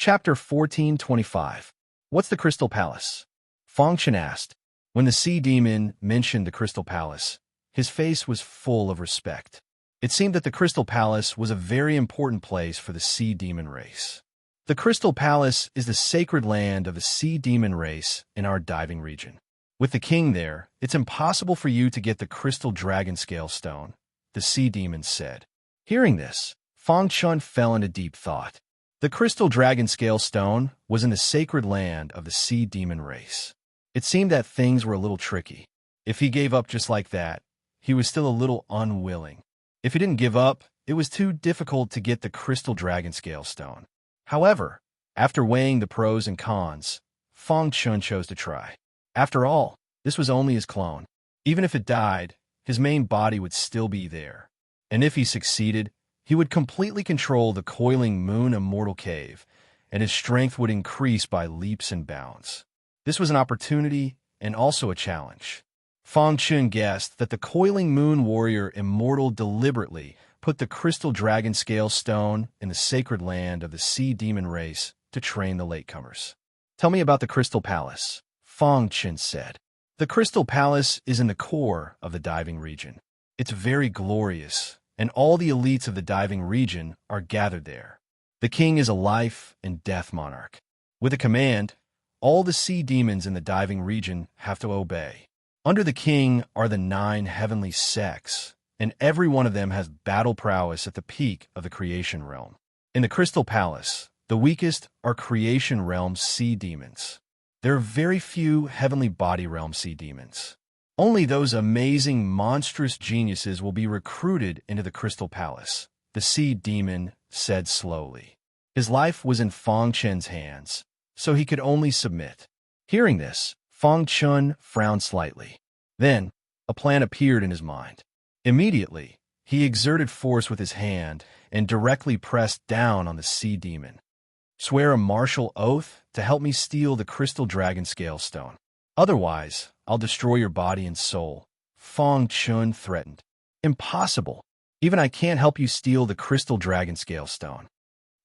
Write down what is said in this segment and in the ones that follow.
Chapter 1425. What's the Crystal Palace? Feng Chen asked. When the sea demon mentioned the Crystal Palace, his face was full of respect. It seemed that the Crystal Palace was a very important place for the sea demon race. The Crystal Palace is the sacred land of the sea demon race in our diving region. With the king there, it's impossible for you to get the crystal dragon scale stone, the sea demon said. Hearing this, Feng Chen fell into deep thought. The crystal dragon scale stone was in the sacred land of the sea demon race. It seemed that things were a little tricky. If he gave up just like that, he was still a little unwilling. If he didn't give up, it was too difficult to get the crystal dragon scale stone. However, after weighing the pros and cons, Feng Chen chose to try. After all, this was only his clone. Even if it died, his main body would still be there. And if he succeeded, he would completely control the coiling moon immortal cave, and his strength would increase by leaps and bounds. This was an opportunity and also a challenge. Feng Chen guessed that the coiling moon warrior immortal deliberately put the crystal dragon scale stone in the sacred land of the sea demon race to train the latecomers. Tell me about the Crystal Palace, Feng Chen said. The Crystal Palace is in the core of the diving region. It's very glorious, and all the elites of the diving region are gathered there. The king is a life and death monarch. With a command, all the sea demons in the diving region have to obey. Under the king are the 9 heavenly sects, and every one of them has battle prowess at the peak of the creation realm. In the Crystal Palace, the weakest are creation realm sea demons. There are very few heavenly body realm sea demons. Only those amazing, monstrous geniuses will be recruited into the Crystal Palace, the sea demon said slowly. His life was in Feng Chen's hands, so he could only submit. Hearing this, Feng Chen frowned slightly. Then, a plan appeared in his mind. Immediately, he exerted force with his hand and directly pressed down on the sea demon. Swear a martial oath to help me steal the crystal dragon scale stone. Otherwise, I'll destroy your body and soul, Feng Chen threatened. Impossible. Even I can't help you steal the crystal dragon scale stone.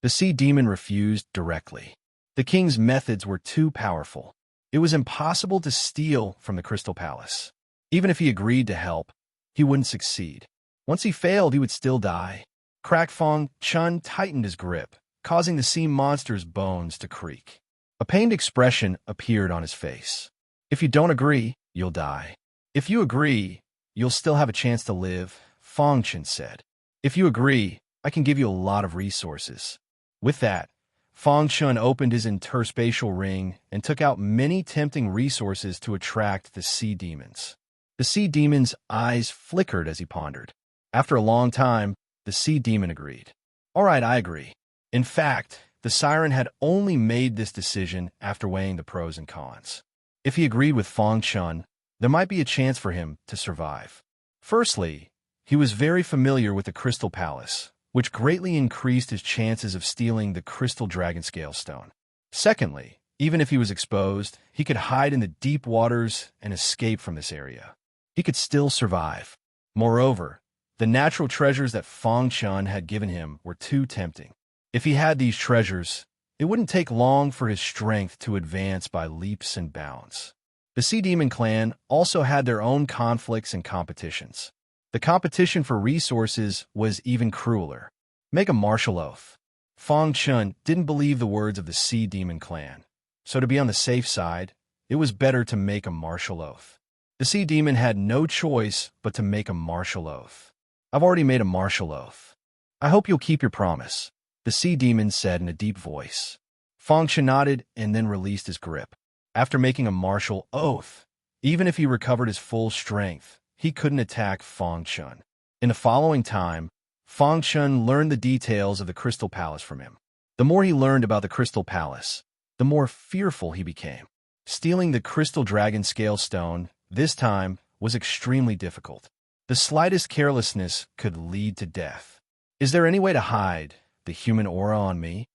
The sea demon refused directly. The king's methods were too powerful. It was impossible to steal from the Crystal Palace. Even if he agreed to help, he wouldn't succeed. Once he failed, he would still die. Feng Chen tightened his grip, causing the sea monster's bones to creak. A pained expression appeared on his face. If you don't agree, you'll die. If you agree, you'll still have a chance to live, Feng Chen said. If you agree, I can give you a lot of resources. With that, Feng Chen opened his interspatial ring and took out many tempting resources to attract the sea demons. The sea demon's eyes flickered as he pondered. After a long time, the sea demon agreed. All right, I agree. In fact, the siren had only made this decision after weighing the pros and cons. If he agreed with Feng Chen, there might be a chance for him to survive. Firstly, he was very familiar with the Crystal Palace, which greatly increased his chances of stealing the crystal dragon scale stone. Secondly, even if he was exposed, he could hide in the deep waters and escape from this area. He could still survive. Moreover, the natural treasures that Feng Chen had given him were too tempting. If he had these treasures, it wouldn't take long for his strength to advance by leaps and bounds. The Sea Demon clan also had their own conflicts and competitions. The competition for resources was even crueler. Make a martial oath. Feng Chen didn't believe the words of the Sea Demon clan, so to be on the safe side, it was better to make a martial oath. The Sea Demon had no choice but to make a martial oath. I've already made a martial oath. I hope you'll keep your promise, the Sea Demon said in a deep voice. Feng Chen nodded and then released his grip. After making a martial oath, even if he recovered his full strength, he couldn't attack Feng Chen. In the following time, Feng Chen learned the details of the Crystal Palace from him. The more he learned about the Crystal Palace, the more fearful he became. Stealing the Crystal Dragon Scale Stone, this time, was extremely difficult. The slightest carelessness could lead to death. Is there any way to hide the human aura on me?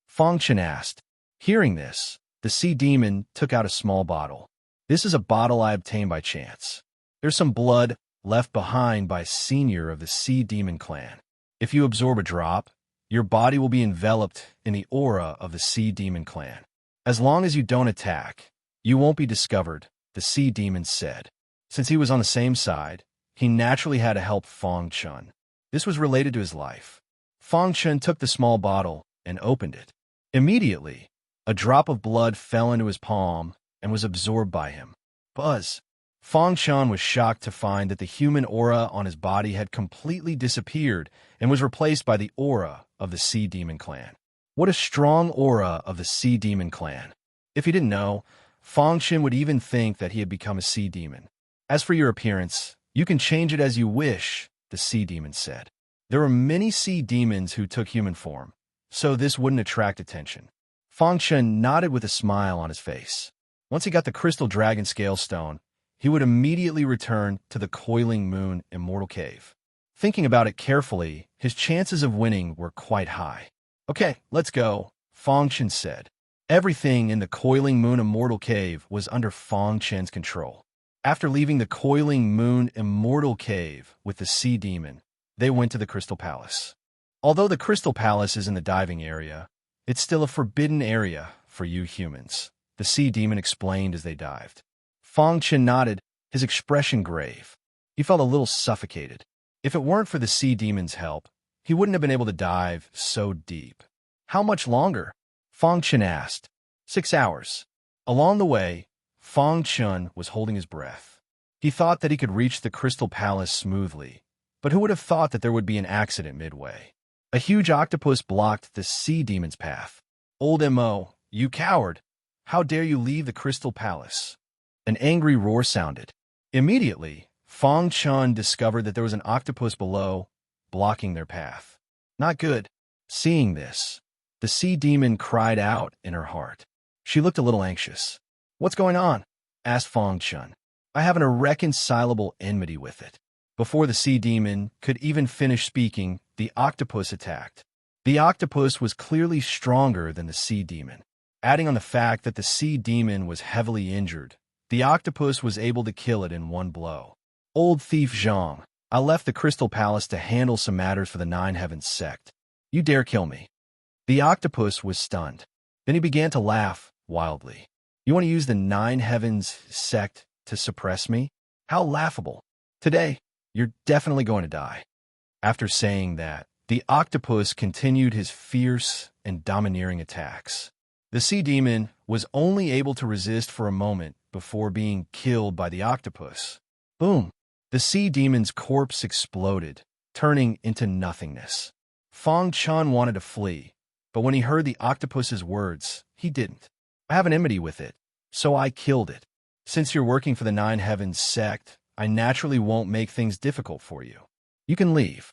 Feng Chen asked. Hearing this, the Sea Demon took out a small bottle. This is a bottle I obtained by chance. There's some blood left behind by a senior of the Sea Demon clan. If you absorb a drop, your body will be enveloped in the aura of the sea demon clan. As long as you don't attack, you won't be discovered, the sea demon said. Since he was on the same side, he naturally had to help Fong Chun. This was related to his life. Fong Chun took the small bottle and opened it. Immediately, a drop of blood fell into his palm and was absorbed by him. Buzz! Fong Chun was shocked to find that the human aura on his body had completely disappeared and was replaced by the aura of the Sea Demon clan. What a strong aura of the Sea Demon clan. If he didn't know, Fong Chun would even think that he had become a sea demon. As for your appearance, you can change it as you wish, the sea demon said. There were many sea demons who took human form, so this wouldn't attract attention. Fong Chun nodded with a smile on his face. Once he got the crystal dragon scale stone, he would immediately return to the Coiling Moon Immortal Cave. Thinking about it carefully, his chances of winning were quite high. Okay, let's go, Fong Chun said. Everything in the Coiling Moon Immortal Cave was under Fong Chun's control. After leaving the Coiling Moon Immortal Cave with the Sea Demon, they went to the Crystal Palace. Although the Crystal Palace is in the diving area, it's still a forbidden area for you humans, the Sea Demon explained as they dived. Fong Chun nodded, his expression grave. He felt a little suffocated. If it weren't for the Sea Demon's help, he wouldn't have been able to dive so deep. How much longer? Fong Chun asked. 6 hours. Along the way, Fong Chun was holding his breath. He thought that he could reach the Crystal Palace smoothly, but who would have thought that there would be an accident midway? A huge octopus blocked the Sea Demon's path. Old M.O., you coward! How dare you leave the Crystal Palace? An angry roar sounded. Immediately, Fong Chun discovered that there was an octopus below, blocking their path. Not good. Seeing this, the Sea Demon cried out in her heart. She looked a little anxious. What's going on? Asked Fong Chun. I have an irreconcilable enmity with it. Before the Sea Demon could even finish speaking, the octopus attacked. The octopus was clearly stronger than the Sea Demon. Adding on the fact that the Sea Demon was heavily injured, the octopus was able to kill it in one blow. Old thief Zhang, I left the Crystal Palace to handle some matters for the Nine Heavens sect. You dare kill me? The octopus was stunned. Then he began to laugh wildly. You want to use the Nine Heavens sect to suppress me? How laughable. Today, you're definitely going to die. After saying that, the octopus continued his fierce and domineering attacks. The Sea Demon was only able to resist for a moment before being killed by the octopus. Boom! The Sea Demon's corpse exploded, turning into nothingness. Fong Chun wanted to flee, but when he heard the octopus's words, he didn't. I have an enmity with it, so I killed it. Since you're working for the Nine Heavens sect, I naturally won't make things difficult for you. You can leave.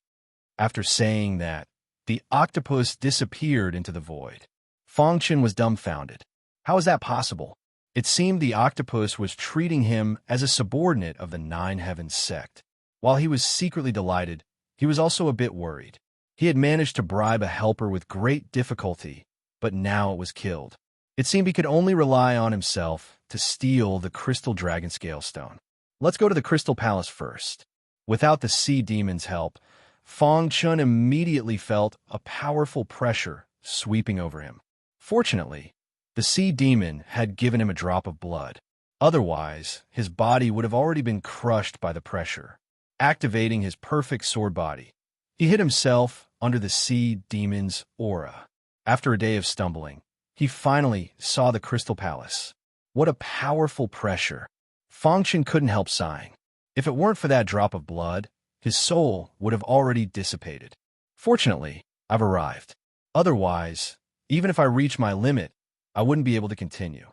After saying that, the octopus disappeared into the void. Fong Chun was dumbfounded. How is that possible? It seemed the octopus was treating him as a subordinate of the Nine Heavens sect. While he was secretly delighted, he was also a bit worried. He had managed to bribe a helper with great difficulty, but now it was killed. It seemed he could only rely on himself to steal the Crystal Dragon Scale Stone. Let's go to the Crystal Palace first. Without the Sea Demon's help, Fong Chun immediately felt a powerful pressure sweeping over him. Fortunately, the Sea Demon had given him a drop of blood. Otherwise, his body would have already been crushed by the pressure. Activating his perfect sword body, he hid himself under the Sea Demon's aura. After a day of stumbling, he finally saw the Crystal Palace. What a powerful pressure! Fong Chun couldn't help sighing. If it weren't for that drop of blood, his soul would have already dissipated. Fortunately, I've arrived. Otherwise, even if I reach my limit, I wouldn't be able to continue.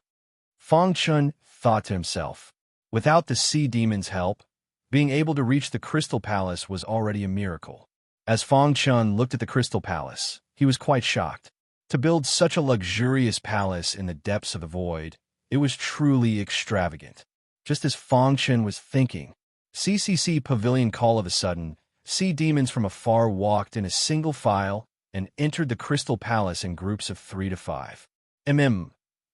Fong Chun thought to himself. Without the Sea Demon's help, being able to reach the Crystal Palace was already a miracle. As Fong Chun looked at the Crystal Palace, he was quite shocked. To build such a luxurious palace in the depths of the void, it was truly extravagant. Just as Fong Chun was thinking, CCC Pavilion all of a sudden, Sea Demons from afar walked in a single file and entered the Crystal Palace in groups of 3 to 5.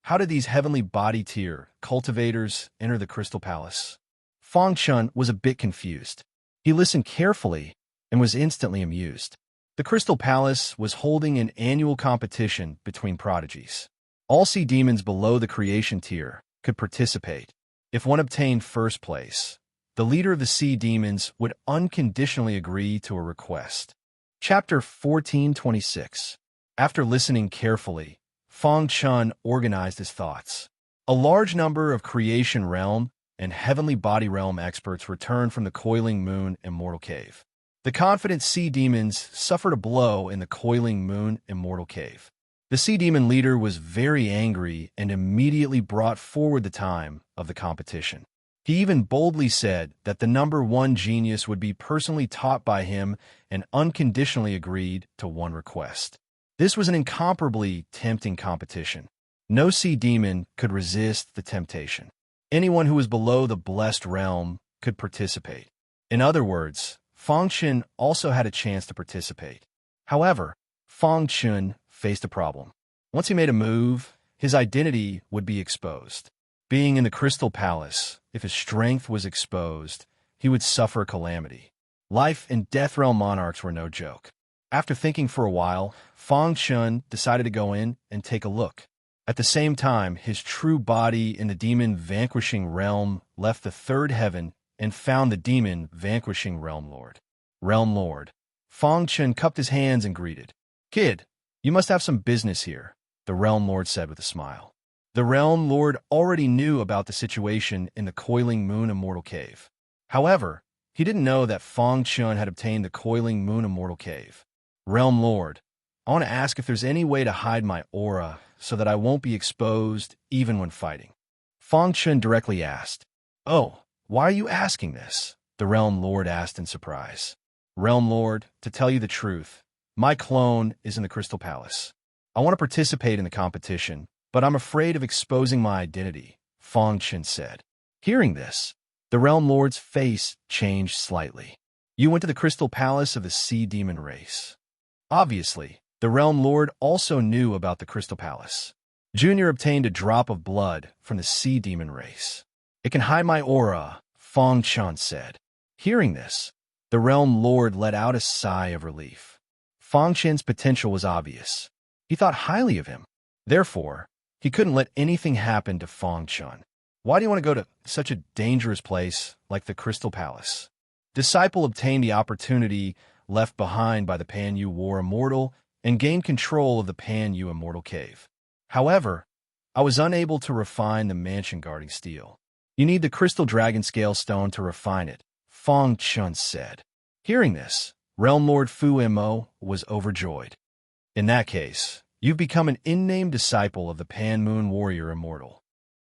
How did these heavenly body tier cultivators enter the Crystal Palace? Fong Chun was a bit confused. He listened carefully and was instantly amused. The Crystal Palace was holding an annual competition between prodigies. All sea demons below the creation tier could participate. If one obtained first place, the leader of the sea demons would unconditionally agree to a request. Chapter 1426. After listening carefully, Feng Chun organized his thoughts. A large number of creation realm and heavenly body realm experts returned from the coiling moon immortal cave. The confident sea demons suffered a blow in the coiling moon immortal cave. The sea demon leader was very angry and immediately brought forward the time of the competition. He even boldly said that the number one genius would be personally taught by him and unconditionally agreed to one request. This was an incomparably tempting competition. No sea demon could resist the temptation. Anyone who was below the blessed realm could participate. In other words, Feng Chun also had a chance to participate. However, Feng Chun faced a problem. Once he made a move, his identity would be exposed. Being in the Crystal Palace, if his strength was exposed, he would suffer a calamity. Life and death realm monarchs were no joke. After thinking for a while, Feng Chun decided to go in and take a look. At the same time, his true body in the demon vanquishing realm left the third heaven and found the demon vanquishing realm lord. Realm lord. Feng Chun cupped his hands and greeted. "Kid, you must have some business here," the realm lord said with a smile. The realm lord already knew about the situation in the coiling moon immortal cave. However, he didn't know that Feng Chun had obtained the coiling moon immortal cave. "Realm lord, I want to ask if there's any way to hide my aura so that I won't be exposed even when fighting." Feng Chun directly asked. "Oh, why are you asking this?" the realm lord asked in surprise. "Realm lord, to tell you the truth, my clone is in the Crystal Palace. I want to participate in the competition, but I'm afraid of exposing my identity," Feng Chun said. Hearing this, the realm lord's face changed slightly. "You went to the Crystal Palace of the sea demon race." Obviously, the realm lord also knew about the Crystal Palace. Junior obtained a drop of blood from the sea demon race. "It can hide my aura," Feng Chun said. Hearing this, the realm lord let out a sigh of relief. Feng Chun's potential was obvious. He thought highly of him. Therefore, he couldn't let anything happen to Feng Chun. Why do you want to go to such a dangerous place like the Crystal Palace? Disciple obtained the opportunity left behind by the Pan Yu War Immortal and gained control of the Pan Yu Immortal Cave. However, I was unable to refine the mansion guarding steel. You need the Crystal Dragon Scale Stone to refine it, Feng Chun said. Hearing this, Realm Lord Fu Mo was overjoyed. In that case, you've become an in-name disciple of the Pan Moon Warrior Immortal.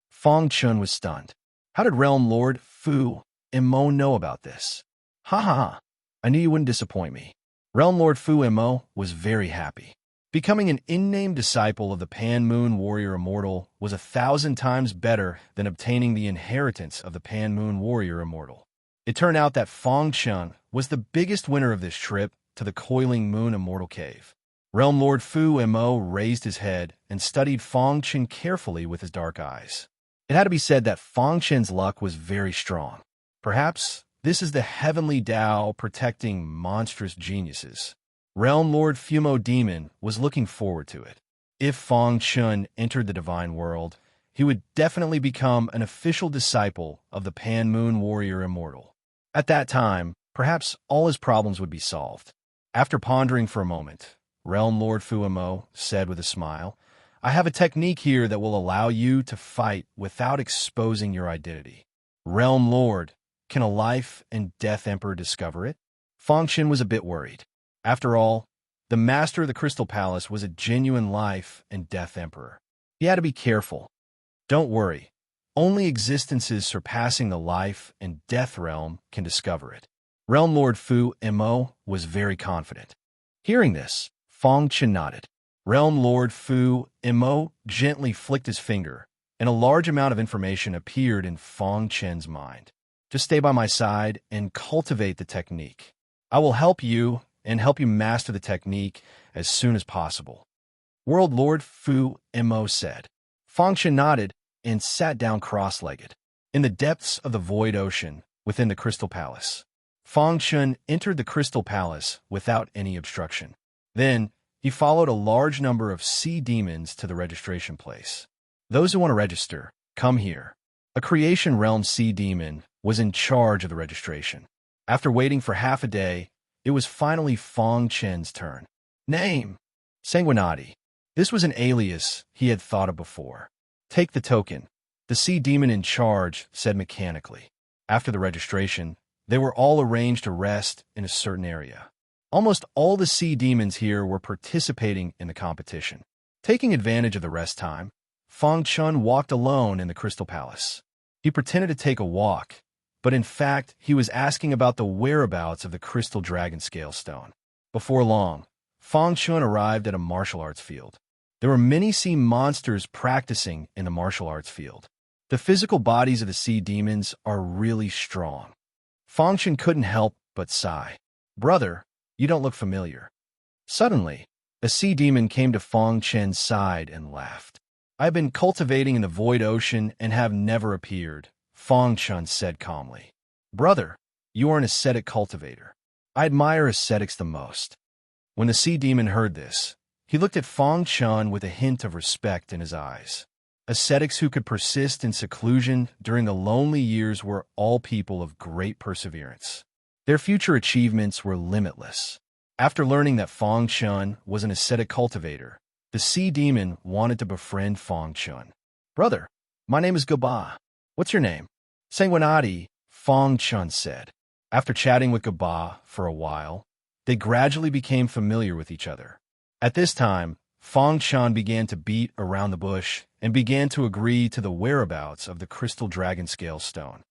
Feng Chun was stunned. How did Realm Lord Fu Mo know about this? Ha ha ha. I knew you wouldn't disappoint me. Realm Lord Fu Mo was very happy. Becoming an in-name disciple of the Pan Moon Warrior Immortal was 1,000 times better than obtaining the inheritance of the Pan Moon Warrior Immortal. It turned out that Feng Chun was the biggest winner of this trip to the Coiling Moon Immortal Cave. Realm Lord Fu Mo raised his head and studied Feng Chun carefully with his dark eyes. It had to be said that Feng Chun's luck was very strong. Perhaps this is the heavenly Tao protecting monstrous geniuses. Realm Lord Fumo Demon was looking forward to it. If Feng Chun entered the divine world, he would definitely become an official disciple of the Pan Moon Warrior Immortal. At that time, perhaps all his problems would be solved. After pondering for a moment, Realm Lord Fumo said with a smile, I have a technique here that will allow you to fight without exposing your identity. Realm Lord, can a life and death emperor discover it? Feng Chun was a bit worried. After all, the master of the Crystal Palace was a genuine life and death emperor. He had to be careful. Don't worry. Only existences surpassing the life and death realm can discover it. Realm Lord Fu Mo was very confident. Hearing this, Feng Chun nodded. Realm Lord Fu Mo gently flicked his finger, and a large amount of information appeared in Feng Chun's mind. Just stay by my side and cultivate the technique. I will help you and help you master the technique as soon as possible. World Lord Fu Mo said. Feng Chun nodded and sat down cross-legged. In the depths of the void ocean within the Crystal Palace, Fang Chun entered the Crystal Palace without any obstruction. Then, he followed a large number of sea demons to the registration place. Those who want to register, come here. A Creation Realm sea demon was in charge of the registration. After waiting for half a day, it was finally Fang Chen's turn. Name: Sanguinati. This was an alias he had thought of before. Take the token, the sea demon in charge said mechanically. After the registration, they were all arranged to rest in a certain area. Almost all the sea demons here were participating in the competition. Taking advantage of the rest time, Fang Chun walked alone in the Crystal Palace. He pretended to take a walk, but in fact, he was asking about the whereabouts of the Crystal Dragon Scale Stone. Before long, Fang Chun arrived at a martial arts field. There were many sea monsters practicing in the martial arts field. The physical bodies of the sea demons are really strong. Fang Chun couldn't help but sigh. Brother, you don't look familiar. Suddenly, a sea demon came to Fang Chen's side and laughed. I've been cultivating in the void ocean and have never appeared, Fang Chun said calmly. Brother, you are an ascetic cultivator. I admire ascetics the most. When the sea demon heard this, he looked at Fang Chun with a hint of respect in his eyes. Ascetics who could persist in seclusion during the lonely years were all people of great perseverance. Their future achievements were limitless. After learning that Fang Chun was an ascetic cultivator, the sea demon wanted to befriend Fang Chun. Brother, my name is Gaba. What's your name? Sanguinati, Fang Chun said. After chatting with Gaba for a while, they gradually became familiar with each other. At this time, Fang Chun began to beat around the bush and began to agree to the whereabouts of the Crystal Dragon Scale Stone.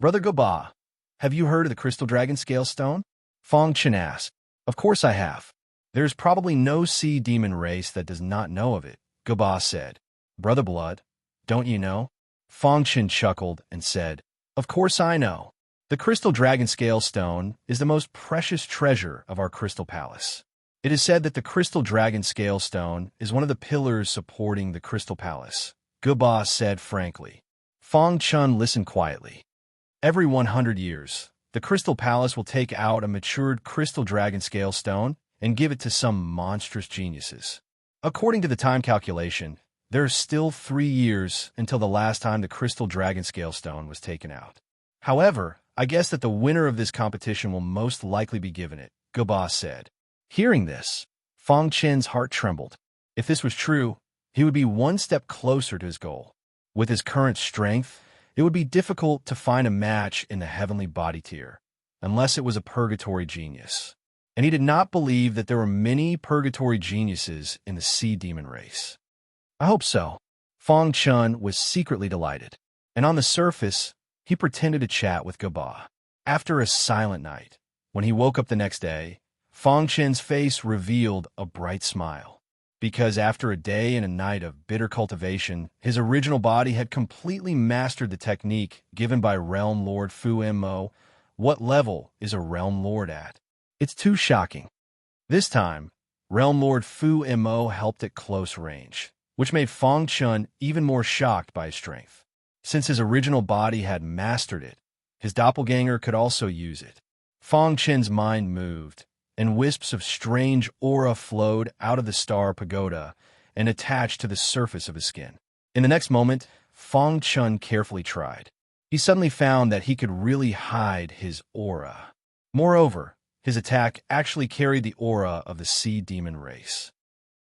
Brother Gaba, have you heard of the Crystal Dragon Scale Stone? Fang Chun asked. Of course I have. There's probably no sea demon race that does not know of it, Gaba said. Brother Blood, don't you know? Fang Chun chuckled and said, Of course I know. The Crystal Dragon Scale Stone is the most precious treasure of our Crystal Palace. It is said that the Crystal Dragon Scale Stone is one of the pillars supporting the Crystal Palace, Gaba said frankly. Fang Chun listened quietly. Every 100 years, the Crystal Palace will take out a matured Crystal Dragon Scale Stone and give it to some monstrous geniuses. According to the time calculation, there are still 3 years until the last time the Crystal Dragon Scale Stone was taken out. However, I guess that the winner of this competition will most likely be given it, Gaba said. Hearing this, Fang Chen's heart trembled. If this was true, he would be one step closer to his goal. With his current strength, it would be difficult to find a match in the heavenly body tier, unless it was a purgatory genius. And he did not believe that there were many purgatory geniuses in the sea demon race. I hope so. Fang Chun was secretly delighted, and on the surface, he pretended to chat with Gaba. After a silent night, when he woke up the next day, Fang Chen's face revealed a bright smile. Because after a day and a night of bitter cultivation, his original body had completely mastered the technique given by Realm Lord Fu Mo. What level is a Realm Lord at? It's too shocking. This time, Realm Lord Fu Mo helped at close range, which made Fang Chun even more shocked by his strength. Since his original body had mastered it, his doppelganger could also use it. Fang Chen's mind moved, and wisps of strange aura flowed out of the star pagoda and attached to the surface of his skin. In the next moment, Fang Chun carefully tried. He suddenly found that he could really hide his aura. Moreover, his attack actually carried the aura of the sea demon race.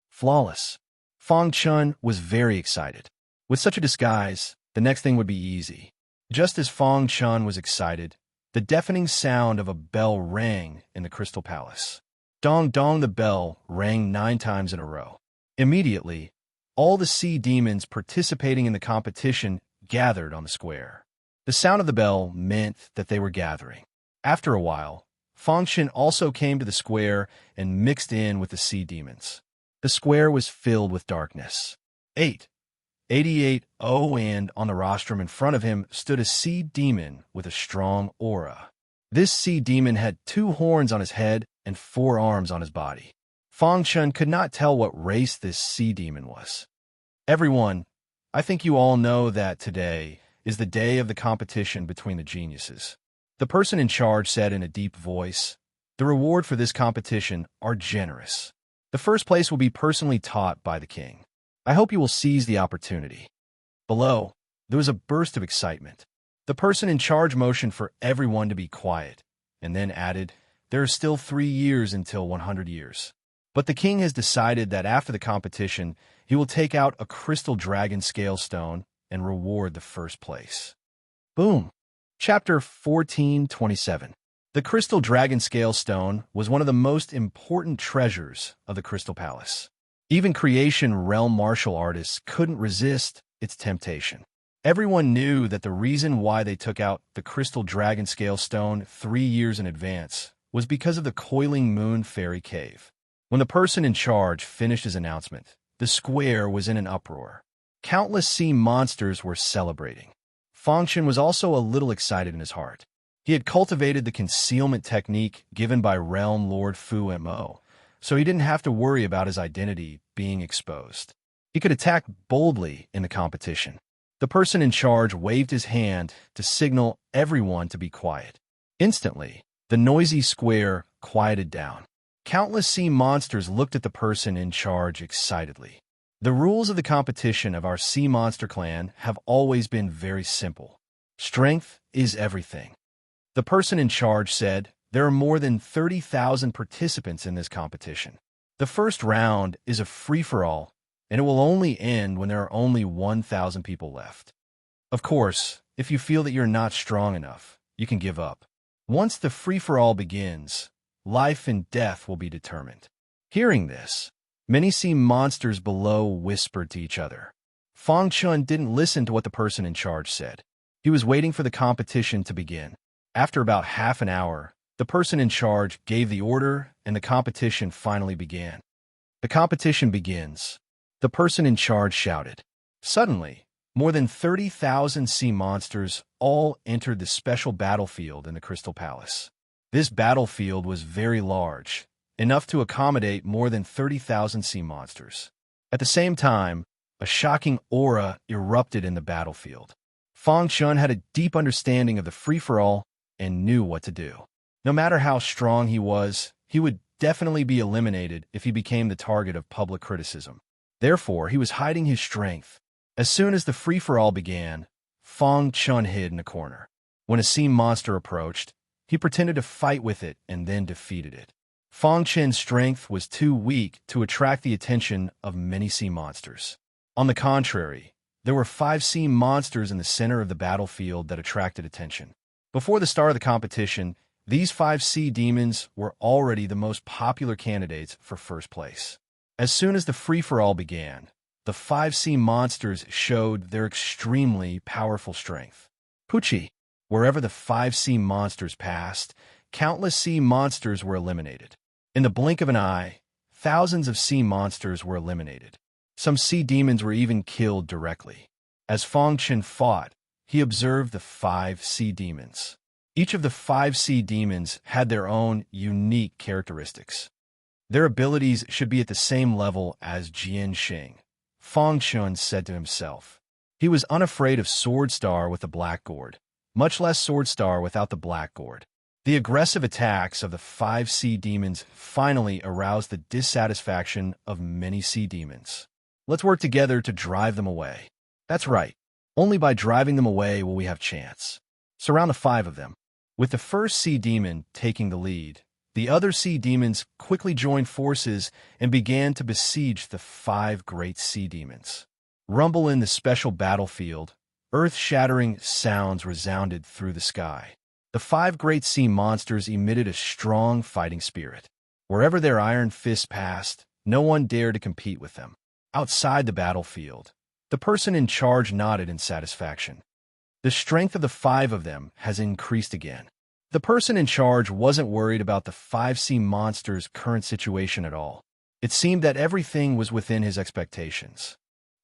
Flawless. Fang Chun was very excited. With such a disguise, the next thing would be easy. Just as Fang Chun was excited, the deafening sound of a bell rang in the Crystal Palace. Dong dong, the bell rang 9 times in a row. Immediately, all the sea demons participating in the competition gathered on the square. The sound of the bell meant that they were gathering. After a while, Fang Chun also came to the square and mixed in with the sea demons. The square was filled with darkness. 88 and on the rostrum in front of him stood a sea demon with a strong aura. This sea demon had 2 horns on his head and 4 arms on his body. Fang Chun could not tell what race this sea demon was. Everyone, I think you all know that today is the day of the competition between the geniuses. The person in charge said in a deep voice, "The reward for this competition are generous. The first place will be personally taught by the king. I hope you will seize the opportunity." Below, there was a burst of excitement. The person in charge motioned for everyone to be quiet, and then added, "There are still 3 years until 100 years. But the king has decided that after the competition, he will take out a crystal dragon scale stone and reward the first place." Boom! Chapter 14:27. The crystal dragon scale stone was one of the most important treasures of the Crystal Palace. Even creation realm martial artists couldn't resist its temptation. Everyone knew that the reason why they took out the crystal dragon scale stone 3 years in advance was because of the coiling moon fairy cave. When the person in charge finished his announcement, the square was in an uproar. Countless sea monsters were celebrating. Fangshan was also a little excited in his heart. He had cultivated the concealment technique given by Realm Lord Fu Mo, so he didn't have to worry about his identity being exposed. He could attack boldly in the competition. The person in charge waved his hand to signal everyone to be quiet. Instantly, the noisy square quieted down. Countless sea monsters looked at the person in charge excitedly. The rules of the competition of our sea monster clan have always been very simple. Strength is everything. The person in charge said, "There are more than 30,000 participants in this competition. The first round is a free-for-all, and it will only end when there are only 1,000 people left. Of course, if you feel that you're not strong enough, you can give up. Once the free-for-all begins, life and death will be determined." Hearing this, many sea monsters below whispered to each other. Fang Chun didn't listen to what the person in charge said. He was waiting for the competition to begin. After about half an hour, the person in charge gave the order and the competition finally began. "The competition begins," the person in charge shouted. Suddenly, more than 30,000 sea monsters all entered the special battlefield in the Crystal Palace. This battlefield was very large, enough to accommodate more than 30,000 sea monsters. At the same time, a shocking aura erupted in the battlefield. Fang Chun had a deep understanding of the free-for-all and knew what to do. No matter how strong he was, he would definitely be eliminated if he became the target of public criticism. Therefore, he was hiding his strength. As soon as the free-for-all began, Fang Chun hid in a corner. When a sea monster approached, he pretended to fight with it and then defeated it. Fang Chun's strength was too weak to attract the attention of many sea monsters. On the contrary, there were 5 sea monsters in the center of the battlefield that attracted attention. Before the start of the competition, these 5 sea demons were already the most popular candidates for first place. As soon as the free-for-all began, the 5 sea monsters showed their extremely powerful strength. Pucci, wherever the 5 sea monsters passed, countless sea monsters were eliminated. In the blink of an eye, thousands of sea monsters were eliminated. Some sea demons were even killed directly. As Fang Chun fought, he observed the 5 sea demons. Each of the 5 sea demons had their own unique characteristics. Their abilities should be at the same level as Jian Xing, Fang Chun said to himself. He was unafraid of Sword Star with the black gourd, much less Sword Star without the black gourd. The aggressive attacks of the 5 sea demons finally aroused the dissatisfaction of many sea demons. "Let's work together to drive them away." "That's right. Only by driving them away will we have chance. Surround the 5 of them." With the first sea demon taking the lead, the other sea demons quickly joined forces and began to besiege the 5 great sea demons. Rumble in the special battlefield, earth-shattering sounds resounded through the sky. The 5 great sea monsters emitted a strong fighting spirit. Wherever their iron fists passed, no one dared to compete with them. Outside the battlefield, the person in charge nodded in satisfaction. The strength of the 5 of them has increased again. The person in charge wasn't worried about the 5 sea monsters' current situation at all. It seemed that everything was within his expectations.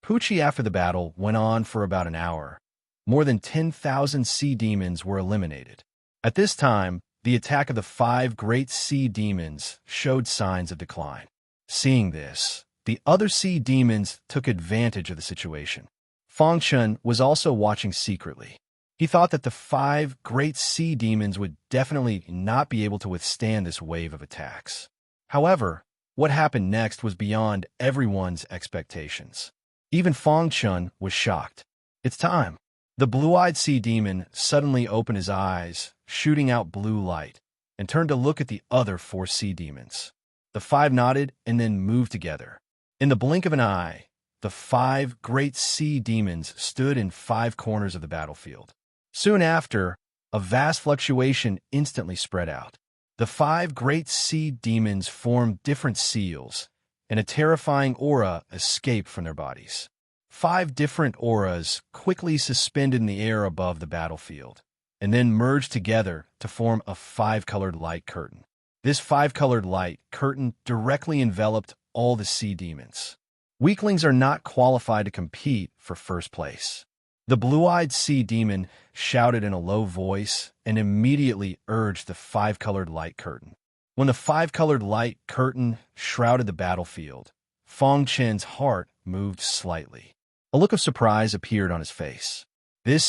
Pucci after the battle went on for about an hour. More than 10,000 sea demons were eliminated. At this time, the attack of the 5 great sea demons showed signs of decline. Seeing this, the other sea demons took advantage of the situation. Fang Chun was also watching secretly. He thought that the 5 great sea demons would definitely not be able to withstand this wave of attacks. However, what happened next was beyond everyone's expectations. Even Fong Chun was shocked. It's time. The blue-eyed sea demon suddenly opened his eyes, shooting out blue light, and turned to look at the other 4 sea demons. The 5 nodded and then moved together. In the blink of an eye, the 5 great sea demons stood in 5 corners of the battlefield. Soon after, a vast fluctuation instantly spread out. The 5 great sea demons formed different seals, and a terrifying aura escaped from their bodies. 5 different auras quickly suspended in the air above the battlefield, and then merged together to form a 5-colored light curtain. This 5-colored light curtain directly enveloped all the sea demons. Weaklings are not qualified to compete for first place. The blue-eyed sea demon shouted in a low voice and immediately urged the 5-colored light curtain. When the 5-colored light curtain shrouded the battlefield, Fong Chen's heart moved slightly. A look of surprise appeared on his face. The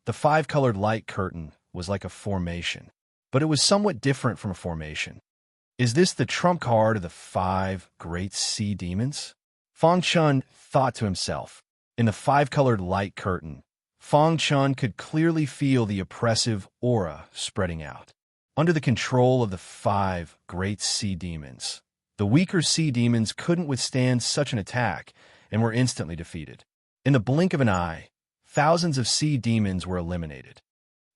5-colored light curtain was like a formation, but it was somewhat different from a formation. Is this the trump card of the 5 great sea demons? Fong Chun thought to himself. In the 5-colored light curtain, Fong Chun could clearly feel the oppressive aura spreading out. Under the control of the 5 great sea demons, the weaker sea demons couldn't withstand such an attack and were instantly defeated. In the blink of an eye, thousands of sea demons were eliminated.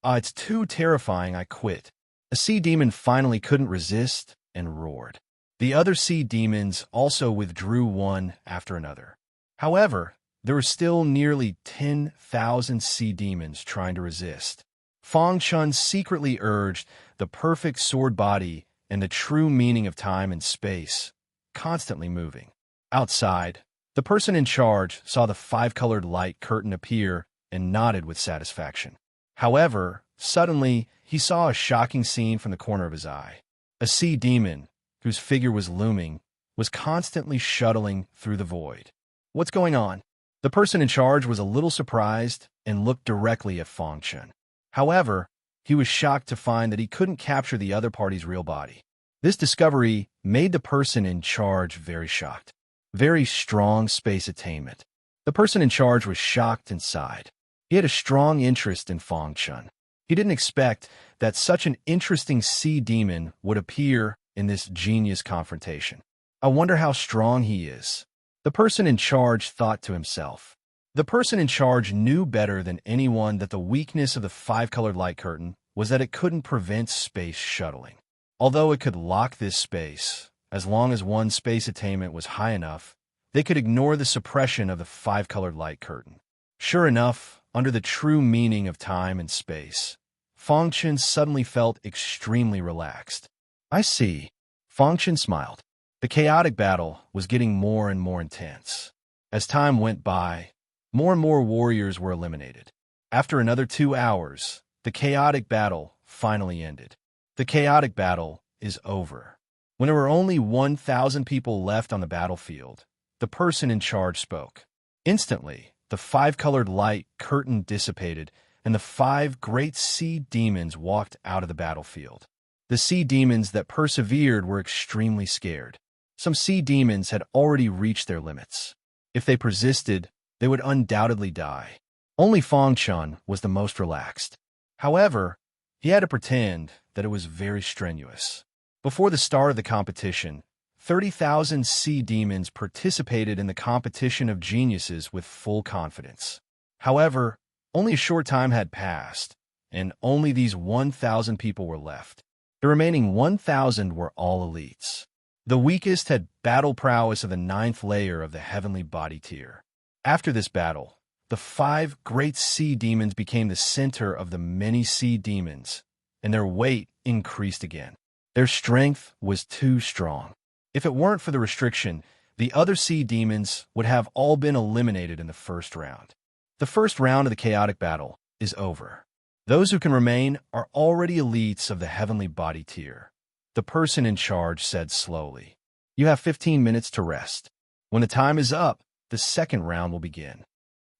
It's too terrifying, I quit. A sea demon finally couldn't resist and roared. The other sea demons also withdrew one after another. However, there were still nearly 10,000 sea demons trying to resist. Fong Chun secretly urged the perfect sword body and the true meaning of time and space, constantly moving. Outside, the person in charge saw the 5-colored light curtain appear and nodded with satisfaction. However, suddenly, he saw a shocking scene from the corner of his eye. A sea demon, whose figure was looming, was constantly shuttling through the void. What's going on? The person in charge was a little surprised and looked directly at Fong Chun. However, he was shocked to find that he couldn't capture the other party's real body. This discovery made the person in charge very shocked. Very strong space attainment. The person in charge was shocked and sighed. He had a strong interest in Fong Chun. He didn't expect that such an interesting sea demon would appear in this genius confrontation. I wonder how strong he is. The person in charge thought to himself. The person in charge knew better than anyone that the weakness of the 5-colored light curtain was that it couldn't prevent space shuttling. Although it could lock this space, as long as one's space attainment was high enough, they could ignore the suppression of the 5-colored light curtain. Sure enough, under the true meaning of time and space, Fong Chun suddenly felt extremely relaxed. I see. Fong Chun smiled. The chaotic battle was getting more and more intense. As time went by, more and more warriors were eliminated. After another 2 hours, the chaotic battle finally ended. The chaotic battle is over. When there were only 1,000 people left on the battlefield, the person in charge spoke. Instantly, the 5-colored light curtain dissipated, and the 5 great sea demons walked out of the battlefield. The sea demons that persevered were extremely scared. Some sea demons had already reached their limits. If they persisted, they would undoubtedly die. Only Fong Chun was the most relaxed. However, he had to pretend that it was very strenuous. Before the start of the competition, 30,000 sea demons participated in the competition of geniuses with full confidence. However, only a short time had passed, and only these 1,000 people were left. The remaining 1,000 were all elites. The weakest had battle prowess of the 9th layer of the heavenly body tier. After this battle, the 5 great sea demons became the center of the many sea demons, and their weight increased again. Their strength was too strong. If it weren't for the restriction, the other sea demons would have all been eliminated in the first round. The first round of the chaotic battle is over. Those who can remain are already elites of the heavenly body tier. The person in charge said slowly, "You have 15 minutes to rest. When the time is up, the second round will begin."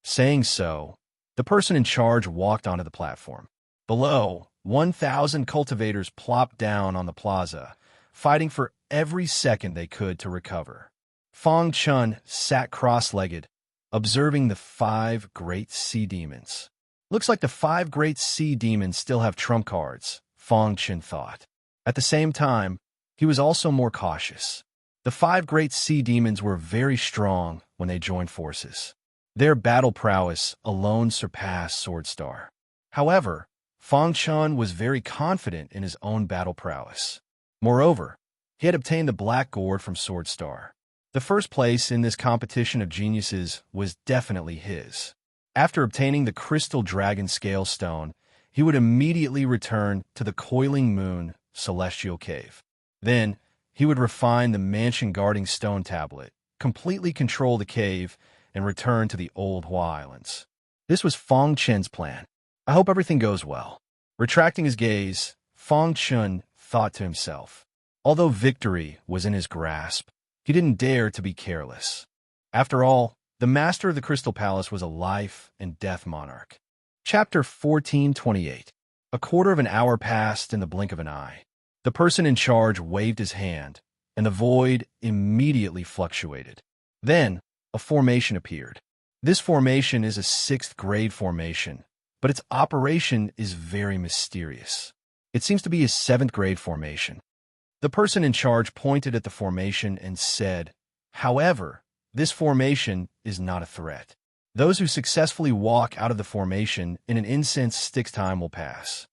Saying so, The person in charge walked onto the platform. Below, 1,000 cultivators plopped down on the plaza, fighting for every second they could to recover. Fong Chun sat cross-legged, observing the 5 great sea demons. Looks like the 5 great sea demons still have trump cards, Fong Chun thought. At the same time, he was also more cautious. The 5 great sea demons were very strong when they joined forces. Their battle prowess alone surpassed Sword Star. However, Fong Chun was very confident in his own battle prowess. Moreover, he had obtained the Black Gourd from Sword Star. The first place in this competition of geniuses was definitely his. After obtaining the Crystal Dragon Scale Stone, he would immediately return to the Coiling Moon Celestial Cave. Then, he would refine the Mansion Guarding Stone Tablet, completely control the cave, and return to the Old Hua Islands. This was Fong Chun's plan. I hope everything goes well. Retracting his gaze, Fong Chun thought to himself. Although victory was in his grasp, he didn't dare to be careless. After all, the master of the Crystal Palace was a life and death monarch. Chapter 1428. A quarter of an hour passed in the blink of an eye. The person in charge waved his hand, and the void immediately fluctuated. Then, a formation appeared. This formation is a 6th grade formation, but its operation is very mysterious. It seems to be a 7th grade formation. The person in charge pointed at the formation and said, "However, this formation is not a threat. Those who successfully walk out of the formation in an incense stick's time will pass."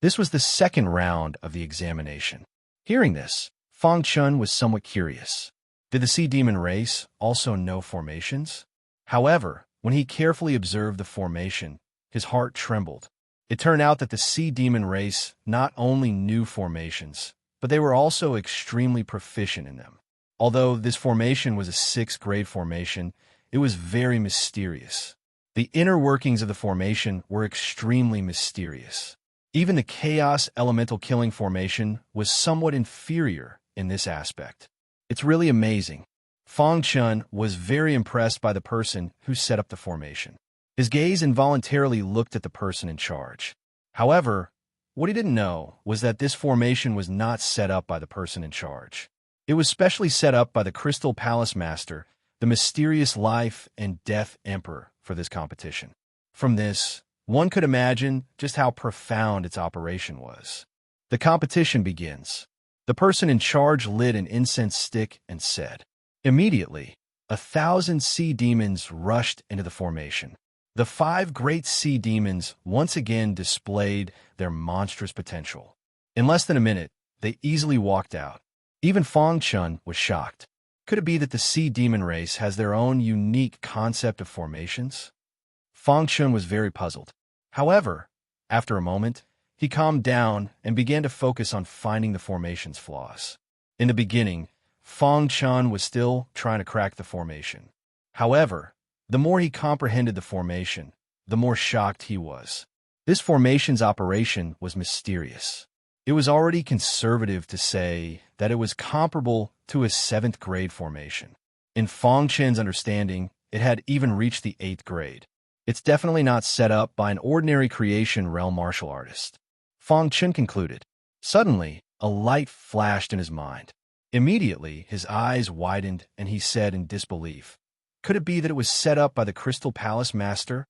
This was the 2nd round of the examination. Hearing this, Fong Chun was somewhat curious. Did the sea demon race also know formations? However, when he carefully observed the formation, his heart trembled. It turned out that the sea demon race not only knew formations, but they were also extremely proficient in them. Although this formation was a 6th grade formation, it was very mysterious. The inner workings of the formation were extremely mysterious. Even the Chaos Elemental Killing formation was somewhat inferior in this aspect. It's really amazing. Fong Chun was very impressed by the person who set up the formation. His gaze involuntarily looked at the person in charge. However, what he didn't know was that this formation was not set up by the person in charge. It was specially set up by the Crystal Palace Master, the mysterious life and death emperor, for this competition. From this, one could imagine just how profound its operation was. The competition begins. The person in charge lit an incense stick and said. Immediately, 1,000 sea demons rushed into the formation. The 5 great sea demons once again displayed their monstrous potential. In less than a minute, they easily walked out. Even Fong Chun was shocked. Could it be that the sea demon race has their own unique concept of formations? Fong Chun was very puzzled. However, after a moment, he calmed down and began to focus on finding the formation's flaws. In the beginning, Fong Chun was still trying to crack the formation. However, the more he comprehended the formation, the more shocked he was. This formation's operation was mysterious. It was already conservative to say that it was comparable to a 7th grade formation. In Fong Chun's understanding, it had even reached the 8th grade. It's definitely not set up by an ordinary creation realm martial artist. Fong Chun concluded. Suddenly, a light flashed in his mind. Immediately, his eyes widened and he said in disbelief, "Could it be that it was set up by the Crystal Palace Master?"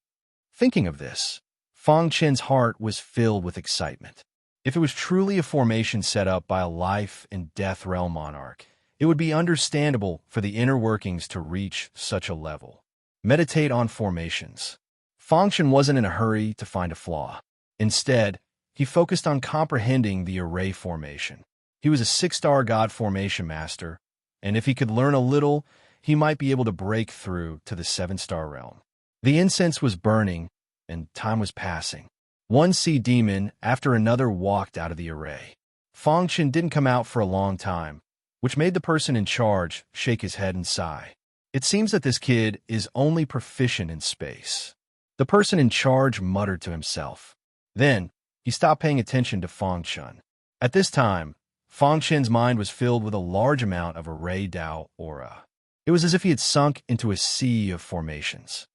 Thinking of this, Fong Chun's heart was filled with excitement. If it was truly a formation set up by a life and death realm monarch, it would be understandable for the inner workings to reach such a level. Meditate on formations. Fong Chun wasn't in a hurry to find a flaw. Instead, he focused on comprehending the array formation. He was a 6-star god formation master, and if he could learn a little, he might be able to break through to the 7-star realm. The incense was burning, and time was passing. One sea demon after another walked out of the array. Fong Chun didn't come out for a long time, which made the person in charge shake his head and sigh. It seems that this kid is only proficient in space. The person in charge muttered to himself. Then, he stopped paying attention to Fong Chun. At this time, Fong Chun's mind was filled with a large amount of array Dao aura. It was as if he had sunk into a sea of formations.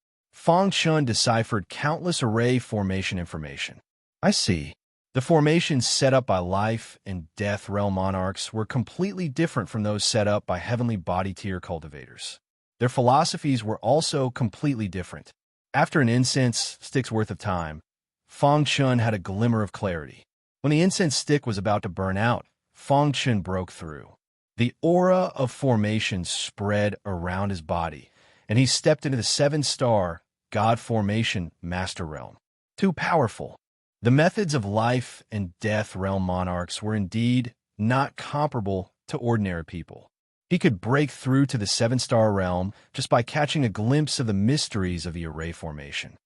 Fang Chun deciphered countless array formation information. I see. The formations set up by life and death realm monarchs were completely different from those set up by heavenly body tier cultivators. Their philosophies were also completely different. After an incense stick's worth of time, Fang Chun had a glimmer of clarity. When the incense stick was about to burn out, Fang Chun broke through. The aura of formation spread around his body, and he stepped into the 7-star God Formation Master Realm. Too powerful. The methods of life and death realm monarchs were indeed not comparable to ordinary people. He could break through to the 7-star realm just by catching a glimpse of the mysteries of the array formation.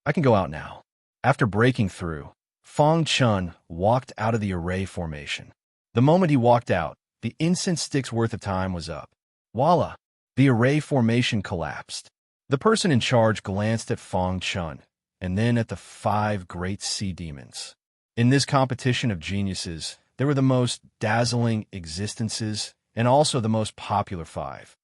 I can go out now. After breaking through, Fang Chun walked out of the array formation. The moment he walked out, the incense stick's worth of time was up. Voila! The array formation collapsed. The person in charge glanced at Fang Chun, and then at the 5 great sea demons. In this competition of geniuses, there were the most dazzling existences and also the most popular 5.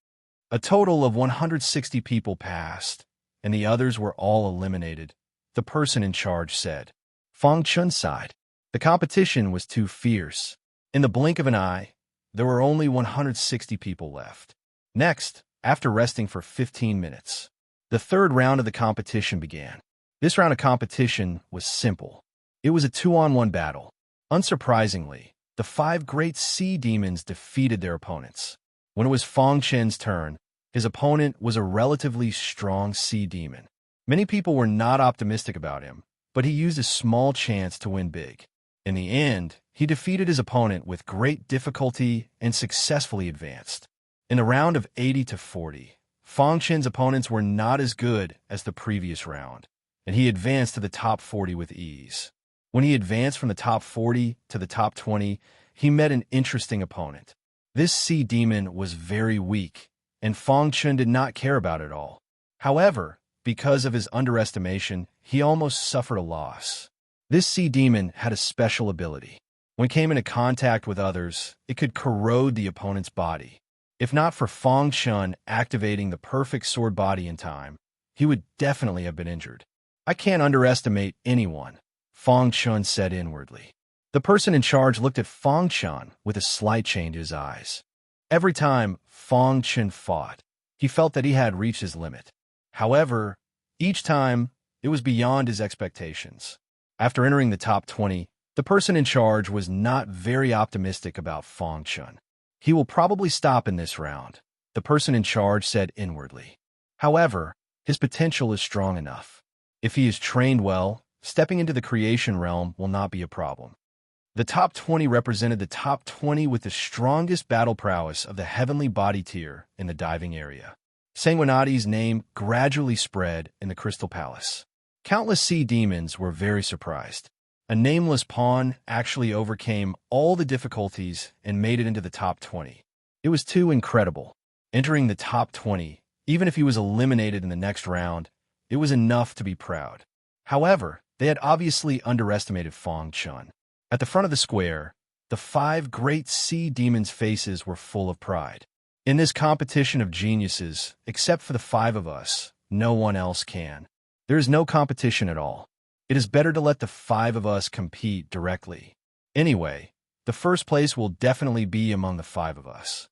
A total of 160 people passed, and the others were all eliminated, the person in charge said. Fang Chun sighed. The competition was too fierce. In the blink of an eye, there were only 160 people left. Next, after resting for 15 minutes, the third round of the competition began. This round of competition was simple. It was a 2-on-1 battle. Unsurprisingly, the 5 great sea demons defeated their opponents. When it was Fang Chun's turn, his opponent was a relatively strong sea demon. Many people were not optimistic about him, but he used a small chance to win big. In the end, he defeated his opponent with great difficulty and successfully advanced. In the round of 80-40, Fang Chun's opponents were not as good as the previous round, and he advanced to the top 40 with ease. When he advanced from the top 40 to the top 20, he met an interesting opponent. This sea demon was very weak, and Fang Chun did not care about it at all. However, because of his underestimation, he almost suffered a loss. This sea demon had a special ability. When it came into contact with others, it could corrode the opponent's body. If not for Fang Chun activating the perfect sword body in time, he would definitely have been injured. I can't underestimate anyone, Fang Chun said inwardly. The person in charge looked at Fang Chun with a slight change in his eyes. Every time Fang Chun fought, he felt that he had reached his limit. However, each time, it was beyond his expectations. After entering the top 20, the person in charge was not very optimistic about Fang Chun. He will probably stop in this round, the person in charge said inwardly. However, his potential is strong enough. If he is trained well, stepping into the creation realm will not be a problem. The top 20 represented the top 20 with the strongest battle prowess of the heavenly body tier in the diving area. Sanguinati's name gradually spread in the Crystal Palace. Countless sea demons were very surprised. A nameless pawn actually overcame all the difficulties and made it into the top 20. It was too incredible. Entering the top 20, even if he was eliminated in the next round, it was enough to be proud. However, they had obviously underestimated Fang Chun. At the front of the square, the 5 great sea demons' faces were full of pride. In this competition of geniuses, except for the 5 of us, no one else can. There is no competition at all. It is better to let the 5 of us compete directly. Anyway, the first place will definitely be among the 5 of us.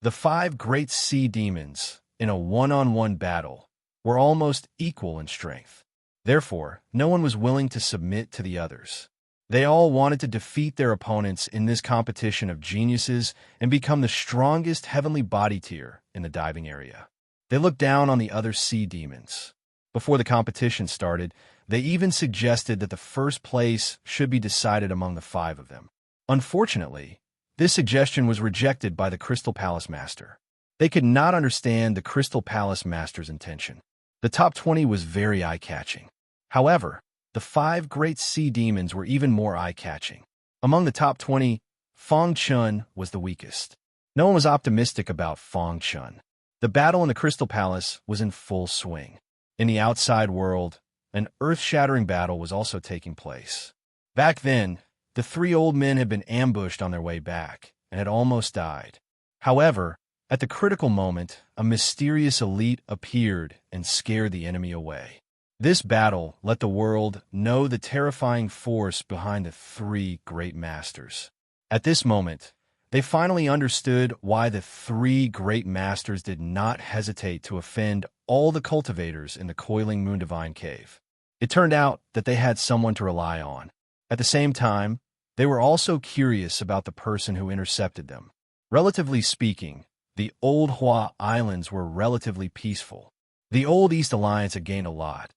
The 5 great sea demons, in a one-on-one battle, were almost equal in strength. Therefore, no one was willing to submit to the others. They all wanted to defeat their opponents in this competition of geniuses and become the strongest heavenly body tier in the diving area. They looked down on the other sea demons. Before the competition started, they even suggested that the first place should be decided among the 5 of them. Unfortunately, this suggestion was rejected by the Crystal Palace Master. They could not understand the Crystal Palace Master's intention. The top 20 was very eye-catching. However, the 5 great sea demons were even more eye-catching. Among the top 20, Fang Chun was the weakest. No one was optimistic about Fang Chun. The battle in the Crystal Palace was in full swing. In the outside world, an earth-shattering battle was also taking place. Back then, the 3 old men had been ambushed on their way back and had almost died. However, At the critical moment, a mysterious elite appeared and scared the enemy away. This battle let the world know the terrifying force behind the three great masters. At this moment, they finally understood why the three great masters did not hesitate to offend all the cultivators in the coiling Moon Divine Cave. It turned out that they had someone to rely on. At the same time, they were also curious about the person who intercepted them. Relatively speaking, the Old Hua Islands were relatively peaceful. The Old East Alliance had gained a lot,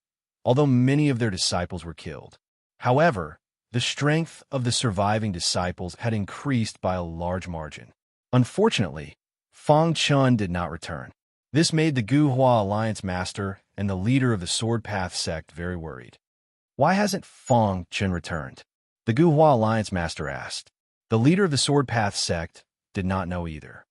although many of their disciples were killed. However, the strength of the surviving disciples had increased by a large margin. Unfortunately, Fang Chun did not return. This made the Gu Hua Alliance master and the leader of the Sword Path sect very worried. Why hasn't Fang Chun returned? The Gu Hua Alliance master asked. The leader of the Sword Path sect did not know either.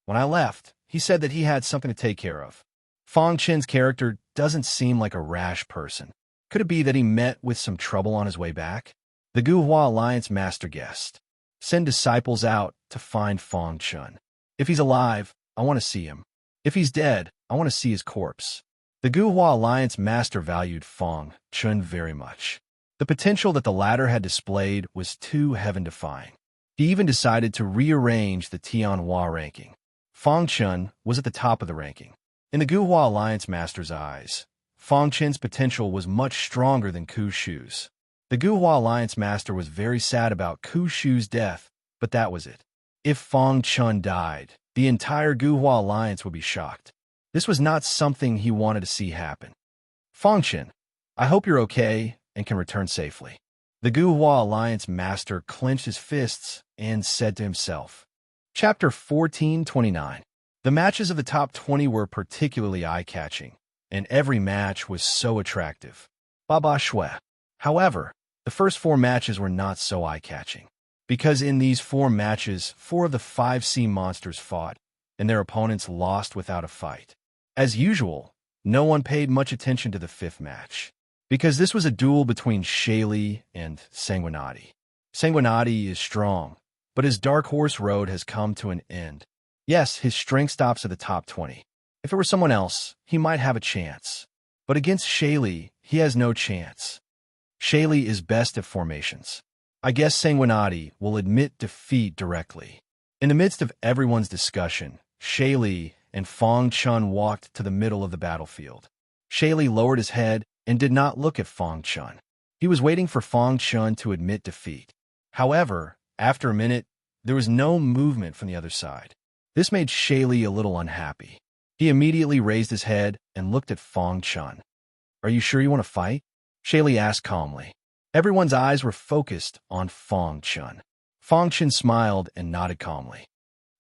When I left, he said that he had something to take care of. Fang Chen's character doesn't seem like a rash person. Could it be that he met with some trouble on his way back? The Gu Hua Alliance master guessed. Send disciples out to find Fang Chun. If he's alive, I want to see him. If he's dead, I want to see his corpse. The Gu Hua Alliance master valued Fang Chun very much. The potential that the latter had displayed was too heaven-defying. He even decided to rearrange the Tianhua ranking. Fang Chun was at the top of the ranking. In the Gu Hua Alliance master's eyes, Fang Chun's potential was much stronger than Ku Shu's. The Gu Hua Alliance master was very sad about Ku Shu's death, but that was it. If Fang Chun died, the entire Gu Hua Alliance would be shocked. This was not something he wanted to see happen. Fang Chun, I hope you're okay and can return safely. The Gu Hua Alliance master clenched his fists and said to himself. Chapter 1429. The matches of the top 20 were particularly eye-catching, and every match was so attractive. Baba Shui. However, the first 4 matches were not so eye-catching, because in these 4 matches, 4 of the 5 sea monsters fought, and their opponents lost without a fight. As usual, no one paid much attention to the 5th match, because this was a duel between Shaylee and Sanguinati. Sanguinati is strong, but his Dark Horse road has come to an end. Yes, his strength stops at the top 20. If it were someone else, he might have a chance. But against Shaylee, he has no chance. Shaylee is best at formations. I guess Sanguinati will admit defeat directly. In the midst of everyone's discussion, Shaylee and Fang Chun walked to the middle of the battlefield. Shaylee lowered his head and did not look at Fang Chun. He was waiting for Fang Chun to admit defeat. However, after a minute, there was no movement from the other side. This made Shaylee a little unhappy. He immediately raised his head and looked at Fang Chun. Are you sure you want to fight? Shaylee asked calmly. Everyone's eyes were focused on Fang Chun. Fang Chun smiled and nodded calmly.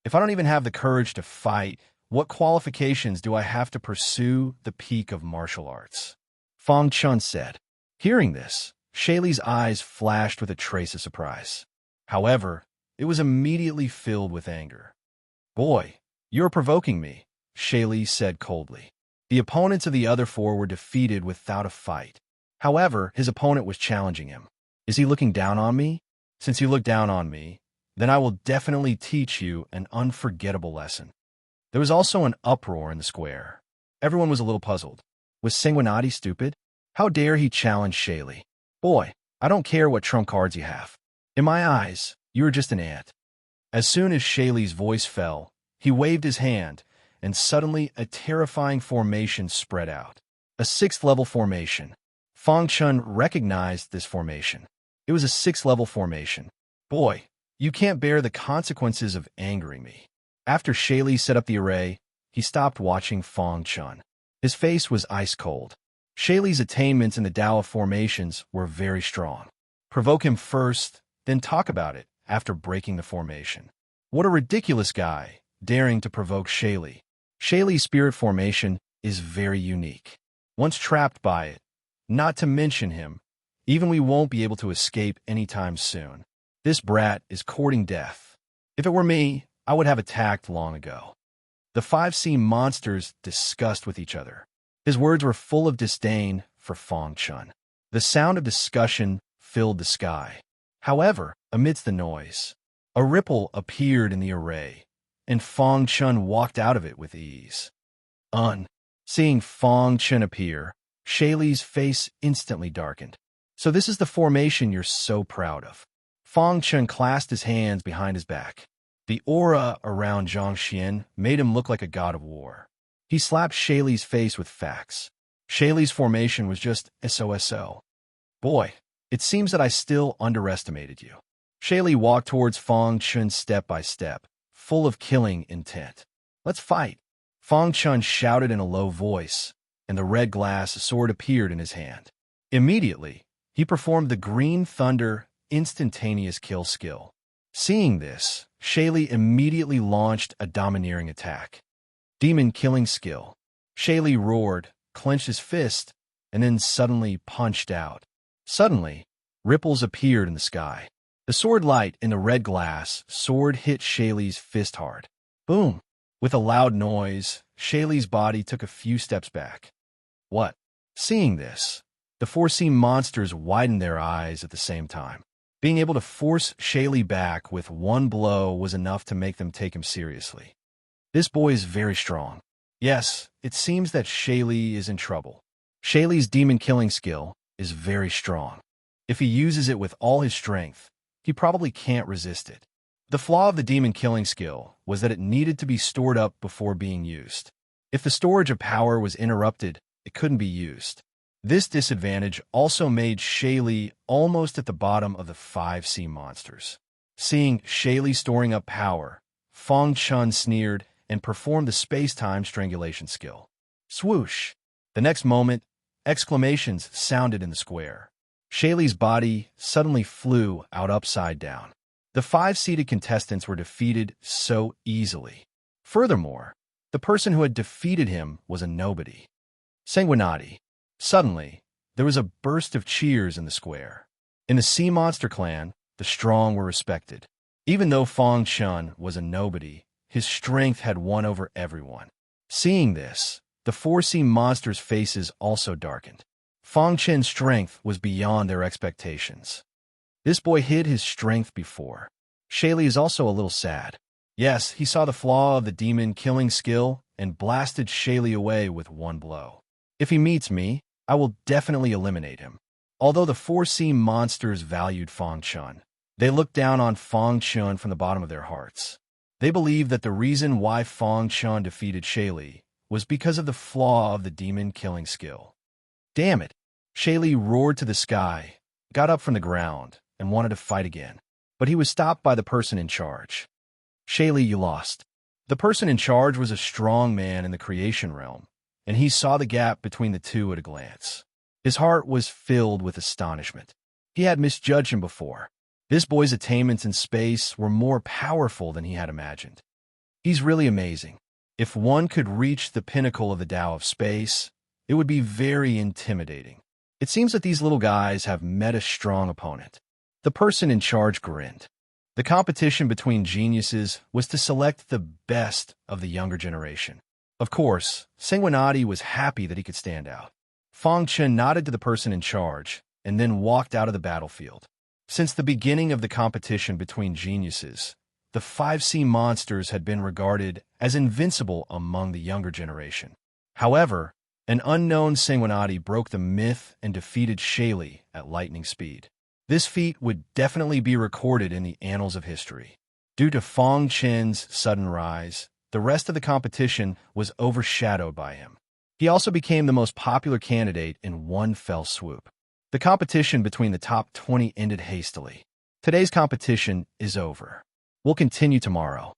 If I don't even have the courage to fight, what qualifications do I have to pursue the peak of martial arts? Fang Chun said. Hearing this, Shaylee's eyes flashed with a trace of surprise. However, it was immediately filled with anger. Boy, you're provoking me, Shaylee said coldly. The opponents of the other 4 were defeated without a fight. However, his opponent was challenging him. Is he looking down on me? Since you look down on me, then I will definitely teach you an unforgettable lesson. There was also an uproar in the square. Everyone was a little puzzled. Was Sanguinati stupid? How dare he challenge Shaylee? Boy, I don't care what trump cards you have. In my eyes, you are just an ant. As soon as Shaylee's voice fell, he waved his hand, and suddenly a terrifying formation spread out. A 6th-level formation. Fang Chun recognized this formation. It was a 6th-level formation. Boy, you can't bear the consequences of angering me. After Shaylee set up the array, he stopped watching Fang Chun. His face was ice-cold. Shaylee's attainments in the Tao of formations were very strong. Provoke him first, then talk about it after breaking the formation. What a ridiculous guy, daring to provoke Shaylee. Shaylee's spirit formation is very unique. Once trapped by it, not to mention him, even we won't be able to escape anytime soon. This brat is courting death. If it were me, I would have attacked long ago. The 5 sea monsters discussed with each other. His words were full of disdain for Fang Chun. The sound of discussion filled the sky. However, amidst the noise, a ripple appeared in the array, and Fong Chun walked out of it with ease. Seeing Fong Chun appear, Shaylee's face instantly darkened. So this is the formation you're so proud of. Fong Chun clasped his hands behind his back. The aura around Zhang Xian made him look like a god of war. He slapped Shaylee's face with facts. Shaylee's formation was just SOSO. Boy, it seems that I still underestimated you. Shaylee walked towards Fong Chun step by step, full of killing intent. Let's fight. Fong Chun shouted in a low voice, and the red glass sword appeared in his hand. Immediately, he performed the Green Thunder instantaneous kill skill. Seeing this, Shaylee immediately launched a domineering attack. Demon killing skill. Shaylee roared, clenched his fist, and then suddenly punched out. Suddenly, ripples appeared in the sky. The sword light in the red glass sword hit Shaylee's fist hard. Boom! With a loud noise, Shaylee's body took a few steps back. What? Seeing this, the four-sea monsters widened their eyes at the same time. Being able to force Shaylee back with one blow was enough to make them take him seriously. This boy is very strong. Yes, it seems that Shaylee is in trouble. Shaylee's demon killing skill is very strong. If he uses it with all his strength, he probably can't resist it. The flaw of the demon killing skill was that it needed to be stored up before being used. If the storage of power was interrupted, it couldn't be used. This disadvantage also made Shaylee almost at the bottom of the 5 sea monsters. Seeing Shaylee storing up power, Fong Chun sneered and performed the space-time strangulation skill. Swoosh! The next moment, exclamations sounded in the square. Shaylee's body suddenly flew out upside down. The 5 seated contestants were defeated so easily. Furthermore, the person who had defeated him was a nobody. Sanguinati. Suddenly, there was a burst of cheers in the square. In the Sea Monster clan, the strong were respected. Even though Fong Chun was a nobody, his strength had won over everyone. Seeing this, the 4 sea monsters' faces also darkened. Fong Chun's strength was beyond their expectations. This boy hid his strength before. Shaylee is also a little sad. Yes, he saw the flaw of the demon killing skill and blasted Shaylee away with one blow. If he meets me, I will definitely eliminate him. Although the 4 sea monsters valued Fong Chun, they looked down on Fong Chun from the bottom of their hearts. They believed that the reason why Fong Chun defeated Shaylee was because of the flaw of the demon killing skill. Damn it! Shaylee roared to the sky, got up from the ground, and wanted to fight again. But he was stopped by the person in charge. Shaylee, you lost. The person in charge was a strong man in the creation realm, and he saw the gap between the two at a glance. His heart was filled with astonishment. He had misjudged him before. This boy's attainments in space were more powerful than he had imagined. He's really amazing. If one could reach the pinnacle of the Tao of space, it would be very intimidating. It seems that these little guys have met a strong opponent. The person in charge grinned. The competition between geniuses was to select the best of the younger generation. Of course, Sanguinati was happy that he could stand out. Fong Chun nodded to the person in charge and then walked out of the battlefield. Since the beginning of the competition between geniuses, the 5 sea monsters had been regarded as invincible among the younger generation. However, an unknown Sanguinati broke the myth and defeated Shaylee at lightning speed. This feat would definitely be recorded in the annals of history. Due to Fong Chun's sudden rise, the rest of the competition was overshadowed by him. He also became the most popular candidate in one fell swoop. The competition between the top 20 ended hastily. Today's competition is over. We'll continue tomorrow.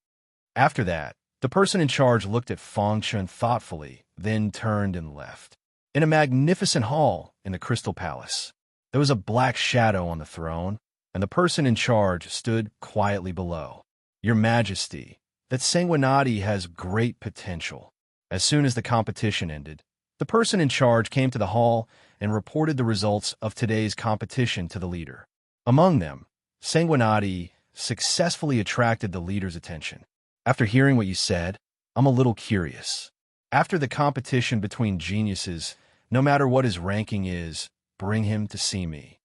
After that, the person in charge looked at Fong Chun thoughtfully, then turned and left. In a magnificent hall in the Crystal Palace, there was a black shadow on the throne, and the person in charge stood quietly below. Your Majesty, that Sanguinati has great potential. As soon as the competition ended, the person in charge came to the hall and reported the results of today's competition to the leader. Among them, Sanguinati successfully attracted the leader's attention. After hearing what you said, I'm a little curious. After the competition between geniuses, no matter what his ranking is, bring him to see me.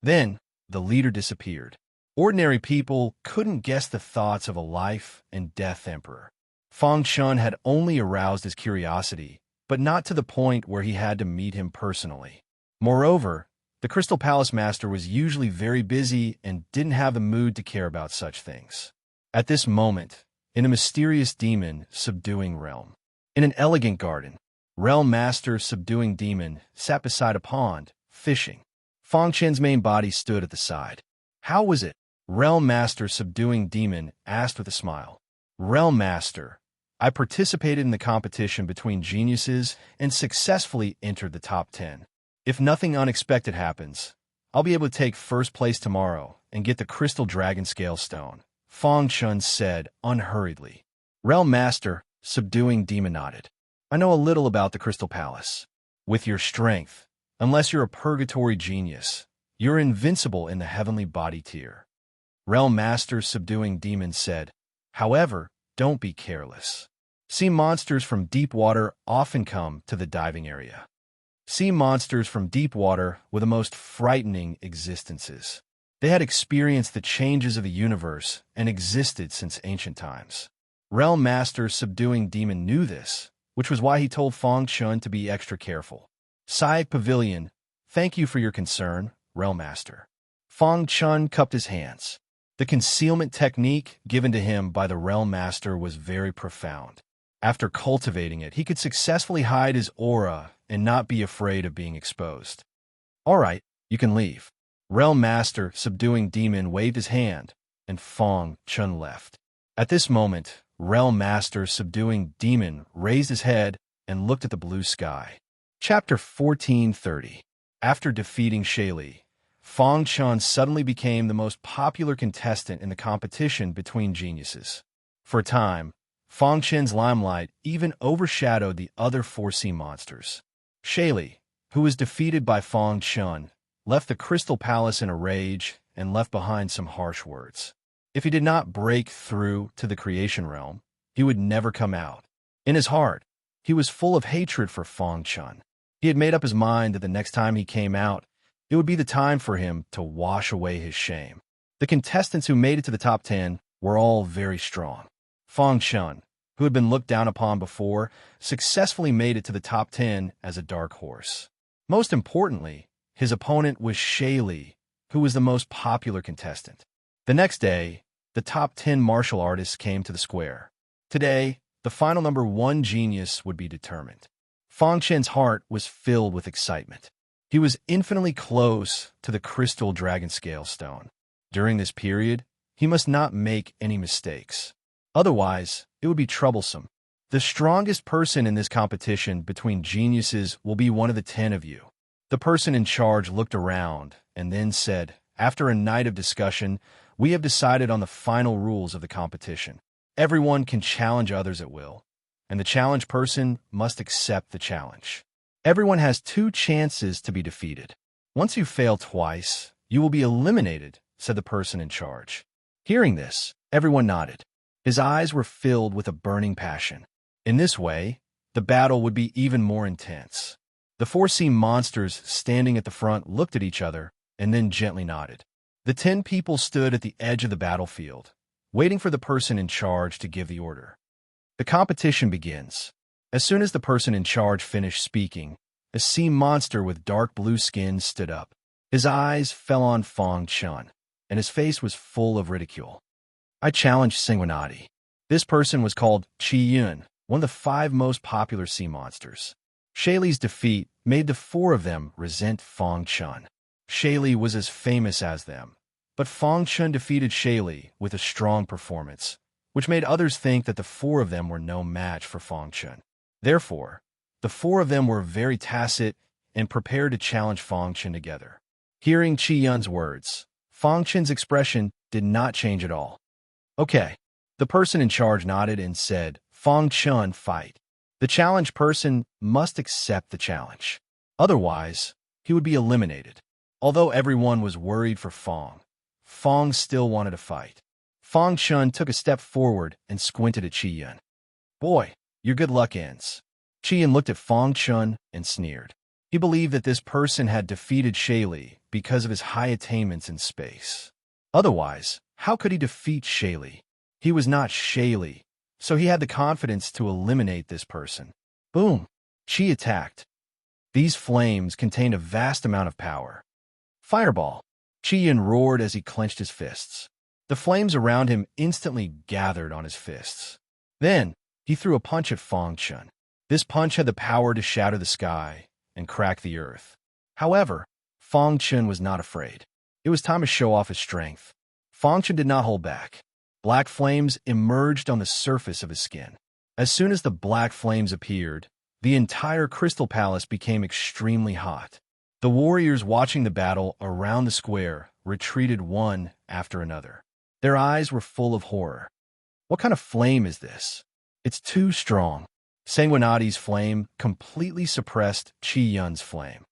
Then, the leader disappeared. Ordinary people couldn't guess the thoughts of a life and death emperor. Fang Chun had only aroused his curiosity, but not to the point where he had to meet him personally. Moreover, the Crystal Palace Master was usually very busy and didn't have the mood to care about such things. At this moment, in a mysterious demon subduing realm, in an elegant garden, Realm Master subduing demon sat beside a pond, fishing. Fang Chen's main body stood at the side. How was it? Realm Master subduing demon asked with a smile. Realm Master, I participated in the competition between geniuses and successfully entered the top 10. If nothing unexpected happens, I'll be able to take first place tomorrow and get the Crystal Dragon Scale Stone, Fang Chun said unhurriedly. Realm Master, subduing demon nodded. I know a little about the Crystal Palace. With your strength, unless you're a purgatory genius, you're invincible in the heavenly body tier. Realm Master subduing demon said, however, don't be careless. Sea monsters from deep water often come to the diving area. Sea monsters from deep water were the most frightening existences. They had experienced the changes of the universe and existed since ancient times. Realm Master subduing demon knew this, which was why he told Fang Chun to be extra careful. Saic Pavilion, thank you for your concern, Realm Master. Fang Chun cupped his hands. The concealment technique given to him by the Realm Master was very profound. After cultivating it, he could successfully hide his aura and not be afraid of being exposed. All right, you can leave. Realm Master subduing demon waved his hand, and Fang Chun left. At this moment, Realm Master subduing demon raised his head and looked at the blue sky. Chapter 1430. After defeating Shayli, Fang Chun suddenly became the most popular contestant in the competition between geniuses. For a time, Fang Chen's limelight even overshadowed the other four sea monsters. Shayli, who was defeated by Fang Chun, left the Crystal Palace in a rage and left behind some harsh words. If he did not break through to the creation realm, he would never come out. In his heart, he was full of hatred for Fang Chun. He had made up his mind that the next time he came out, it would be the time for him to wash away his shame. The contestants who made it to the top 10 were all very strong. Fang Chun, who had been looked down upon before, successfully made it to the top 10 as a dark horse. Most importantly, his opponent was Shayli, who was the most popular contestant. The next day, the top 10 martial artists came to the square. Today, the final number 1 genius would be determined. Fang Chen's heart was filled with excitement. He was infinitely close to the Crystal Dragon Scale Stone. During this period, he must not make any mistakes. Otherwise, it would be troublesome. The strongest person in this competition between geniuses will be one of the 10 of you. The person in charge looked around and then said, after a night of discussion, we have decided on the final rules of the competition. Everyone can challenge others at will, and the challenged person must accept the challenge. Everyone has 2 chances to be defeated. Once you fail twice, you will be eliminated, said the person in charge. Hearing this, everyone nodded. His eyes were filled with a burning passion. In this way, the battle would be even more intense. The 4 sea monsters standing at the front looked at each other and then gently nodded. The 10 people stood at the edge of the battlefield, waiting for the person in charge to give the order. The competition begins. As soon as the person in charge finished speaking, a sea monster with dark blue skin stood up. His eyes fell on Fang Chun, and his face was full of ridicule. I challenged Sanguinati. This person was called Chi Yun, one of the 5 most popular sea monsters. Shayli's defeat made the 4 of them resent Fang Chun. Shayli was as famous as them, but Fang Chun defeated Shayli with a strong performance, which made others think that the 4 of them were no match for Fang Chun. Therefore, the 4 of them were very tacit and prepared to challenge Fang Chun together. Hearing Chi Yun's words, Fang Chun's expression did not change at all. Okay. The person in charge nodded and said, Fang Chun, fight. The challenged person must accept the challenge. Otherwise, he would be eliminated. Although everyone was worried for Fang still wanted to fight. Fang Chun took a step forward and squinted at Chi Yun. Boy, your good luck ends. Chi Yun looked at Fang Chun and sneered. He believed that this person had defeated Shayli because of his high attainments in space. Otherwise, how could he defeat Shaylee? He was not Shaylee, so he had the confidence to eliminate this person. Boom! Chi attacked. These flames contained a vast amount of power. Fireball! Chi-Yun roared as he clenched his fists. The flames around him instantly gathered on his fists. Then, he threw a punch at Fang Chun. This punch had the power to shatter the sky and crack the earth. However, Fang Chun was not afraid. It was time to show off his strength. Fang Chun did not hold back. Black flames emerged on the surface of his skin. As soon as the black flames appeared, the entire Crystal Palace became extremely hot. The warriors watching the battle around the square retreated one after another. Their eyes were full of horror. What kind of flame is this? It's too strong. Sanguinati's flame completely suppressed Chi-Yun's flame.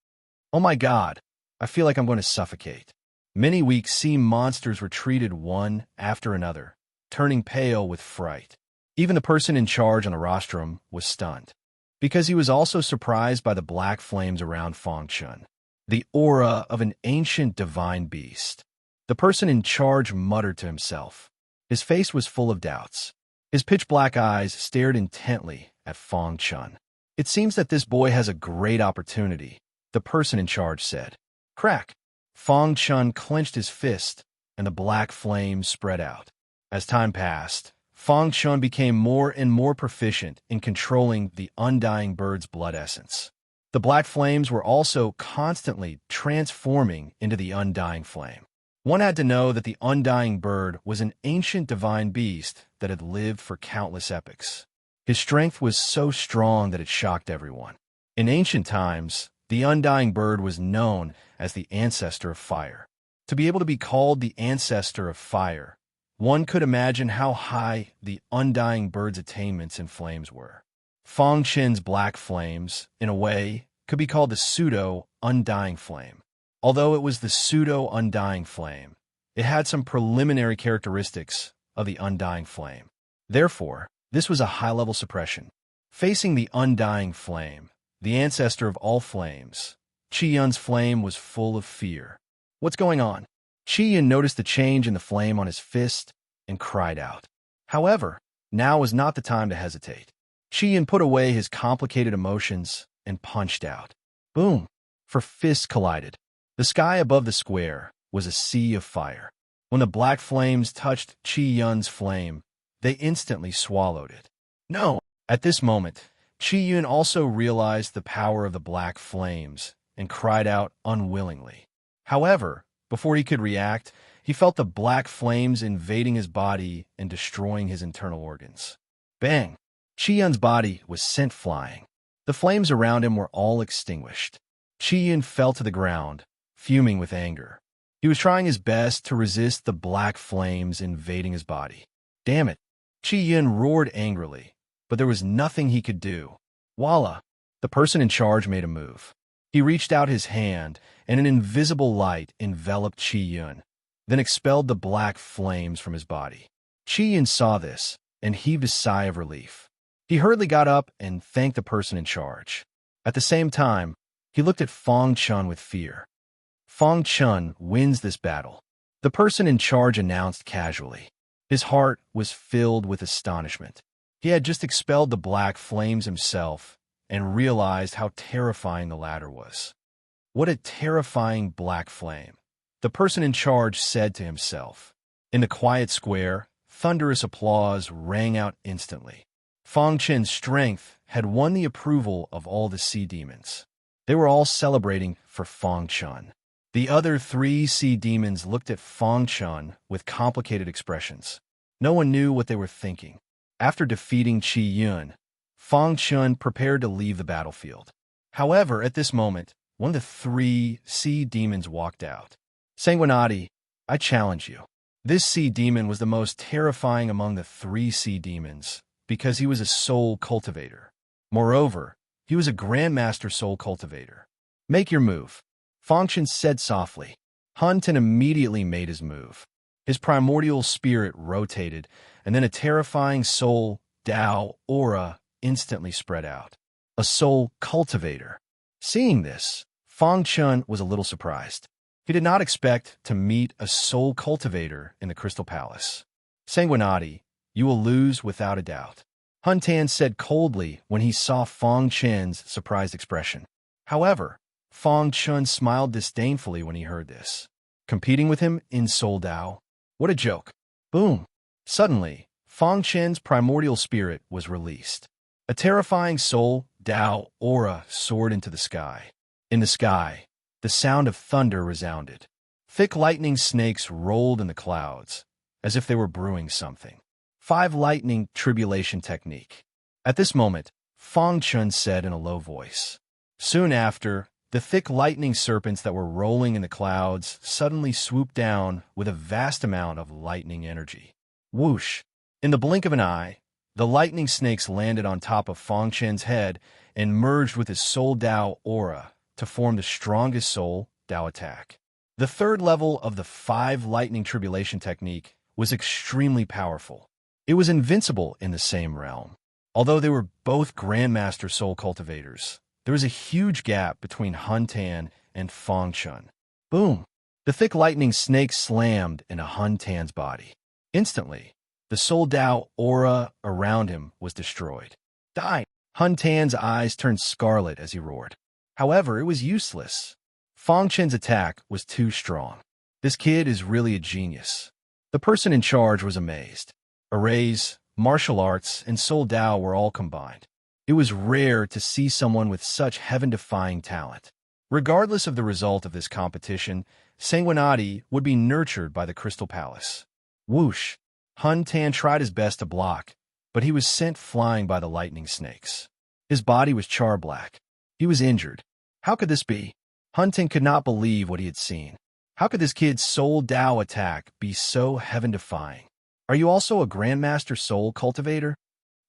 Oh my god, I feel like I'm going to suffocate. Many weak sea monsters retreated one after another, turning pale with fright. Even the person in charge on the rostrum was stunned, because he was also surprised by the black flames around Fang Chun, the aura of an ancient divine beast. The person in charge muttered to himself. His face was full of doubts. His pitch-black eyes stared intently at Fang Chun. It seems that this boy has a great opportunity, the person in charge said. Crack! Fang Chun clenched his fist, and the black flames spread out. As time passed, Fang Chun became more and more proficient in controlling the undying bird's blood essence. The black flames were also constantly transforming into the undying flame. One had to know that the undying bird was an ancient divine beast that had lived for countless epochs. His strength was so strong that it shocked everyone. In ancient times, the undying bird was known as the ancestor of fire. To be able to be called the ancestor of fire, one could imagine how high the undying bird's attainments in flames were. Fang Chun's black flames, in a way, could be called the pseudo-undying flame. Although it was the pseudo-undying flame, it had some preliminary characteristics of the undying flame. Therefore, this was a high-level suppression. Facing the undying flame, the ancestor of all flames, Chi-Yun's flame was full of fear. What's going on? Chi-Yun noticed the change in the flame on his fist and cried out. However, now was not the time to hesitate. Chi-Yun put away his complicated emotions and punched out. Boom! For fists collided. The sky above the square was a sea of fire. When the black flames touched Chi-Yun's flame, they instantly swallowed it. No! At this moment, Chi-Yun also realized the power of the black flames and cried out unwillingly. However, before he could react, he felt the black flames invading his body and destroying his internal organs. Bang! Chi-Yun's body was sent flying. The flames around him were all extinguished. Chi-Yun fell to the ground, fuming with anger. He was trying his best to resist the black flames invading his body. Damn it! Chi-Yun roared angrily, but there was nothing he could do. Voila! The person in charge made a move. He reached out his hand, and an invisible light enveloped Chi-Yun, then expelled the black flames from his body. Chi-Yun saw this and heaved a sigh of relief. He hurriedly got up and thanked the person in charge. At the same time, he looked at Fang Chun with fear. Fang Chun wins this battle, the person in charge announced casually. His heart was filled with astonishment. He had just expelled the black flames himself and realized how terrifying the latter was. What a terrifying black flame, the person in charge said to himself. In the quiet square, thunderous applause rang out instantly. Fang Chun's strength had won the approval of all the sea demons. They were all celebrating for Fang Chun. The other 3 sea demons looked at Fang Chun with complicated expressions. No one knew what they were thinking. After defeating Chi-Yun, Fang Chun prepared to leave the battlefield. However, at this moment, one of the 3 sea demons walked out. Sanguinati, I challenge you. This sea demon was the most terrifying among the 3 sea demons because he was a soul cultivator. Moreover, he was a grandmaster soul cultivator. Make your move. Fang Chun said softly. Hun Tin immediately made his move. His primordial spirit rotated, and then a terrifying soul Dao aura instantly spread out. A soul cultivator. Seeing this, Fang Chun was a little surprised. He did not expect to meet a soul cultivator in the Crystal Palace. Sanguinati, you will lose without a doubt, Hun Tan said coldly when he saw Fong Chen's surprised expression. However, Fong Chen smiled disdainfully when he heard this. Competing with him in Soul Dao? What a joke. Boom. Suddenly, Fong Chen's primordial spirit was released. A terrifying Soul Dao aura soared into the sky. In the sky, the sound of thunder resounded. Thick lightning snakes rolled in the clouds, as if they were brewing something. 5 Lightning Tribulation Technique. At this moment, Fong Chen said in a low voice. Soon after, the thick lightning serpents that were rolling in the clouds suddenly swooped down with a vast amount of lightning energy. Whoosh! In the blink of an eye, the lightning snakes landed on top of Fong Chen's head and merged with his Soul Dao aura to form the strongest Soul Dao attack. The third level of the 5 Lightning Tribulation Technique was extremely powerful. It was invincible in the same realm. Although they were both Grandmaster Soul Cultivators, there was a huge gap between Hun Tan and Fong Chen. Boom! The thick lightning snake slammed into Hun Tan's body. Instantly, the Soul Dao aura around him was destroyed. Die! Hun Tan's eyes turned scarlet as he roared. However, it was useless. Fong Chen's attack was too strong. This kid is really a genius. The person in charge was amazed. Arrays, martial arts, and Soul Dao were all combined. It was rare to see someone with such heaven-defying talent. Regardless of the result of this competition, Sanguinati would be nurtured by the Crystal Palace. Whoosh! Hun Tan tried his best to block, but he was sent flying by the lightning snakes. His body was char-black. He was injured. How could this be? Hun Tan could not believe what he had seen. How could this kid's Soul Dao attack be so heaven-defying? Are you also a Grandmaster Soul Cultivator?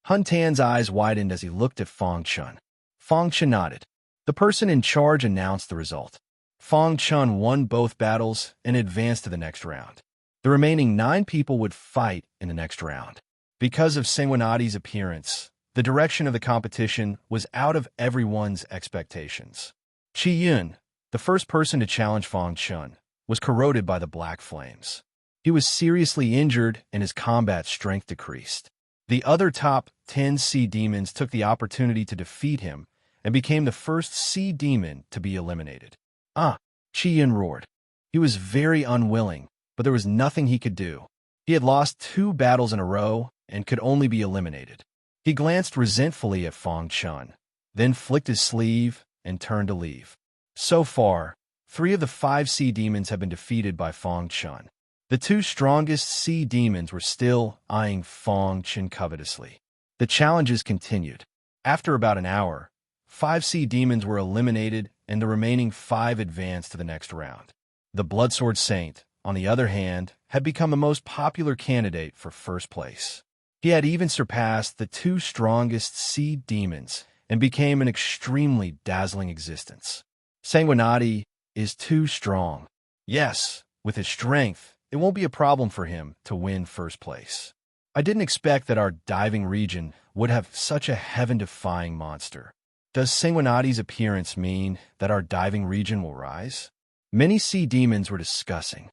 Hun Tan's eyes widened as he looked at Fong Chen. Fong Chen nodded. The person in charge announced the result. Fong Chen won both battles and advanced to the next round. The remaining 9 people would fight in the next round. Because of Sanguinati's appearance, the direction of the competition was out of everyone's expectations. Chi Yun, the first person to challenge Fong Chen, was corroded by the black flames. He was seriously injured and his combat strength decreased. The other top 10 sea demons took the opportunity to defeat him and became the first sea demon to be eliminated. Chi Yun roared. He was very unwilling, but there was nothing he could do. He had lost 2 battles in a row and could only be eliminated. He glanced resentfully at Fong Chen, then flicked his sleeve and turned to leave. So far, 3 of the 5 sea demons have been defeated by Fong Chen. The 2 strongest sea demons were still eyeing Fong Chen covetously. The challenges continued. After about an hour, 5 sea demons were eliminated and the remaining 5 advanced to the next round. The Bloodsword Saint, on the other hand, had become the most popular candidate for first place. He had even surpassed the 2 strongest sea demons and became an extremely dazzling existence. Sanguinati is too strong. Yes, with his strength, it won't be a problem for him to win first place. I didn't expect that our diving region would have such a heaven-defying monster. Does Sanguinati's appearance mean that our diving region will rise? Many sea demons were discussing.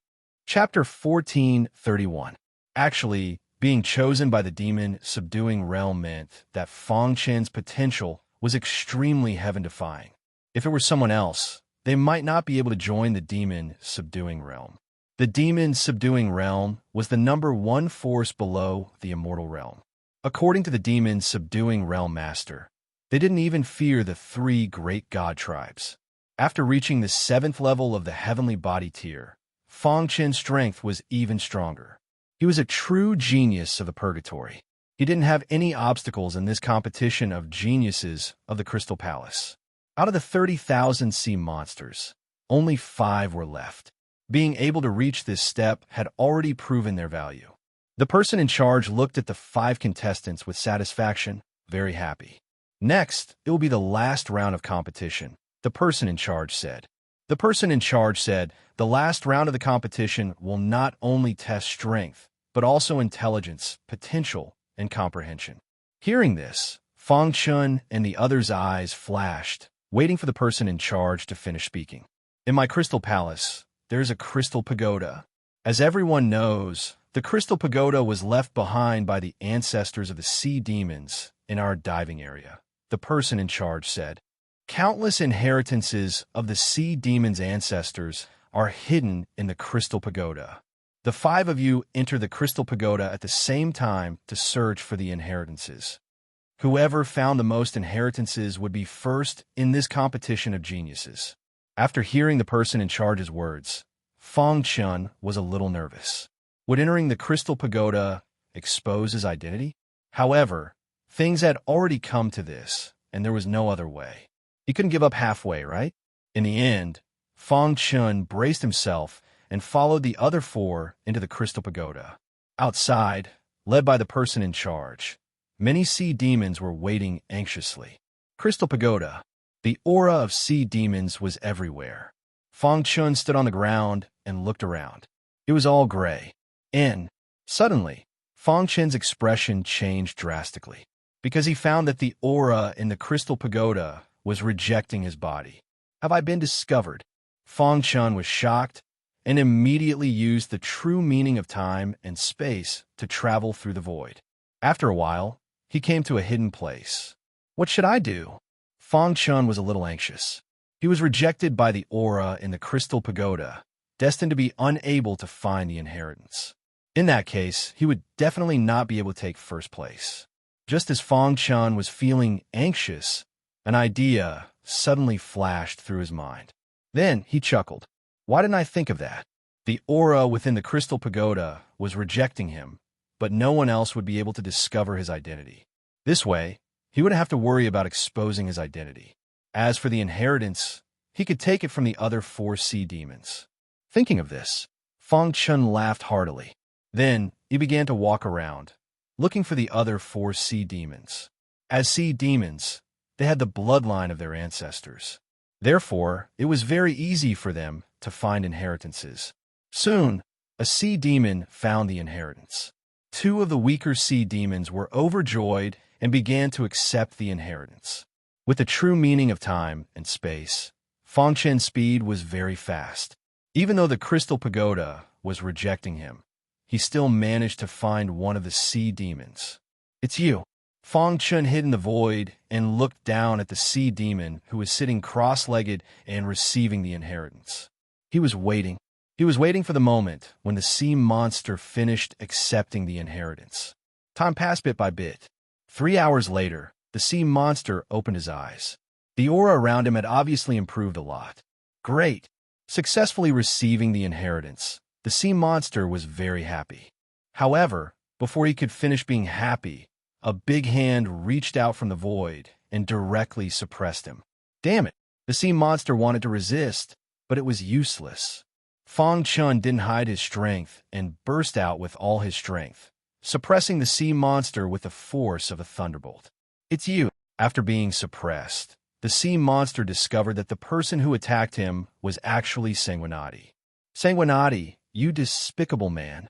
Chapter 1431. Actually, being chosen by the demon subduing realm meant that Fong Chen's potential was extremely heaven-defying. If it were someone else, they might not be able to join the demon subduing realm. The demon subduing realm was the number 1 force below the immortal realm. According to the demon subduing realm master, they didn't even fear the 3 great god tribes. After reaching the 7th level of the heavenly body tier, Fong Chen's strength was even stronger. He was a true genius of the purgatory. He didn't have any obstacles in this competition of geniuses of the Crystal Palace. Out of the 30,000 sea monsters, only 5 were left. Being able to reach this step had already proven their value. The person in charge looked at the 5 contestants with satisfaction, very happy. Next, it will be the last round of competition, the person in charge said. The person in charge said, the last round of the competition will not only test strength, but also intelligence, potential, and comprehension. Hearing this, Fong Chen and the others' eyes flashed, waiting for the person in charge to finish speaking. In my Crystal Palace, there's a crystal pagoda. As everyone knows, the crystal pagoda was left behind by the ancestors of the sea demons in our diving area. The person in charge said, "Countless inheritances of the sea demons' ancestors are hidden in the crystal pagoda. The 5 of you enter the crystal pagoda at the same time to search for the inheritances. Whoever found the most inheritances would be first in this competition of geniuses." After hearing the person in charge's words, Fong Chun was a little nervous. Would entering the crystal pagoda expose his identity? However, things had already come to this, and there was no other way. He couldn't give up halfway, right? In the end, Fong Chun braced himself and followed the other 4 into the crystal pagoda. Outside, led by the person in charge, many sea demons were waiting anxiously. Crystal pagoda. The aura of sea demons was everywhere. Fong Chun stood on the ground and looked around. It was all gray. And, suddenly, Fong Chun's expression changed drastically, because he found that the aura in the crystal pagoda was rejecting his body. Have I been discovered? Fong Chun was shocked and immediately used the true meaning of time and space to travel through the void. After a while, he came to a hidden place. What should I do? Fong Chun was a little anxious. He was rejected by the aura in the crystal pagoda, destined to be unable to find the inheritance. In that case, he would definitely not be able to take first place. Just as Fong Chun was feeling anxious, an idea suddenly flashed through his mind. Then he chuckled. Why didn't I think of that? The aura within the crystal pagoda was rejecting him, but no one else would be able to discover his identity. This way, he wouldn't have to worry about exposing his identity. As for the inheritance, he could take it from the other 4 sea demons. Thinking of this, Fong Chun laughed heartily. Then he began to walk around, looking for the other 4 sea demons. As sea demons, they had the bloodline of their ancestors. Therefore, it was very easy for them to find inheritances. Soon, a sea demon found the inheritance. 2 of the weaker sea demons were overjoyed and began to accept the inheritance. With the true meaning of time and space, Fong Chun's speed was very fast. Even though the crystal pagoda was rejecting him, he still managed to find one of the sea demons. It's you. Fong Chun hid in the void and looked down at the sea demon who was sitting cross-legged and receiving the inheritance. He was waiting. He was waiting for the moment when the sea monster finished accepting the inheritance. Time passed bit by bit. 3 hours later, the sea monster opened his eyes. The aura around him had obviously improved a lot. Great! Successfully receiving the inheritance, the sea monster was very happy. However, before he could finish being happy, a big hand reached out from the void and directly suppressed him. Damn it! The sea monster wanted to resist, but it was useless. Fong Chun didn't hide his strength and burst out with all his strength, suppressing the sea monster with the force of a thunderbolt. It's you. After being suppressed, the sea monster discovered that the person who attacked him was actually Sanguinati. Sanguinati, you despicable man!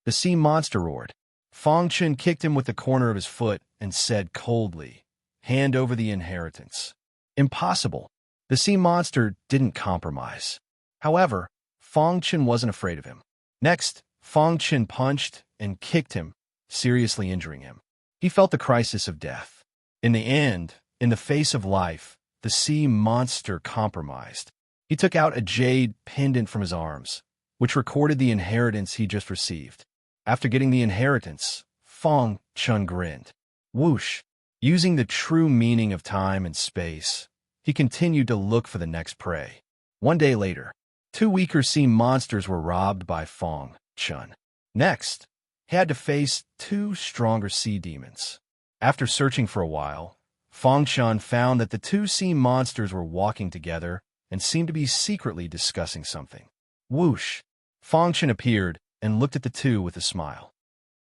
The sea monster roared. Fong Chun kicked him with the corner of his foot and said coldly, "Hand over the inheritance." Impossible. The sea monster didn't compromise. However, Fong Chun wasn't afraid of him. Next, Fong Chun punched and kicked him, seriously injuring him. He felt the crisis of death. In the end, in the face of life, the sea monster compromised. He took out a jade pendant from his arms, which recorded the inheritance he just received. After getting the inheritance, Fong Chun grinned. Whoosh! Using the true meaning of time and space, he continued to look for the next prey. 1 day later, 2 weaker sea monsters were robbed by Fong Chun. Next, he had to face 2 stronger sea demons. After searching for a while, Fong Chun found that the 2 sea monsters were walking together and seemed to be secretly discussing something. Whoosh! Fong Chun appeared and looked at the 2 with a smile.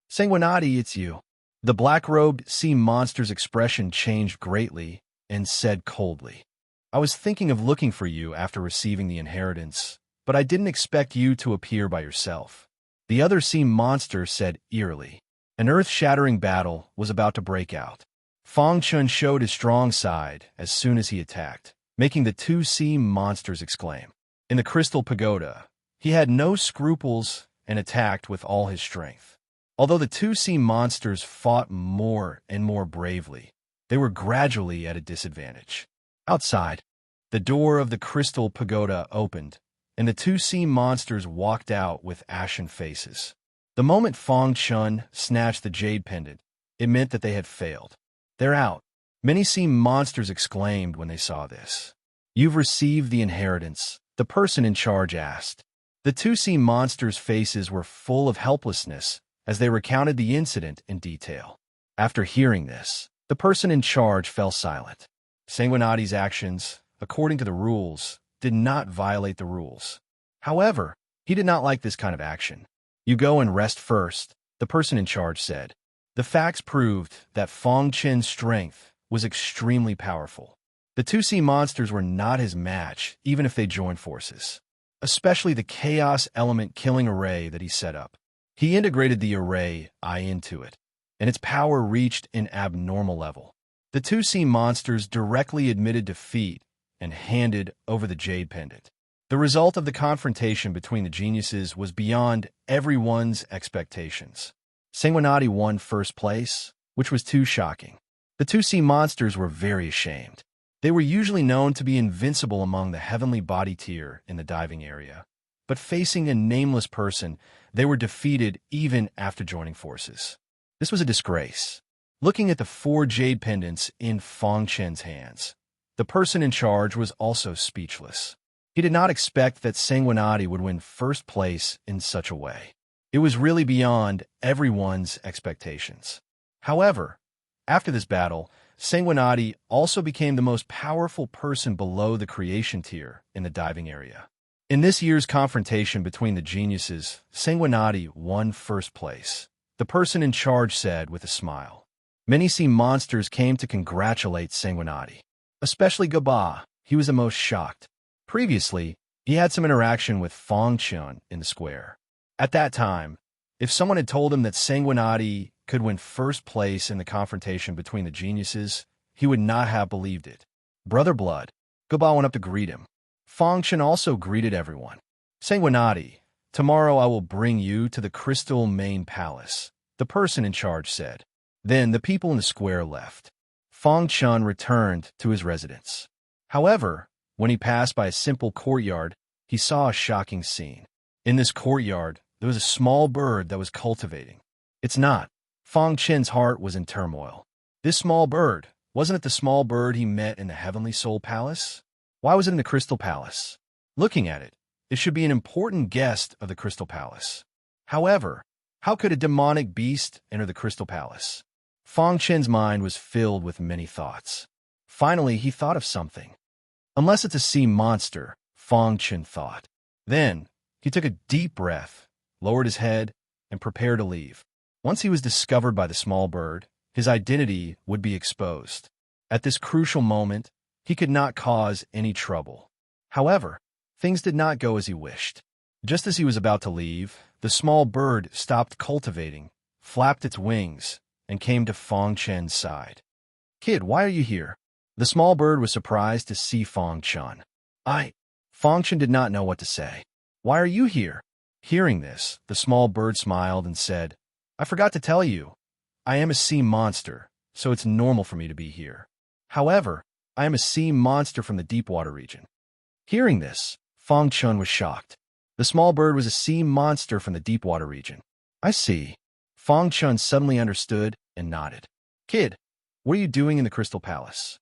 Sanguinati, it's you. The black-robed sea monster's expression changed greatly and said coldly, I was thinking of looking for you after receiving the inheritance, but I didn't expect you to appear by yourself. The other sea monster said eerily. An earth-shattering battle was about to break out. Fong Chun showed his strong side as soon as he attacked, making the 2 sea monsters exclaim. In the crystal pagoda, He had no scruples and attacked with all his strength. Although the two sea monsters fought more and more bravely, they were gradually at a disadvantage. Outside, the door of the crystal pagoda opened, and the two sea monsters walked out with ashen faces. The moment Fong Chun snatched the jade pendant, it meant that they had failed. "They're out," many sea monsters exclaimed when they saw this. "You've received the inheritance," the person in charge asked. The two sea monsters' faces were full of helplessness as they recounted the incident in detail. After hearing this, the person in charge fell silent. Sanguinati's actions, according to the rules, did not violate the rules. However, he did not like this kind of action. "You go and rest first," the person in charge said. The facts proved that Fong Chen's strength was extremely powerful. The two sea monsters were not his match, even if they joined forces, especially the chaos element killing array that he set up. He integrated the array I into it, and its power reached an abnormal level. The two sea monsters directly admitted defeat and handed over the jade pendant. The result of the confrontation between the geniuses was beyond everyone's expectations. Sanguinati won first place, which was too shocking. The two sea monsters were very ashamed. They were usually known to be invincible among the heavenly body tier in the diving area, but facing a nameless person, they were defeated even after joining forces. This was a disgrace. Looking at the 4 jade pendants in Fong Chen's hands, the person in charge was also speechless. He did not expect that Sanguinati would win first place in such a way. It was really beyond everyone's expectations. However, after this battle, Sanguinati also became the most powerful person below the creation tier in the diving area. In this year's confrontation between the geniuses, Sanguinati won first place. The person in charge said with a smile. Many sea monsters came to congratulate Sanguinati, especially Gaba. He was the most shocked. Previously, he had some interaction with Fong Chun in the square. At that time, if someone had told him that Sanguinati could win first place in the confrontation between the geniuses, he would not have believed it. Brother Blood, Gaba went up to greet him. Fong Chun also greeted everyone. "Sanguinati, tomorrow I will bring you to the Crystal Main Palace," the person in charge said. Then the people in the square left. Fong Chun returned to his residence. However, when he passed by a simple courtyard, he saw a shocking scene. In this courtyard, there was a small bird that was cultivating. "It's not." Fong Chen's heart was in turmoil. This small bird, wasn't it the small bird he met in the Heavenly Soul Palace? Why was it in the Crystal Palace? Looking at it, it should be an important guest of the Crystal Palace. However, how could a demonic beast enter the Crystal Palace? Fong Chen's mind was filled with many thoughts. Finally, he thought of something. Unless it's a sea monster, Fong Chen thought. Then, he took a deep breath, lowered his head, and prepared to leave. Once he was discovered by the small bird, his identity would be exposed. At this crucial moment, he could not cause any trouble. However, things did not go as he wished. Just as he was about to leave, the small bird stopped cultivating, flapped its wings, and came to Fong Chen's side. "Kid, why are you here?" The small bird was surprised to see Fong Chun. Fong Chen did not know what to say. "Why are you here?" Hearing this, the small bird smiled and said, "I forgot to tell you. I am a sea monster, so it's normal for me to be here. However, I am a sea monster from the deep water region." Hearing this, Fong Chun was shocked. The small bird was a sea monster from the deep water region. "I see." Fong Chun suddenly understood and nodded. "Kid, what are you doing in the Crystal Palace?"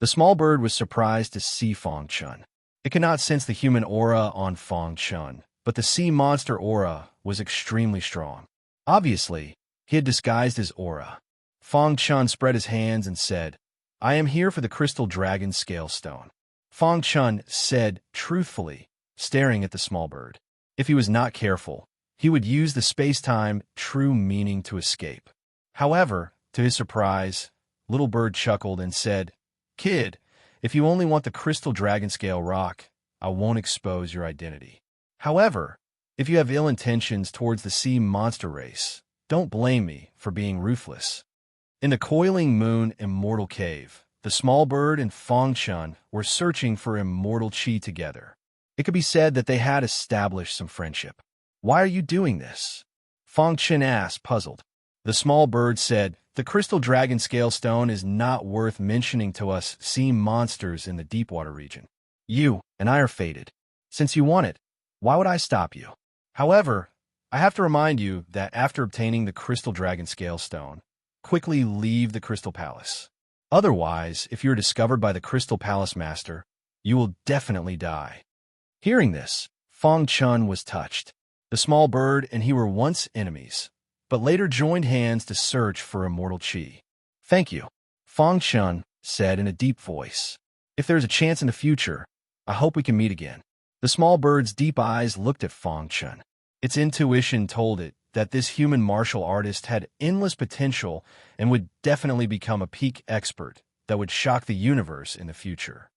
The small bird was surprised to see Fong Chun. It could not sense the human aura on Fong Chun, but the sea monster aura was extremely strong. Obviously, he had disguised his aura. Fong Chun spread his hands and said, "I am here for the Crystal Dragon Scale Stone." Fong Chun said truthfully, staring at the small bird. If he was not careful, he would use the space-time true meaning to escape. However, to his surprise, Little Bird chuckled and said, "Kid, if you only want the Crystal Dragon Scale rock, I won't expose your identity. However, if you have ill intentions towards the sea monster race, don't blame me for being ruthless." In the Coiling Moon Immortal Cave, the small bird and Fong Chun were searching for immortal chi together. It could be said that they had established some friendship. "Why are you doing this?" Fang Chen asked, puzzled. The small bird said, "The crystal dragon scale stone is not worth mentioning to us sea monsters in the deepwater region. You and I are fated. Since you want it, why would I stop you? However, I have to remind you that after obtaining the crystal dragon scale stone, quickly leave the Crystal Palace. Otherwise, if you are discovered by the Crystal Palace Master, you will definitely die." Hearing this, Fang Chun was touched. The small bird and he were once enemies, but later joined hands to search for immortal Qi. "Thank you," Fang Chun said in a deep voice. "If there's a chance in the future, I hope we can meet again." The small bird's deep eyes looked at Fang Chun. Its intuition told it that this human martial artist had endless potential and would definitely become a peak expert that would shock the universe in the future.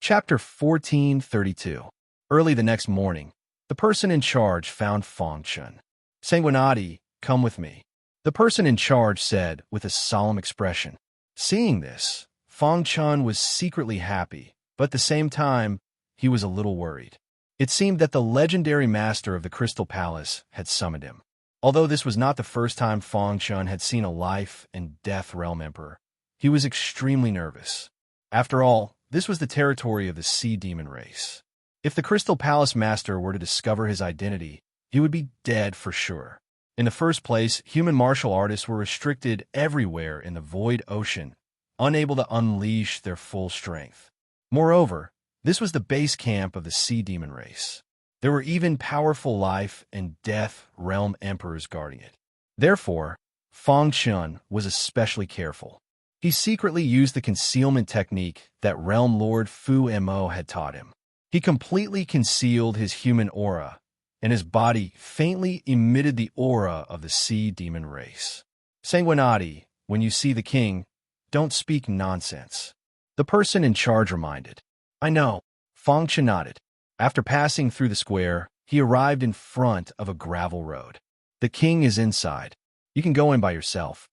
Chapter 1432. Early the next morning, the person in charge found Fang Chun. "Sanguinati, come with me," the person in charge said with a solemn expression. Seeing this, Fang Chun was secretly happy, but at the same time, he was a little worried. It seemed that the legendary master of the Crystal Palace had summoned him. Although this was not the first time Fang Chun had seen a life and death realm emperor, he was extremely nervous. After all, this was the territory of the sea demon race. If the Crystal Palace master were to discover his identity, he would be dead for sure. In the first place, human martial artists were restricted everywhere in the void ocean, unable to unleash their full strength. Moreover, this was the base camp of the sea demon race. There were even powerful life and death realm emperors guarding it. Therefore, Fang Chun was especially careful. He secretly used the concealment technique that Realm Lord Fu Mo had taught him. He completely concealed his human aura, and his body faintly emitted the aura of the sea demon race. "Sanguinati, when you see the king, don't speak nonsense," the person in charge reminded. "I know," Fang Chun nodded. After passing through the square, he arrived in front of a gravel road. "The king is inside. You can go in by yourself,"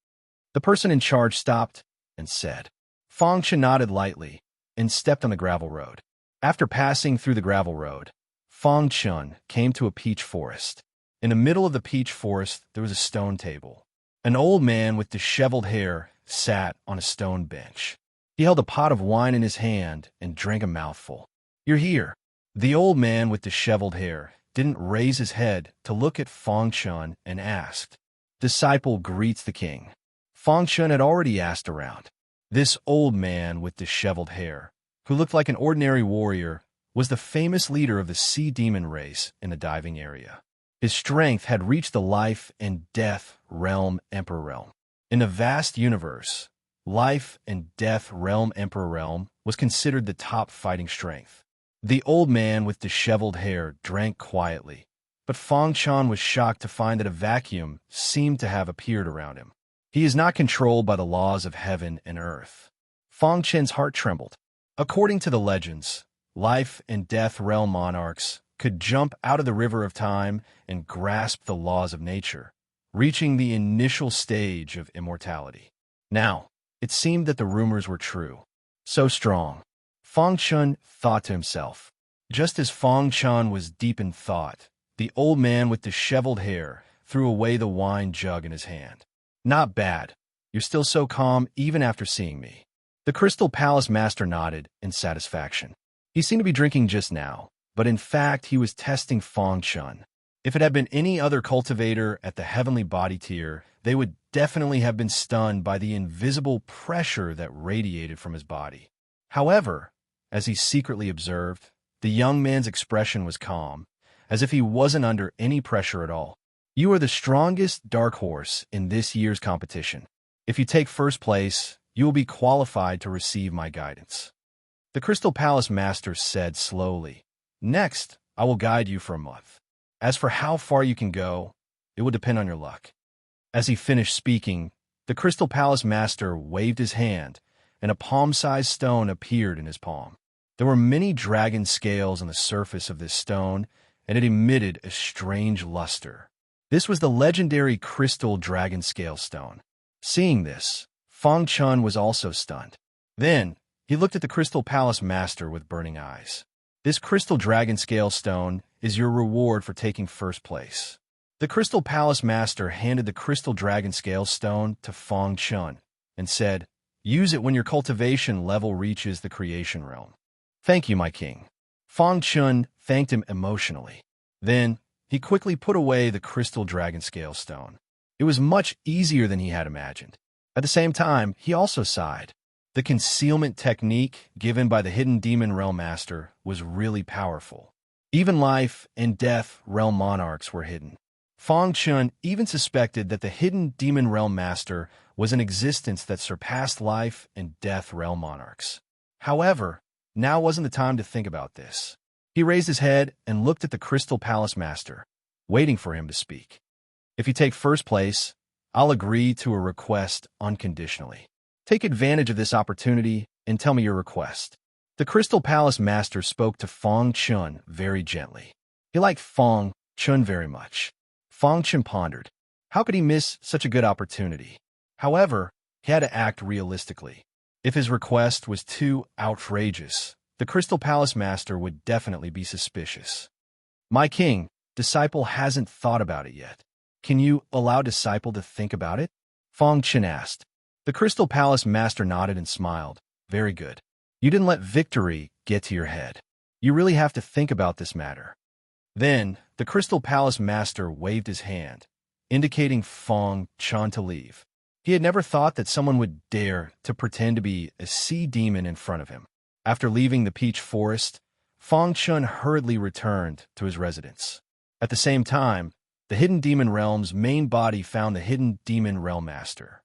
the person in charge stopped and said. Fang Chun nodded lightly and stepped on the gravel road. After passing through the gravel road, Fang Chun came to a peach forest. In the middle of the peach forest, there was a stone table. An old man with disheveled hair sat on a stone bench. He held a pot of wine in his hand and drank a mouthful. "You're here." The old man with disheveled hair didn't raise his head to look at Fang Chun and asked, "Disciple greets the king." Fang Chun had already asked around. This old man with disheveled hair, who looked like an ordinary warrior, was the famous leader of the sea demon race in the diving area. His strength had reached the life and death realm emperor realm. In the vast universe, life and death realm emperor realm was considered the top fighting strength. The old man with disheveled hair drank quietly, but Fang Chun was shocked to find that a vacuum seemed to have appeared around him. He is not controlled by the laws of heaven and earth. Fang Chun's heart trembled. According to the legends, life and death realm monarchs could jump out of the river of time and grasp the laws of nature, reaching the initial stage of immortality. Now, it seemed that the rumors were true. So strong. Fang Chun thought to himself. Just as Fang Chun was deep in thought, the old man with disheveled hair threw away the wine jug in his hand. "Not bad. You're still so calm even after seeing me." The Crystal Palace master nodded in satisfaction. He seemed to be drinking just now, but in fact he was testing Fang Chun. If it had been any other cultivator at the heavenly body tier, they would definitely have been stunned by the invisible pressure that radiated from his body. However, as he secretly observed, the young man's expression was calm, as if he wasn't under any pressure at all. "You are the strongest dark horse in this year's competition. If you take first place, you will be qualified to receive my guidance," the Crystal Palace master said slowly. "Next, I will guide you for a month. As for how far you can go, it will depend on your luck." As he finished speaking, the Crystal Palace master waved his hand, and a palm-sized stone appeared in his palm. There were many dragon scales on the surface of this stone, and it emitted a strange luster. This was the legendary crystal dragon scale stone. Seeing this, Fang Chun was also stunned. Then, he looked at the Crystal Palace master with burning eyes. This crystal dragon scale stone is your reward for taking first place. The Crystal Palace Master handed the crystal dragon scale stone to Feng Chun and said, "Use it when your cultivation level reaches the creation realm." "Thank you, my king." Feng Chun thanked him emotionally. Then, he quickly put away the crystal dragon scale stone. It was much easier than he had imagined. At the same time, he also sighed. The concealment technique given by the Hidden Demon Realm Master was really powerful. Even life and death realm monarchs were hidden. Feng Chun even suspected that the Hidden Demon Realm Master was an existence that surpassed life and death realm monarchs. However, now wasn't the time to think about this. He raised his head and looked at the Crystal Palace Master, waiting for him to speak. "If you take first place, I'll agree to a request unconditionally. Take advantage of this opportunity and tell me your request." The Crystal Palace Master spoke to Feng Chun very gently. He liked Feng Chun very much. Feng Chun pondered. How could he miss such a good opportunity? However, he had to act realistically. If his request was too outrageous, the Crystal Palace Master would definitely be suspicious. "My king, Disciple hasn't thought about it yet. Can you allow Disciple to think about it?" Feng Chun asked. The Crystal Palace Master nodded and smiled. "Very good. You didn't let victory get to your head. You really have to think about this matter." Then, the Crystal Palace Master waved his hand, indicating Feng Chun to leave. He had never thought that someone would dare to pretend to be a sea demon in front of him. After leaving the Peach Forest, Feng Chun hurriedly returned to his residence. At the same time, the Hidden Demon Realm's main body found the Hidden Demon Realm Master.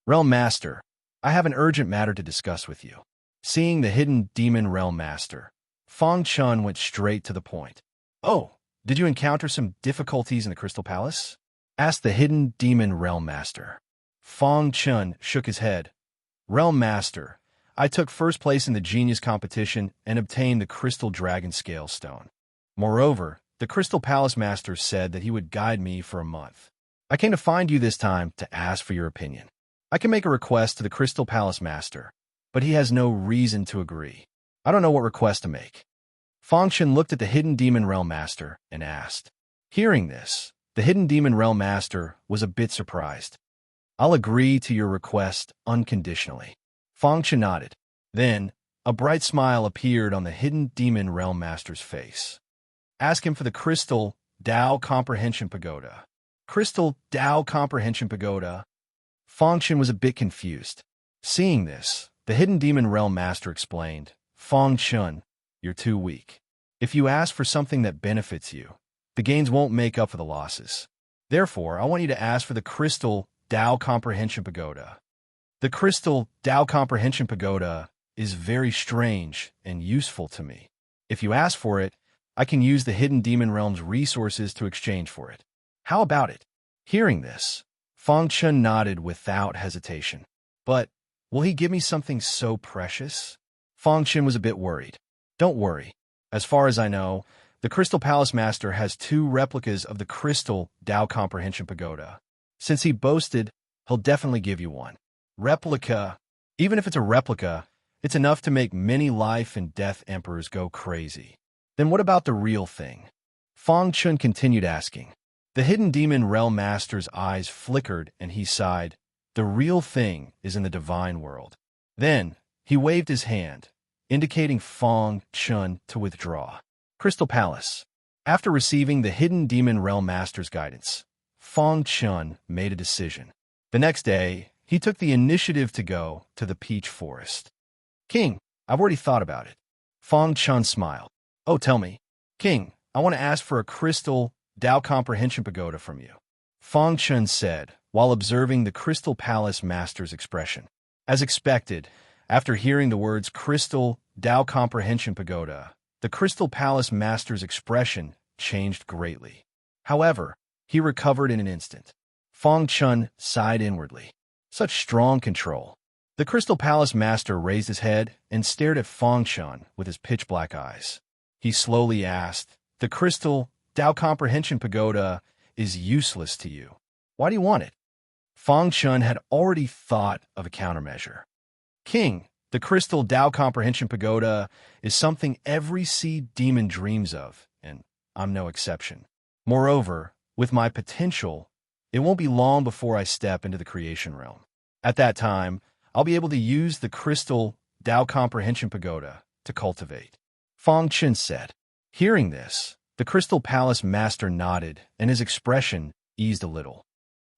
"Realm Master, I have an urgent matter to discuss with you." Seeing the Hidden Demon Realm Master, Feng Chun went straight to the point. "Oh, did you encounter some difficulties in the Crystal Palace?" asked the Hidden Demon Realm Master. Feng Chun shook his head. "Realm Master, I took first place in the Genius competition and obtained the Crystal Dragon Scale Stone. Moreover, the Crystal Palace Master said that he would guide me for a month. I came to find you this time to ask for your opinion. I can make a request to the Crystal Palace Master, but he has no reason to agree. I don't know what request to make." Feng Chun looked at the Hidden Demon Realm Master and asked. Hearing this, the Hidden Demon Realm Master was a bit surprised. "I'll agree to your request unconditionally." Feng Chun nodded. Then, a bright smile appeared on the Hidden Demon Realm Master's face. "Ask him for the Crystal Tao Comprehension Pagoda." Crystal Tao Comprehension Pagoda? Feng Chun was a bit confused. Seeing this, the Hidden Demon Realm Master explained, "Feng Chun, you're too weak. If you ask for something that benefits you, the gains won't make up for the losses. Therefore, I want you to ask for the Crystal Tao Comprehension Pagoda. The Crystal Tao Comprehension Pagoda is very strange and useful to me. If you ask for it, I can use the Hidden Demon Realm's resources to exchange for it. How about it?" Hearing this, Feng Chun nodded without hesitation. "But will he give me something so precious?" Feng Chun was a bit worried. "Don't worry. As far as I know, the Crystal Palace Master has 2 replicas of the Crystal Tao Comprehension Pagoda. Since he boasted, he'll definitely give you one. Replica. Even if it's a replica, it's enough to make many life and death emperors go crazy. Then what about the real thing?" Feng Chun continued asking. The Hidden Demon Realm Master's eyes flickered and he sighed. "The real thing is in the divine world." Then, he waved his hand, indicating Feng Chun to withdraw. Crystal Palace. After receiving the Hidden Demon Realm Master's guidance, Feng Chun made a decision. The next day, he took the initiative to go to the Peach Forest. "King, I've already thought about it." Feng Chun smiled. "Oh, tell me." "King, I want to ask for a Crystal Tao Comprehension Pagoda from you," Feng Chun said, while observing the Crystal Palace Master's expression. As expected, after hearing the words Crystal Tao Comprehension Pagoda, the Crystal Palace Master's expression changed greatly. However, he recovered in an instant. Feng Chun sighed inwardly. Such strong control. The Crystal Palace Master raised his head and stared at Feng Chun with his pitch-black eyes. He slowly asked, "The Crystal Tao Comprehension Pagoda is useless to you. Why do you want it?" Feng Chun had already thought of a countermeasure. "King, The crystal Tao Comprehension Pagoda is something every sea demon dreams of, and I'm no exception. Moreover, with my potential, it won't be long before I step into the creation realm. At that time, I'll be able to use the crystal Tao Comprehension Pagoda to cultivate. Feng Chen said. Hearing this, the Crystal Palace master nodded, and his expression eased a little.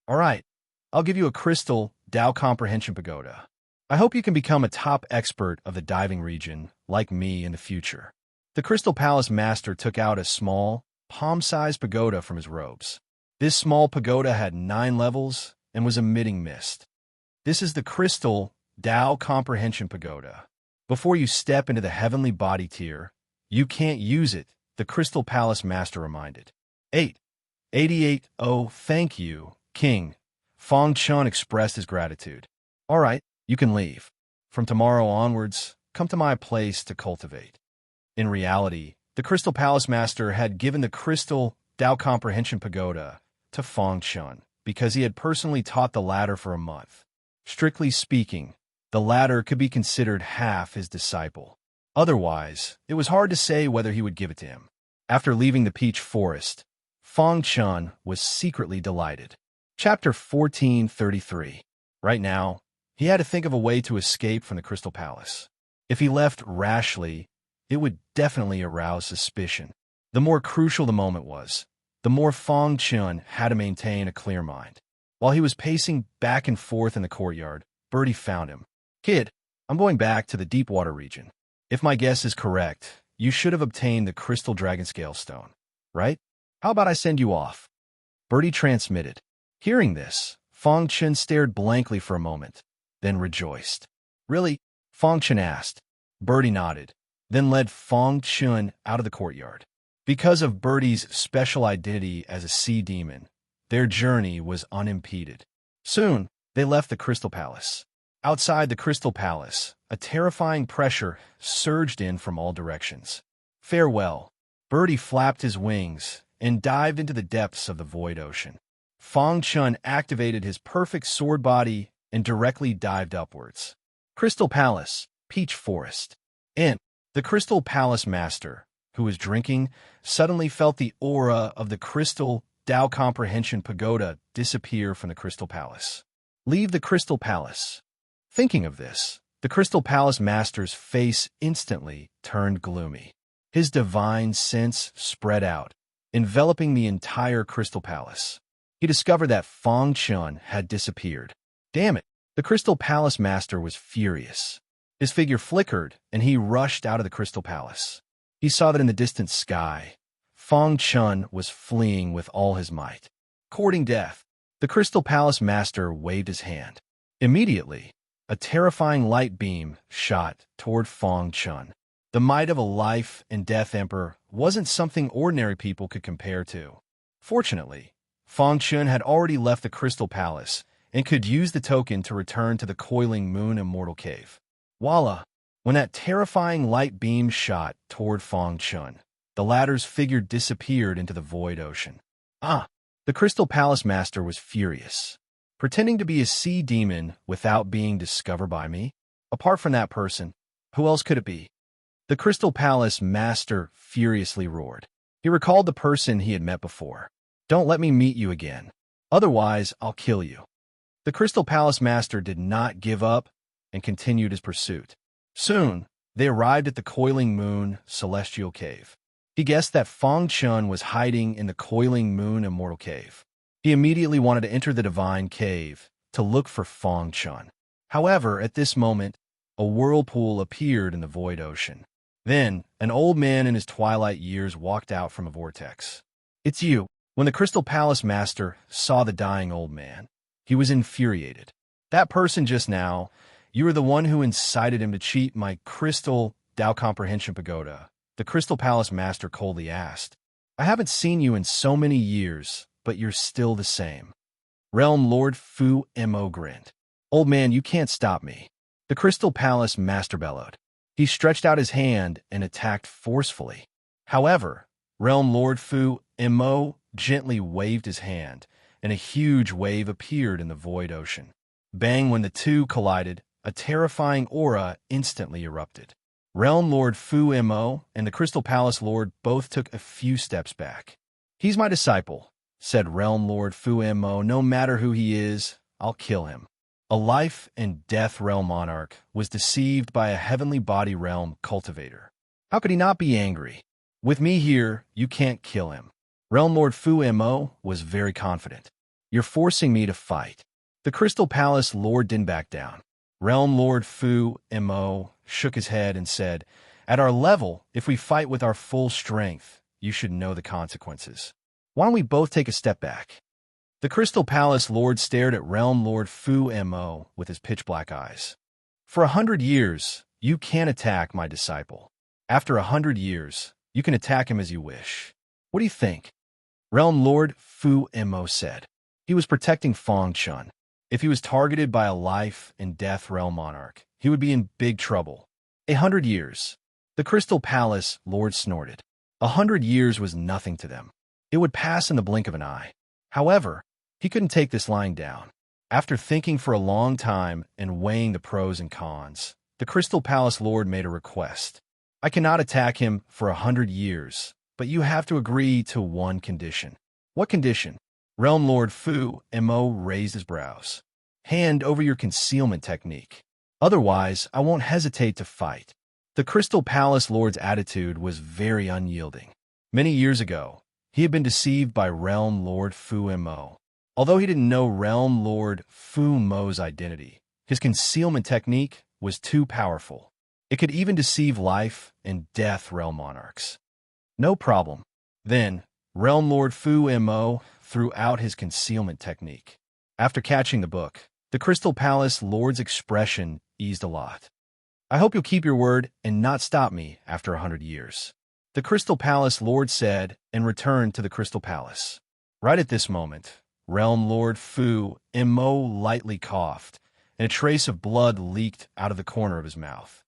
All right, I'll give you a crystal Tao Comprehension Pagoda. I hope you can become a top expert of the diving region, like me in the future. The Crystal Palace master took out a small, palm-sized pagoda from his robes. This small pagoda had 9 levels and was emitting mist. This is the crystal Tao Comprehension Pagoda. Before you step into the heavenly body tier, you can't use it, the Crystal Palace master reminded. 88. Oh, thank you, King. Feng Chen expressed his gratitude. All right, you can leave. From tomorrow onwards, come to my place to cultivate. In reality, the Crystal Palace master had given the crystal Tao Comprehension Pagoda to Feng Chen because he had personally taught the latter for a month. Strictly speaking, the latter could be considered half his disciple. Otherwise, it was hard to say whether he would give it to him. After leaving the peach forest, Feng Chen was secretly delighted. Chapter 1433. Right now, he had to think of a way to escape from the Crystal Palace. If he left rashly, it would definitely arouse suspicion. The more crucial the moment was, the more Feng Chen had to maintain a clear mind. While he was pacing back and forth in the courtyard, Birdie found him. Kid, I'm going back to the deep water region. If my guess is correct, you should have obtained the Crystal Dragon Scale Stone, right? How about I send you off? Birdie transmitted. Hearing this, Feng Chen stared blankly for a moment, then rejoiced. Really? Feng Chen asked. Birdie nodded, then led Feng Chen out of the courtyard. Because of Birdie's special identity as a sea demon, their journey was unimpeded. Soon, they left the Crystal Palace. Outside the Crystal Palace, a terrifying pressure surged in from all directions. Farewell. Birdie flapped his wings and dived into the depths of the void ocean. Feng Chen activated his perfect sword body and directly dived upwards. Crystal Palace, Peach Forest. In the Crystal Palace master, who was drinking, suddenly felt the aura of the crystal Tao Comprehension Pagoda disappear from the Crystal Palace. Leave the Crystal Palace. Thinking of this, the Crystal Palace master's face instantly turned gloomy. His divine sense spread out, enveloping the entire Crystal Palace. He discovered that Feng Chen had disappeared. Damn it! The Crystal Palace master was furious. His figure flickered, and he rushed out of the Crystal Palace. He saw that in the distant sky, Feng Chen was fleeing with all his might. Courting death, the Crystal Palace master waved his hand. Immediately, a terrifying light beam shot toward Feng Chen. The might of a life and death emperor wasn't something ordinary people could compare to. Fortunately, Feng Chen had already left the Crystal Palace and could use the token to return to the Coiling Moon Immortal Cave. Voila! When that terrifying light beam shot toward Feng Chen, the latter's figure disappeared into the void ocean. The Crystal Palace master was furious. Pretending to be a sea demon without being discovered by me? Apart from that person, who else could it be? The Crystal Palace master furiously roared. He recalled the person he had met before. Don't let me meet you again. Otherwise, I'll kill you. The Crystal Palace master did not give up and continued his pursuit. Soon, they arrived at the Coiling Moon Celestial Cave. He guessed that Feng Chen was hiding in the Coiling Moon Immortal Cave. He immediately wanted to enter the Divine Cave to look for Feng Chen. However, at this moment, a whirlpool appeared in the void ocean. Then, an old man in his twilight years walked out from a vortex. It's you. When the Crystal Palace master saw the dying old man, he was infuriated. That person just now, you were the one who incited him to cheat my crystal Tao Comprehension Pagoda. The Crystal Palace master coldly asked. I haven't seen you in so many years, but you're still the same. Realm Lord Fu Mo grinned. Old man, you can't stop me. The Crystal Palace master bellowed. He stretched out his hand and attacked forcefully. However, Realm Lord Fu Mo gently waved his hand, and a huge wave appeared in the void ocean. Bang! When the two collided, a terrifying aura instantly erupted. Realm Lord Fu Mo and the Crystal Palace Lord both took a few steps back. "He's my disciple," said Realm Lord Fu Mo. "No matter who he is, I'll kill him." A life and death realm monarch was deceived by a heavenly body realm cultivator. How could he not be angry? "With me here, you can't kill him." Realm Lord Fu Mo was very confident. "You're forcing me to fight." The Crystal Palace Lord didn't back down. Realm Lord Fu Mo shook his head and said, "At our level, if we fight with our full strength, you should know the consequences. Why don't we both take a step back?" The Crystal Palace Lord stared at Realm Lord Fu Mo with his pitch-black eyes. "For 100 years, you can't attack my disciple. After 100 years, you can attack him as you wish. What do you think?" Realm Lord Fu Mo said. He was protecting Feng Chun. If he was targeted by a life and death realm monarch, he would be in big trouble. 100 years. The Crystal Palace Lord snorted. 100 years was nothing to them. It would pass in the blink of an eye. However, he couldn't take this lying down. After thinking for a long time and weighing the pros and cons, the Crystal Palace Lord made a request. "I cannot attack him for 100 years, but you have to agree to one condition." "What condition?" Realm Lord Fu Mo raised his brows. "Hand over your concealment technique. Otherwise, I won't hesitate to fight." The Crystal Palace Lord's attitude was very unyielding. Many years ago, he had been deceived by Realm Lord Fu Mo. Although he didn't know Realm Lord Fu Mo's identity, his concealment technique was too powerful. It could even deceive life and death realm monarchs. "No problem." Then, Realm Lord Fu Mo threw out his concealment technique. After catching the book, the Crystal Palace Lord's expression eased a lot. "I hope you'll keep your word and not stop me after 100 years." The Crystal Palace Lord said and returned to the Crystal Palace. Right at this moment, Realm Lord Fu Mo lightly coughed, and a trace of blood leaked out of the corner of his mouth.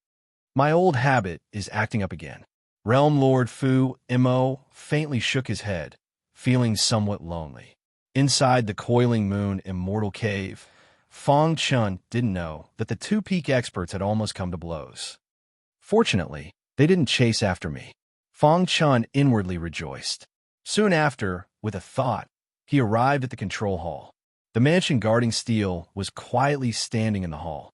"My old habit is acting up again." Realm Lord Fu Mo faintly shook his head, feeling somewhat lonely. Inside the Coiling Moon Immortal Cave, Feng Chun didn't know that the two peak experts had almost come to blows. Fortunately, they didn't chase after me. Feng Chun inwardly rejoiced. Soon after, with a thought, he arrived at the control hall. The mansion guarding steel was quietly standing in the hall.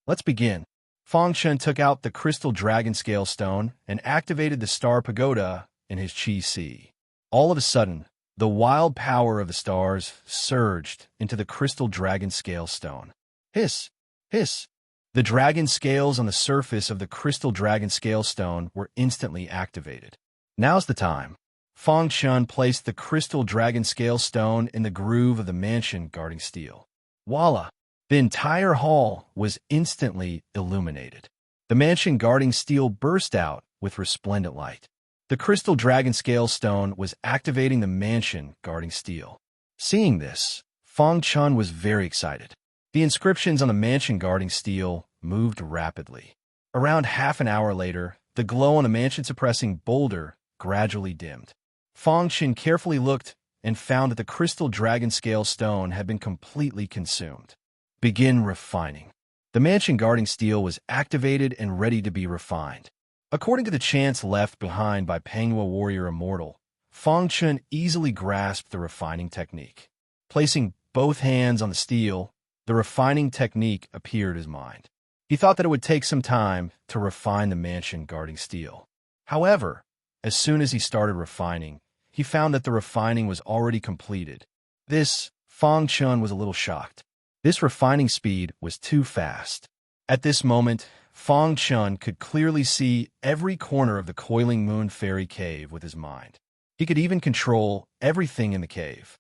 "Let's begin." Feng Chun took out the crystal dragon scale stone and activated the star pagoda in his chi si. All of a sudden, the wild power of the stars surged into the crystal dragon scale stone. Hiss! Hiss! The dragon scales on the surface of the crystal dragon scale stone were instantly activated. "Now's the time." Feng Chun placed the crystal dragon scale stone in the groove of the mansion guarding steel. Voila! The entire hall was instantly illuminated. The mansion guarding steel burst out with resplendent light. The crystal dragon scale stone was activating the mansion guarding steel. Seeing this, Feng Chun was very excited. The inscriptions on the mansion guarding steel moved rapidly. Around half an hour later, the glow on the mansion-suppressing boulder gradually dimmed. Feng Chun carefully looked and found that the crystal dragon scale stone had been completely consumed. Begin refining. The mansion guarding steel was activated and ready to be refined. According to the chance left behind by Penghua Warrior Immortal, Feng Chun easily grasped the refining technique. Placing both hands on the steel, the refining technique appeared in his mind. He thought that it would take some time to refine the mansion guarding steel. However, as soon as he started refining, he found that the refining was already completed. Feng Chun was a little shocked. This refining speed was too fast. At this moment, Feng Chun could clearly see every corner of the Coiling Moon Fairy Cave with his mind. He could even control everything in the cave.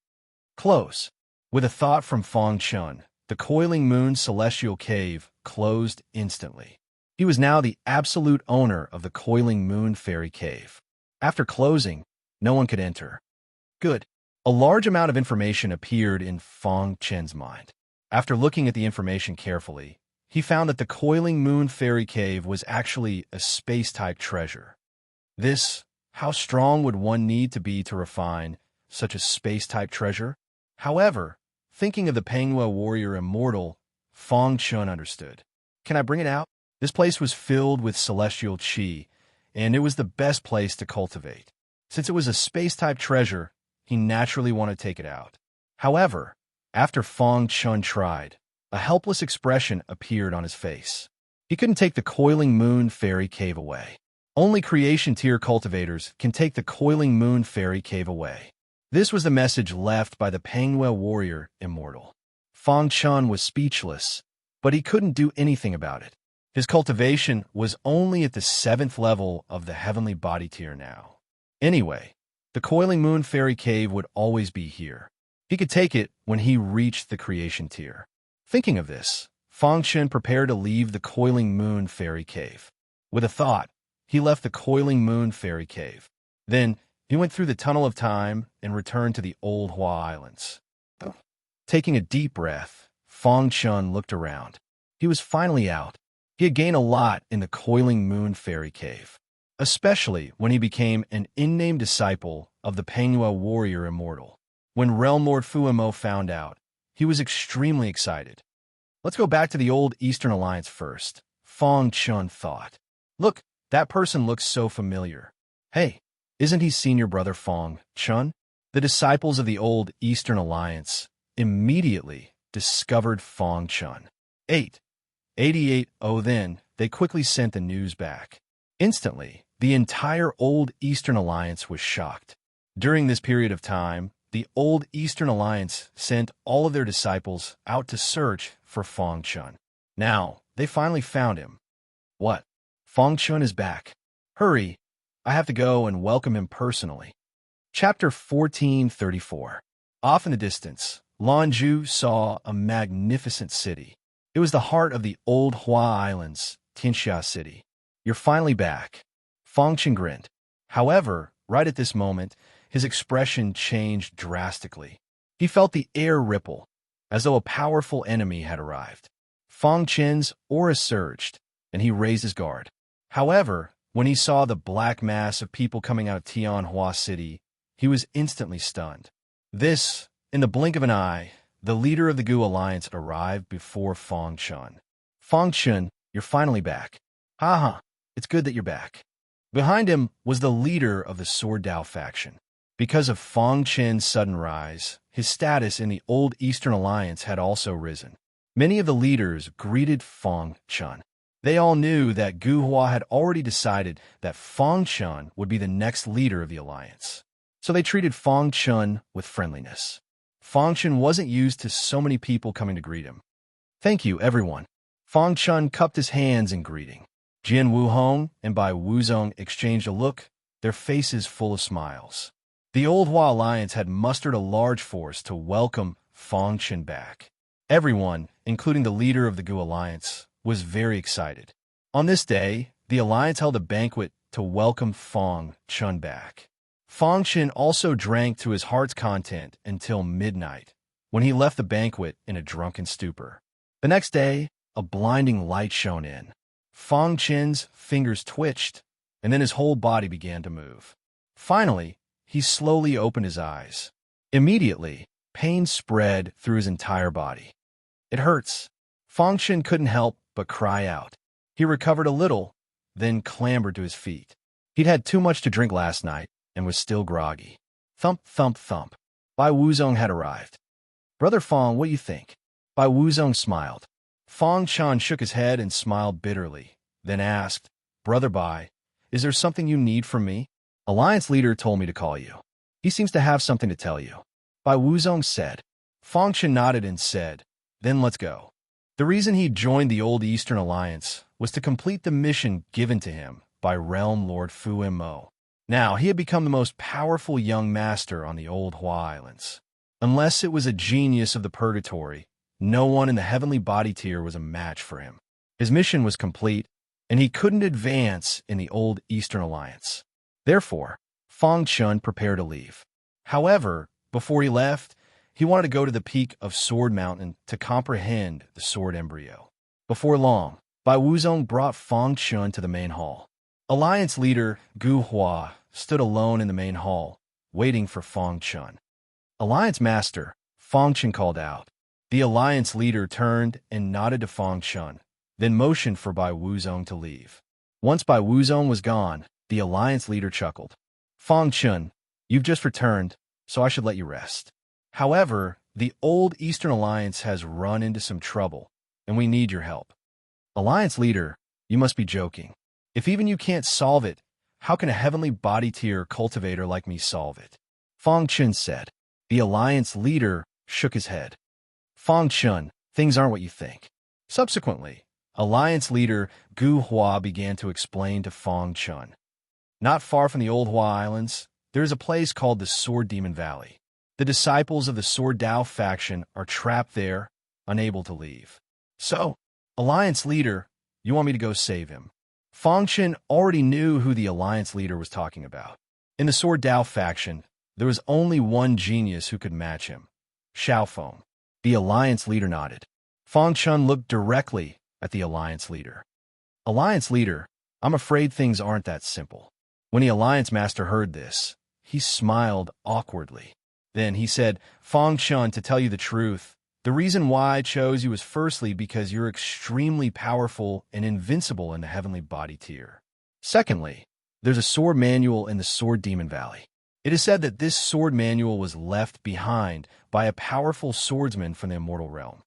Close. With a thought from Feng Chun, the Coiling Moon Celestial Cave closed instantly. He was now the absolute owner of the Coiling Moon Fairy Cave. After closing, no one could enter. Good. A large amount of information appeared in Feng Chun's mind. After looking at the information carefully, he found that the Coiling Moon Fairy Cave was actually a space-type treasure. How strong would one need to be to refine such a space-type treasure? However, thinking of the Penghua Warrior Immortal, Feng Chun understood. Can I bring it out? This place was filled with celestial chi, and it was the best place to cultivate. Since it was a space-type treasure, he naturally wanted to take it out. However, after Fang Chun tried, a helpless expression appeared on his face. He couldn't take the coiling moon fairy cave away. Only creation tier cultivators can take the coiling moon fairy cave away. This was the message left by the Pangwell warrior immortal. Fang Chun was speechless, but he couldn't do anything about it. His cultivation was only at the 7th level of the heavenly body tier now. Anyway, the coiling moon fairy cave would always be here. He could take it when he reached the creation tier. Thinking of this, Fang Chun prepared to leave the coiling moon fairy cave. With a thought, he left the coiling moon fairy cave. Then, he went through the tunnel of time and returned to the old Hua Islands. Taking a deep breath, Fang Chun looked around. He was finally out. He had gained a lot in the coiling moon fairy cave, especially when he became an in-name disciple of the Pangwell warrior immortal. When Realm Lord Fuemo found out, he was extremely excited. Let's go back to the old Eastern Alliance first, Fang Chun thought. Look, that person looks so familiar. Hey, isn't he senior brother Fang Chun? The disciples of the old Eastern Alliance immediately discovered Fang Chun. 88. Oh, then they quickly sent the news back. Instantly, the entire old Eastern Alliance was shocked. During this period of time, the old Eastern Alliance sent all of their disciples out to search for Fang Chun. Now, they finally found him. What? Fang Chun is back. Hurry, I have to go and welcome him personally. Chapter 1434. Off in the distance, Lanju saw a magnificent city. It was the heart of the old Hua Islands, Tianxia City. You're finally back. Fang Chun grinned. However, right at this moment, his expression changed drastically. He felt the air ripple, as though a powerful enemy had arrived. Fang Chun's aura surged, and he raised his guard. However, when he saw the black mass of people coming out of Tianhua City, he was instantly stunned. This, in the blink of an eye, the leader of the Gu Alliance arrived before Fang Chun. Fang Chun, you're finally back. Haha, it's good that you're back. Behind him was the leader of the Sword Dao faction. Because of Fang Chun's sudden rise, his status in the old Eastern Alliance had also risen. Many of the leaders greeted Fang Chun. They all knew that Gu Hua had already decided that Fang Chun would be the next leader of the alliance. So they treated Fang Chun with friendliness. Fang Chun wasn't used to so many people coming to greet him. Thank you, everyone. Fang Chun cupped his hands in greeting. Jian Wuhong and Bai Wuzong exchanged a look, their faces full of smiles. The old Hua Alliance had mustered a large force to welcome Fang Chun back. Everyone, including the leader of the Gu Alliance, was very excited. On this day, the Alliance held a banquet to welcome Fang Chun back. Fang Chun also drank to his heart's content until midnight, when he left the banquet in a drunken stupor. The next day, a blinding light shone in. Fang Chun's fingers twitched, and then his whole body began to move. Finally, he slowly opened his eyes. Immediately, pain spread through his entire body. It hurts. Fang Chun couldn't help but cry out. He recovered a little, then clambered to his feet. He'd had too much to drink last night and was still groggy. Thump, thump, thump. Bai Wuzong had arrived. Brother Fang, what do you think? Bai Wuzong smiled. Fang Chun shook his head and smiled bitterly, then asked, Brother Bai, is there something you need from me? Alliance leader told me to call you. He seems to have something to tell you. Bai Wuzong said. Fang Chun nodded and said, then let's go. The reason he joined the old Eastern Alliance was to complete the mission given to him by Realm Lord Fuemo. Now, he had become the most powerful young master on the old Hua Islands. Unless it was a genius of the purgatory, no one in the heavenly body tier was a match for him. His mission was complete, and he couldn't advance in the old Eastern Alliance. Therefore, Fang Chun prepared to leave. However, before he left, he wanted to go to the peak of Sword Mountain to comprehend the sword embryo. Before long, Bai Wuzong brought Fang Chun to the main hall. Alliance leader Gu Hua stood alone in the main hall, waiting for Fang Chun. Alliance master, Fang Chun called out. The alliance leader turned and nodded to Fang Chun, then motioned for Bai Wuzong to leave. Once Bai Wuzong was gone, the alliance leader chuckled. Fang Chun, you've just returned, so I should let you rest. However, the old Eastern Alliance has run into some trouble, and we need your help. Alliance leader, you must be joking. If even you can't solve it, how can a heavenly body tier cultivator like me solve it? Fang Chun said. The alliance leader shook his head. Fang Chun, things aren't what you think. Subsequently, alliance leader Gu Hua began to explain to Fang Chun. Not far from the Old Hua Islands, there is a place called the Sword Demon Valley. The disciples of the Sword Dao faction are trapped there, unable to leave. So, alliance leader, you want me to go save him? Fang Chun already knew who the alliance leader was talking about. In the Sword Dao faction, there was only one genius who could match him, Xiaofeng. The alliance leader nodded. Fang Chun looked directly at the alliance leader. Alliance leader, I'm afraid things aren't that simple. When the alliance master heard this, he smiled awkwardly. Then he said, Fang Chun, to tell you the truth, the reason why I chose you is firstly because you're extremely powerful and invincible in the heavenly body tier. Secondly, there's a sword manual in the Sword Demon Valley. It is said that this sword manual was left behind by a powerful swordsman from the immortal realm.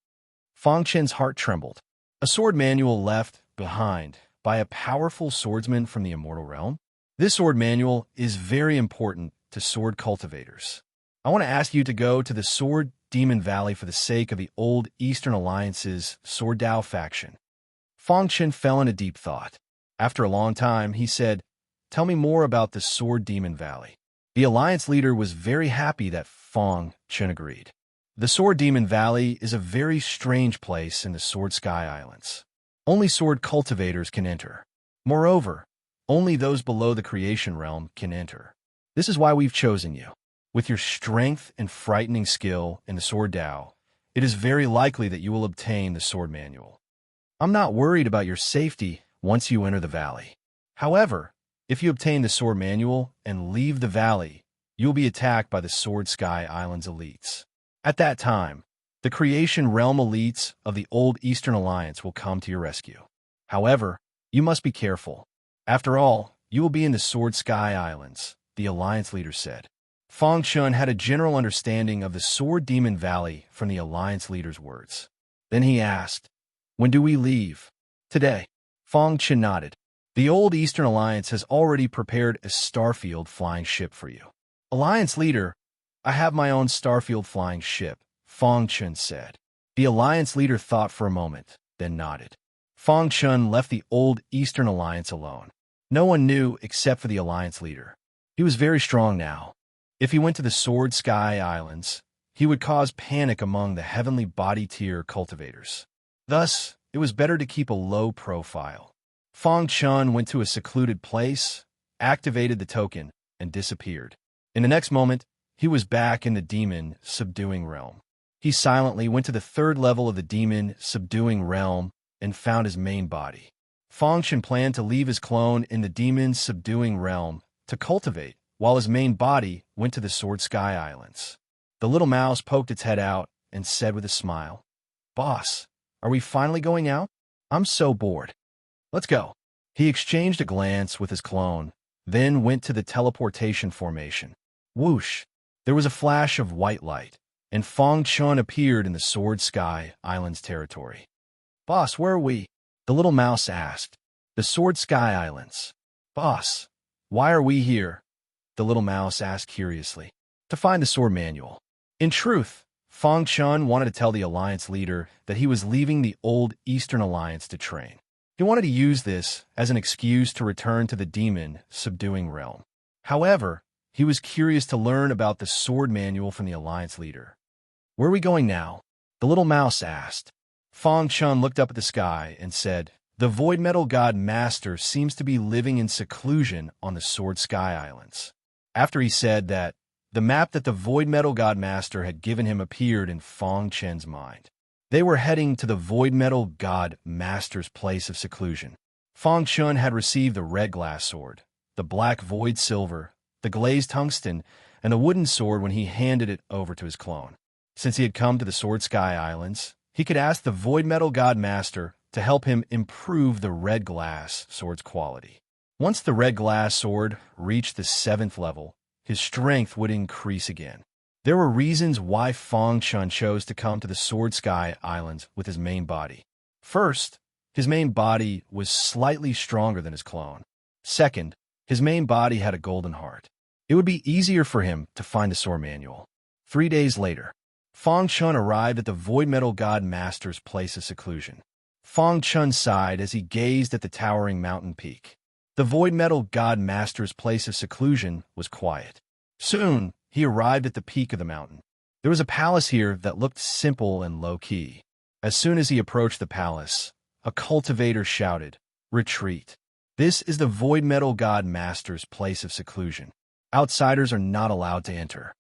Fang Chun's heart trembled. A sword manual left behind by a powerful swordsman from the immortal realm? This sword manual is very important to sword cultivators. I want to ask you to go to the Sword Demon Valley for the sake of the old Eastern Alliance's Sword Dao faction. Fang Chun fell into deep thought. After a long time, he said, Tell me more about the Sword Demon Valley. The alliance leader was very happy that Fang Chun agreed. The Sword Demon Valley is a very strange place in the Sword Sky Islands. Only sword cultivators can enter. Moreover, only those below the creation realm can enter. This is why we've chosen you. With your strength and frightening skill in the Sword Dao, it is very likely that you will obtain the sword manual. I'm not worried about your safety once you enter the valley. However, if you obtain the sword manual and leave the valley, you will be attacked by the Sword Sky Islands elites. At that time, the creation realm elites of the old Eastern Alliance will come to your rescue. However, you must be careful. After all, you will be in the Sword Sky Islands, the alliance leader said. Fang Chun had a general understanding of the Sword Demon Valley from the alliance leader's words. Then he asked, When do we leave? Today. Fang Chun nodded. The old Eastern Alliance has already prepared a Starfield flying ship for you. Alliance leader, I have my own Starfield flying ship, Fang Chun said. The alliance leader thought for a moment, then nodded. Fang Chun left the old Eastern Alliance alone. No one knew except for the alliance leader. He was very strong now. If he went to the Sword Sky Islands, he would cause panic among the heavenly body tier cultivators. Thus, it was better to keep a low profile. Fang Chun went to a secluded place, activated the token, and disappeared. In the next moment, he was back in the demon subduing realm. He silently went to the third level of the demon subduing realm and found his main body. Fang Chun planned to leave his clone in the demon subduing realm to cultivate, while his main body went to the Sword Sky Islands. The little mouse poked its head out and said with a smile, Boss, are we finally going out? I'm so bored. Let's go. He exchanged a glance with his clone, then went to the teleportation formation. Whoosh! There was a flash of white light, and Fang Chun appeared in the Sword Sky Islands territory. Boss, where are we? The little mouse asked. The Sword Sky Islands. Boss, why are we here? The little mouse asked curiously. To find the sword manual. In truth, Fang Chun wanted to tell the alliance leader that he was leaving the old Eastern Alliance to train. He wanted to use this as an excuse to return to the demon subduing realm. However, he was curious to learn about the sword manual from the alliance leader. Where are we going now? The little mouse asked. Fang Chun looked up at the sky and said, The Void Metal God Master seems to be living in seclusion on the Sword Sky Islands. After he said that, the map that the Void Metal God Master had given him appeared in Fang Chun's mind. They were heading to the Void Metal God Master's place of seclusion. Fang Chun had received the red glass sword, the black void silver, the glazed tungsten, and the wooden sword when he handed it over to his clone. Since he had come to the Sword Sky Islands, he could ask the Void Metal God Master to help him improve the red glass sword's quality. Once the red glass sword reached the 7th level, his strength would increase again. There were reasons why Fang Chun chose to come to the Sword Sky Islands with his main body. First, his main body was slightly stronger than his clone. Second, his main body had a golden heart. It would be easier for him to find the sword manual. 3 days later, Fang Chun arrived at the Void Metal God Master's place of seclusion. Fang Chun sighed as he gazed at the towering mountain peak. The Void Metal God Master's place of seclusion was quiet. Soon, he arrived at the peak of the mountain. There was a palace here that looked simple and low-key. As soon as he approached the palace, a cultivator shouted, "Retreat. This is the Void Metal God Master's place of seclusion. Outsiders are not allowed to enter."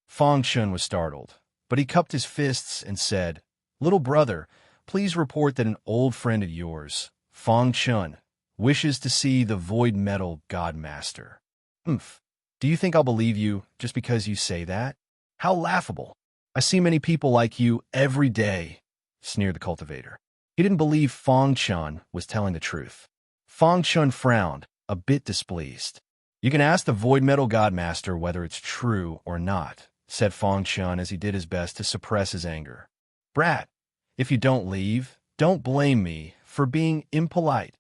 Fang Chun was startled, but he cupped his fists and said, "Little brother, please report that an old friend of yours, Fang Chun, wishes to see the Void Metal God Master." "Humph. Do you think I'll believe you just because you say that? How laughable. I see many people like you every day," sneered the cultivator. He didn't believe Fang Chun was telling the truth. Fang Chun frowned, a bit displeased. "You can ask the Void Metal God Master whether it's true or not," said Fang Chun as he did his best to suppress his anger. "Brat, if you don't leave, don't blame me for being impolite,"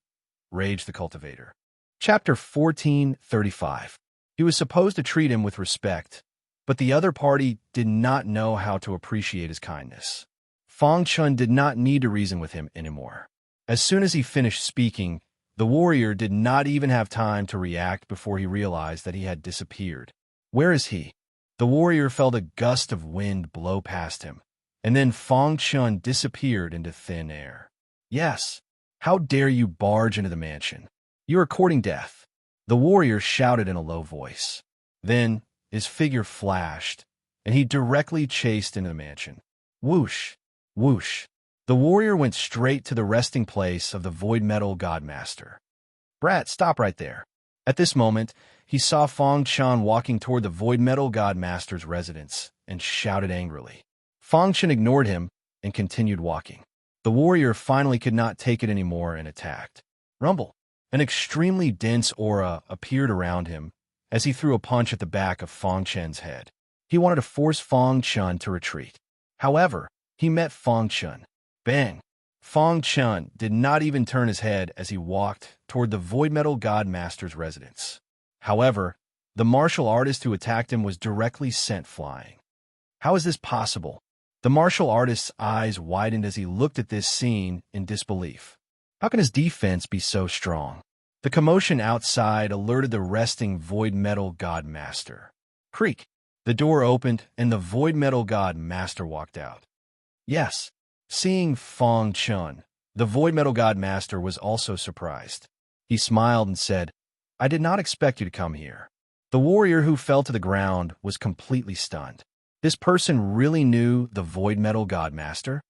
raged the cultivator. Chapter 14:35. He was supposed to treat him with respect, but the other party did not know how to appreciate his kindness. Fang Chun did not need to reason with him anymore. As soon as he finished speaking, the warrior did not even have time to react before he realized that he had disappeared. "Where is he?" The warrior felt a gust of wind blow past him, and then Fang Chun disappeared into thin air. "Yes, how dare you barge into the mansion? You are courting death," the warrior shouted in a low voice. Then his figure flashed, and he directly chased into the mansion. Whoosh, whoosh. The warrior went straight to the resting place of the Void Metal God Master. "Brat, stop right there." At this moment, he saw Fang Chun walking toward the Void Metal God Master's residence and shouted angrily. Fang Chun ignored him and continued walking. The warrior finally could not take it anymore and attacked. Rumble. An extremely dense aura appeared around him as he threw a punch at the back of Fang Chun's head. He wanted to force Fang Chun to retreat. However, he met Fang Chun. Bang! Fang Chun did not even turn his head as he walked toward the Void Metal God Master's residence. However, the martial artist who attacked him was directly sent flying. How is this possible? The martial artist's eyes widened as he looked at this scene in disbelief. How can his defense be so strong? The commotion outside alerted the resting Void Metal God Master. Creak! The door opened, and the Void Metal God Master walked out. Yes, seeing Fang Chun, the Void Metal God Master was also surprised. He smiled and said, "I did not expect you to come here." The warrior who fell to the ground was completely stunned. This person really knew the Void Metal God Master?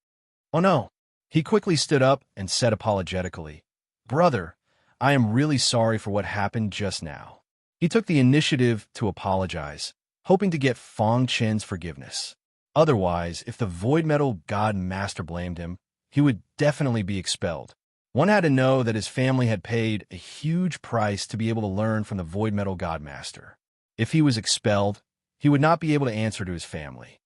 Oh no! He quickly stood up and said apologetically, "Brother, I am really sorry for what happened just now." He took the initiative to apologize, hoping to get Fang Chun's forgiveness. Otherwise, if the Void Metal God Master blamed him, he would definitely be expelled. One had to know that his family had paid a huge price to be able to learn from the Void Metal God Master. If he was expelled, he would not be able to answer to his family.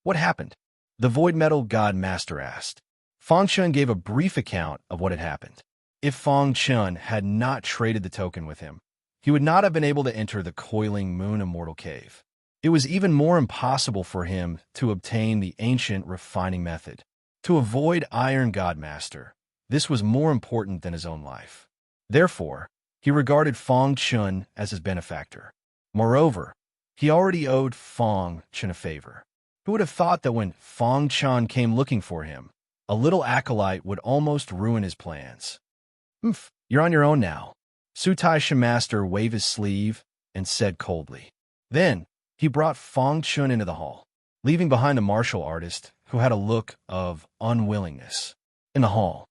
What happened? The Void Metal God Master asked. Fang Chun gave a brief account of what had happened. If Fang Chun had not traded the token with him, he would not have been able to enter the coiling moon immortal cave. It was even more impossible for him to obtain the ancient refining method. To avoid Iron God Master, this was more important than his own life. Therefore, he regarded Fang Chun as his benefactor. Moreover, he already owed Fang Chun a favor. Who would have thought that when Fang Chun came looking for him, a little acolyte would almost ruin his plans? "Humph, you're on your own now." Sutai Master waved his sleeve and said coldly. Then, he brought Fang Chun into the hall, leaving behind the martial artist who had a look of unwillingness. In the hall,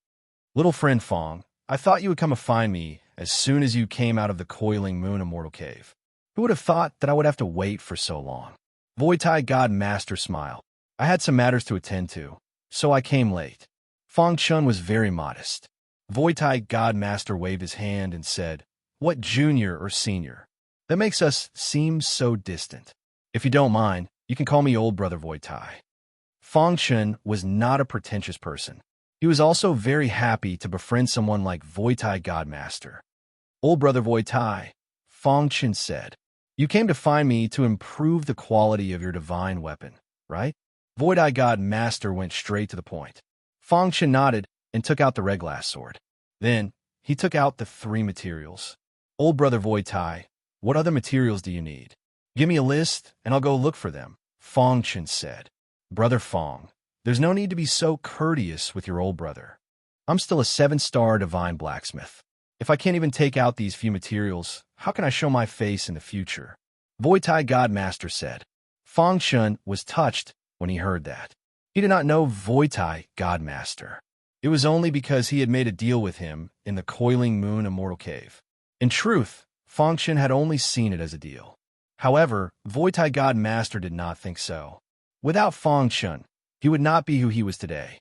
"Little friend Fang, I thought you would come to find me as soon as you came out of the coiling moon immortal cave. Who would have thought that I would have to wait for so long?" Voitai God Master smiled. "I had some matters to attend to, so I came late." Fong Chun was very modest. Voitai God Master waved his hand and said, "What junior or senior? That makes us seem so distant. If you don't mind, you can call me Old Brother Voitai." Fong Chun was not a pretentious person. He was also very happy to befriend someone like Voitai God Master. "Old Brother Voitai," Fong Chun said, "you came to find me to improve the quality of your divine weapon, right?" Voitai God Master went straight to the point. Fong Chun nodded and took out the red glass sword. Then, he took out the 3 materials. "Old Brother Voitai, what other materials do you need? Give me a list, and I'll go look for them," Fong Chun said. "Brother Fong, there's no need to be so courteous with your old brother. I'm still a 7-star divine blacksmith. If I can't even take out these few materials, how can I show my face in the future?" Voitai God Master said. Fong Chun was touched when he heard that. He did not know Voitai God Master. It was only because he had made a deal with him in the Coiling Moon Immortal Cave. In truth, Fong Chun had only seen it as a deal. However, Voitai God Master did not think so. Without Fong Chun, he would not be who he was today.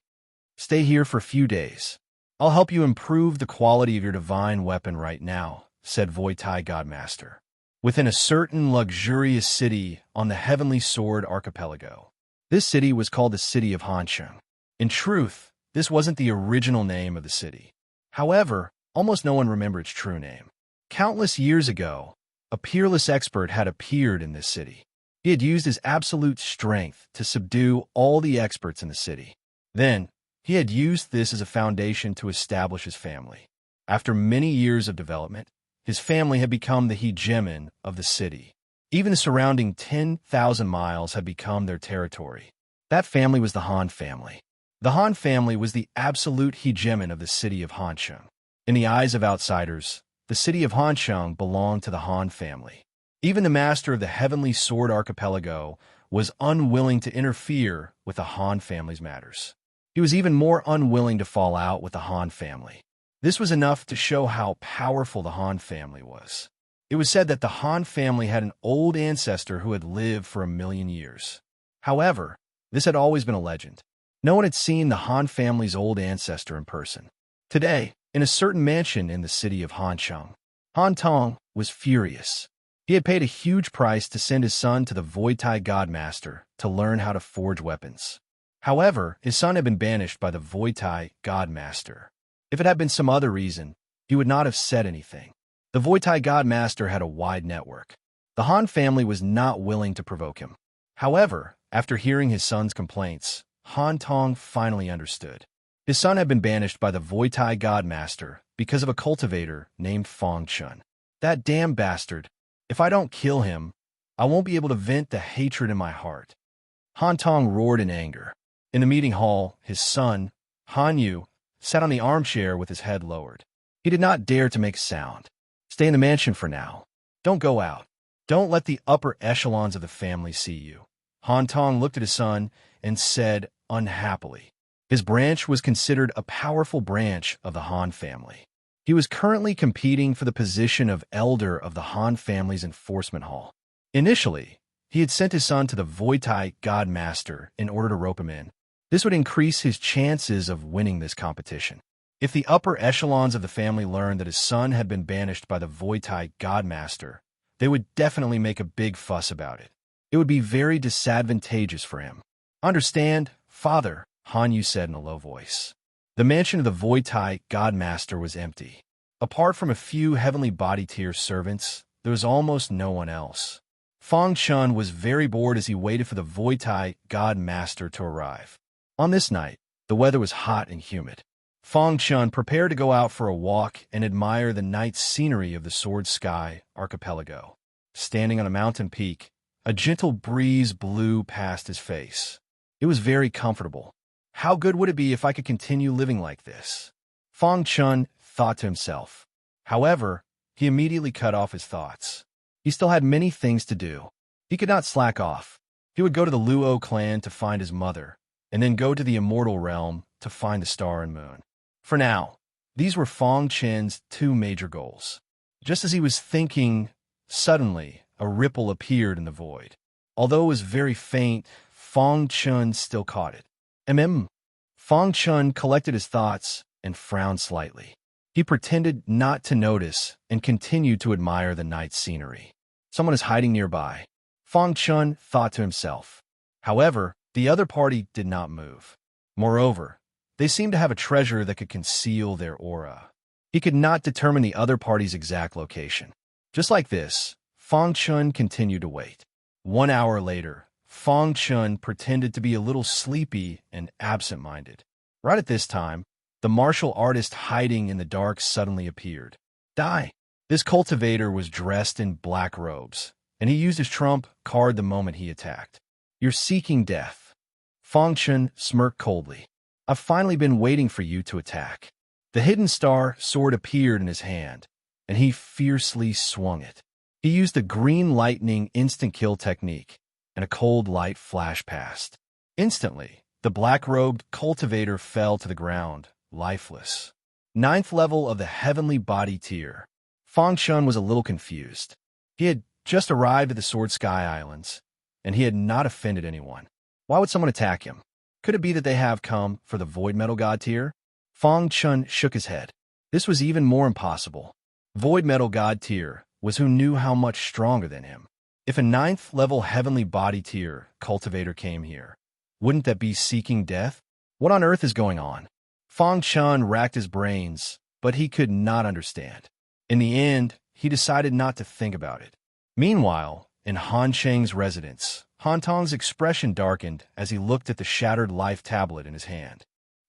"Stay here for a few days. I'll help you improve the quality of your divine weapon right now," said Voitai God Master. Within a certain luxurious city on the Heavenly Sword Archipelago. This city was called the City of Hansheng. In truth, this wasn't the original name of the city. However, almost no one remembered its true name. Countless years ago, a peerless expert had appeared in this city. He had used his absolute strength to subdue all the experts in the city. Then, he had used this as a foundation to establish his family. After many years of development, his family had become the hegemon of the city. Even the surrounding 10,000 miles had become their territory. That family was the Han family. The Han family was the absolute hegemon of the city of Hansheng. In the eyes of outsiders, the city of Hansheng belonged to the Han family. Even the master of the Heavenly Sword Archipelago was unwilling to interfere with the Han family's matters. He was even more unwilling to fall out with the Han family. This was enough to show how powerful the Han family was. It was said that the Han family had an old ancestor who had lived for 1,000,000 years. However, this had always been a legend. No one had seen the Han family's old ancestor in person. Today, in a certain mansion in the city of Hansheng, Han Tong was furious. He had paid a huge price to send his son to the Voitai God Master to learn how to forge weapons. However, his son had been banished by the Voitai God Master. If it had been some other reason, he would not have said anything. The Voitai God Master had a wide network. The Han family was not willing to provoke him. However, after hearing his son's complaints, Han Tong finally understood. His son had been banished by the Voitai God Master because of a cultivator named Fong Chun. That damn bastard. If I don't kill him, I won't be able to vent the hatred in my heart. Han Tong roared in anger. In the meeting hall, his son, Han Yu, sat on the armchair with his head lowered. He did not dare to make a sound. "Stay in the mansion for now. Don't go out. Don't let the upper echelons of the family see you." Han Tong looked at his son and said unhappily. His branch was considered a powerful branch of the Han family. He was currently competing for the position of elder of the Han family's enforcement hall. Initially, he had sent his son to the Voitai God Master in order to rope him in. This would increase his chances of winning this competition. If the upper echelons of the family learned that his son had been banished by the Voitai God Master, they would definitely make a big fuss about it. It would be very disadvantageous for him. "Understand, father," Han Yu said in a low voice. The mansion of the Voitai God Master was empty. Apart from a few heavenly body tier servants, there was almost no one else. Fong Chun was very bored as he waited for the Voitai God Master to arrive. On this night, the weather was hot and humid. Fong Chun prepared to go out for a walk and admire the night scenery of the Sword Sky Archipelago. Standing on a mountain peak, a gentle breeze blew past his face. It was very comfortable. How good would it be if I could continue living like this? Fong Chun thought to himself. However, he immediately cut off his thoughts. He still had many things to do. He could not slack off. He would go to the Luo clan to find his mother, and then go to the immortal realm to find the star and moon. For now, these were Fong Chen's 2 major goals. Just as he was thinking, suddenly, a ripple appeared in the void. Although it was very faint, Fong Chun still caught it. Fong Chun collected his thoughts and frowned slightly. He pretended not to notice and continued to admire the night's scenery. Someone is hiding nearby, Fong Chun thought to himself. However, the other party did not move. Moreover, they seemed to have a treasure that could conceal their aura. He could not determine the other party's exact location. Just like this, Fong Chun continued to wait. 1 hour later, Fong Chun pretended to be a little sleepy and absent-minded. Right at this time, the martial artist hiding in the dark suddenly appeared. Die! This cultivator was dressed in black robes, and he used his trump card the moment he attacked. You're seeking death. Fong Chun smirked coldly. I've finally been waiting for you to attack. The hidden star sword appeared in his hand, and he fiercely swung it. He used the green lightning instant kill technique, and a cold light flashed past. Instantly, the black-robed cultivator fell to the ground, lifeless. 9th level of the heavenly body tier. Fong Chun was a little confused. He had just arrived at the Sword Sky Islands, and he had not offended anyone. Why would someone attack him? Could it be that they have come for the Void Metal God tier? Fong Chun shook his head. This was even more impossible. Void Metal God tier was who knew how much stronger than him. If a 9th level heavenly body tier cultivator came here, wouldn't that be seeking death? What on earth is going on? Fong Chun racked his brains, but he could not understand. In the end, he decided not to think about it. Meanwhile, in Han Cheng's residence, Han Tong's expression darkened as he looked at the shattered life tablet in his hand.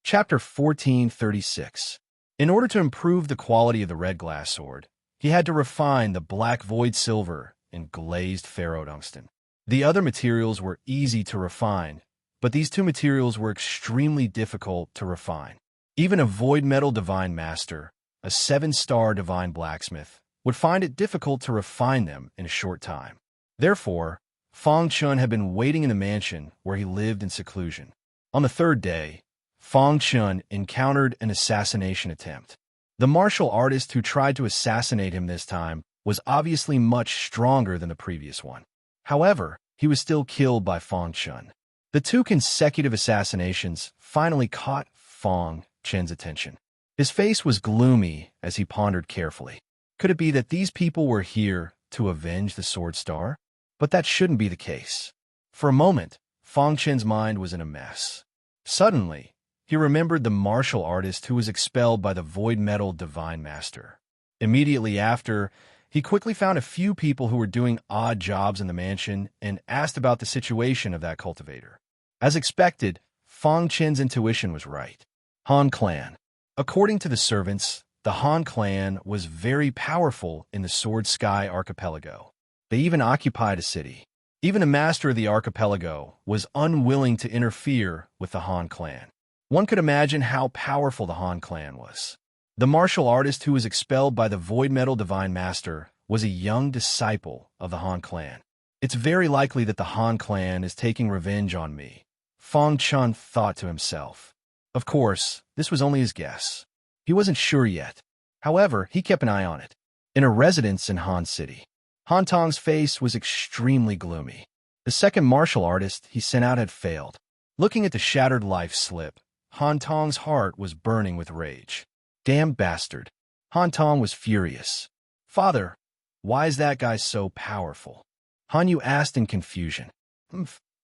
Chapter 1436. In order to improve the quality of the red glass sword, he had to refine the black void silver and glazed ferrotungsten. The other materials were easy to refine, but these two materials were extremely difficult to refine. Even a void metal divine master, a 7-star divine blacksmith, would find it difficult to refine them in a short time. Therefore, Fong Chun had been waiting in the mansion where he lived in seclusion. On the 3rd day, Fong Chun encountered an assassination attempt. The martial artist who tried to assassinate him this time was obviously much stronger than the previous one. However, he was still killed by Fong Chun. The 2 consecutive assassinations finally caught Fong Chun's attention. His face was gloomy as he pondered carefully. Could it be that these people were here to avenge the Sword Star? But that shouldn't be the case. For a moment, Fong Chun's mind was in a mess. Suddenly, he remembered the martial artist who was expelled by the Void Metal Divine Master. Immediately after, he quickly found a few people who were doing odd jobs in the mansion and asked about the situation of that cultivator. As expected, Fong Chun's intuition was right. Han Clan. According to the servants, the Han Clan was very powerful in the Sword Sky Archipelago. They even occupied a city. Even a master of the archipelago was unwilling to interfere with the Han Clan. One could imagine how powerful the Han Clan was. The martial artist who was expelled by the Void Metal Divine Master was a young disciple of the Han Clan. It's very likely that the Han Clan is taking revenge on me, Fong Chun thought to himself. Of course, this was only his guess. He wasn't sure yet. However, he kept an eye on it. In a residence in Han City, Han Tong's face was extremely gloomy. The second martial artist he sent out had failed. Looking at the shattered life slip, Han Tong's heart was burning with rage. Damn bastard. Han Tong was furious. Father, why is that guy so powerful? Han Yu asked in confusion.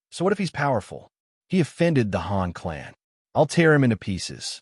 So what if he's powerful? He offended the Han clan. I'll tear him into pieces.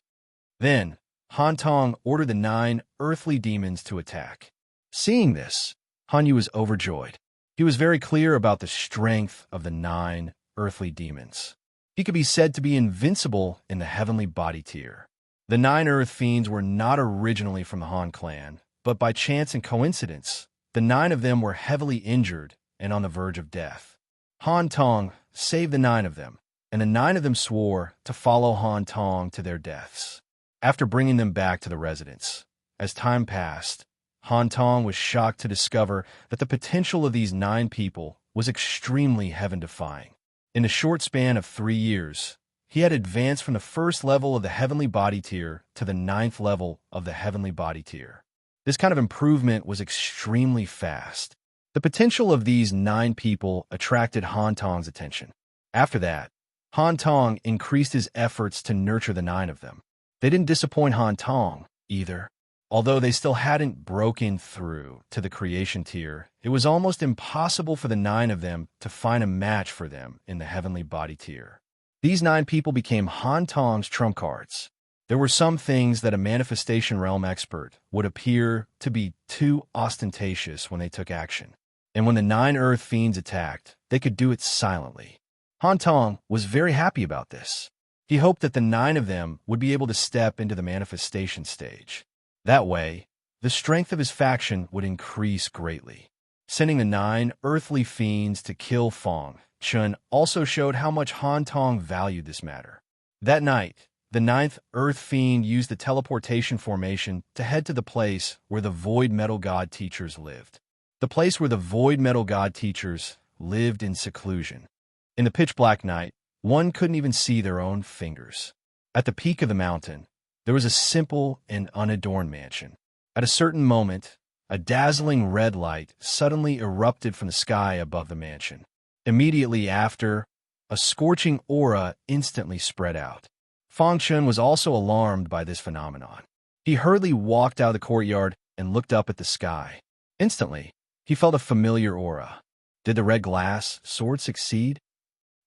Then, Han Tong ordered the 9 earthly demons to attack. Seeing this, Han Yu was overjoyed. He was very clear about the strength of the 9 earthly demons. He could be said to be invincible in the heavenly body tier. The 9 earth fiends were not originally from the Han clan, but by chance and coincidence, the 9 of them were heavily injured and on the verge of death. Han Tong saved the 9 of them, and the 9 of them swore to follow Han Tong to their deaths. After bringing them back to the residence, as time passed, Han Tong was shocked to discover that the potential of these 9 people was extremely heaven-defying. In a short span of 3 years, he had advanced from the 1st level of the heavenly body tier to the 9th level of the heavenly body tier. This kind of improvement was extremely fast. The potential of these 9 people attracted Han Tong's attention. After that, Han Tong increased his efforts to nurture the 9 of them. They didn't disappoint Han Tong, either. Although they still hadn't broken through to the creation tier, it was almost impossible for the 9 of them to find a match for them in the heavenly body tier. These 9 people became Han Tong's trump cards. There were some things that a manifestation realm expert would appear to be too ostentatious when they took action. And when the 9 earth fiends attacked, they could do it silently. Han Tong was very happy about this. He hoped that the 9 of them would be able to step into the manifestation stage. That way, the strength of his faction would increase greatly. Sending the 9 earthly fiends to kill Fang Chun also showed how much Han Tong valued this matter. That night, the 9th earth fiend used the teleportation formation to head to the place where the Void Metal God teachers lived. The place where the Void Metal God teachers lived in seclusion. In the pitch-black night, one couldn't even see their own fingers. At the peak of the mountain, there was a simple and unadorned mansion. At a certain moment, a dazzling red light suddenly erupted from the sky above the mansion. Immediately after, a scorching aura instantly spread out. Fang Chun was also alarmed by this phenomenon. He hurriedly walked out of the courtyard and looked up at the sky. Instantly, he felt a familiar aura. Did the red glass sword succeed?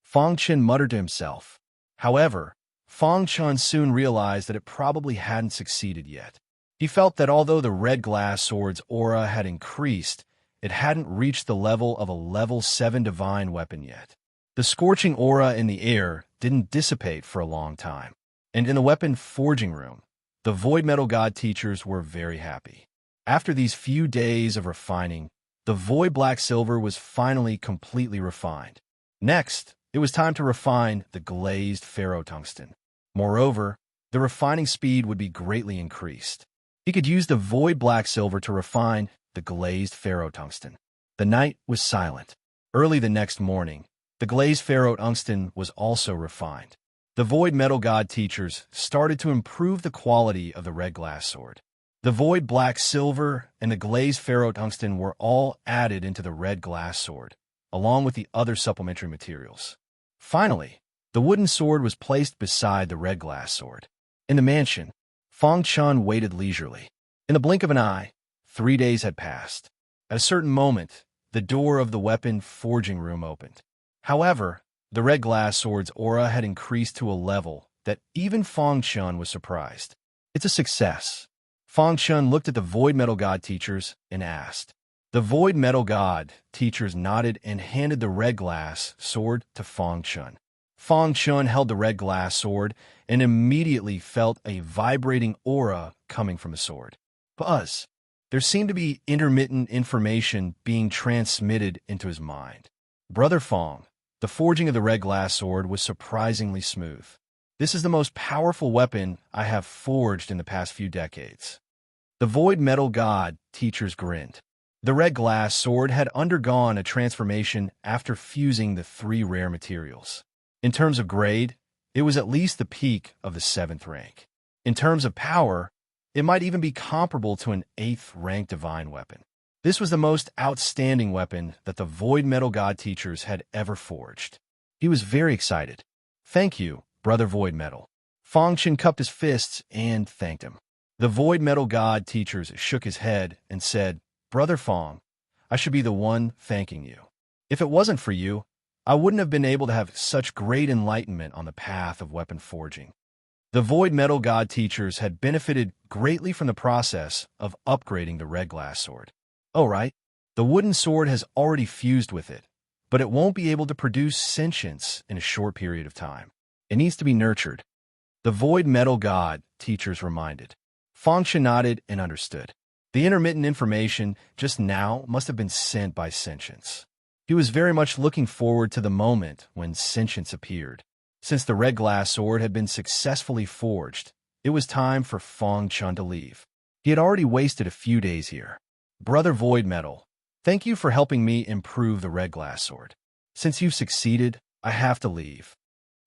Fang Chun muttered to himself. However, Fang Chun soon realized that it probably hadn't succeeded yet. He felt that although the red glass sword's aura had increased, it hadn't reached the level of a level 7 divine weapon yet. The scorching aura in the air didn't dissipate for a long time, and in the weapon forging room, the Void Metal God teachers were very happy. After these few days of refining, the Void Black Silver was finally completely refined. Next, it was time to refine the glazed ferrotungsten. Moreover, the refining speed would be greatly increased. He could use the Void Black Silver to refine the glazed ferrotungsten. The night was silent. Early the next morning, the glazed ferrotungsten was also refined. The Void Metal God teachers started to improve the quality of the red glass sword. The Void Black Silver and the glazed ferrotungsten were all added into the red glass sword, along with the other supplementary materials. Finally, the wooden sword was placed beside the red glass sword. In the mansion, Fang Chun waited leisurely. In the blink of an eye, 3 days had passed. At a certain moment, the door of the weapon forging room opened. However, the red glass sword's aura had increased to a level that even Fang Chun was surprised. It's a success. Fang Chun looked at the Void Metal God teachers and asked. The Void Metal God teachers nodded and handed the red glass sword to Fang Chun. Fang Chun held the red glass sword and immediately felt a vibrating aura coming from the sword. Buzz! There seemed to be intermittent information being transmitted into his mind. Brother Fang, the forging of the red glass sword was surprisingly smooth. This is the most powerful weapon I have forged in the past few decades. The Void Metal God teachers grinned. The red glass sword had undergone a transformation after fusing the 3 rare materials. In terms of grade, it was at least the peak of the 7th rank. In terms of power, it might even be comparable to an 8th rank divine weapon. This was the most outstanding weapon that the Void Metal God teachers had ever forged. He was very excited. Thank you, Brother Void Metal. Fang Chun cupped his fists and thanked him. The Void Metal God teachers shook his head and said, Brother Fang, I should be the one thanking you. If it wasn't for you, I wouldn't have been able to have such great enlightenment on the path of weapon forging. The Void Metal God teachers had benefited greatly from the process of upgrading the red glass sword. Oh, right, the wooden sword has already fused with it, but it won't be able to produce sentience in a short period of time. It needs to be nurtured. The Void Metal God teachers reminded. Fang Chun nodded and understood. The intermittent information just now must have been sent by sentience. He was very much looking forward to the moment when sentience appeared. Since the red glass sword had been successfully forged, it was time for Fang Chun to leave. He had already wasted a few days here. Brother Void Metal, thank you for helping me improve the red glass sword. Since you've succeeded, I have to leave.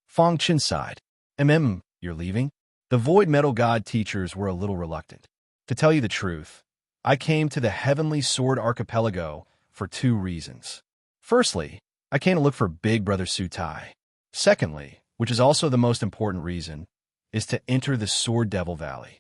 Fang Chun sighed. You're leaving? The Void Metal God teachers were a little reluctant. To tell you the truth, I came to the Heavenly Sword Archipelago for 2 reasons. Firstly, I came to look for Big Brother Sutai. Secondly, which is also the most important reason, is to enter the Sword Devil Valley.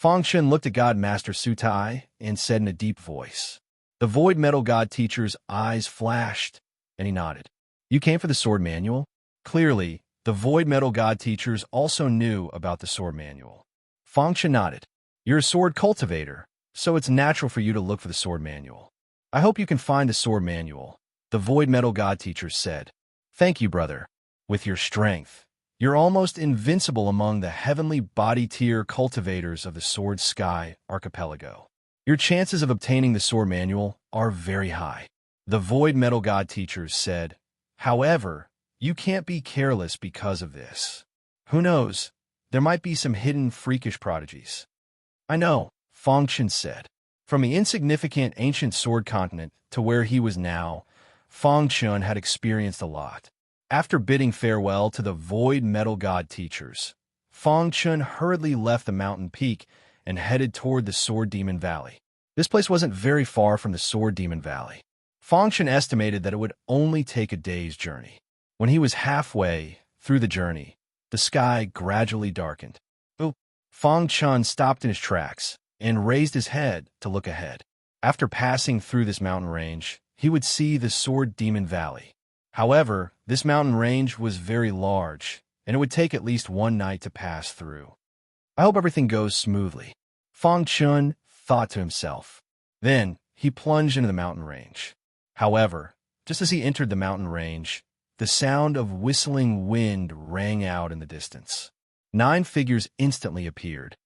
Fangchen looked at God Master Sutai and said in a deep voice. The Void Metal God Teacher's eyes flashed, and he nodded. You came for the sword manual? Clearly, the Void Metal God Teachers also knew about the sword manual. Fangchen nodded. You're a sword cultivator, so it's natural for you to look for the sword manual. I hope you can find the sword manual, the Void Metal God Teacher said. Thank you, brother. With your strength, you're almost invincible among the heavenly body tier cultivators of the Sword Sky Archipelago. Your chances of obtaining the sword manual are very high, the Void Metal God Teachers said. However, you can't be careless because of this. Who knows, there might be some hidden freakish prodigies. I know, Fangchen said. From the insignificant ancient sword continent to where he was now, Fangchen had experienced a lot. After bidding farewell to the Void Metal God Teachers, Fangchen hurriedly left the mountain peak and headed toward the Sword Demon Valley. This place wasn't very far from the Sword Demon Valley. Fangchen estimated that it would only take a day's journey. When he was halfway through the journey, the sky gradually darkened. Fangchen stopped in his tracks and raised his head to look ahead. After passing through this mountain range, he would see the Sword Demon Valley. However, this mountain range was very large, and it would take at least one night to pass through. I hope everything goes smoothly, Fangchen thought to himself. Then, he plunged into the mountain range. However, just as he entered the mountain range, the sound of whistling wind rang out in the distance. 9 figures instantly appeared.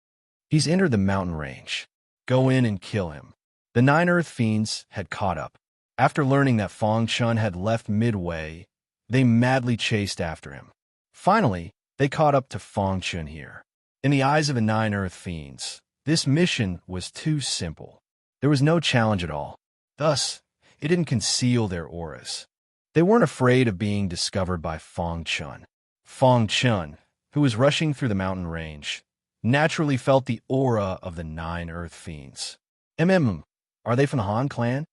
He's entered the mountain range. Go in and kill him. The 9 Earth Fiends had caught up. After learning that Fangchen had left midway, they madly chased after him. Finally, they caught up to Fangchen here. In the eyes of the 9 Earth Fiends, this mission was too simple. There was no challenge at all. Thus, it didn't conceal their auras. They weren't afraid of being discovered by Fangchen. Fangchen, who was rushing through the mountain range, naturally felt the aura of the 9 Earth Fiends. Are they from the Han clan?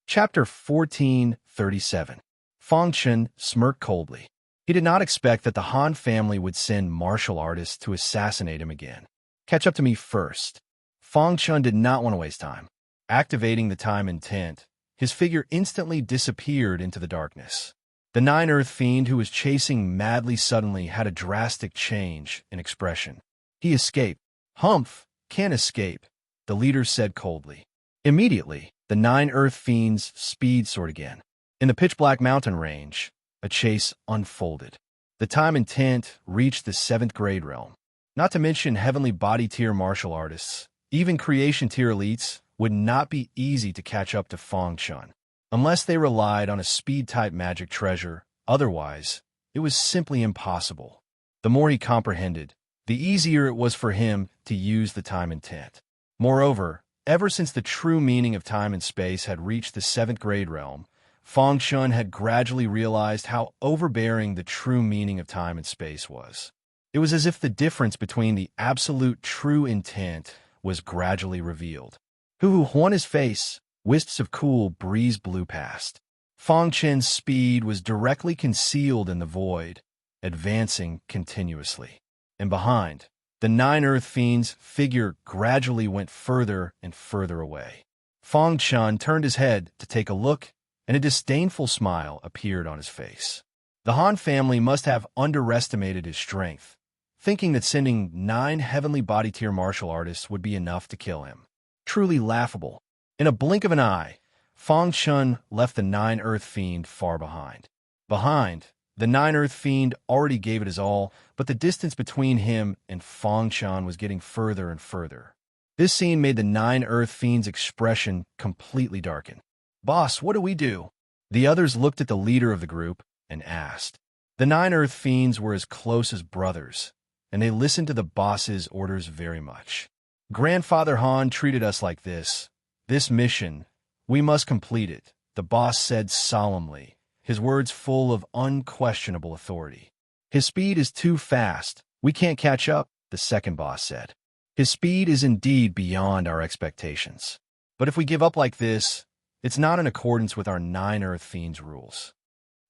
Chapter 1437. Fangchen smirked coldly. He did not expect that the Han family would send martial artists to assassinate him again. Catch up to me first. Fangchen did not want to waste time. Activating the time intent, his figure instantly disappeared into the darkness. The 9 Earth Fiend who was chasing madly suddenly had a drastic change in expression. He escaped. Humph, can't escape, the leader said coldly. Immediately, the 9 Earth Fiends' speed soared again. In the pitch-black mountain range, a chase unfolded. The time intent reached the 7th grade realm. Not to mention heavenly body tier martial artists, even creation tier elites would not be easy to catch up to Fangchen, unless they relied on a speed-type magic treasure. Otherwise, it was simply impossible. The more he comprehended, the easier it was for him to use the time intent. Moreover, ever since the true meaning of time and space had reached the 7th grade realm, Fangchen had gradually realized how overbearing the true meaning of time and space was. It was as if the difference between the absolute true intent was gradually revealed. On his face, wisps of cool breeze blew past. Fangchen's speed was directly concealed in the void, advancing continuously. And behind, the 9 Earth Fiends' figure gradually went further and further away. Fangchen turned his head to take a look, and a disdainful smile appeared on his face. The Han family must have underestimated his strength, thinking that sending 9 heavenly body tier martial artists would be enough to kill him. Truly laughable. In a blink of an eye, Fangchen left the 9 Earth Fiend far behind. The 9 Earth Fiend already gave it his all, but the distance between him and Fangchen was getting further and further. This scene made the 9 Earth Fiend's expression completely darken. Boss, what do we do? The others looked at the leader of the group and asked. The 9 Earth Fiends were as close as brothers, and they listened to the boss's orders very much. Grandfather Han treated us like this. This mission, we must complete it, the boss said solemnly, his words full of unquestionable authority. His speed is too fast. We can't catch up, the second boss said. His speed is indeed beyond our expectations. But if we give up like this, it's not in accordance with our 9 Earth Fiends rules.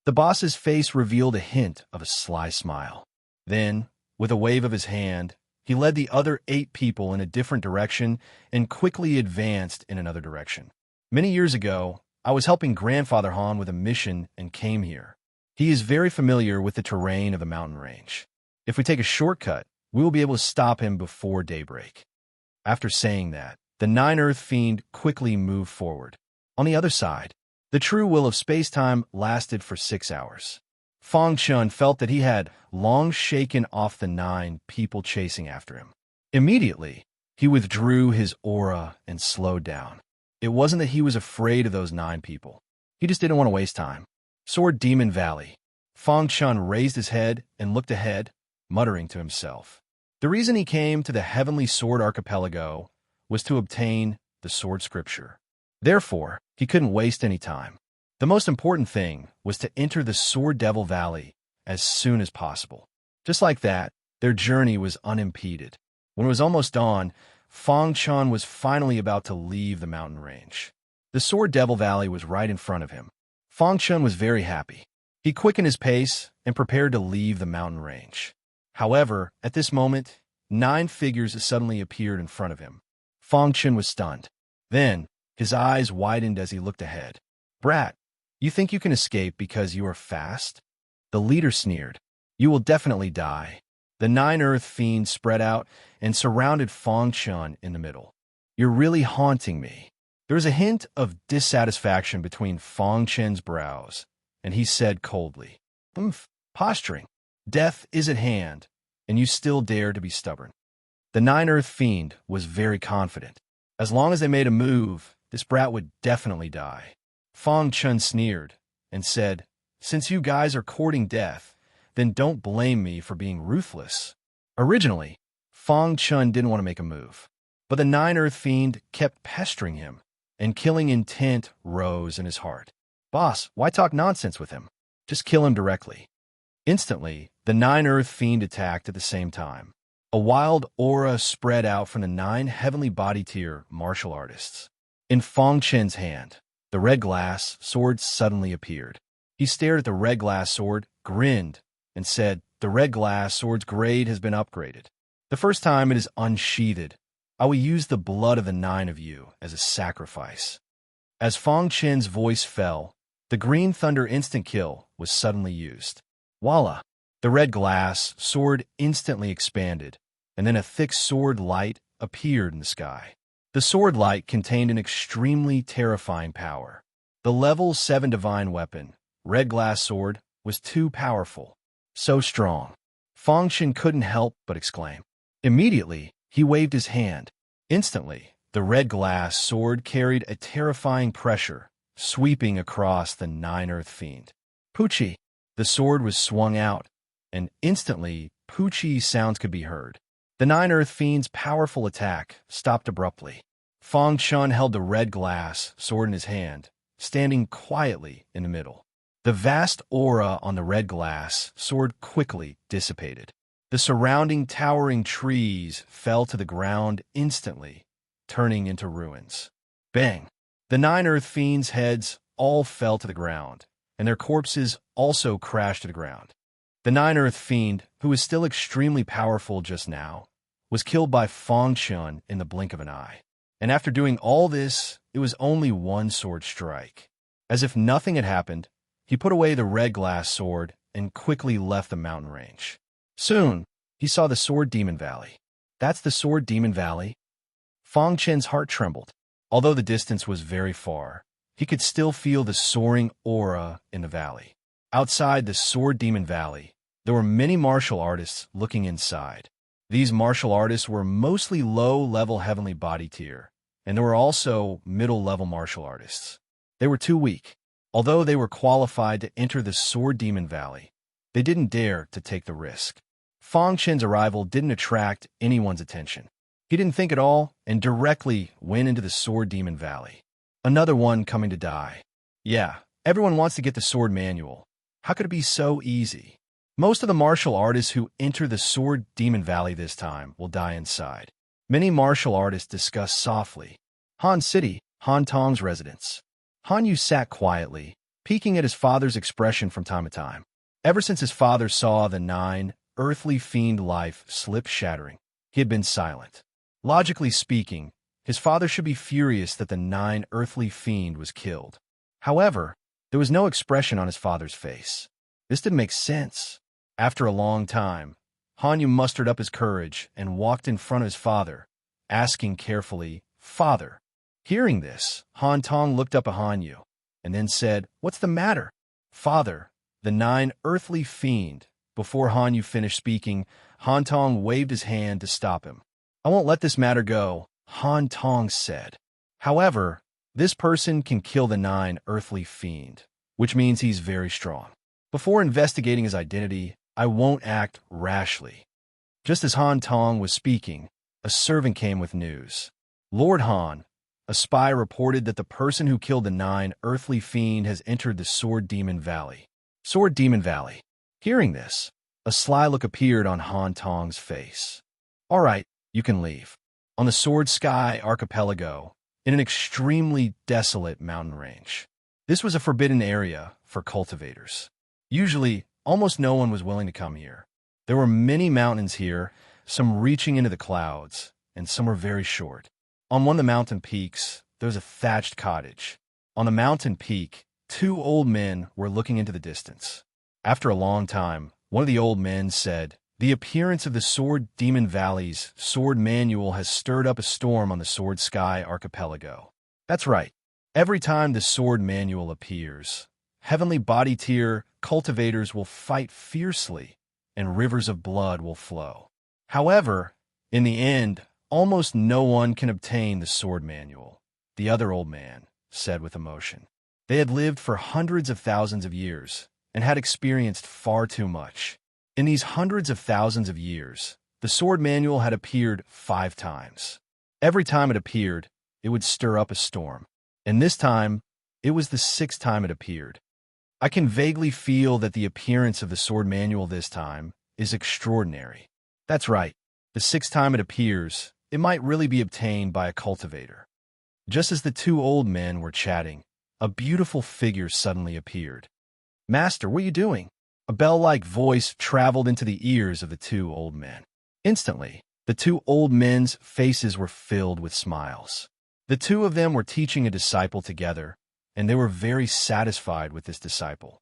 The boss's face revealed a hint of a sly smile. Then, with a wave of his hand, he led the other 8 people in a different direction and quickly advanced in another direction. Many years ago, I was helping Grandfather Han with a mission and came here. He is very familiar with the terrain of the mountain range. If we take a shortcut, we will be able to stop him before daybreak. After saying that, the 9 Earth Fiend quickly moved forward. On the other side, the true will of space-time lasted for 6 hours. Fang Chun felt that he had long shaken off the 9 people chasing after him. Immediately, he withdrew his aura and slowed down. It wasn't that he was afraid of those 9 people. He just didn't want to waste time. Sword Demon Valley. Fang Chun raised his head and looked ahead, muttering to himself. The reason he came to the Heavenly Sword Archipelago was to obtain the Sword Scripture. Therefore, he couldn't waste any time. The most important thing was to enter the Sword Devil Valley as soon as possible. Just like that, their journey was unimpeded. When it was almost dawn, Fang Chun was finally about to leave the mountain range. The Sword Devil Valley was right in front of him. Fang Chun was very happy. He quickened his pace and prepared to leave the mountain range. However, at this moment, 9 figures suddenly appeared in front of him. Fang Chun was stunned. Then, his eyes widened as he looked ahead. "Brat, you think you can escape because you are fast?" The leader sneered. "You will definitely die." The 9 Earth Fiends spread out and surrounded Fang Chun in the middle. "You're really haunting me." There was a hint of dissatisfaction between Fang Chun's brows, and he said coldly, "Posturing. Death is at hand, and you still dare to be stubborn." The 9 Earth Fiend was very confident. As long as they made a move, this brat would definitely die. Fang Chun sneered and said, "Since you guys are courting death, then don't blame me for being ruthless." Originally, Fang Chun didn't want to make a move, but the 9 Earth Fiend kept pestering him, and killing intent rose in his heart. "Boss, why talk nonsense with him? Just kill him directly." Instantly, the 9 Earth Fiend attacked at the same time. A wild aura spread out from the 9 heavenly body tier martial artists. In Fang Chun's hand, the red glass sword suddenly appeared. He stared at the red glass sword, grinned, and said, "The red glass sword's grade has been upgraded. The first time it is unsheathed, I will use the blood of the 9 of you as a sacrifice." As Fang Chun's voice fell, the green thunder instant kill was suddenly used. Voila! The red glass sword instantly expanded, and then a thick sword light appeared in the sky. The sword light contained an extremely terrifying power. The level 7 divine weapon, red glass sword, was too powerful. So strong. Fang Chun couldn't help but exclaim. Immediately, he waved his hand. Instantly, the red glass sword carried a terrifying pressure, sweeping across the 9 Earth Fiend. Poochie! The sword was swung out, and instantly, Poochie sounds could be heard. The 9 Earth Fiend's powerful attack stopped abruptly. Fang Chun held the red glass sword in his hand, standing quietly in the middle. The vast aura on the red glass sword quickly dissipated. The surrounding towering trees fell to the ground instantly, turning into ruins. Bang! The 9 Earth Fiends' heads all fell to the ground, and their corpses also crashed to the ground. The 9 Earth Fiend, who was still extremely powerful just now, was killed by Fang Chun in the blink of an eye. And after doing all this, it was only one sword strike. As if nothing had happened, he put away the red glass sword and quickly left the mountain range. Soon, he saw the Sword Demon Valley. "That's the Sword Demon Valley?" Fang Chun's heart trembled. Although the distance was very far, he could still feel the soaring aura in the valley. Outside the Sword Demon Valley, there were many martial artists looking inside. These martial artists were mostly low-level heavenly body tier, and there were also middle-level martial artists. They were too weak. Although they were qualified to enter the Sword Demon Valley, they didn't dare to take the risk. Fang Chun's arrival didn't attract anyone's attention. He didn't think at all and directly went into the Sword Demon Valley. Another one coming to die. Yeah, everyone wants to get the sword manual. How could it be so easy? Most of the martial artists who enter the Sword Demon Valley this time will die inside. Many martial artists discuss softly. Han City, Han Tong's residence. Han Yu sat quietly, peeking at his father's expression from time to time. Ever since his father saw the 9 earthly fiend life slipped shattering. He had been silent. Logically speaking, his father should be furious that the 9 earthly fiend was killed. However, there was no expression on his father's face. This didn't make sense. After a long time, Hanyu mustered up his courage and walked in front of his father, asking carefully, "Father." Hearing this, Han Tong looked up at Hanyu and then said, "What's the matter?" "Father, the 9 earthly fiend." Before Hanyu finished speaking, Han Tong waved his hand to stop him. "I won't let this matter go," Han Tong said. "However, this person can kill the 9 earthly fiend, which means he's very strong. Before investigating his identity, I won't act rashly." Just as Han Tong was speaking, a servant came with news. "Lord Han, a spy reported that the person who killed the 9 earthly fiend has entered the Sword Demon Valley." Sword Demon Valley. Hearing this, a sly look appeared on Han Tong's face. "All right, you can leave." On the Sword Sky Archipelago, in an extremely desolate mountain range. This was a forbidden area for cultivators. Usually, almost no one was willing to come here. There were many mountains here, some reaching into the clouds, and some were very short. On one of the mountain peaks, there was a thatched cottage. On the mountain peak, 2 old men were looking into the distance. After a long time, one of the old men said, "The appearance of the Sword Demon Valley's sword manual has stirred up a storm on the Sword Sky Archipelago." That's right. Every time the sword manual appears, heavenly body tier cultivators will fight fiercely, and rivers of blood will flow. However, in the end, almost no one can obtain the sword manual, the other old man said with emotion. They had lived for hundreds of thousands of years and had experienced far too much. In these hundreds of thousands of years, the sword manual had appeared 5 times. Every time it appeared, it would stir up a storm. And this time, it was the 6th time it appeared. I can vaguely feel that the appearance of the sword manual this time is extraordinary. That's right. The 6th time it appears, it might really be obtained by a cultivator. Just as the 2 old men were chatting, a beautiful figure suddenly appeared. "Master, what are you doing?" A bell-like voice traveled into the ears of the 2 old men. Instantly, the 2 old men's faces were filled with smiles. The 2 of them were teaching a disciple together, and they were very satisfied with this disciple.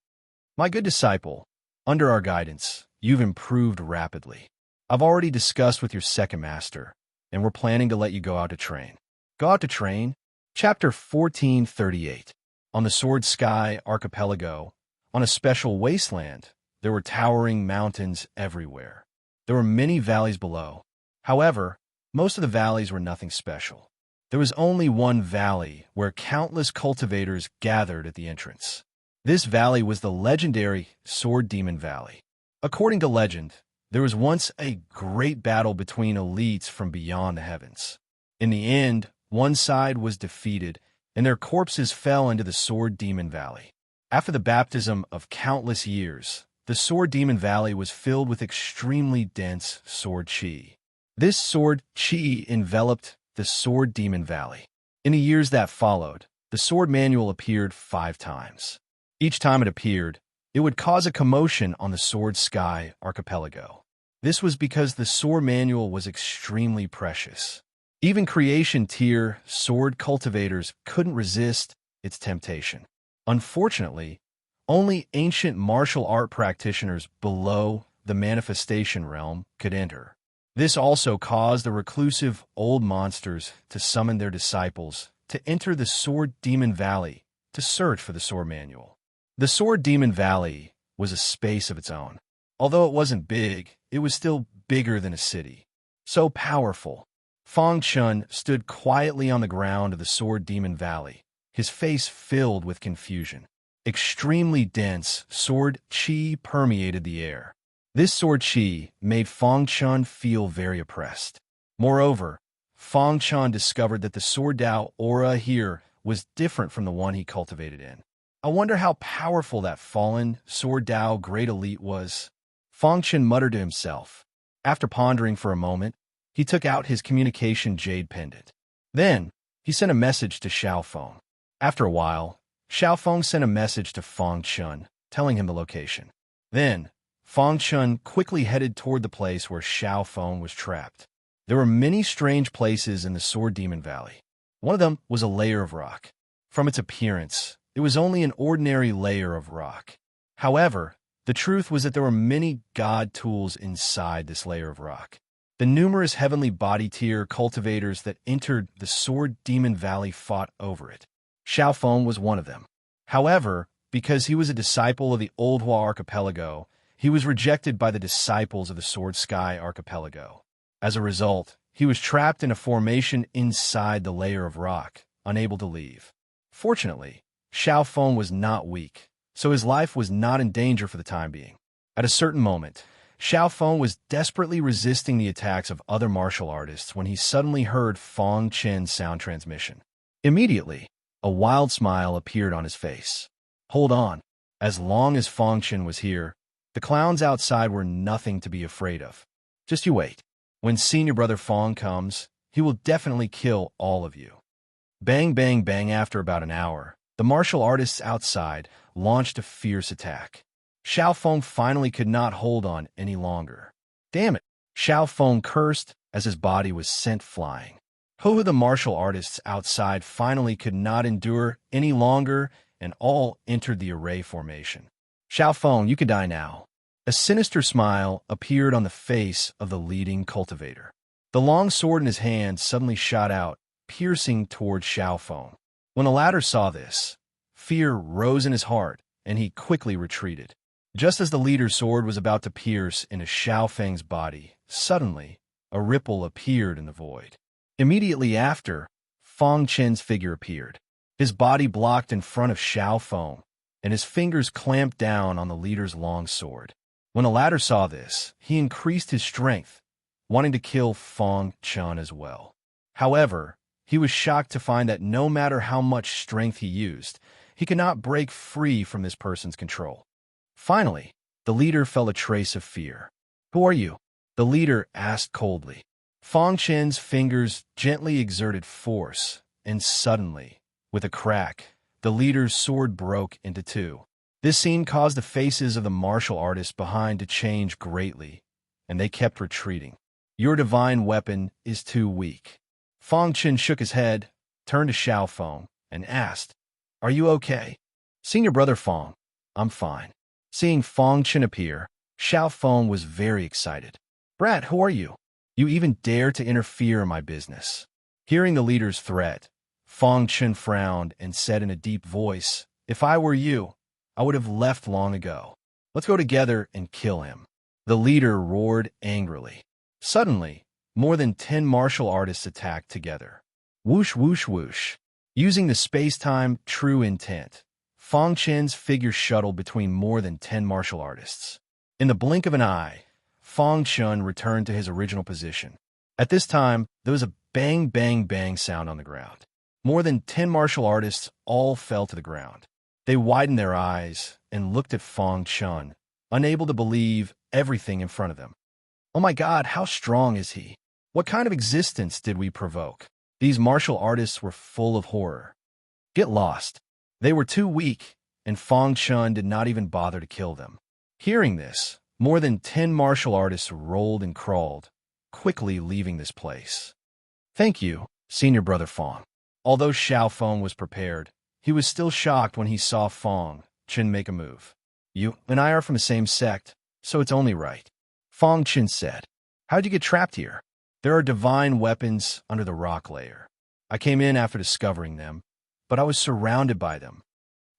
"My good disciple, under our guidance, you've improved rapidly. I've already discussed with your second master, and we're planning to let you go out to train." Go out to train? Chapter 1438. On the Sword Sky Archipelago, on a special wasteland, there were towering mountains everywhere. There were many valleys below. However, most of the valleys were nothing special. There was only one valley where countless cultivators gathered at the entrance. This valley was the legendary Sword Demon Valley. According to legend, there was once a great battle between elites from beyond the heavens. In the end, one side was defeated, and their corpses fell into the Sword Demon Valley. After the baptism of countless years, the Sword Demon Valley was filled with extremely dense sword chi. This sword chi enveloped the Sword Demon Valley. In the years that followed, the sword manual appeared 5 times. Each time it appeared, it would cause a commotion on the Sword Sky Archipelago. This was because the sword manual was extremely precious. Even creation tier sword cultivators couldn't resist its temptation. Unfortunately, only ancient martial art practitioners below the manifestation realm could enter. This also caused the reclusive old monsters to summon their disciples to enter the Sword Demon Valley to search for the sword manual. The Sword Demon Valley was a space of its own. Although it wasn't big, it was still bigger than a city. So powerful. Fang Chun stood quietly on the ground of the Sword Demon Valley, his face filled with confusion. Extremely dense sword chi permeated the air. This sword chi made Fang Chun feel very oppressed. Moreover, Fang Chun discovered that the sword Dao aura here was different from the one he cultivated in. I wonder how powerful that fallen sword Dao great elite was. Fang Chun muttered to himself. After pondering for a moment, he took out his communication jade pendant. Then, he sent a message to Xiao Feng. After a while, Xiao Feng sent a message to Fang Chun, telling him the location. Then, Fang Chun quickly headed toward the place where Xiao Feng was trapped. There were many strange places in the Sword Demon Valley. One of them was a layer of rock. From its appearance, it was only an ordinary layer of rock. However, the truth was that there were many god tools inside this layer of rock. The numerous heavenly body tier cultivators that entered the Sword Demon Valley fought over it. Xiao Feng was one of them. However, because he was a disciple of the Old Hua Archipelago, he was rejected by the disciples of the Sword Sky Archipelago. As a result, he was trapped in a formation inside the layer of rock, unable to leave. Fortunately, Xiao Feng was not weak, so his life was not in danger for the time being. At a certain moment, Xiao Feng was desperately resisting the attacks of other martial artists when he suddenly heard Fang Chen's sound transmission. Immediately, a wild smile appeared on his face. Hold on. As long as Fang Chen was here, the clowns outside were nothing to be afraid of. Just you wait. When senior brother Fang comes, he will definitely kill all of you. Bang, bang, bang. After about an hour, the martial artists outside launched a fierce attack. Xiao Feng finally could not hold on any longer. Damn it! Xiao Feng cursed as his body was sent flying. The martial artists outside finally could not endure any longer and all entered the array formation. Xiao Feng, you could die now. A sinister smile appeared on the face of the leading cultivator. The long sword in his hand suddenly shot out, piercing toward Xiao Feng. When the latter saw this, fear rose in his heart, and he quickly retreated. Just as the leader's sword was about to pierce into Xiao Feng's body, suddenly, a ripple appeared in the void. Immediately after, Fang Chen's figure appeared. His body blocked in front of Xiao Feng, and his fingers clamped down on the leader's long sword. When the latter saw this, he increased his strength, wanting to kill Fang Chen as well. However, he was shocked to find that no matter how much strength he used, he could not break free from this person's control. Finally, the leader felt a trace of fear. Who are you? The leader asked coldly. Fang Chen's fingers gently exerted force, and suddenly, with a crack, the leader's sword broke into two. This scene caused the faces of the martial artists behind to change greatly, and they kept retreating. Your divine weapon is too weak. Fang Chen shook his head, turned to Xiao Feng, and asked, Are you okay? Senior brother Fang, I'm fine. Seeing Fang Chen appear, Xiao Feng was very excited. Brat, who are you? You even dare to interfere in my business. Hearing the leader's threat, Fang Chen frowned and said in a deep voice, If I were you, I would have left long ago. Let's go together and kill him. The leader roared angrily. Suddenly, more than 10 martial artists attacked together. Whoosh, whoosh, whoosh. Using the space-time true intent, Fang Chen's figure shuttled between more than 10 martial artists. In the blink of an eye, Fang Chen returned to his original position. At this time, there was a bang, bang, bang sound on the ground. More than 10 martial artists all fell to the ground. They widened their eyes and looked at Fang Chen, unable to believe everything in front of them. Oh my God, how strong is he? What kind of existence did we provoke? These martial artists were full of horror. Get lost. They were too weak, and Fang Chen did not even bother to kill them. Hearing this, more than 10 martial artists rolled and crawled, quickly leaving this place. Thank you, senior brother Fang. Although Xiao Feng was prepared, he was still shocked when he saw Fang Chen make a move. You and I are from the same sect, so it's only right. Fang Chen said. How'd you get trapped here? There are divine weapons under the rock layer. I came in after discovering them, but I was surrounded by them.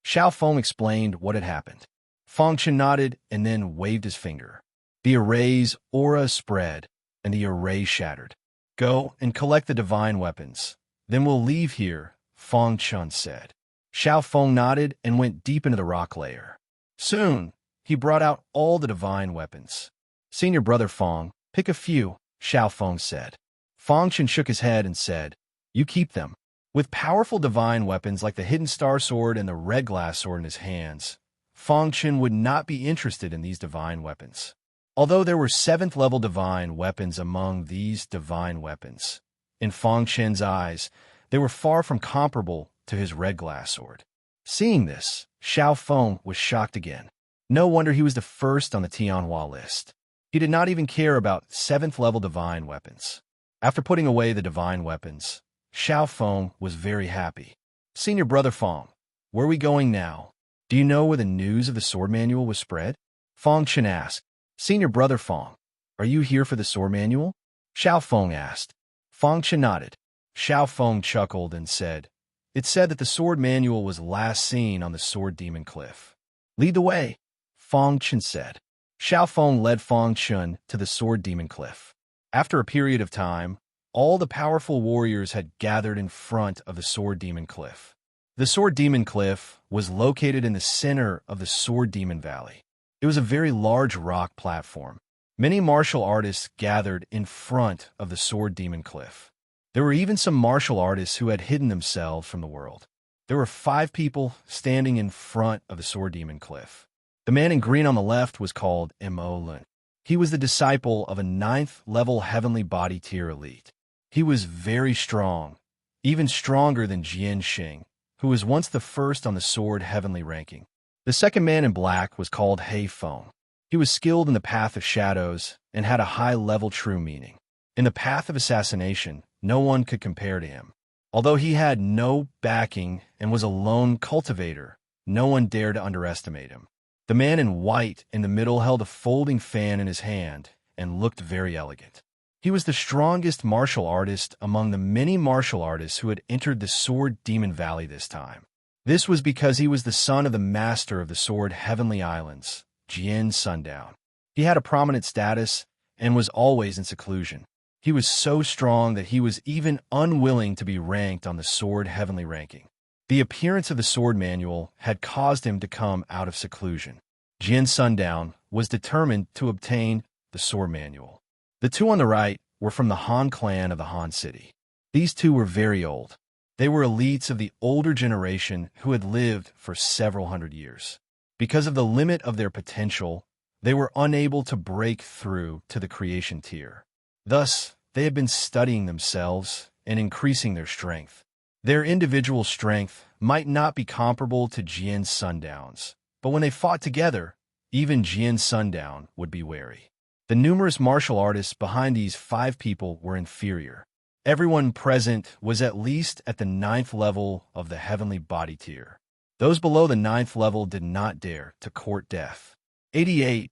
Xiao Feng explained what had happened. Fang Chen nodded and then waved his finger. The array's aura spread, and the array shattered. Go and collect the divine weapons. Then we'll leave here, Fang Chen said. Xiao Feng nodded and went deep into the rock layer. Soon, he brought out all the divine weapons. Senior brother Fang, pick a few, Xiao Feng said. Fang Chen shook his head and said, You keep them. With powerful divine weapons like the Hidden Star Sword and the Red Glass Sword in his hands, Fang Chen would not be interested in these divine weapons. Although there were 7th-level divine weapons among these divine weapons, in Fang Chen's eyes, they were far from comparable to his Red Glass Sword. Seeing this, Xiao Feng was shocked again. No wonder he was the first on the Tianhua list. He did not even care about 7th level divine weapons. After putting away the divine weapons, Xiao Feng was very happy. Senior Brother Feng, where are we going now? Do you know where the news of the sword manual was spread? Feng Chen asked. Senior Brother Feng, are you here for the sword manual? Xiao Feng asked. Feng Chen nodded. Xiao Feng chuckled and said, It said that the sword manual was last seen on the Sword Demon Cliff. Lead the way, Feng Chen said. Xiao Feng led Feng Chen to the Sword Demon Cliff. After a period of time, all the powerful warriors had gathered in front of the Sword Demon Cliff. The Sword Demon Cliff was located in the center of the Sword Demon Valley. It was a very large rock platform. Many martial artists gathered in front of the Sword Demon Cliff. There were even some martial artists who had hidden themselves from the world. There were 5 people standing in front of the Sword Demon Cliff. The man in green on the left was called Mo Lun. He was the disciple of a 9th level heavenly body tier elite. He was very strong, even stronger than Jian Xing, who was once the first on the sword heavenly ranking. The second man in black was called Hei Feng. He was skilled in the path of shadows and had a high-level true meaning. In the path of assassination, no one could compare to him. Although he had no backing and was a lone cultivator, no one dared to underestimate him. The man in white in the middle held a folding fan in his hand and looked very elegant. He was the strongest martial artist among the many martial artists who had entered the Sword Demon Valley this time. This was because he was the son of the master of the Sword Heavenly Islands, Jian Sundown. He had a prominent status and was always in seclusion. He was so strong that he was even unwilling to be ranked on the Sword Heavenly ranking. The appearance of the sword manual had caused him to come out of seclusion. Jian Sundown was determined to obtain the sword manual. The 2 on the right were from the Han clan of the Han city. These 2 were very old. They were elites of the older generation who had lived for several hundred years. Because of the limit of their potential, they were unable to break through to the creation tier. Thus, they had been studying themselves and increasing their strength. Their individual strength might not be comparable to Jian Sundown's, but when they fought together, even Jian Sundown would be wary. The numerous martial artists behind these 5 people were inferior. Everyone present was at least at the 9th level of the heavenly body tier. Those below the 9th level did not dare to court death. 88-8.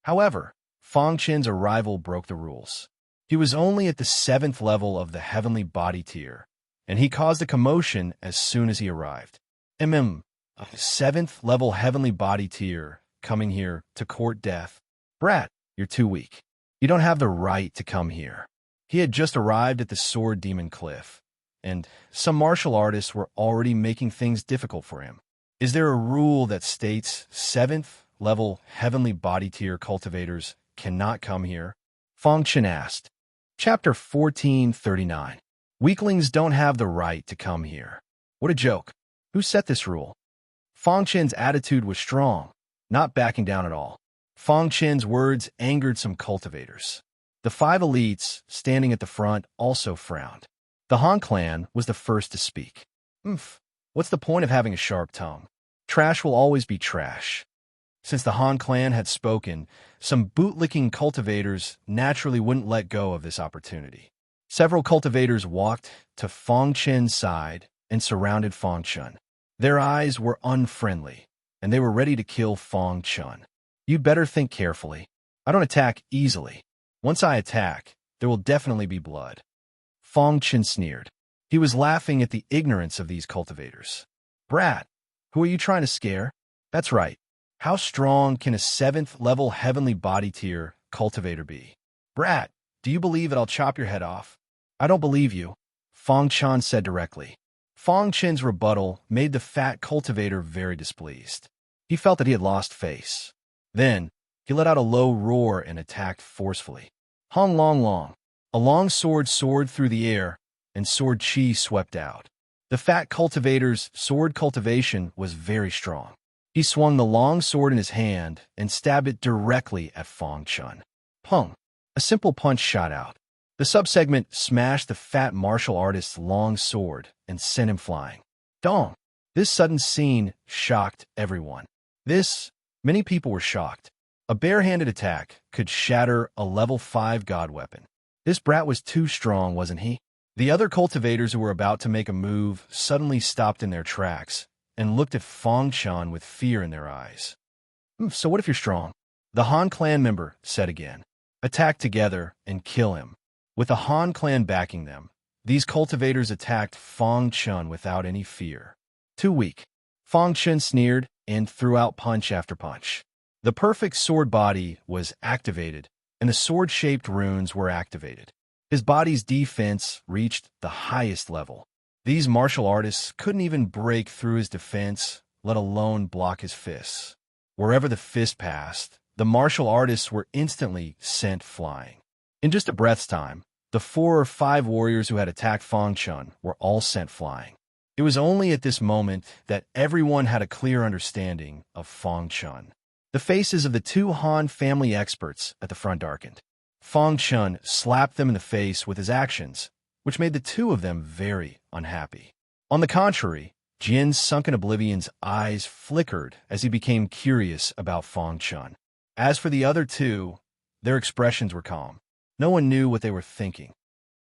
However, Feng Chen's arrival broke the rules. He was only at the 7th level of the heavenly body tier, and he caused a commotion as soon as he arrived. A 7th level heavenly body tier coming here to court death. Brat, you're too weak. You don't have the right to come here. He had just arrived at the Sword Demon Cliff, and some martial artists were already making things difficult for him. Is there a rule that states 7th level heavenly body tier cultivators cannot come here? Feng Chen asked. Chapter 1439. Weaklings don't have the right to come here. What a joke. Who set this rule? Feng Chen's attitude was strong, not backing down at all. Feng Chen's words angered some cultivators. The 5 elites standing at the front also frowned. The Han clan was the first to speak. What's the point of having a sharp tongue? Trash will always be trash. Since the Han clan had spoken, some bootlicking cultivators naturally wouldn't let go of this opportunity. Several cultivators walked to Feng Chen's side and surrounded Feng Chen. Their eyes were unfriendly, and they were ready to kill Feng Chen. You'd better think carefully. I don't attack easily. Once I attack, there will definitely be blood. Feng Chen sneered. He was laughing at the ignorance of these cultivators. Brat, who are you trying to scare? That's right. How strong can a 7th level heavenly body tier cultivator be? Brat, do you believe that I'll chop your head off? I don't believe you, Feng Chen said directly. Feng Chen's rebuttal made the fat cultivator very displeased. He felt that he had lost face. Then, he let out a low roar and attacked forcefully. Hong Long Long. A long sword soared through the air, and sword chi swept out. The fat cultivator's sword cultivation was very strong. He swung the long sword in his hand and stabbed it directly at Feng Chen. Pung! A simple punch shot out. The subsegment smashed the fat martial artist's long sword and sent him flying. Dong! This sudden scene shocked everyone. This Many people were shocked. A barehanded attack could shatter a level 5 god weapon. This brat was too strong, wasn't he? The other cultivators who were about to make a move suddenly stopped in their tracks and looked at Fang Shan with fear in their eyes. So what if you're strong? The Han clan member said again. Attack together and kill him. With the Han clan backing them, these cultivators attacked Fang Chun without any fear. Too weak. Fang Chun sneered and threw out punch after punch. The perfect sword body was activated, and the sword-shaped runes were activated. His body's defense reached the highest level. These martial artists couldn't even break through his defense, let alone block his fists. Wherever the fist passed, the martial artists were instantly sent flying. In just a breath's time, the 4 or 5 warriors who had attacked Fang Chun were all sent flying. It was only at this moment that everyone had a clear understanding of Fang Chun. The faces of the 2 Han family experts at the front darkened. Fang Chun slapped them in the face with his actions, which made the 2 of them very unhappy. On the contrary, Jin's sunken oblivion's eyes flickered as he became curious about Fang Chun. As for the other 2, their expressions were calm. No one knew what they were thinking.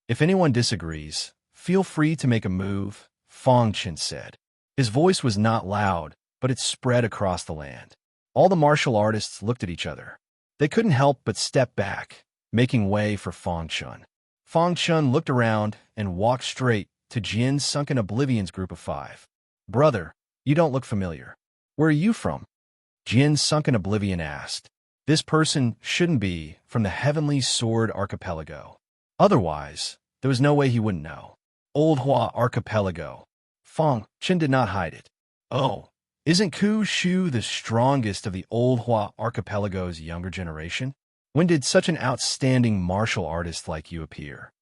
If anyone disagrees, feel free to make a move, Fang Chun said. His voice was not loud, but it spread across the land. All the martial artists looked at each other. They couldn't help but step back, making way for Fang Chun. Fang Chun looked around and walked straight to Jin's sunken oblivion's group of 5. Brother, you don't look familiar. Where are you from? Jin's sunken oblivion asked. This person shouldn't be from the Heavenly Sword Archipelago. Otherwise, there was no way he wouldn't know. Old Hua Archipelago. Fang Chun did not hide it. Oh, isn't Ku Shu the strongest of the Old Hua Archipelago's younger generation? When did such an outstanding martial artist like you appear?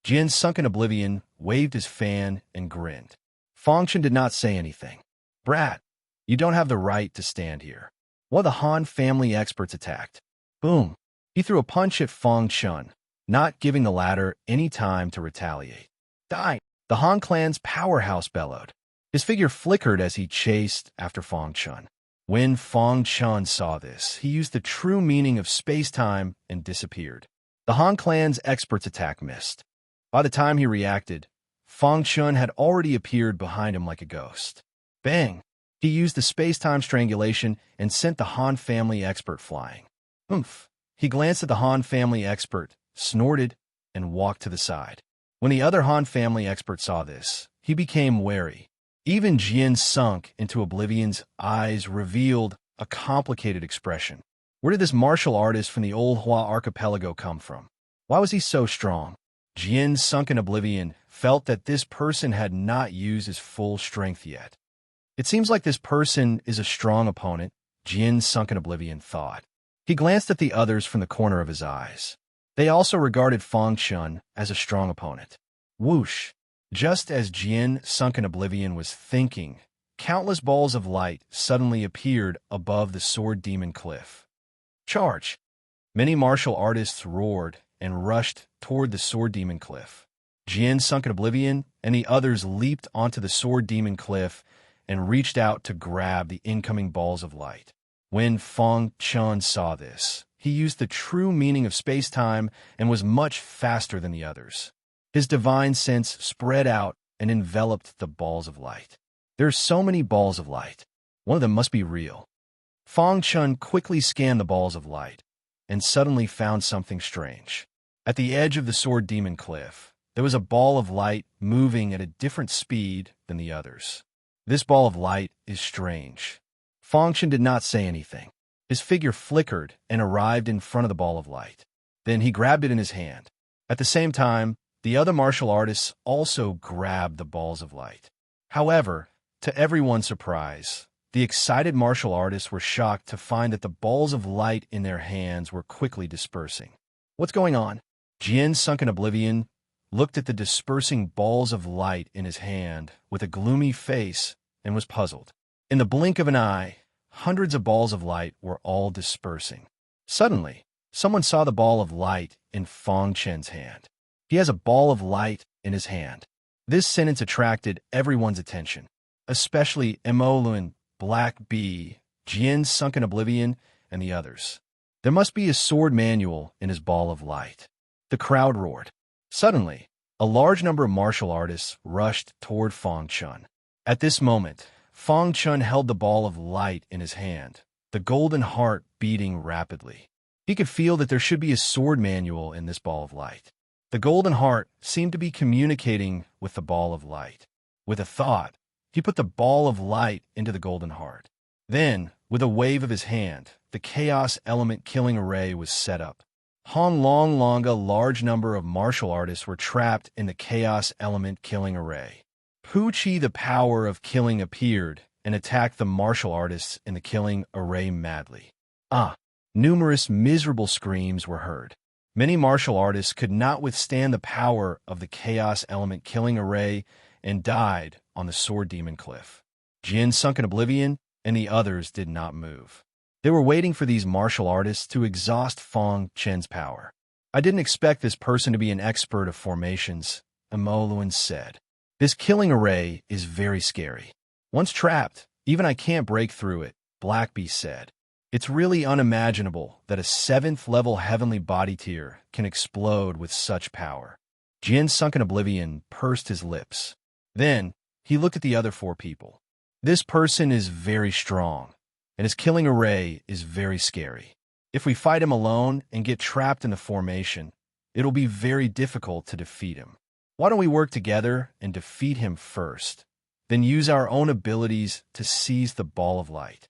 Jin's sunken oblivion waved his fan and grinned. Fang Chun did not say anything. Brat, you don't have the right to stand here. One of the Han family experts attacked. Boom. He threw a punch at Fang Chun, not giving the latter any time to retaliate. Die! The Han clan's powerhouse bellowed. His figure flickered as he chased after Fang Chun. When Fang Chun saw this, he used the true meaning of space-time and disappeared. The Han clan's expert's attack missed. By the time he reacted, Fang Chun had already appeared behind him like a ghost. Bang! He used the space-time strangulation and sent the Han family expert flying. Oomph! He glanced at the Han family expert, snorted, and walked to the side. When the other Han family expert saw this, he became wary. Even Jin sunk into oblivion's eyes revealed a complicated expression. Where did this martial artist from the Old Hua Archipelago come from? Why was he so strong? Jin sunk in oblivion felt that this person had not used his full strength yet. It seems like this person is a strong opponent, Jin sunk in oblivion thought. He glanced at the others from the corner of his eyes. They also regarded Fang Chun as a strong opponent. Whoosh! Just as Jin sunk in oblivion was thinking, countless balls of light suddenly appeared above the sword demon cliff. Charge! Many martial artists roared and rushed toward the sword demon cliff. Jin sunk in oblivion and the others leaped onto the sword demon cliff and reached out to grab the incoming balls of light. When Fang Chun saw this, he used the true meaning of space-time and was much faster than the others. His divine sense spread out and enveloped the balls of light. There are so many balls of light. One of them must be real. Fang Chun quickly scanned the balls of light and suddenly found something strange. At the edge of the sword demon cliff, there was a ball of light moving at a different speed than the others. This ball of light is strange. Fang Chun did not say anything. His figure flickered and arrived in front of the ball of light. Then he grabbed it in his hand. At the same time, the other martial artists also grabbed the balls of light. However, to everyone's surprise, the excited martial artists were shocked to find that the balls of light in their hands were quickly dispersing. What's going on? Jin, sunk in oblivion, looked at the dispersing balls of light in his hand with a gloomy face and was puzzled. In the blink of an eye, hundreds of balls of light were all dispersing. Suddenly, someone saw the ball of light in Fang Chun's hand. He has a ball of light in his hand. This sentence attracted everyone's attention, especially Emoluan Black Bee, Jian sunk in oblivion, and the others. There must be a sword manual in his ball of light. The crowd roared. Suddenly, a large number of martial artists rushed toward Fang Chun. At this moment, Fang Chun held the ball of light in his hand, the golden heart beating rapidly. He could feel that there should be a sword manual in this ball of light. The golden heart seemed to be communicating with the ball of light. With a thought, he put the ball of light into the golden heart. Then, with a wave of his hand, the chaos element killing array was set up. Han Long Long, a large number of martial artists were trapped in the chaos element killing array. Pu Chi, the power of killing, appeared and attacked the martial artists in the killing array madly. Numerous miserable screams were heard. Many martial artists could not withstand the power of the chaos element killing array and died on the sword demon cliff. Jin sunk in oblivion, and the others did not move. They were waiting for these martial artists to exhaust Fang Chen's power. I didn't expect this person to be an expert of formations, Emoluan said. This killing array is very scary. Once trapped, even I can't break through it, Blackbee said. It's really unimaginable that a 7th level heavenly body tier can explode with such power. Jin sunk in oblivion pursed his lips. Then, he looked at the other 4 people. This person is very strong, and his killing array is very scary. If we fight him alone and get trapped in the formation, it'll be very difficult to defeat him. Why don't we work together and defeat him first, then use our own abilities to seize the ball of light?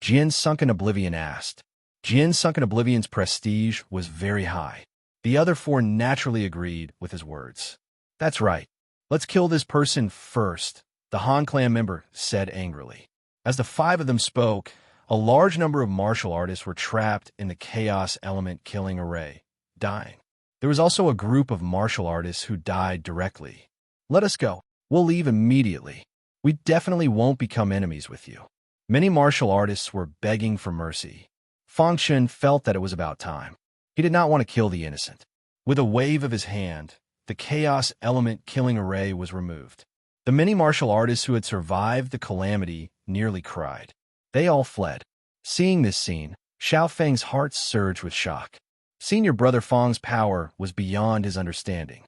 Jin sunk in oblivion asked. Jin sunk in oblivion's prestige was very high. The other 4 naturally agreed with his words. That's right. Let's kill this person first, the Han clan member said angrily. As the 5 of them spoke, a large number of martial artists were trapped in the chaos element killing array, dying. There was also a group of martial artists who died directly. Let us go. We'll leave immediately. We definitely won't become enemies with you. Many martial artists were begging for mercy. Fang Chen felt that it was about time. He did not want to kill the innocent. With a wave of his hand, the chaos element killing array was removed. The many martial artists who had survived the calamity nearly cried. They all fled. Seeing this scene, Xiao Feng's heart surged with shock. Senior brother Fang's power was beyond his understanding.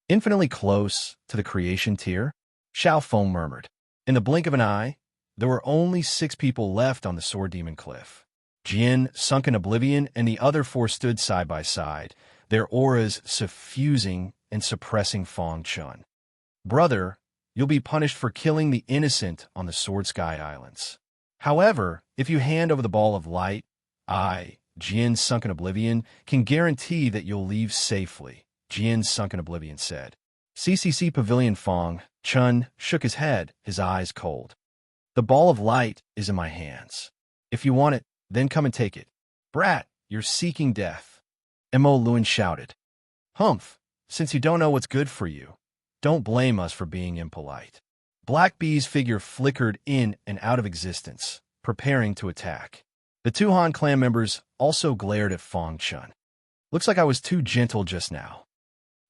Infinitely close to the creation tier, Xiao Feng murmured. In the blink of an eye, there were only 6 people left on the Sword Demon Cliff. Jin sunk in oblivion, and the other 4 stood side by side, their auras suffusing and suppressing Fang Chun. Brother, you'll be punished for killing the innocent on the Sword Sky Islands. However, if you hand over the ball of light, I, Jin sunk in oblivion, can guarantee that you'll leave safely, Jin sunk in oblivion said. CCC Pavilion Fang Chun shook his head, his eyes cold. The ball of light is in my hands. If you want it, then come and take it. Brat, you're seeking death. Emoluan shouted. Humph, since you don't know what's good for you, don't blame us for being impolite. Blackbee's figure flickered in and out of existence, preparing to attack. The 2 Han clan members also glared at Fang Chun. Looks like I was too gentle just now.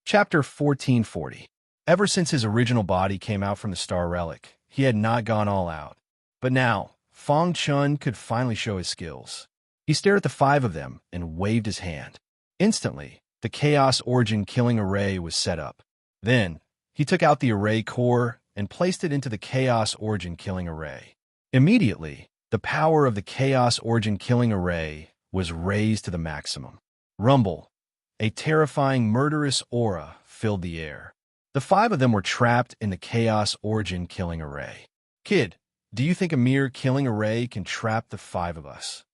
Chapter 1440. Ever since his original body came out from the Star Relic, he had not gone all out. But now, Fang Chun could finally show his skills. He stared at the 5 of them and waved his hand. Instantly, the Chaos Origin killing array was set up. Then, he took out the array core and placed it into the Chaos Origin killing array. Immediately, the power of the Chaos Origin killing array was raised to the maximum. Rumble. A terrifying, murderous aura filled the air. The 5 of them were trapped in the Chaos Origin killing array. Kid, do you think a mere killing array can trap the 5 of us?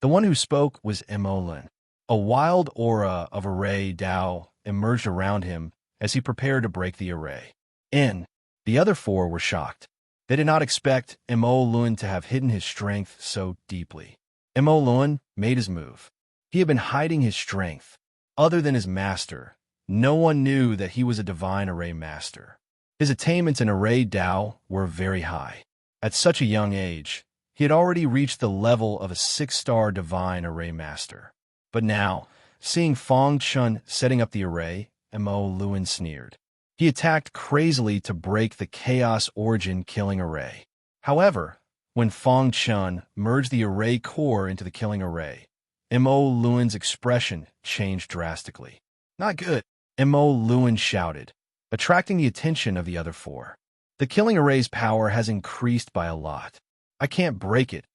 The one who spoke was Emoluan. A wild aura of array Dao emerged around him as he prepared to break the array. The other 4 were shocked. They did not expect Emoluan to have hidden his strength so deeply. Emoluan made his move. He had been hiding his strength. Other than his master, no one knew that he was a divine array master. His attainments in array Dao were very high. At such a young age, he had already reached the level of a 6-star divine array master. But now, seeing Fang Chun setting up the array, Emoluan sneered. He attacked crazily to break the Chaos Origin killing array. However, When Fong Chun merged the array core into the killing array, Mo Luan's expression changed drastically. Not good, Mo Luan shouted, attracting the attention of the other four. The killing array's power has increased by a lot. I can't break it,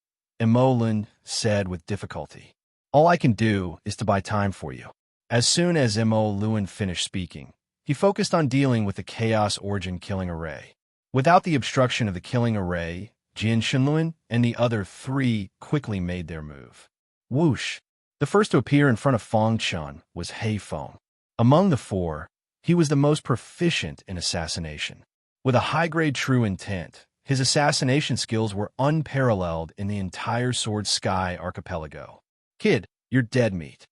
Mo Luan said with difficulty. All I can do is to buy time for you. As soon as Mo Luan finished speaking, he focused on dealing with the Chaos Origin killing array. Without the obstruction of the killing array, Jian Shenluan and the other three quickly made their move. Whoosh! The first to appear in front of Fong Chun was He Feng. Among the four, he was the most proficient in assassination. With a high-grade true intent, his assassination skills were unparalleled in the entire Sword Sky archipelago. Kid, you're dead meat.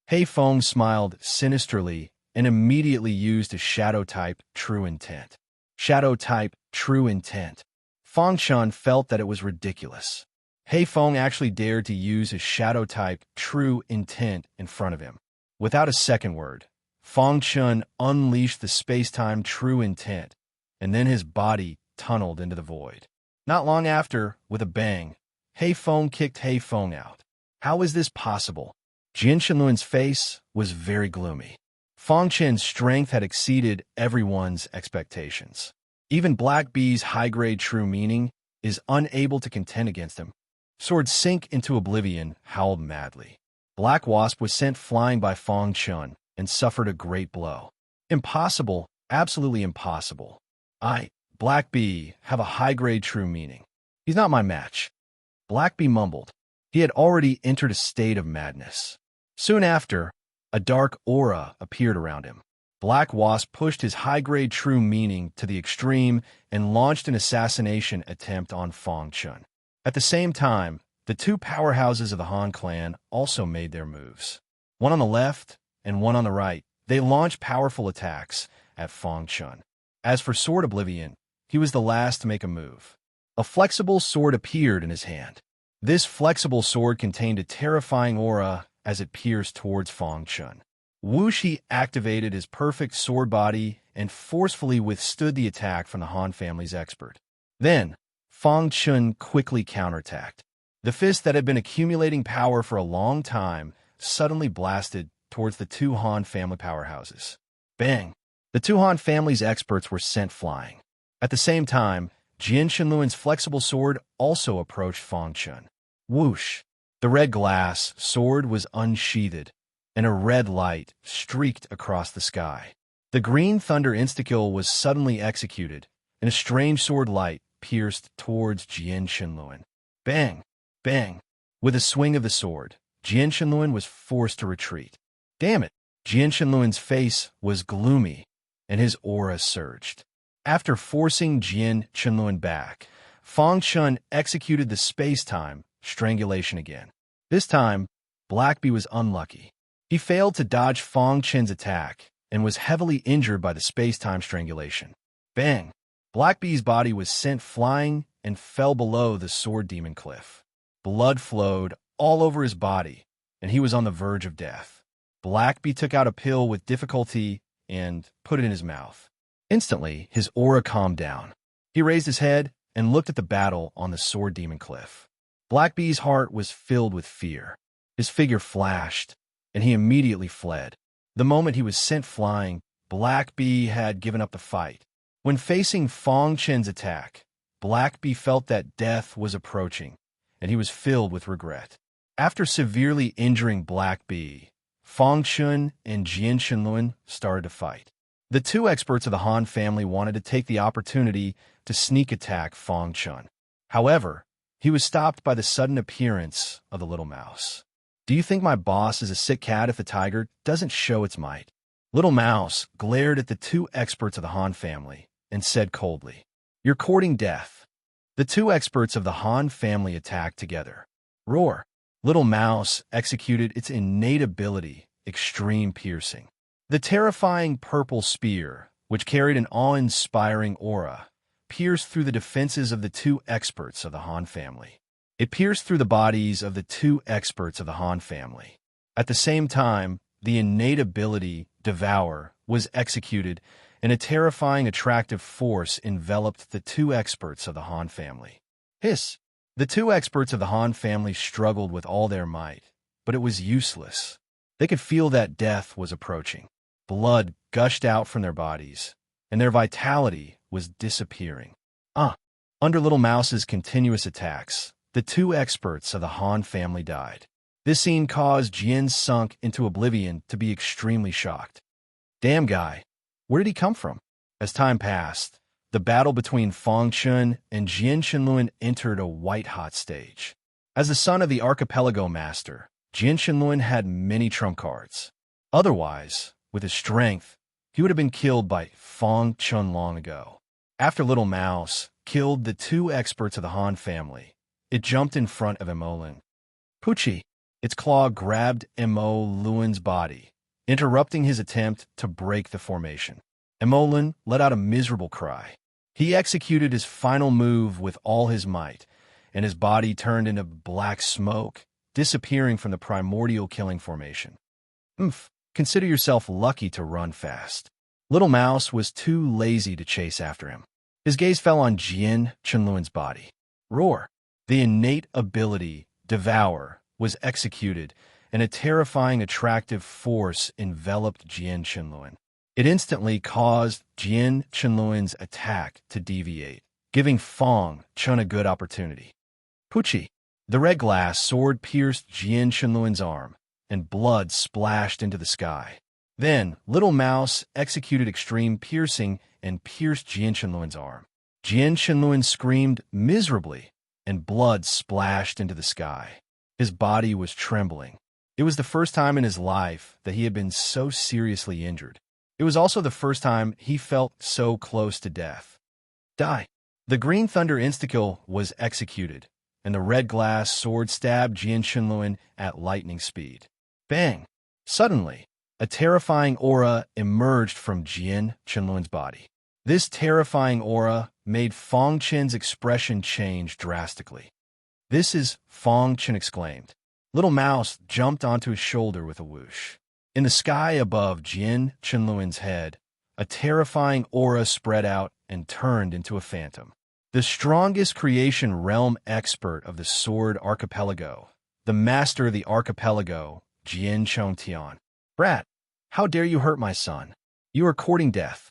He Feng smiled sinisterly and immediately used his shadow-type true intent. Shadow-type true intent. Fong Chun felt that it was ridiculous. He Feng actually dared to use his shadow-type true intent in front of him. Without a second word, Fong Chun unleashed the space-time true intent, and then his body tunneled into the void. Not long after, with a bang, He Feng kicked He Feng out. How is this possible? Jian Shenluan's face was very gloomy. Fong Chen's strength had exceeded everyone's expectations. Even Black Bee's high-grade true meaning is unable to contend against him. Sword Sink into Oblivion howled madly. Black Wasp was sent flying by Fong Chun and suffered a great blow. Impossible, absolutely impossible. Black Bee, have a high-grade true meaning. He's not my match. Black Bee mumbled. He had already entered a state of madness. Soon after, a dark aura appeared around him. Black Wasp pushed his high-grade true meaning to the extreme and launched an assassination attempt on Fong Chun. At the same time, the two powerhouses of the Han clan also made their moves. One on the left and one on the right, they launched powerful attacks at Fong Chun. As for Sword Oblivion, he was the last to make a move. A flexible sword appeared in his hand. This flexible sword contained a terrifying aura as it pierced towards Fong Chun. Wuxi activated his perfect sword body and forcefully withstood the attack from the Han family's expert. Then, Fong Chun quickly counterattacked. The fist that had been accumulating power for a long time suddenly blasted towards the two Han family powerhouses. Bang! The two Han family's experts were sent flying. At the same time, Jian Shenluan's flexible sword also approached Fong Chun. Whoosh! The red glass sword was unsheathed, and a red light streaked across the sky. The green thunder insta-kill was suddenly executed, and a strange sword light pierced towards Jian Shenluan. Bang! Bang! With a swing of the sword, Jian Shenluan was forced to retreat. Damn it! Jian Shenluan's face was gloomy, and his aura surged. After forcing Jian Shenluan back, Fong Chun executed the space-time strangulation again. This time, Black Bee was unlucky. He failed to dodge Fong Chen's attack and was heavily injured by the space-time strangulation. Bang! Black Bee's body was sent flying and fell below the Sword Demon Cliff. Blood flowed all over his body, and he was on the verge of death. Black Bee took out a pill with difficulty and put it in his mouth. Instantly, his aura calmed down. He raised his head and looked at the battle on the Sword Demon Cliff. Black Bee's heart was filled with fear. His figure flashed, and he immediately fled. The moment he was sent flying, Black Bee had given up the fight. When facing Fong Chen's attack, Black Bee felt that death was approaching, and he was filled with regret. After severely injuring Black Bee, Fong Chun and Jian Shenluan started to fight. The two experts of the Han family wanted to take the opportunity to sneak attack Fong Chun. However, he was stopped by the sudden appearance of the little mouse. Do you think my boss is a sick cat if the tiger doesn't show its might? Little Mouse glared at the two experts of the Han family and said coldly, "You're courting death." The two experts of the Han family attacked together. Roar! Little Mouse executed its innate ability, Extreme Piercing. The terrifying purple spear, which carried an awe-inspiring aura, pierced through the defenses of the two experts of the Han family. It pierced through the bodies of the two experts of the Han family. At the same time, the innate ability, Devour, was executed, and a terrifying attractive force enveloped the two experts of the Han family. Hiss! The two experts of the Han family struggled with all their might, but it was useless. They could feel that death was approaching. Blood gushed out from their bodies, and their vitality was disappearing. Under Little Mouse's continuous attacks, the two experts of the Han family died. This scene caused Jian sunk into oblivion to be extremely shocked. Damn guy, where did he come from? As time passed, the battle between Fang Chun and Jian Shenlun entered a white-hot stage. As the son of the archipelago master, Jian Shenlun had many trump cards. Otherwise, with his strength, he would have been killed by Fang Chun long ago. After Little Mouse killed the two experts of the Han family, it jumped in front of Emolin. Pucci, its claw grabbed Emolun's body, interrupting his attempt to break the formation. Emolin let out a miserable cry. He executed his final move with all his might, and his body turned into black smoke, disappearing from the primordial killing formation. Consider yourself lucky to run fast. Little Mouse was too lazy to chase after him. His gaze fell on Jian Shenlun's body. Roar! The innate ability, Devour, was executed, and a terrifying attractive force enveloped Jian Shenlun. It instantly caused Jian Shenlun's attack to deviate, giving Fang Chun a good opportunity. Pucci! The red glass sword pierced Jian Shenlun's arm, and blood splashed into the sky. Then, Little Mouse executed extreme piercing and pierced Jian Shenlun's arm. Jian Shenlun screamed miserably, and blood splashed into the sky. His body was trembling. It was the first time in his life that he had been so seriously injured. It was also the first time he felt so close to death. Die! The Green Thunder Instakill was executed, and the red glass sword stabbed Jian Shenlun at lightning speed. Bang! Suddenly, a terrifying aura emerged from Jian Shenlun's body. This terrifying aura made Fang Chen's expression change drastically. "This is," Fang Chen exclaimed. Little Mouse jumped onto his shoulder with a whoosh. In the sky above Jian Shenlun's head, a terrifying aura spread out and turned into a phantom. The strongest creation realm expert of the Sword Archipelago, the master of the archipelago, Jian Chongtian. "Brat, how dare you hurt my son? You are courting death."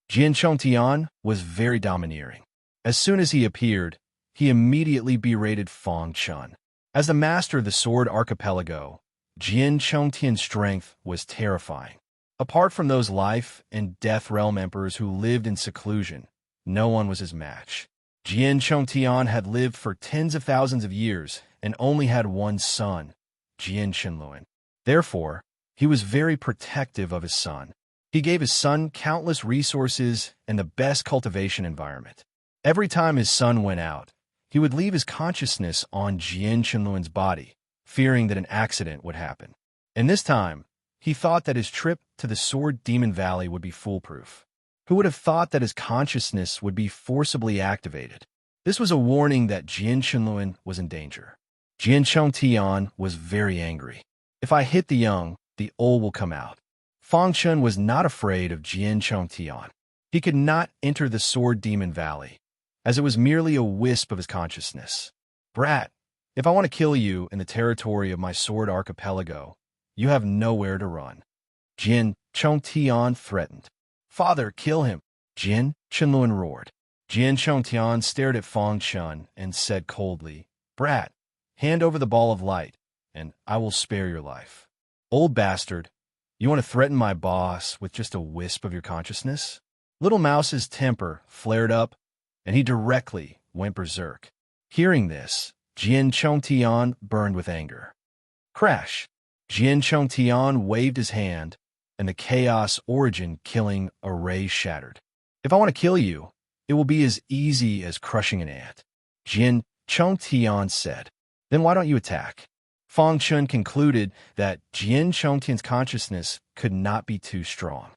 Jian Chongtian was very domineering. As soon as he appeared, he immediately berated Fang Chun. As the master of the Sword Archipelago, Jian Chongtian's strength was terrifying. Apart from those life and death realm emperors who lived in seclusion, no one was his match. Jian Chongtian had lived for tens of thousands of years and only had one son, Jian Shenlun. Therefore, he was very protective of his son. He gave his son countless resources and the best cultivation environment. Every time his son went out, he would leave his consciousness on Jian Shenlun's body, fearing that an accident would happen. And this time, he thought that his trip to the Sword Demon Valley would be foolproof. Who would have thought that his consciousness would be forcibly activated? This was a warning that Jian Shenlun was in danger. Jian Chongtian was very angry. "If I hit the young, the old will come out." Fang Chun was not afraid of Jian Chongtian. He could not enter the Sword Demon Valley, as it was merely a wisp of his consciousness. "Brat, if I want to kill you in the territory of my Sword Archipelago, you have nowhere to run." Jian Chongtian threatened. "Father, kill him!" Jian Shenlun roared. Jian Chongtian stared at Fang Chun and said coldly, "Brat, hand over the ball of light, and I will spare your life." "Old bastard, you want to threaten my boss with just a wisp of your consciousness?" Little Mouse's temper flared up, and he directly went berserk. Hearing this, Jian Chongtian burned with anger. Crash! Jian Chongtian waved his hand, and the Chaos Origin killing array shattered. "If I want to kill you, it will be as easy as crushing an ant," Jian Chongtian said. "Then why don't you attack?" Fang Chun concluded that Jian Chongtian's consciousness could not be too strong.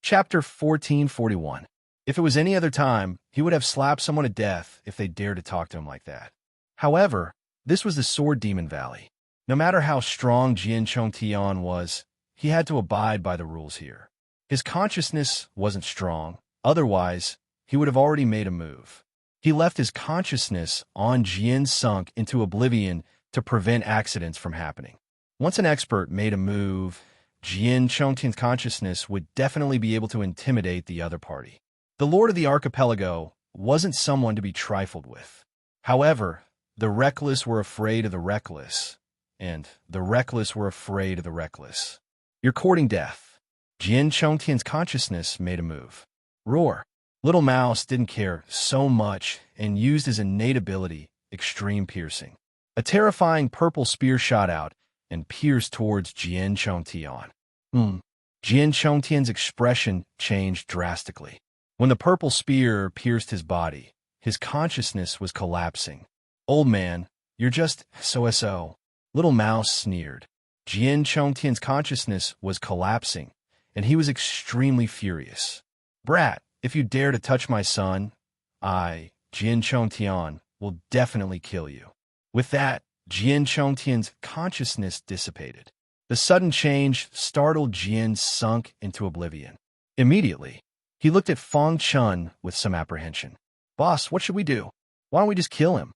Chapter 1441. If it was any other time, he would have slapped someone to death if they dared to talk to him like that. However, this was the Sword Demon Valley. No matter how strong Jian Chongtian was, he had to abide by the rules here. His consciousness wasn't strong, otherwise, he would have already made a move. He left his consciousness on Jian sunk into oblivion to prevent accidents from happening. Once an expert made a move, Jian Chongtian's consciousness would definitely be able to intimidate the other party. The Lord of the Archipelago wasn't someone to be trifled with. However, the reckless were afraid of the reckless, and the reckless were afraid of the reckless. You're courting death. Jian Chongtian's consciousness made a move. Roar. Little Mouse didn't care so much and used his innate ability, extreme piercing. A terrifying purple spear shot out and pierced towards Jian Chongtian. Jian Chongtian's expression changed drastically. When the purple spear pierced his body, his consciousness was collapsing. Old man, you're just so. Little Mouse sneered. Jian Chongtian's consciousness was collapsing, and he was extremely furious. Brat, if you dare to touch my son, I, Jian Chongtian, will definitely kill you. With that, Jian Chongtian's consciousness dissipated. The sudden change startled Jian sunk into oblivion. Immediately, he looked at Fang Chun with some apprehension. Boss, what should we do? Why don't we just kill him?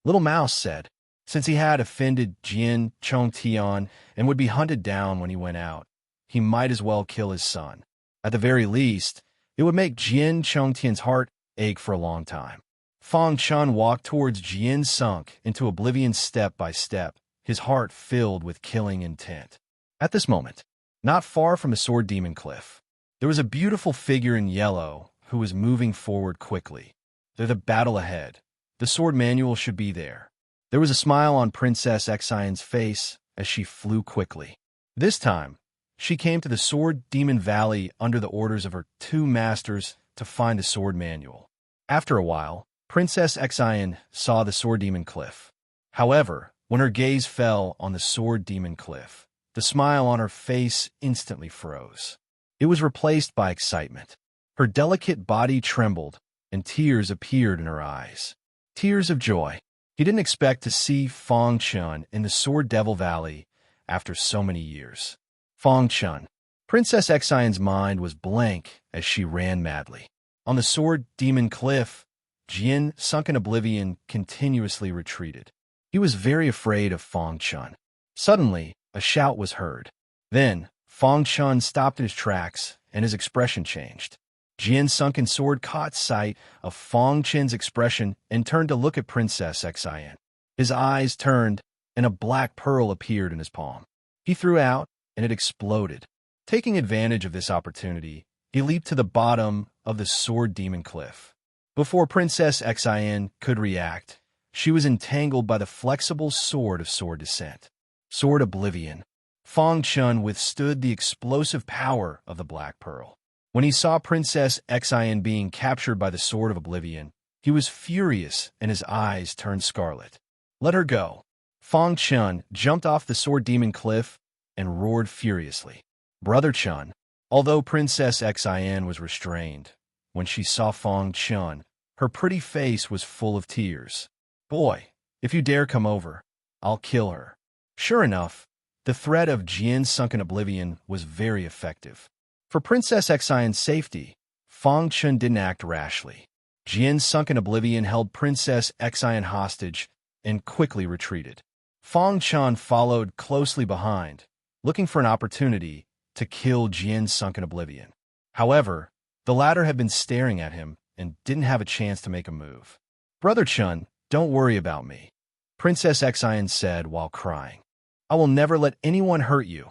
Little Mouse said, since he had offended Jian Chongtian and would be hunted down when he went out, he might as well kill his son. At the very least, it would make Jian Chongtian's heart ache for a long time. Fang Chun walked towards Jian sunk into oblivion step by step, his heart filled with killing intent. At this moment, not far from the Sword Demon Cliff, there was a beautiful figure in yellow who was moving forward quickly. There's a battle ahead. The sword manual should be there. There was a smile on Princess Xian's face as she flew quickly. This time, she came to the Sword Demon Valley under the orders of her two masters to find the sword manual. After a while, Princess Xian saw the Sword Demon Cliff. However, when her gaze fell on the Sword Demon Cliff, the smile on her face instantly froze. It was replaced by excitement. Her delicate body trembled, and tears appeared in her eyes. Tears of joy. He didn't expect to see Fang Chun in the Sword Devil Valley after so many years. Fang Chun. Princess Xian's mind was blank as she ran madly. On the Sword Demon Cliff, Jian, sunk in oblivion, continuously retreated. He was very afraid of Fang Chun. Suddenly, a shout was heard. Then, Fang Chun stopped in his tracks, and his expression changed. Jian's sunken sword caught sight of Fang Chun's expression and turned to look at Princess Xian. His eyes turned, and a black pearl appeared in his palm. He threw out, and it exploded. Taking advantage of this opportunity, he leaped to the bottom of the Sword Demon Cliff. Before Princess Xian could react, she was entangled by the flexible sword of Sword Descent. Sword Oblivion. Fang Chun withstood the explosive power of the Black Pearl. When he saw Princess Xian being captured by the Sword of Oblivion, he was furious and his eyes turned scarlet. Let her go. Fang Chun jumped off the Sword Demon Cliff and roared furiously. Brother Chun. Although Princess Xian was restrained, when she saw Fang Chun, her pretty face was full of tears. Boy, if you dare come over, I'll kill her. Sure enough, the threat of Jian's sunken oblivion was very effective. For Princess Xian's safety, Fang Chun didn't act rashly. Jian's sunken oblivion held Princess Xian hostage and quickly retreated. Fang Chun followed closely behind, looking for an opportunity to kill Jian's sunken oblivion. However, the latter had been staring at him and didn't have a chance to make a move. Brother Chun, don't worry about me, Princess Xian said while crying. I will never let anyone hurt you,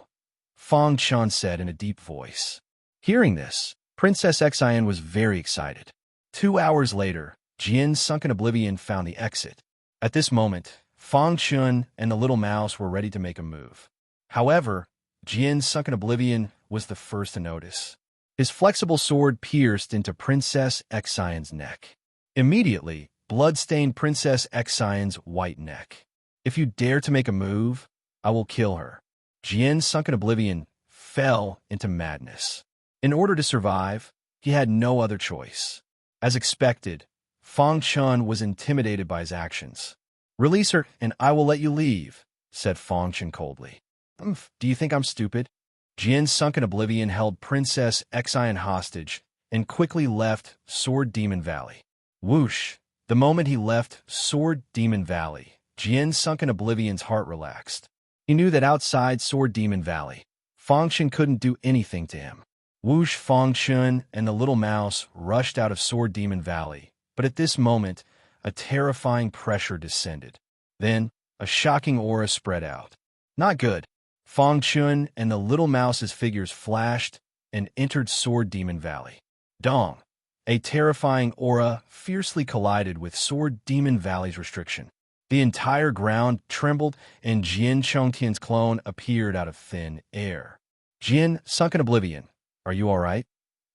Fang Chun said in a deep voice. Hearing this, Princess Xian was very excited. 2 hours later, Jian's sunken oblivion found the exit. At this moment, Fang Chun and the little mouse were ready to make a move. However, Jian's sunken oblivion was the first to notice. His flexible sword pierced into Princess Xian's neck. Immediately, blood stained Princess Xian's white neck. If you dare to make a move, I will kill her. Jian's sunken oblivion fell into madness. In order to survive, he had no other choice. As expected, Fang Chun was intimidated by his actions. Release her, and I will let you leave, said Fang Chun coldly. Do you think I'm stupid? Jian's sunken oblivion held Princess Xian hostage and quickly left Sword Demon Valley. Whoosh! The moment he left Sword Demon Valley, Jian, sunk in oblivion's heart relaxed. He knew that outside Sword Demon Valley, Fengshen couldn't do anything to him. Whoosh! Fengshen and the little mouse rushed out of Sword Demon Valley, but at this moment, a terrifying pressure descended. Then, a shocking aura spread out. Not good. Fengshen and the little mouse's figures flashed and entered Sword Demon Valley. Dong! A terrifying aura fiercely collided with Sword Demon Valley's restriction. The entire ground trembled, and Jian Chongtian's clone appeared out of thin air. Jian, sunk in oblivion. "Are you all right?"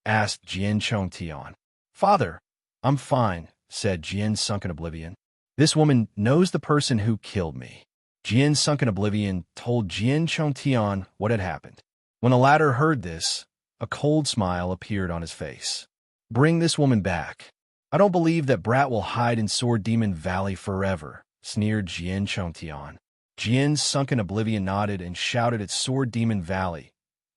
asked Jian Chongtian. "Father, I'm fine," said Jian, sunk in oblivion. "This woman knows the person who killed me." Jian, sunk in oblivion, told Jian Chongtian what had happened. When the latter heard this, a cold smile appeared on his face. "Bring this woman back. I don't believe that brat will hide in Sword Demon Valley forever," sneered Jian Chongtian. Jian, sunk in oblivion, nodded and shouted at Sword Demon Valley,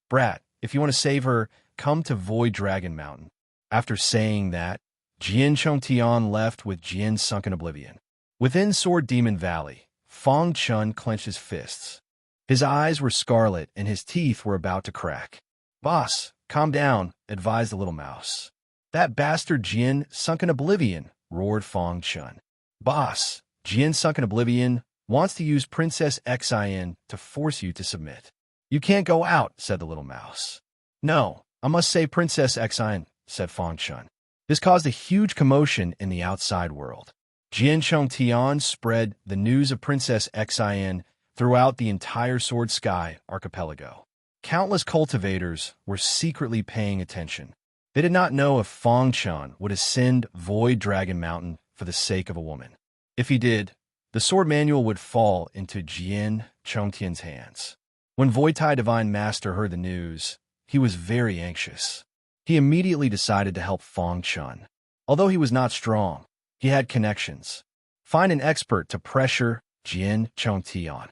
"Brat, if you want to save her, come to Void Dragon Mountain." After saying that, Jian Chongtian left with Jian, sunk in oblivion. Within Sword Demon Valley, Fengshen clenched his fists. His eyes were scarlet and his teeth were about to crack. "Boss, calm down," advised the little mouse. "That bastard Jian, sunk in oblivion," roared Fengshen. "Boss, Jian, sunk in oblivion, wants to use Princess Xin to force you to submit." "You can't go out," said the little mouse. "No, I must save Princess Xin," said Fengshen. This caused a huge commotion in the outside world. Jian Chongtian spread the news of Princess Xin throughout the entire Sword Sky archipelago. Countless cultivators were secretly paying attention. They did not know if Fengshen would ascend Void Dragon Mountain for the sake of a woman. If he did, the sword manual would fall into Jian Chongtian's hands. When Voitai Divine Master heard the news, he was very anxious. He immediately decided to help Fengshen. Although he was not strong, he had connections. Find an expert to pressure Jian Chongtian.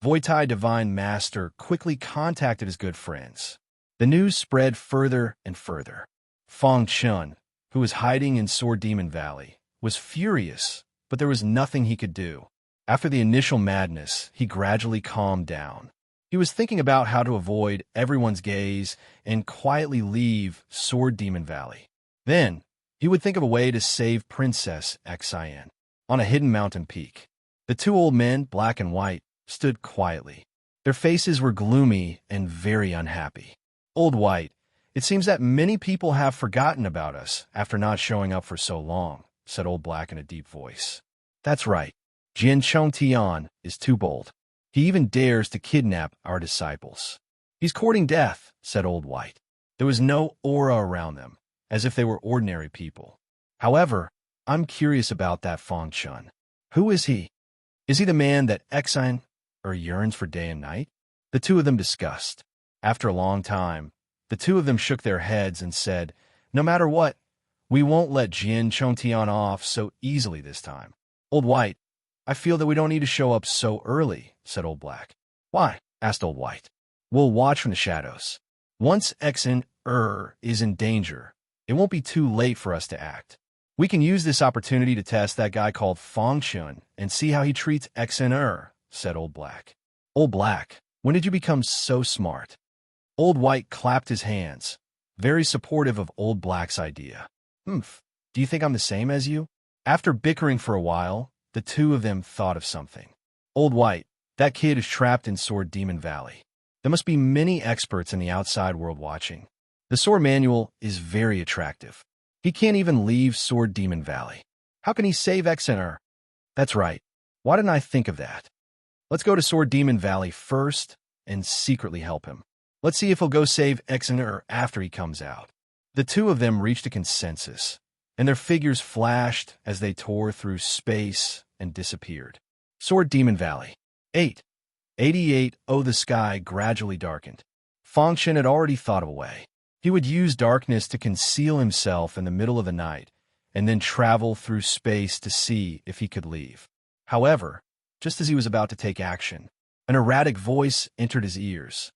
Voitai Divine Master quickly contacted his good friends. The news spread further and further. Fengshen, who was hiding in Sword Demon Valley, was furious, but there was nothing he could do. After the initial madness, he gradually calmed down. He was thinking about how to avoid everyone's gaze and quietly leave Sword Demon Valley. Then, he would think of a way to save Princess Xin. On a hidden mountain peak, the two old men, black and white, stood quietly. Their faces were gloomy and very unhappy. "Old White, it seems that many people have forgotten about us after not showing up for so long," said Old Black in a deep voice. "That's right. Jian Chongtian is too bold. He even dares to kidnap our disciples." "He's courting death," said Old White. There was no aura around them, as if they were ordinary people. "However, I'm curious about that Fengshen. Who is he? Is he the man that Xin yearns for day and night?" The two of them discussed. After a long time, the two of them shook their heads and said, "No matter what, we won't let Jian Chongtian off so easily this time." "Old White, I feel that we don't need to show up so early," said Old Black. "Why?" asked Old White. "We'll watch from the shadows. Once Xin is in danger, it won't be too late for us to act. We can use this opportunity to test that guy called Fengshen and see how he treats Xin," said Old Black. "Old Black, when did you become so smart?" Old White clapped his hands, very supportive of Old Black's idea. "Humph, do you think I'm the same as you?" After bickering for a while, the two of them thought of something. "Old White, that kid is trapped in Sword Demon Valley. There must be many experts in the outside world watching. The sword manual is very attractive. He can't even leave Sword Demon Valley. How can he save Xin?" "That's right. Why didn't I think of that? Let's go to Sword Demon Valley first and secretly help him. Let's see if he'll go save Xin after he comes out." The two of them reached a consensus, and their figures flashed as they tore through space and disappeared. Sword Demon Valley. 88. Oh, the sky gradually darkened. Fengshen had already thought of a way. He would use darkness to conceal himself in the middle of the night, and then travel through space to see if he could leave. However, just as he was about to take action, an erratic voice entered his ears.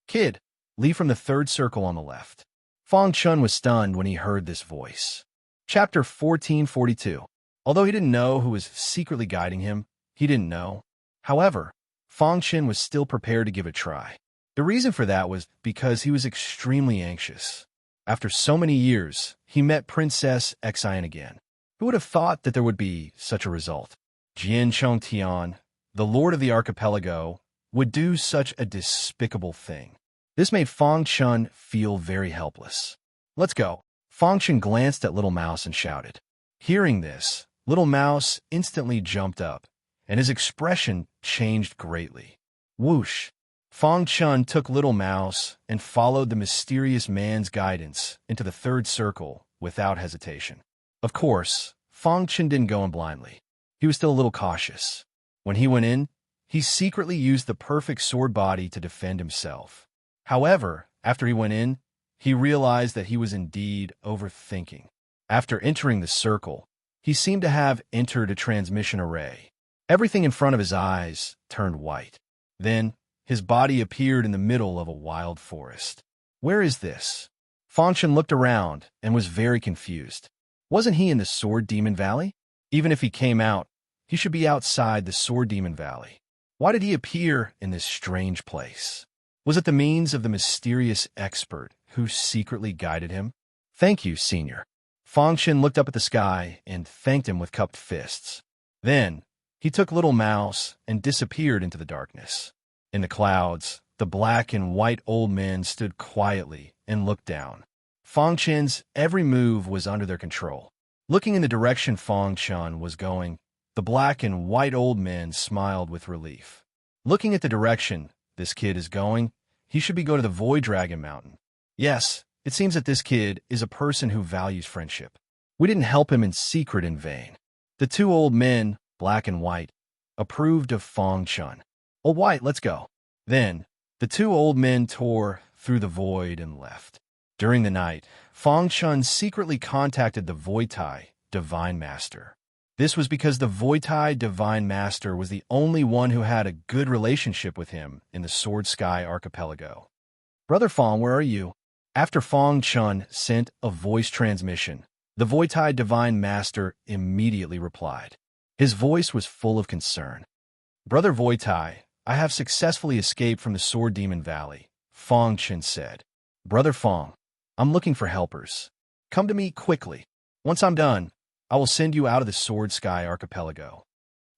"Kid, leave from the third circle on the left." Fengshen was stunned when he heard this voice. Chapter 1442. Although he didn't know who was secretly guiding him, he didn't know. However, Fang Chen was still prepared to give it a try. The reason for that was because he was extremely anxious. After so many years, he met Princess Xian again. Who would have thought that there would be such a result? Jian Chongtian, the lord of the archipelago, would do such a despicable thing. This made Fang Chen feel very helpless. Let's go. Fang Chen glanced at Little Mouse and shouted. Hearing this, Little Mouse instantly jumped up, and his expression changed greatly. Whoosh! Fang Chen took Little Mouse and followed the mysterious man's guidance into the third circle without hesitation. Of course, Fang Chen didn't go in blindly. He was still a little cautious. When he went in, he secretly used the perfect sword body to defend himself. However, after he went in, he realized that he was indeed overthinking. After entering the circle, he seemed to have entered a transmission array. Everything in front of his eyes turned white. Then, his body appeared in the middle of a wild forest. Where is this? Fang Chen looked around and was very confused. Wasn't he in the Sword Demon Valley? Even if he came out, he should be outside the Sword Demon Valley. Why did he appear in this strange place? Was it the means of the mysterious expert who secretly guided him? Thank you, Senior. Fang Chen looked up at the sky and thanked him with cupped fists. Then, he took Little Mouse and disappeared into the darkness. In the clouds, the black and white old men stood quietly and looked down. Fang Chen's every move was under their control. Looking in the direction Fang Chen was going, the black and white old men smiled with relief. Looking at the direction this kid is going, he should be going to the Void Dragon Mountain. Yes, it seems that this kid is a person who values friendship. We didn't help him in secret in vain. The two old men, black and white, approved of Fang Chen. Old White, let's go. Then, the two old men tore through the void and left. During the night, Fang Chen secretly contacted the Voitai Divine Master. This was because the Voitai Divine Master was the only one who had a good relationship with him in the Sword Sky Archipelago. Brother Fang, where are you? After Fang Chen sent a voice transmission, the Voitai Divine Master immediately replied. His voice was full of concern. Brother Voitai, I have successfully escaped from the Sword Demon Valley, Fang Chen said. Brother Fang, I'm looking for helpers. Come to me quickly. Once I'm done, I will send you out of the Sword Sky Archipelago.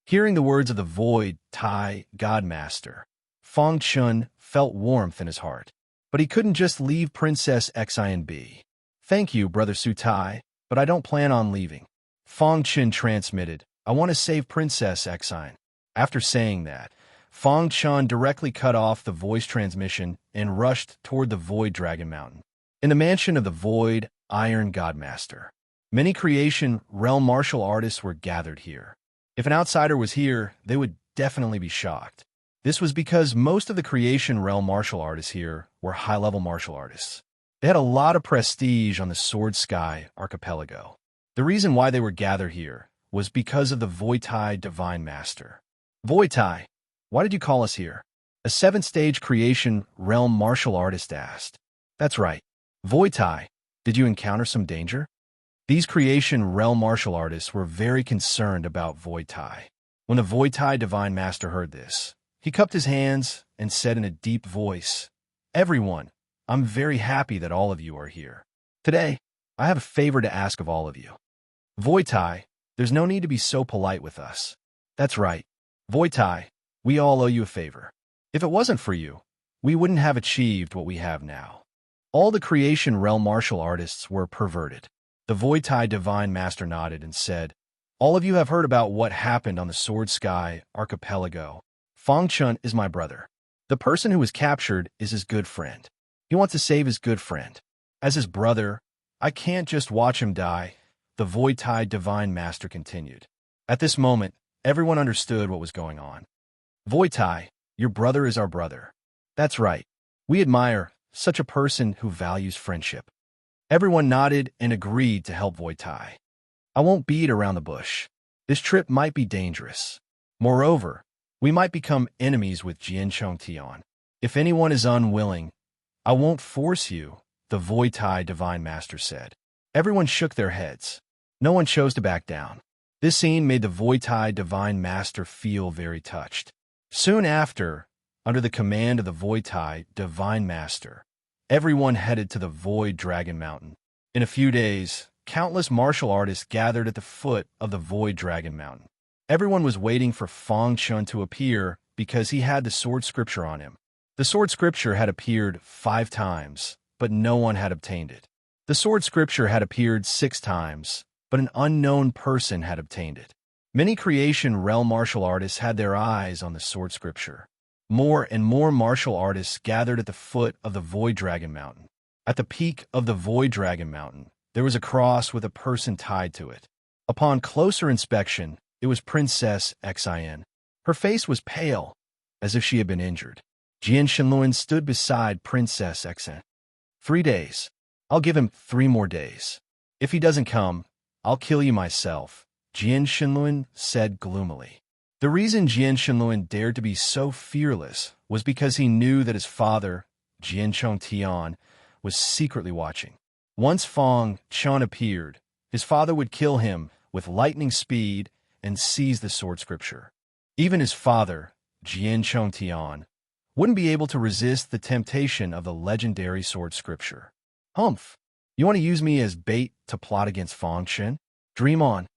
Hearing the words of the Void Tai Godmaster, Fang Chen felt warmth in his heart. But he couldn't just leave Princess Xian be. Thank you, Brother Sutai, but I don't plan on leaving. Fang Chen transmitted, I want to save Princess Xian. After saying that, Fang Chen directly cut off the voice transmission and rushed toward the Void Dragon Mountain. In the mansion of the Void Iron Godmaster, many creation realm martial artists were gathered here. If an outsider was here, they would definitely be shocked. This was because most of the creation realm martial artists here were high-level martial artists. They had a lot of prestige on the Sword Sky Archipelago. The reason why they were gathered here was because of the Voitai Divine Master. Voitai, why did you call us here? A 7th-stage creation realm martial artist asked. That's right. Voitai, did you encounter some danger? These creation realm martial artists were very concerned about Voitai. When the Voitai Divine Master heard this, he cupped his hands and said in a deep voice, Everyone, I'm very happy that all of you are here. Today, I have a favor to ask of all of you. Voitai, there's no need to be so polite with us. That's right. Voitai, we all owe you a favor. If it wasn't for you, we wouldn't have achieved what we have now. All the creation realm martial artists were perverted. The Voitai Divine Master nodded and said, All of you have heard about what happened on the Sword Sky Archipelago. Fang Chen is my brother. The person who was captured is his good friend. He wants to save his good friend. As his brother, I can't just watch him die, the Voitai Divine Master continued. At this moment, everyone understood what was going on. Voitai, your brother is our brother. That's right. We admire such a person who values friendship. Everyone nodded and agreed to help Voitai. I won't beat around the bush. This trip might be dangerous. Moreover, we might become enemies with Jian Chongtian. If anyone is unwilling, I won't force you, the Voitai Divine Master said. Everyone shook their heads. No one chose to back down. This scene made the Void Tai Divine Master feel very touched. Soon after, under the command of the Void Tai Divine Master, everyone headed to the Void Dragon Mountain. In a few days, countless martial artists gathered at the foot of the Void Dragon Mountain. Everyone was waiting for Fang Chun to appear because he had the sword scripture on him. The sword scripture had appeared 5 times, but no one had obtained it. The sword scripture had appeared 6 times, but an unknown person had obtained it. Many creation realm martial artists had their eyes on the sword scripture. More and more martial artists gathered at the foot of the Void Dragon Mountain. At the peak of the Void Dragon Mountain, there was a cross with a person tied to it. Upon closer inspection, it was Princess Xin. Her face was pale, as if she had been injured. Jian Shenluan stood beside Princess Xin. 3 days. I'll give him 3 more days. If he doesn't come, I'll kill you myself, Jian Shenluan said gloomily. The reason Jian Shenluan dared to be so fearless was because he knew that his father, Jian Chongtian, was secretly watching. Once Fang Chun appeared, his father would kill him with lightning speed and seize the sword scripture. Even his father, Jian Chongtian, wouldn't be able to resist the temptation of the legendary sword scripture. Humph! You want to use me as bait to plot against Fang Chun? Dream on.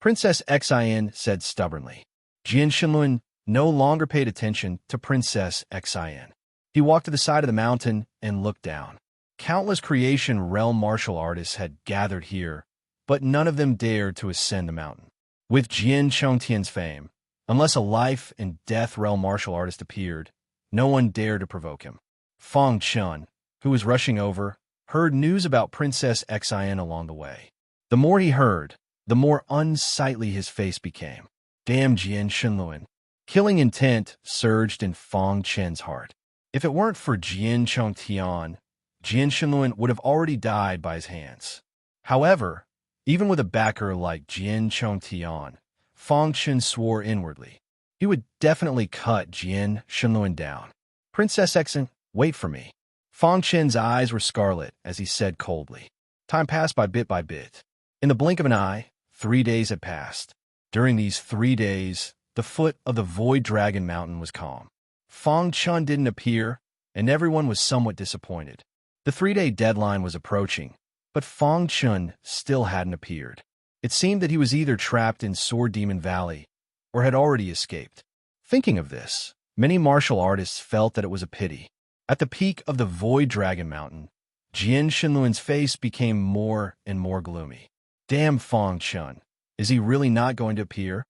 Princess Xin said stubbornly. Jian Shenluan no longer paid attention to Princess Xin. He walked to the side of the mountain and looked down. Countless creation realm martial artists had gathered here, but none of them dared to ascend the mountain. With Jian Chongtian's fame, unless a life and death realm martial artist appeared, no one dared to provoke him. Fang Chun, who was rushing over, heard news about Princess Xin along the way. The more he heard, the more unsightly his face became. Damn Jian Shenluan. Killing intent surged in Fang Chen's heart. If it weren't for Jian Chongtian, Jian Shenluan would have already died by his hands. However, even with a backer like Jian Chongtian, Fang Chen swore inwardly. He would definitely cut Jian Shenluan down. Princess Xin, wait for me. Fang Chen's eyes were scarlet as he said coldly. Time passed by bit. In the blink of an eye, 3 days had passed. During these 3 days, the foot of the Void Dragon Mountain was calm. Fang Chun didn't appear, and everyone was somewhat disappointed. The 3-day deadline was approaching, but Fang Chun still hadn't appeared. It seemed that he was either trapped in Sword Demon Valley or had already escaped. Thinking of this, many martial artists felt that it was a pity. At the peak of the Void Dragon Mountain, Jian Shenluan's face became more and more gloomy. Damn Fang Chun, is he really not going to appear?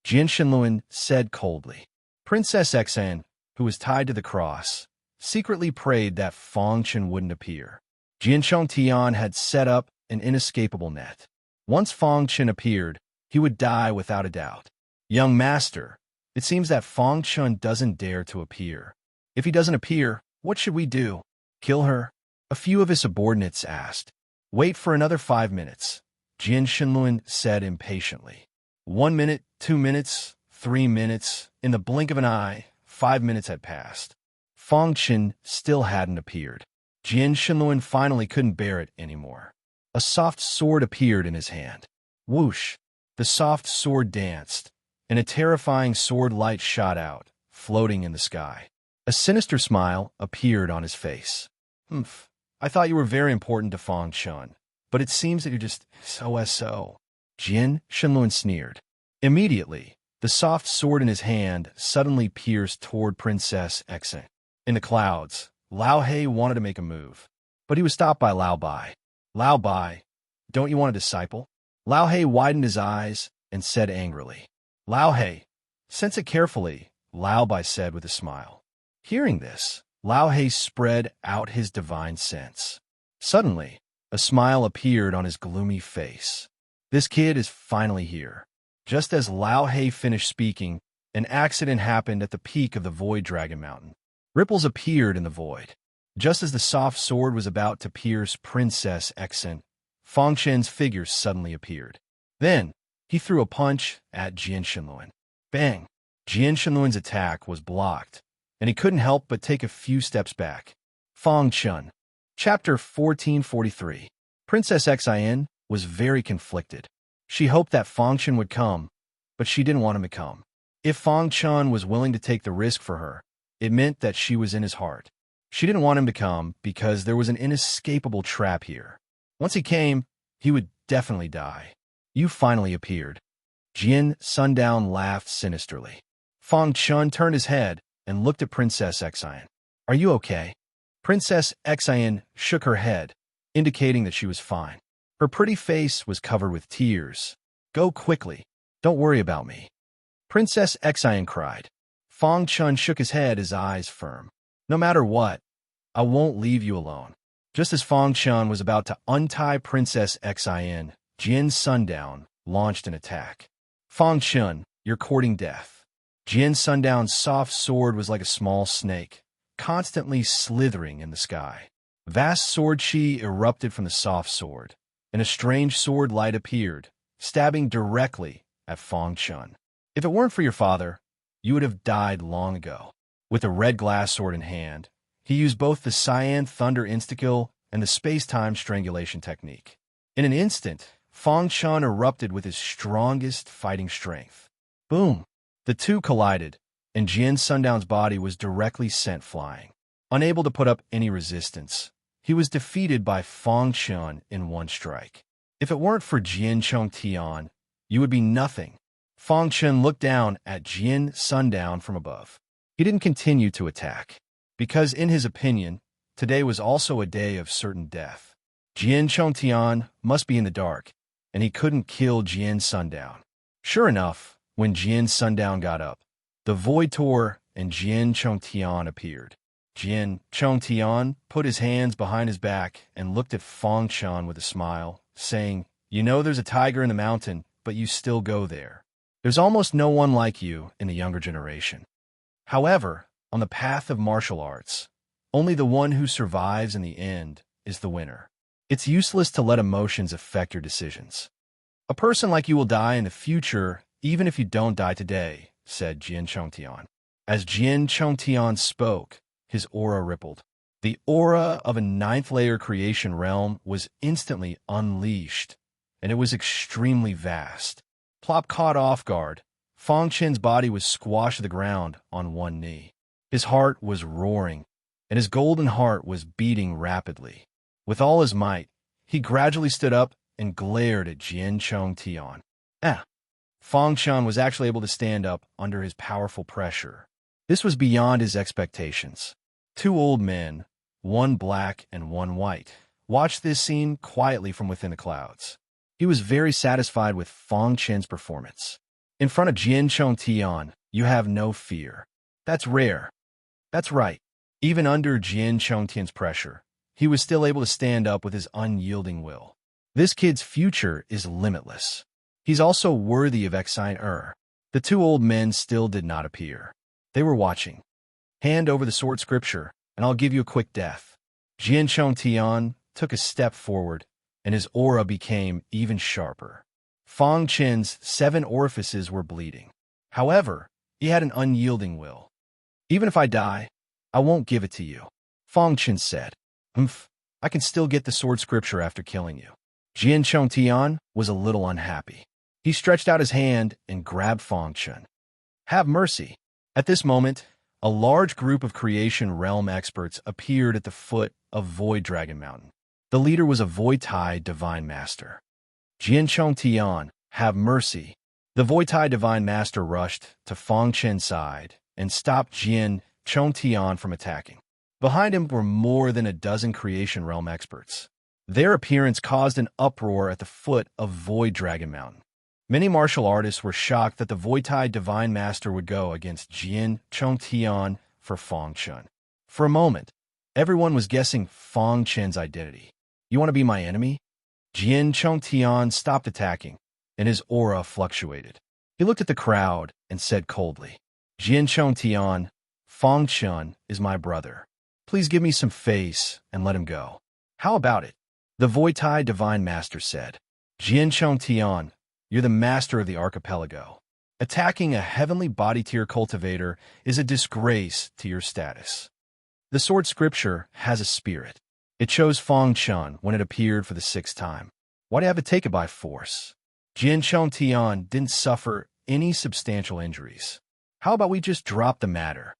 Jian Shenluan said coldly. Princess Xin, who was tied to the cross, secretly prayed that Fang Chun wouldn't appear. Jian Chongtian had set up an inescapable net. Once Fang Chun appeared, he would die without a doubt. Young master, it seems that Fang Chun doesn't dare to appear. If he doesn't appear, what should we do? Kill her? A few of his subordinates asked. Wait for another 5 minutes, Jian Shenluan said impatiently. 1 minute, 2 minutes, 3 minutes. In the blink of an eye, 5 minutes had passed. Fang Chun still hadn't appeared. Jian Shenluan finally couldn't bear it anymore. A soft sword appeared in his hand. Whoosh! The soft sword danced, and a terrifying sword light shot out, floating in the sky. A sinister smile appeared on his face. Humph, I thought you were very important to Fang Chun, but it seems that you're just so. Jian Shenluan sneered. Immediately, the soft sword in his hand suddenly pierced toward Princess Xin. In the clouds, Lao He wanted to make a move, but he was stopped by Lao Bai. Lao Bai, don't you want a disciple? Lao He widened his eyes and said angrily. Lao He, sense it carefully, Lao Bai said with a smile. Hearing this, Lao He spread out his divine sense. Suddenly, a smile appeared on his gloomy face. This kid is finally here. Just as Lao He finished speaking, an accident happened at the peak of the Void Dragon Mountain. Ripples appeared in the void. Just as the soft sword was about to pierce Princess Xin, Fang Chen's figure suddenly appeared. Then, he threw a punch at Jian Shenluan. Bang! Jian Shenluan's attack was blocked, and he couldn't help but take a few steps back. Fang Chun. Chapter 1443. Princess Xin was very conflicted. She hoped that Fang Chen would come, but she didn't want him to come. If Fang Chen was willing to take the risk for her, it meant that she was in his heart. She didn't want him to come because there was an inescapable trap here. Once he came, he would definitely die. You finally appeared. Jian Sundown laughed sinisterly. Fang Chen turned his head and looked at Princess Xian. Are you okay? Princess Xian shook her head, indicating that she was fine. Her pretty face was covered with tears. Go quickly. Don't worry about me. Princess Xian cried. Fang Chen shook his head, his eyes firm. No matter what, I won't leave you alone. Just as Fang Chen was about to untie Princess Xian, Jian Sundown launched an attack. Fang Chen, you're courting death. Jian Sundown's soft sword was like a small snake, constantly slithering in the sky. Vast sword chi erupted from the soft sword, and a strange sword light appeared, stabbing directly at Fang Chen. If it weren't for your father, you would have died long ago. With a red glass sword in hand, he used both the Cyan Thunder Insta-Kill and the Space-Time Strangulation technique. In an instant, Fang Chen erupted with his strongest fighting strength. Boom! The two collided, and Jian Sundown's body was directly sent flying. Unable to put up any resistance, he was defeated by Fang Chen in one strike. If it weren't for Jian Chongtian, you would be nothing. Fang Chen looked down at Jian Sundown from above. He didn't continue to attack, because in his opinion, today was also a day of certain death. Jian Chongtian must be in the dark, and he couldn't kill Jian Sundown. Sure enough, when Jian Sundown got up, the Void Tor and Jian Chongtian appeared. Jian Chongtian put his hands behind his back and looked at Fang Chen with a smile, saying, You know there's a tiger in the mountain, but you still go there. There's almost no one like you in the younger generation. However, on the path of martial arts, only the one who survives in the end is the winner. It's useless to let emotions affect your decisions. A person like you will die in the future, even if you don't die today, said Jian Chongtian. As Jian Chongtian spoke, his aura rippled. The aura of a ninth-layer creation realm was instantly unleashed, and it was extremely vast. Plop caught off guard, Fang Chen's body was squashed to the ground on one knee. His heart was roaring, and his golden heart was beating rapidly. With all his might, he gradually stood up and glared at Jian Chongtian. Fang Chen was actually able to stand up under his powerful pressure. This was beyond his expectations. Two old men, one black and one white, watched this scene quietly from within the clouds. He was very satisfied with Fang Chen's performance. In front of Jian Chongtian, you have no fear. That's rare. That's right. Even under Jian Chongtian's pressure, he was still able to stand up with his unyielding will. This kid's future is limitless. He's also worthy of Xian. The two old men still did not appear. They were watching. Hand over the sword scripture, and I'll give you a quick death. Jian Chongtian took a step forward, and his aura became even sharper. Fang Chen's 7 orifices were bleeding. However, he had an unyielding will. Even if I die, I won't give it to you, Fang Chen said. I can still get the sword scripture after killing you. Jian Chongtian was a little unhappy. He stretched out his hand and grabbed Fang Chen. Have mercy. At this moment, a large group of creation realm experts appeared at the foot of Void Dragon Mountain. The leader was a Void Tai Divine Master. Jian Chongtian, have mercy. The Void Tai Divine Master rushed to Fang Chen's side and stopped Jian Chongtian from attacking. Behind him were more than a dozen creation realm experts. Their appearance caused an uproar at the foot of Void Dragon Mountain. Many martial artists were shocked that the Void Tai Divine Master would go against Jian Chongtian for Fang Chen. For a moment, everyone was guessing Fang Chen's identity. You want to be my enemy? Jian Chongtian stopped attacking, and his aura fluctuated. He looked at the crowd and said coldly, Jian Chongtian, Fang Chen is my brother. Please give me some face and let him go. How about it? The Void Tai Divine Master said. Jian Chongtian, you're the master of the archipelago. Attacking a heavenly body tier cultivator is a disgrace to your status. The sword scripture has a spirit. It chose Fang Chen when it appeared for the 6th time. Why do you have to take it by force? Jin Tian didn't suffer any substantial injuries. How about we just drop the matter?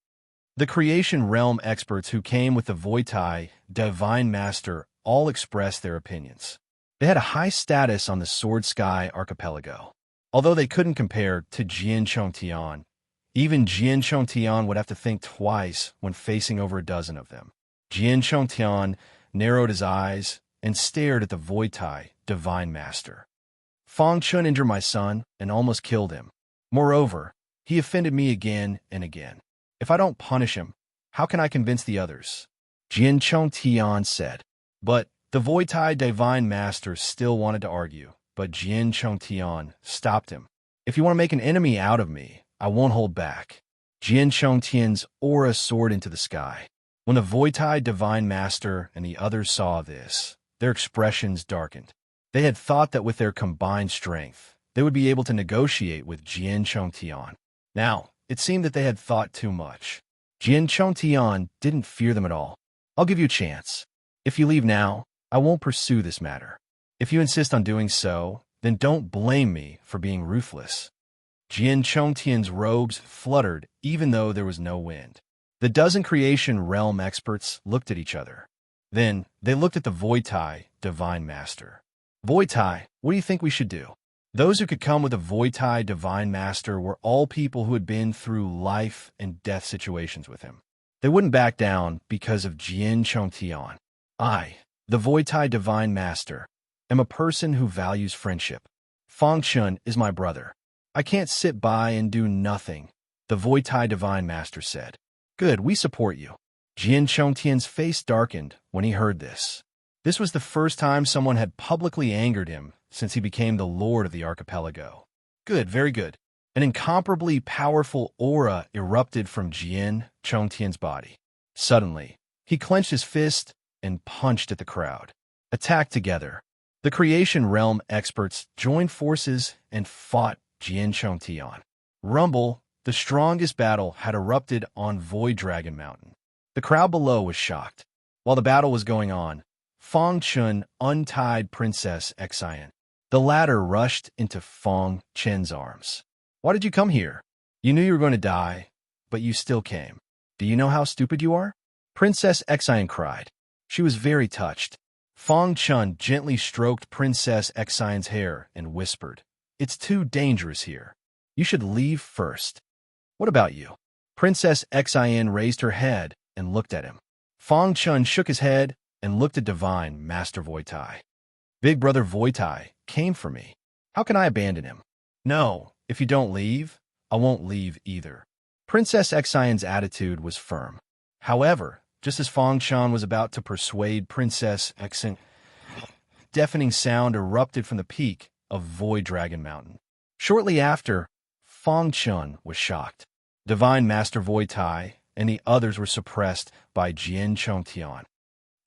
The creation realm experts who came with the Voitai, Divine Master, all expressed their opinions. They had a high status on the Sword Sky archipelago. Although they couldn't compare to Jian Tian, even Jian Tian would have to think twice when facing over a dozen of them. Jian Tian narrowed his eyes and stared at the Voitai, Divine Master. Fang Chun injured my son and almost killed him. Moreover, he offended me again and again. If I don't punish him, how can I convince the others? Jian Tian said. But the Voitai Divine Master still wanted to argue, but Jian Tian stopped him. If you want to make an enemy out of me, I won't hold back. Jian Tian's aura soared into the sky. When the Voitai Divine Master and the others saw this, their expressions darkened. They had thought that with their combined strength, they would be able to negotiate with Jian Tian. Now, it seemed that they had thought too much. Jian Tian didn't fear them at all. I'll give you a chance. If you leave now, I won't pursue this matter. If you insist on doing so, then don't blame me for being ruthless. Jian Tian's robes fluttered even though there was no wind. The dozen creation realm experts looked at each other. Then they looked at the Voitai Divine Master. Voitai, what do you think we should do? Those who could come with a Voitai Divine Master were all people who had been through life and death situations with him. They wouldn't back down because of Jian Tian. I, the Voitai Divine Master, am a person who values friendship. Fang Chun is my brother. I can't sit by and do nothing, the Voitai Divine Master said. Good, we support you. Jian Tian's face darkened when he heard this. This was the first time someone had publicly angered him since he became the Lord of the archipelago. Good, very good. An incomparably powerful aura erupted from Jian Tian's body. Suddenly, he clenched his fist and punched at the crowd. Attacked together, the creation realm experts joined forces and fought Jian Tian. Rumble, the strongest battle, had erupted on Void Dragon Mountain. The crowd below was shocked. While the battle was going on, Fang Chun untied Princess Xian. The latter rushed into Fang Chen's arms. Why did you come here? You knew you were going to die, but you still came. Do you know how stupid you are? Princess Xian cried. She was very touched. Fang Chun gently stroked Princess Xian's hair and whispered, It's too dangerous here. You should leave first. What about you? Princess Xian raised her head and looked at him. Fang Chun shook his head and looked at Divine Master Voitai. Big Brother Voitai came for me. How can I abandon him? No, if you don't leave, I won't leave either. Princess Xian's attitude was firm. However, just as Fang Chun was about to persuade Princess Xian, deafening sound erupted from the peak of Void Dragon Mountain. Shortly after, Fang Chun was shocked. Divine Master Voitai and the others were suppressed by Jian Tian.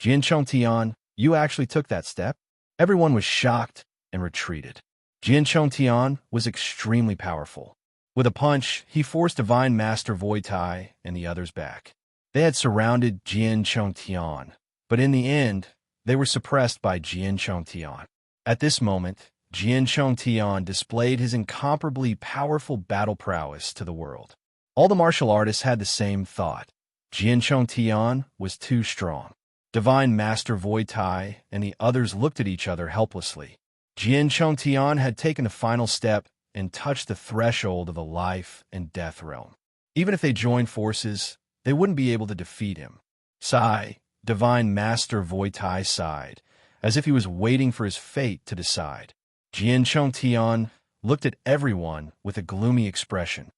Jian Tian, you actually took that step? Everyone was shocked and retreated. Jian Tian was extremely powerful. With a punch, he forced Divine Master Voitai and the others back. They had surrounded Jian Tian, but in the end, they were suppressed by Jian Tian. At this moment, Jian Tian displayed his incomparably powerful battle prowess to the world. All the martial artists had the same thought. Jian Tian was too strong. Divine Master Voitai and the others looked at each other helplessly. Jian Tian had taken the final step and touched the threshold of the life and death realm. Even if they joined forces, they wouldn't be able to defeat him. Sigh, Divine Master Voitai sighed, as if he was waiting for his fate to decide. Jian Tian looked at everyone with a gloomy expression.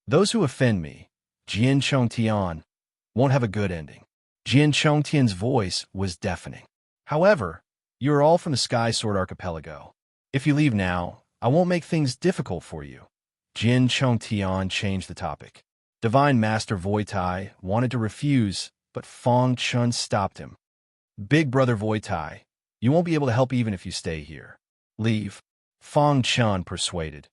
Those who offend me, Jian Tian, won't have a good ending. Jian Tian's voice was deafening. However, you are all from the Sky Sword Archipelago. If you leave now, I won't make things difficult for you. Jian Tian changed the topic. Divine Master Voitai wanted to refuse, but Fang Chun stopped him. Big Brother Voitai, you won't be able to help even if you stay here. Leave. Fang Chun persuaded.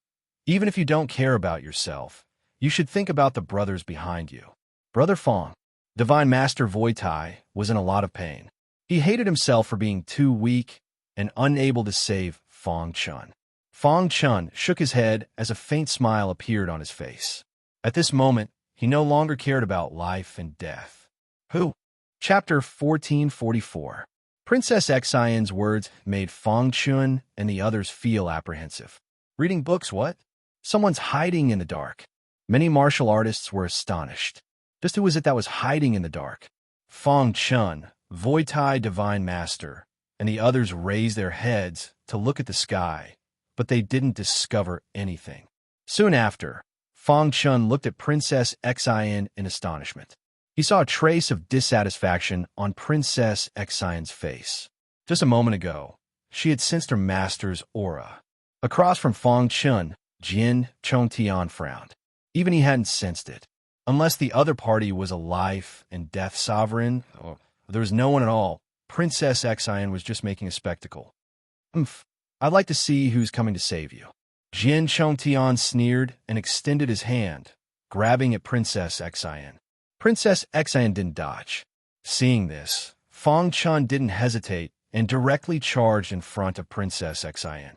Even if you don't care about yourself, you should think about the brothers behind you. Brother Fang, Divine Master Voitai, was in a lot of pain. He hated himself for being too weak and unable to save Fang Chun. Fong Chun shook his head as a faint smile appeared on his face. At this moment, he no longer cared about life and death. Who? Chapter 1444. Princess Xian's words made Fong Chun and the others feel apprehensive. Reading books, what? Someone's hiding in the dark. Many martial artists were astonished. Just who was it that was hiding in the dark? Fong Chun, Void Tai Divine Master, and the others raised their heads to look at the sky, but they didn't discover anything. Soon after, Fong Chun looked at Princess Xian in astonishment. He saw a trace of dissatisfaction on Princess Xian's face. Just a moment ago, she had sensed her master's aura. Across from Fong Chun, Jin Chongtian frowned. Even he hadn't sensed it. Unless the other party was a life and death sovereign, or there was no one at all, Princess Xian was just making a spectacle. I'd like to see who's coming to save you. Jin Chongtian sneered and extended his hand, grabbing at Princess Xian. Princess Xian didn't dodge. Seeing this, Fong Chun didn't hesitate and directly charged in front of Princess Xian.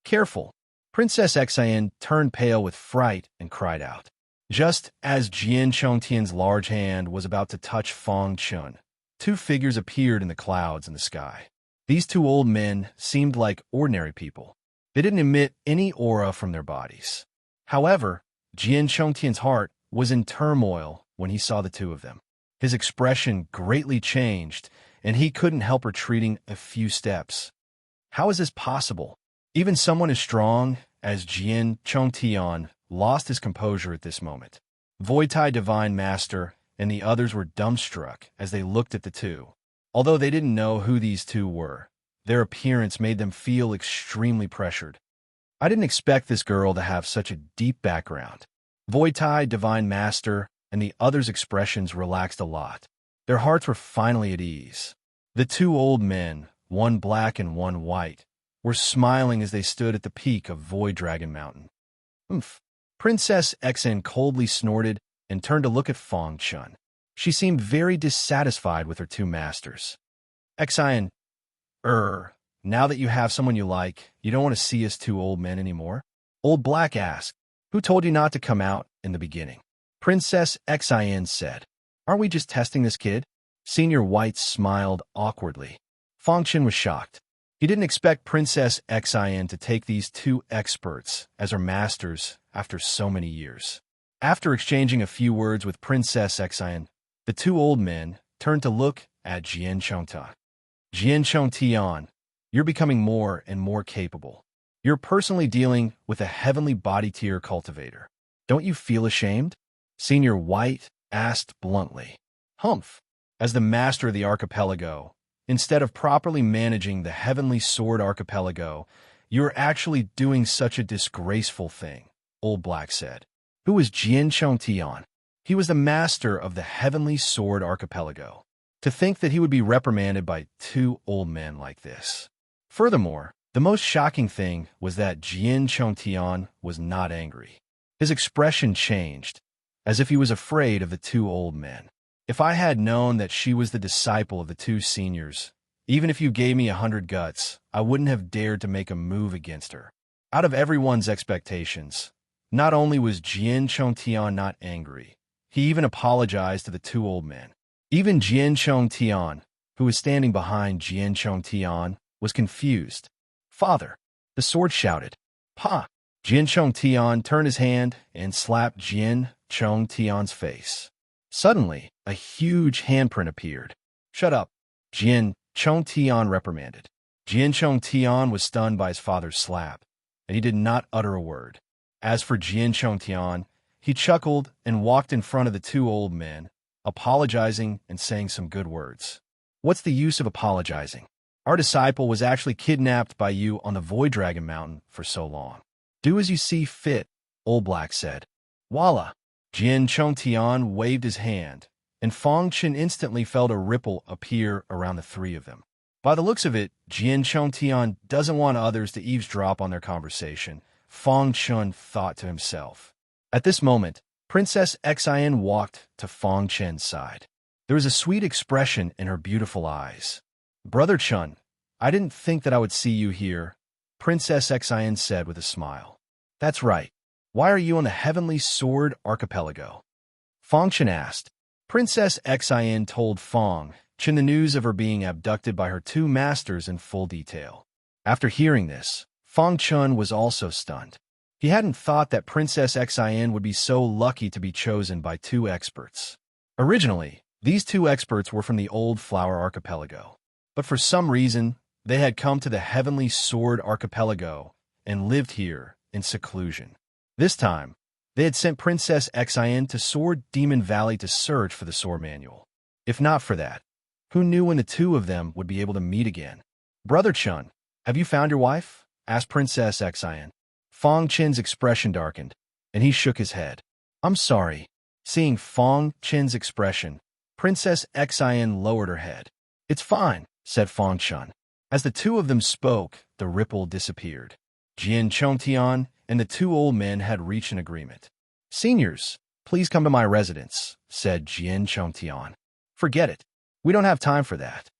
Careful! Princess Xian turned pale with fright and cried out. Just as Jin Chongtian's large hand was about to touch Fong Chun, two figures appeared in the clouds in the sky. These two old men seemed like ordinary people. They didn't emit any aura from their bodies. However, Jin Chongtian's heart was in turmoil when he saw the two of them. His expression greatly changed, and he couldn't help retreating a few steps. How is this possible? Even someone as strong as Jin Chongtian lost his composure at this moment. Void Tai Divine Master and the others were dumbstruck as they looked at the two. Although they didn't know who these two were, their appearance made them feel extremely pressured. I didn't expect this girl to have such a deep background. Void Tai Divine Master and the others' expressions relaxed a lot. Their hearts were finally at ease. The two old men, one black and one white, were smiling as they stood at the peak of Void Dragon Mountain. Princess Xian coldly snorted and turned to look at Fong Chun. She seemed very dissatisfied with her two masters. Xian, now that you have someone you like, you don't want to see us two old men anymore? Old Black asked, who told you not to come out in the beginning? Princess Xian said, aren't we just testing this kid? Senior White smiled awkwardly. Fong Chun was shocked. He didn't expect Princess Xian to take these two experts as her masters after so many years. After exchanging a few words with Princess Xian, the two old men turned to look at Jin Chongtian. Jin Chongtian, you're becoming more and more capable. You're personally dealing with a heavenly body tier cultivator. Don't you feel ashamed? Senior White asked bluntly. As the master of the archipelago, instead of properly managing the Heavenly Sword Archipelago, you're actually doing such a disgraceful thing, Old Black said. Who was Jin Chongtian? He was the master of the Heavenly Sword Archipelago. To think that he would be reprimanded by two old men like this. Furthermore, the most shocking thing was that Jin Chongtian was not angry. His expression changed, as if he was afraid of the two old men. If I had known that she was the disciple of the two seniors, even if you gave me 100 guts, I wouldn't have dared to make a move against her. Out of everyone's expectations, not only was Jin Chongtian not angry, he even apologized to the two old men. Even Jin Chongtian, who was standing behind Jin Chongtian, was confused. Father, the sword shouted. Pa! Jin Chongtian turned his hand and slapped Jin Chongtian's face. Suddenly, a huge handprint appeared. Shut up, Jin Chongtian reprimanded. Jin Chongtian was stunned by his father's slap, and he did not utter a word. As for Jin Chongtian, he chuckled and walked in front of the two old men, apologizing and saying some good words. What's the use of apologizing? Our disciple was actually kidnapped by you on the Void Dragon Mountain for so long. Do as you see fit, Old Black said. Voila! Jin Chongtian waved his hand, and Fong Chun instantly felt a ripple appear around the three of them. By the looks of it, Jin Chongtian doesn't want others to eavesdrop on their conversation, Fong Chun thought to himself. At this moment, Princess Xian walked to Fong Chun's side. There was a sweet expression in her beautiful eyes. Brother Chun, I didn't think that I would see you here. Princess Xian said with a smile. That's right. Why are you on the Heavenly Sword Archipelago? Fong Chen asked. Princess Xian told Fong Chen the news of her being abducted by her two masters in full detail. After hearing this, Fong Chen was also stunned. He hadn't thought that Princess Xian would be so lucky to be chosen by two experts. Originally, these two experts were from the Old Flower Archipelago, but for some reason, they had come to the Heavenly Sword Archipelago and lived here in seclusion. This time, they had sent Princess Xian to Sword Demon Valley to search for the sword manual. If not for that, who knew when the two of them would be able to meet again? Brother Chun, have you found your wife? Asked Princess Xian. Fong Chen's expression darkened, and he shook his head. I'm sorry. Seeing Fong Chen's expression, Princess Xian lowered her head. It's fine, said Fong Chen. As the two of them spoke, the ripple disappeared. Jian Chongtian and the two old men had reached an agreement. Seniors, please come to my residence, said Jian Chongtian. Forget it. We don't have time for that.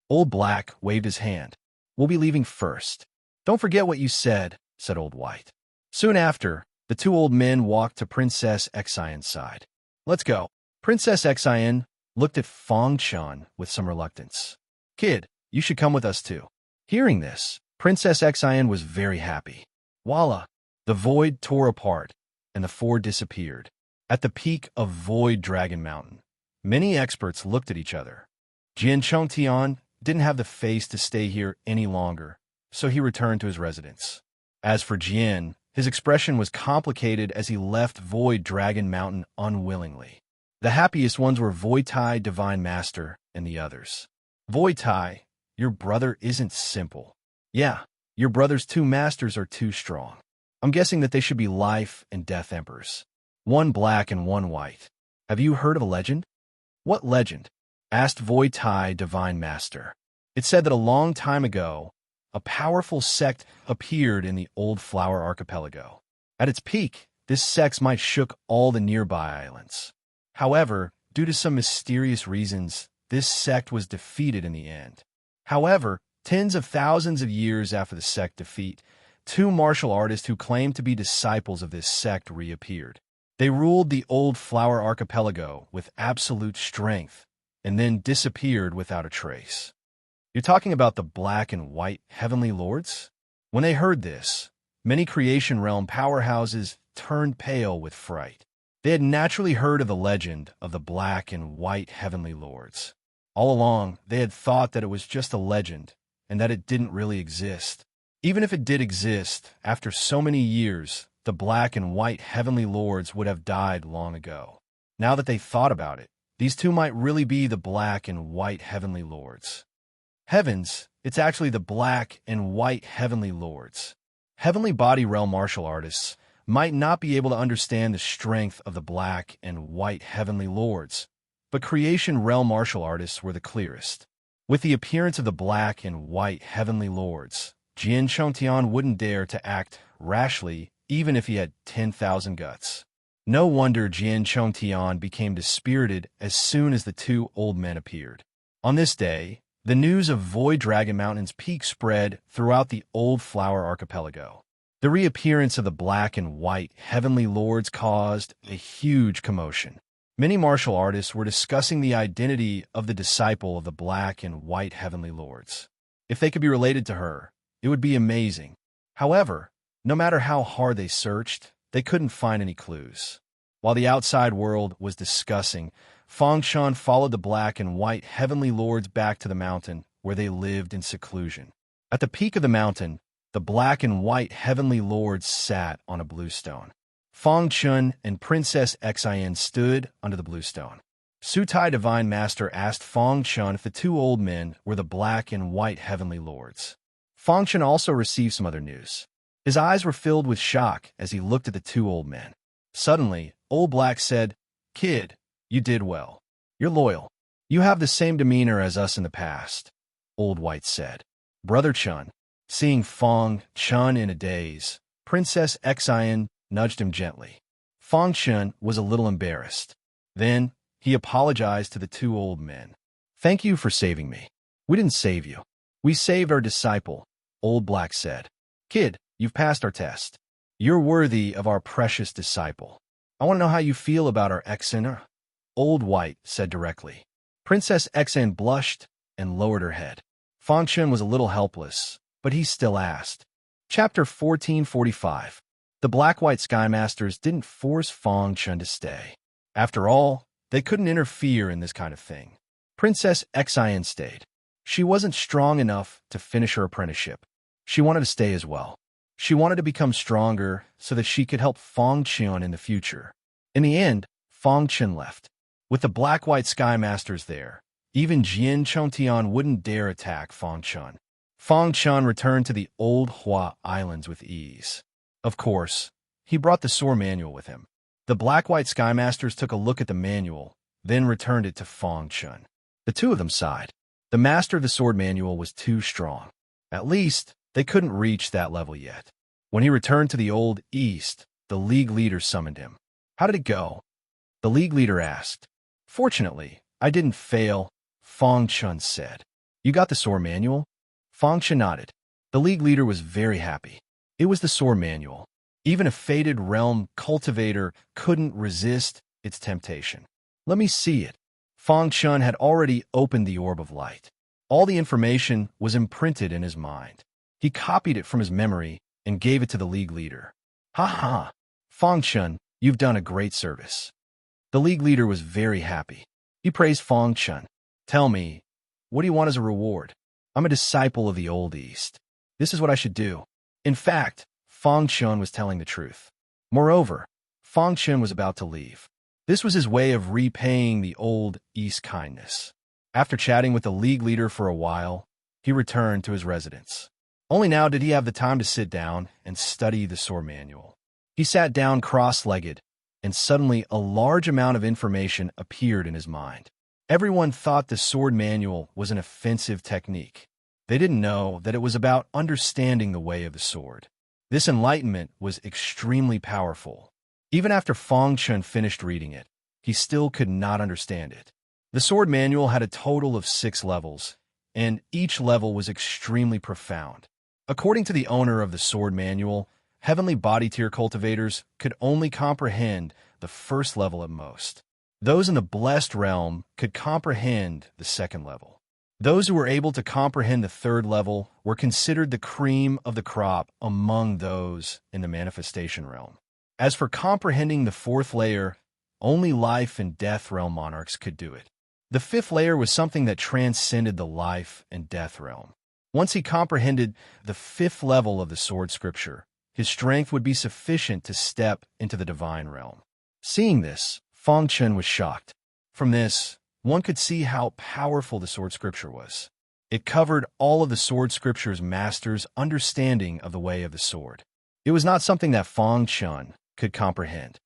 Old Black waved his hand. We'll be leaving first. Don't forget what you said, said Old White. Soon after, the two old men walked to Princess Xian's side. Let's go. Princess Xian looked at Fong Chen with some reluctance. Kid, you should come with us too. Hearing this, Princess Xian was very happy. Voila! The void tore apart, and the four disappeared. At the peak of Void Dragon Mountain, many experts looked at each other. Jian Chongtian didn't have the face to stay here any longer, so he returned to his residence. As for Jian, his expression was complicated as he left Void Dragon Mountain unwillingly. The happiest ones were Void Tai, Divine Master, and the others. Void Tai, your brother isn't simple. Yeah, your brother's two masters are too strong. I'm guessing that they should be life and death emperors. One black and one white. Have you heard of a legend? What legend? Asked Void Tai, Divine Master. It said that a long time ago, a powerful sect appeared in the Old Flower Archipelago. At its peak, this sect might shook all the nearby islands. However, due to some mysterious reasons, this sect was defeated in the end. However, tens of thousands of years after the sect defeat, two martial artists who claimed to be disciples of this sect reappeared. They ruled the Old Flower Archipelago with absolute strength, and then disappeared without a trace. You're talking about the black and white heavenly lords? When they heard this, many creation realm powerhouses turned pale with fright. They had naturally heard of the legend of the black and white heavenly lords. All along, they had thought that it was just a legend, and that it didn't really exist. Even if it did exist, after so many years, the black and white heavenly lords would have died long ago. Now that they thought about it, these two might really be the black and white heavenly lords. Heavens, it's actually the black and white heavenly lords. Heavenly body realm martial artists might not be able to understand the strength of the black and white heavenly lords, but creation realm martial artists were the clearest. With the appearance of the black and white heavenly lords, Jian Chongtian wouldn't dare to act rashly even if he had 10,000 guts. No wonder Jian Chongtian became dispirited as soon as the two old men appeared. On this day, the news of Void Dragon Mountain's peak spread throughout the Old Flower Archipelago. The reappearance of the black and white heavenly lords caused a huge commotion. Many martial artists were discussing the identity of the disciple of the black and white heavenly lords. If they could be related to her, it would be amazing. However, no matter how hard they searched, they couldn't find any clues. While the outside world was discussing, Fong Chen followed the black and white heavenly lords back to the mountain where they lived in seclusion. At the peak of the mountain, the black and white heavenly lords sat on a blue stone. Fong Chen and Princess Xian stood under the blue stone. Su Tai, Divine Master, asked Fong Chen if the two old men were the black and white heavenly lords. Fong Chen also received some other news. His eyes were filled with shock as he looked at the two old men. Suddenly, Old Black said, "Kid, you did well. You're loyal. You have the same demeanor as us in the past," Old White said. Brother Chun, seeing Fong Chen in a daze, Princess Xian nudged him gently. Fong Chen was a little embarrassed. Then, he apologized to the two old men. "Thank you for saving me. We didn't save you. We saved our disciple," Old Black said. Kid, you've passed our test. You're worthy of our precious disciple. I want to know how you feel about our Exen. Old White said directly. Princess Exen blushed and lowered her head. Fangchen was a little helpless, but he still asked. Chapter 1445. The Black-White Skymasters didn't force Fangchen to stay. After all, they couldn't interfere in this kind of thing. Princess Exen stayed. She wasn't strong enough to finish her apprenticeship. She wanted to stay as well. She wanted to become stronger so that she could help Fangchen in the future. In the end, Fangchen left. With the Black-White Skymasters there, even Jian Chongtian wouldn't dare attack Fangchen. Fangchen returned to the old Hua Islands with ease. Of course, he brought the sword manual with him. The Black-White Skymasters took a look at the manual, then returned it to Fangchen. The two of them sighed. The master of the sword manual was too strong. At least, they couldn't reach that level yet. When he returned to the Old East, the League leader summoned him. How did it go? The League leader asked. Fortunately, I didn't fail, Fangchen said. You got the sword manual? Fangchen nodded. The League leader was very happy. It was the sword manual. Even a fated realm cultivator couldn't resist its temptation. Let me see it. Fangchen had already opened the orb of light. All the information was imprinted in his mind. He copied it from his memory and gave it to the League leader. Ha ha! Fangchen, you've done a great service. The League leader was very happy. He praised Fangchen. Tell me, what do you want as a reward? I'm a disciple of the Old East. This is what I should do. In fact, Fangchen was telling the truth. Moreover, Fangchen was about to leave. This was his way of repaying the Old East kindness. After chatting with the League leader for a while, he returned to his residence. Only now did he have the time to sit down and study the sword manual. He sat down cross-legged, and suddenly a large amount of information appeared in his mind. Everyone thought the sword manual was an offensive technique. They didn't know that it was about understanding the way of the sword. This enlightenment was extremely powerful. Even after Fangchen finished reading it, he still could not understand it. The sword manual had a total of 6 levels, and each level was extremely profound. According to the owner of the sword manual, heavenly body tier cultivators could only comprehend the first level at most. Those in the blessed realm could comprehend the second level. Those who were able to comprehend the third level were considered the cream of the crop among those in the manifestation realm. As for comprehending the fourth layer, only life and death realm monarchs could do it. The fifth layer was something that transcended the life and death realm. Once he comprehended the fifth level of the sword scripture, his strength would be sufficient to step into the divine realm. Seeing this, Fangchen was shocked. From this, one could see how powerful the sword scripture was. It covered all of the sword scripture's master's understanding of the way of the sword. It was not something that Fangchen could comprehend.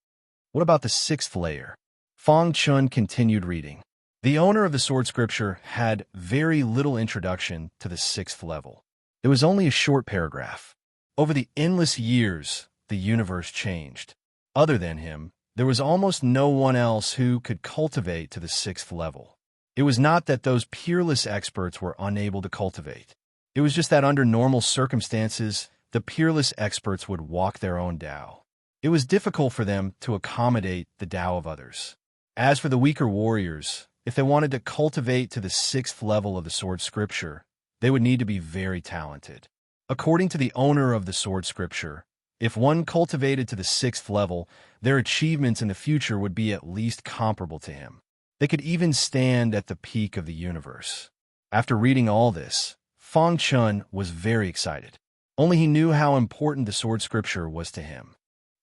What about the sixth layer? Fangchen continued reading. The owner of the sword scripture had very little introduction to the sixth level. It was only a short paragraph. Over the endless years, the universe changed. Other than him, there was almost no one else who could cultivate to the sixth level. It was not that those peerless experts were unable to cultivate. It was just that under normal circumstances, the peerless experts would walk their own Tao. It was difficult for them to accommodate the Tao of others. As for the weaker warriors, if they wanted to cultivate to the sixth level of the sword scripture, they would need to be very talented. According to the owner of the sword scripture, if one cultivated to the sixth level, their achievements in the future would be at least comparable to him. They could even stand at the peak of the universe. After reading all this, Fangchen was very excited. Only he knew how important the sword scripture was to him.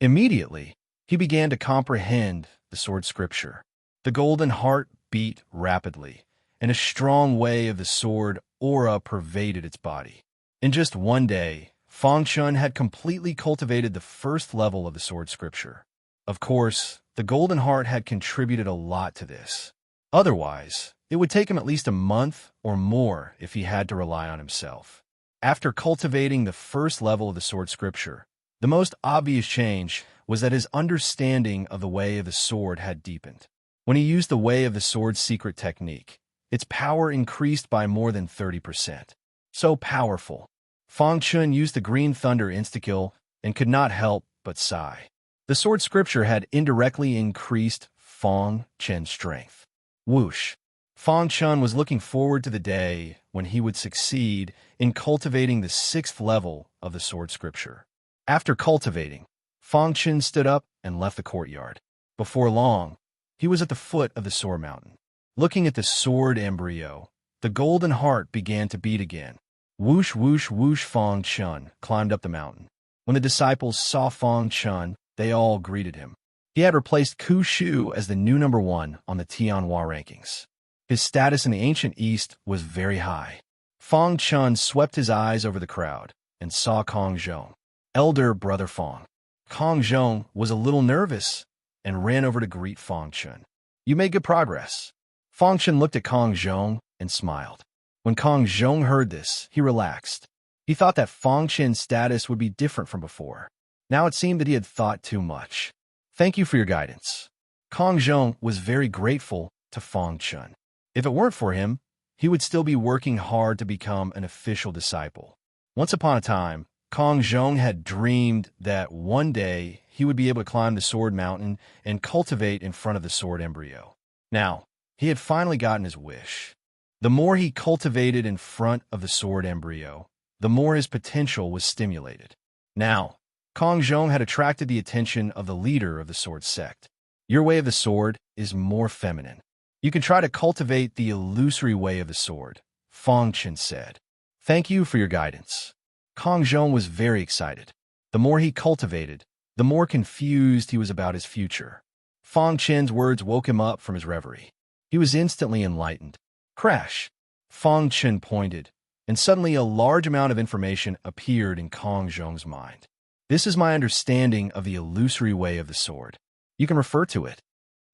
Immediately, he began to comprehend the sword scripture. The golden heart beat rapidly, and a strong way of the sword aura pervaded its body. In just one day, Fangchen had completely cultivated the first level of the sword scripture. Of course, the golden heart had contributed a lot to this. Otherwise, it would take him at least a month or more if he had to rely on himself. After cultivating the first level of the sword scripture, the most obvious change was that his understanding of the way of the sword had deepened. When he used the way of the sword's secret technique, its power increased by more than 30%. So powerful. Fang Chun used the green thunder insta-kill and could not help but sigh. The sword scripture had indirectly increased Fang Chen's strength. Whoosh! Fang Chun was looking forward to the day when he would succeed in cultivating the 6th level of the sword scripture. After cultivating, Fang Chun stood up and left the courtyard. Before long, he was at the foot of the sword mountain. Looking at the sword embryo, the golden heart began to beat again. Whoosh, whoosh, whoosh, Fang Chun climbed up the mountain. When the disciples saw Fang Chun, they all greeted him. He had replaced Ku Shu as the new number 1 on the Tianhua rankings. His status in the ancient East was very high. Fang Chun swept his eyes over the crowd and saw Kong Zhong, elder brother Fang. Kong Zhong was a little nervous and ran over to greet Fang Chun. "You made good progress." Fang Chun looked at Kong Zhong and smiled. When Kong Zhong heard this, he relaxed. He thought that Fang Chun's status would be different from before. Now it seemed that he had thought too much. "Thank you for your guidance." Kong Zhong was very grateful to Fang Chun. If it weren't for him, he would still be working hard to become an official disciple. Once upon a time, Kong Zhong had dreamed that one day he would be able to climb the sword mountain and cultivate in front of the sword embryo. Now, he had finally gotten his wish. The more he cultivated in front of the sword embryo, the more his potential was stimulated. Now, Kong Zhong had attracted the attention of the leader of the sword sect. "Your way of the sword is more feminine. You can try to cultivate the illusory way of the sword," Fang Chun said. "Thank you for your guidance." Kong Zhong was very excited. The more he cultivated, the more confused he was about his future. Fang Chun's words woke him up from his reverie. He was instantly enlightened. Crash! Fang Chun pointed, and suddenly a large amount of information appeared in Kong Zhong's mind. "This is my understanding of the illusory way of the sword. You can refer to it,"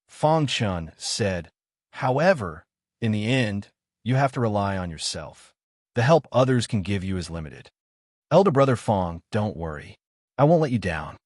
Fang Chun said. "However, in the end, you have to rely on yourself. The help others can give you is limited." "Elder brother Fang, don't worry. I won't let you down."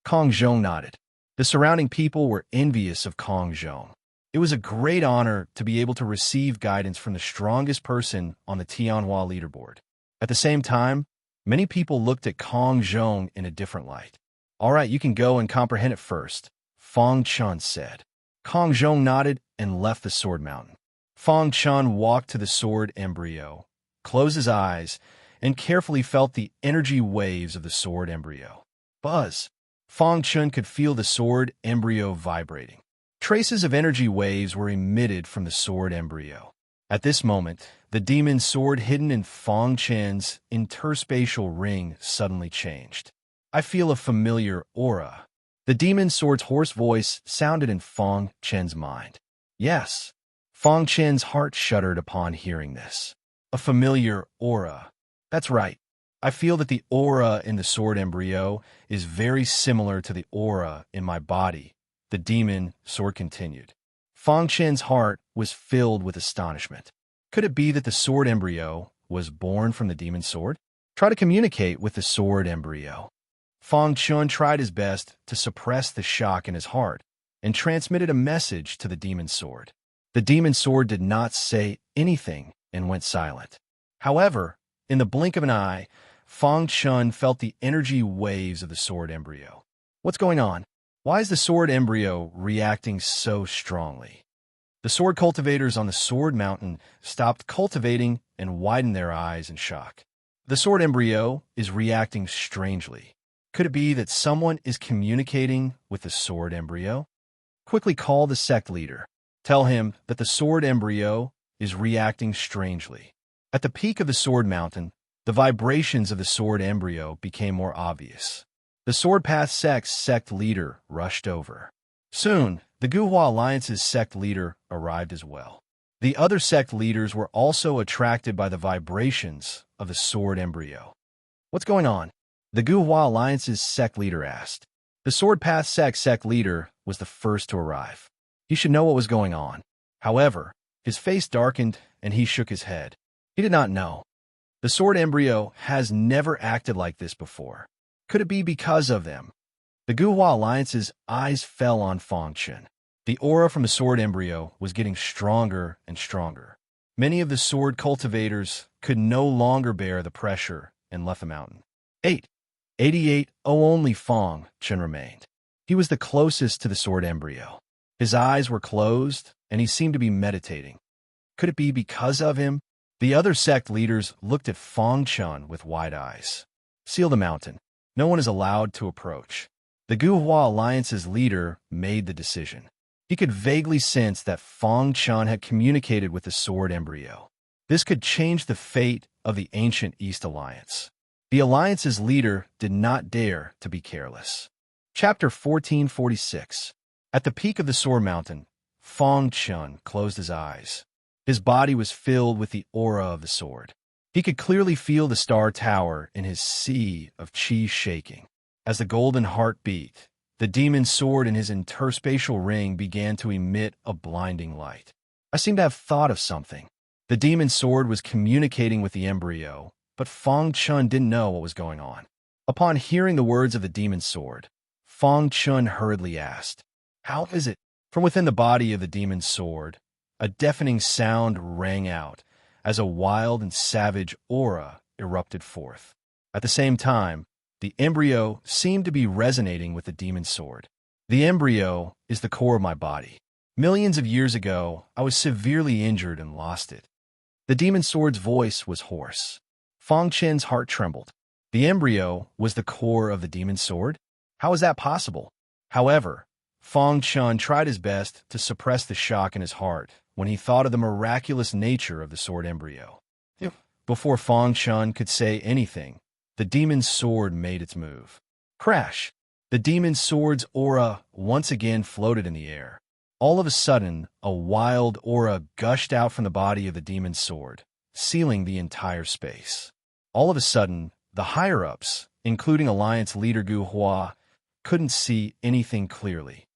Kong Zhong nodded. The surrounding people were envious of Kong Zhong. It was a great honor to be able to receive guidance from the strongest person on the Tianhua leaderboard. At the same time, many people looked at Kong Zhong in a different light. "All right, you can go and comprehend it first," Fang Chun said. Kong Zhong nodded and left the sword mountain. Fang Chun walked to the sword embryo, closed his eyes, and carefully felt the energy waves of the sword embryo. Buzz! Fang Chun could feel the sword embryo vibrating. Traces of energy waves were emitted from the sword embryo. At this moment, the demon sword hidden in Fang Chun's interspatial ring suddenly changed. "I feel a familiar aura." The demon sword's hoarse voice sounded in Fang Chun's mind. Yes, Fang Chun's heart shuddered upon hearing this. A familiar aura. That's right. I feel that the aura in the sword embryo is very similar to the aura in my body, the demon sword continued. Fang Chun's heart was filled with astonishment. Could it be that the sword embryo was born from the demon sword? Try to communicate with the sword embryo. Fang Chun tried his best to suppress the shock in his heart and transmitted a message to the demon sword. The demon sword did not say anything and went silent. However, in the blink of an eye, Fang Chun felt the energy waves of the sword embryo. What's going on? Why is the sword embryo reacting so strongly? The sword cultivators on the sword mountain stopped cultivating and widened their eyes in shock. The sword embryo is reacting strangely. Could it be that someone is communicating with the sword embryo? Quickly call the sect leader. Tell him that the sword embryo is reacting strangely. At the peak of the sword mountain, the vibrations of the sword embryo became more obvious. The Sword Path Sect's sect leader rushed over. Soon, the Guhua Alliance's sect leader arrived as well. The other sect leaders were also attracted by the vibrations of the sword embryo. What's going on? The Guhua Alliance's sect leader asked. The Sword Path sect leader was the first to arrive. He should know what was going on. However, his face darkened and he shook his head. He did not know. The sword embryo has never acted like this before. Could it be because of them? The Guhua Alliance's eyes fell on Fang Chun. The aura from the sword embryo was getting stronger and stronger. Many of the sword cultivators could no longer bear the pressure and left the mountain. 8. 88. Oh, only Fong Chen remained. He was the closest to the sword embryo. His eyes were closed, and he seemed to be meditating. Could it be because of him? The other sect leaders looked at Fong Chen with wide eyes. Seal the mountain. No one is allowed to approach. The Guhua Alliance's leader made the decision. He could vaguely sense that Fong Chen had communicated with the sword embryo. This could change the fate of the ancient East Alliance. The Alliance's leader did not dare to be careless. Chapter 1446. At the peak of the Sword Mountain, Fong Chen closed his eyes. His body was filled with the aura of the sword. He could clearly feel the star tower in his sea of chi shaking. As the golden heart beat, the demon sword in his interspatial ring began to emit a blinding light. I seem to have thought of something. The demon sword was communicating with the embryo, but Fong Chen didn't know what was going on. Upon hearing the words of the demon sword, Fong Chen hurriedly asked, "How is it?" From within the body of the demon sword, a deafening sound rang out as a wild and savage aura erupted forth. At the same time, the embryo seemed to be resonating with the demon sword. The embryo is the core of my body. Millions of years ago, I was severely injured and lost it. The demon sword's voice was hoarse. Fong Chen's heart trembled. The embryo was the core of the demon sword? How is that possible? However, Fong Chen tried his best to suppress the shock in his heart when he thought of the miraculous nature of the sword embryo. Before Fong Chen could say anything, the demon sword made its move. Crash! The demon sword's aura once again floated in the air. All of a sudden, a wild aura gushed out from the body of the demon sword, sealing the entire space. All of a sudden, the higher-ups, including Alliance leader Gu Hua, couldn't see anything clearly.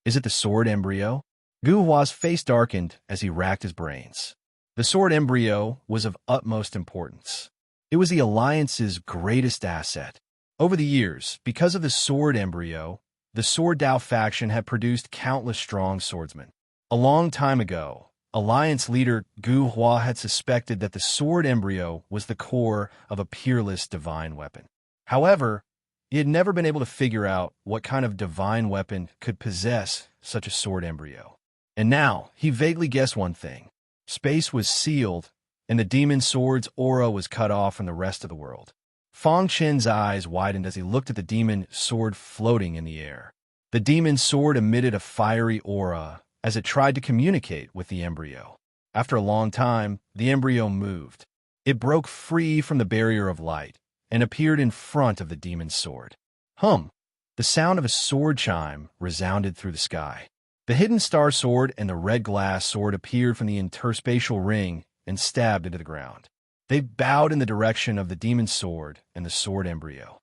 Is it the sword embryo? Gu Hua's face darkened as he racked his brains. The sword embryo was of utmost importance. It was the Alliance's greatest asset. Over the years, because of the sword embryo, the Sword Dao faction had produced countless strong swordsmen. A long time ago, Alliance leader Gu Hua had suspected that the sword embryo was the core of a peerless divine weapon. However, he had never been able to figure out what kind of divine weapon could possess such a sword embryo. And now, he vaguely guessed one thing. Space was sealed, and the demon sword's aura was cut off from the rest of the world. Fong Chen's eyes widened as he looked at the demon sword floating in the air. The demon sword emitted a fiery aura as it tried to communicate with the embryo. After a long time, the embryo moved. It broke free from the barrier of light and appeared in front of the demon sword. Hum! The sound of a sword chime resounded through the sky. The hidden star sword and the red glass sword appeared from the interspatial ring and stabbed into the ground. They bowed in the direction of the demon sword and the sword embryo.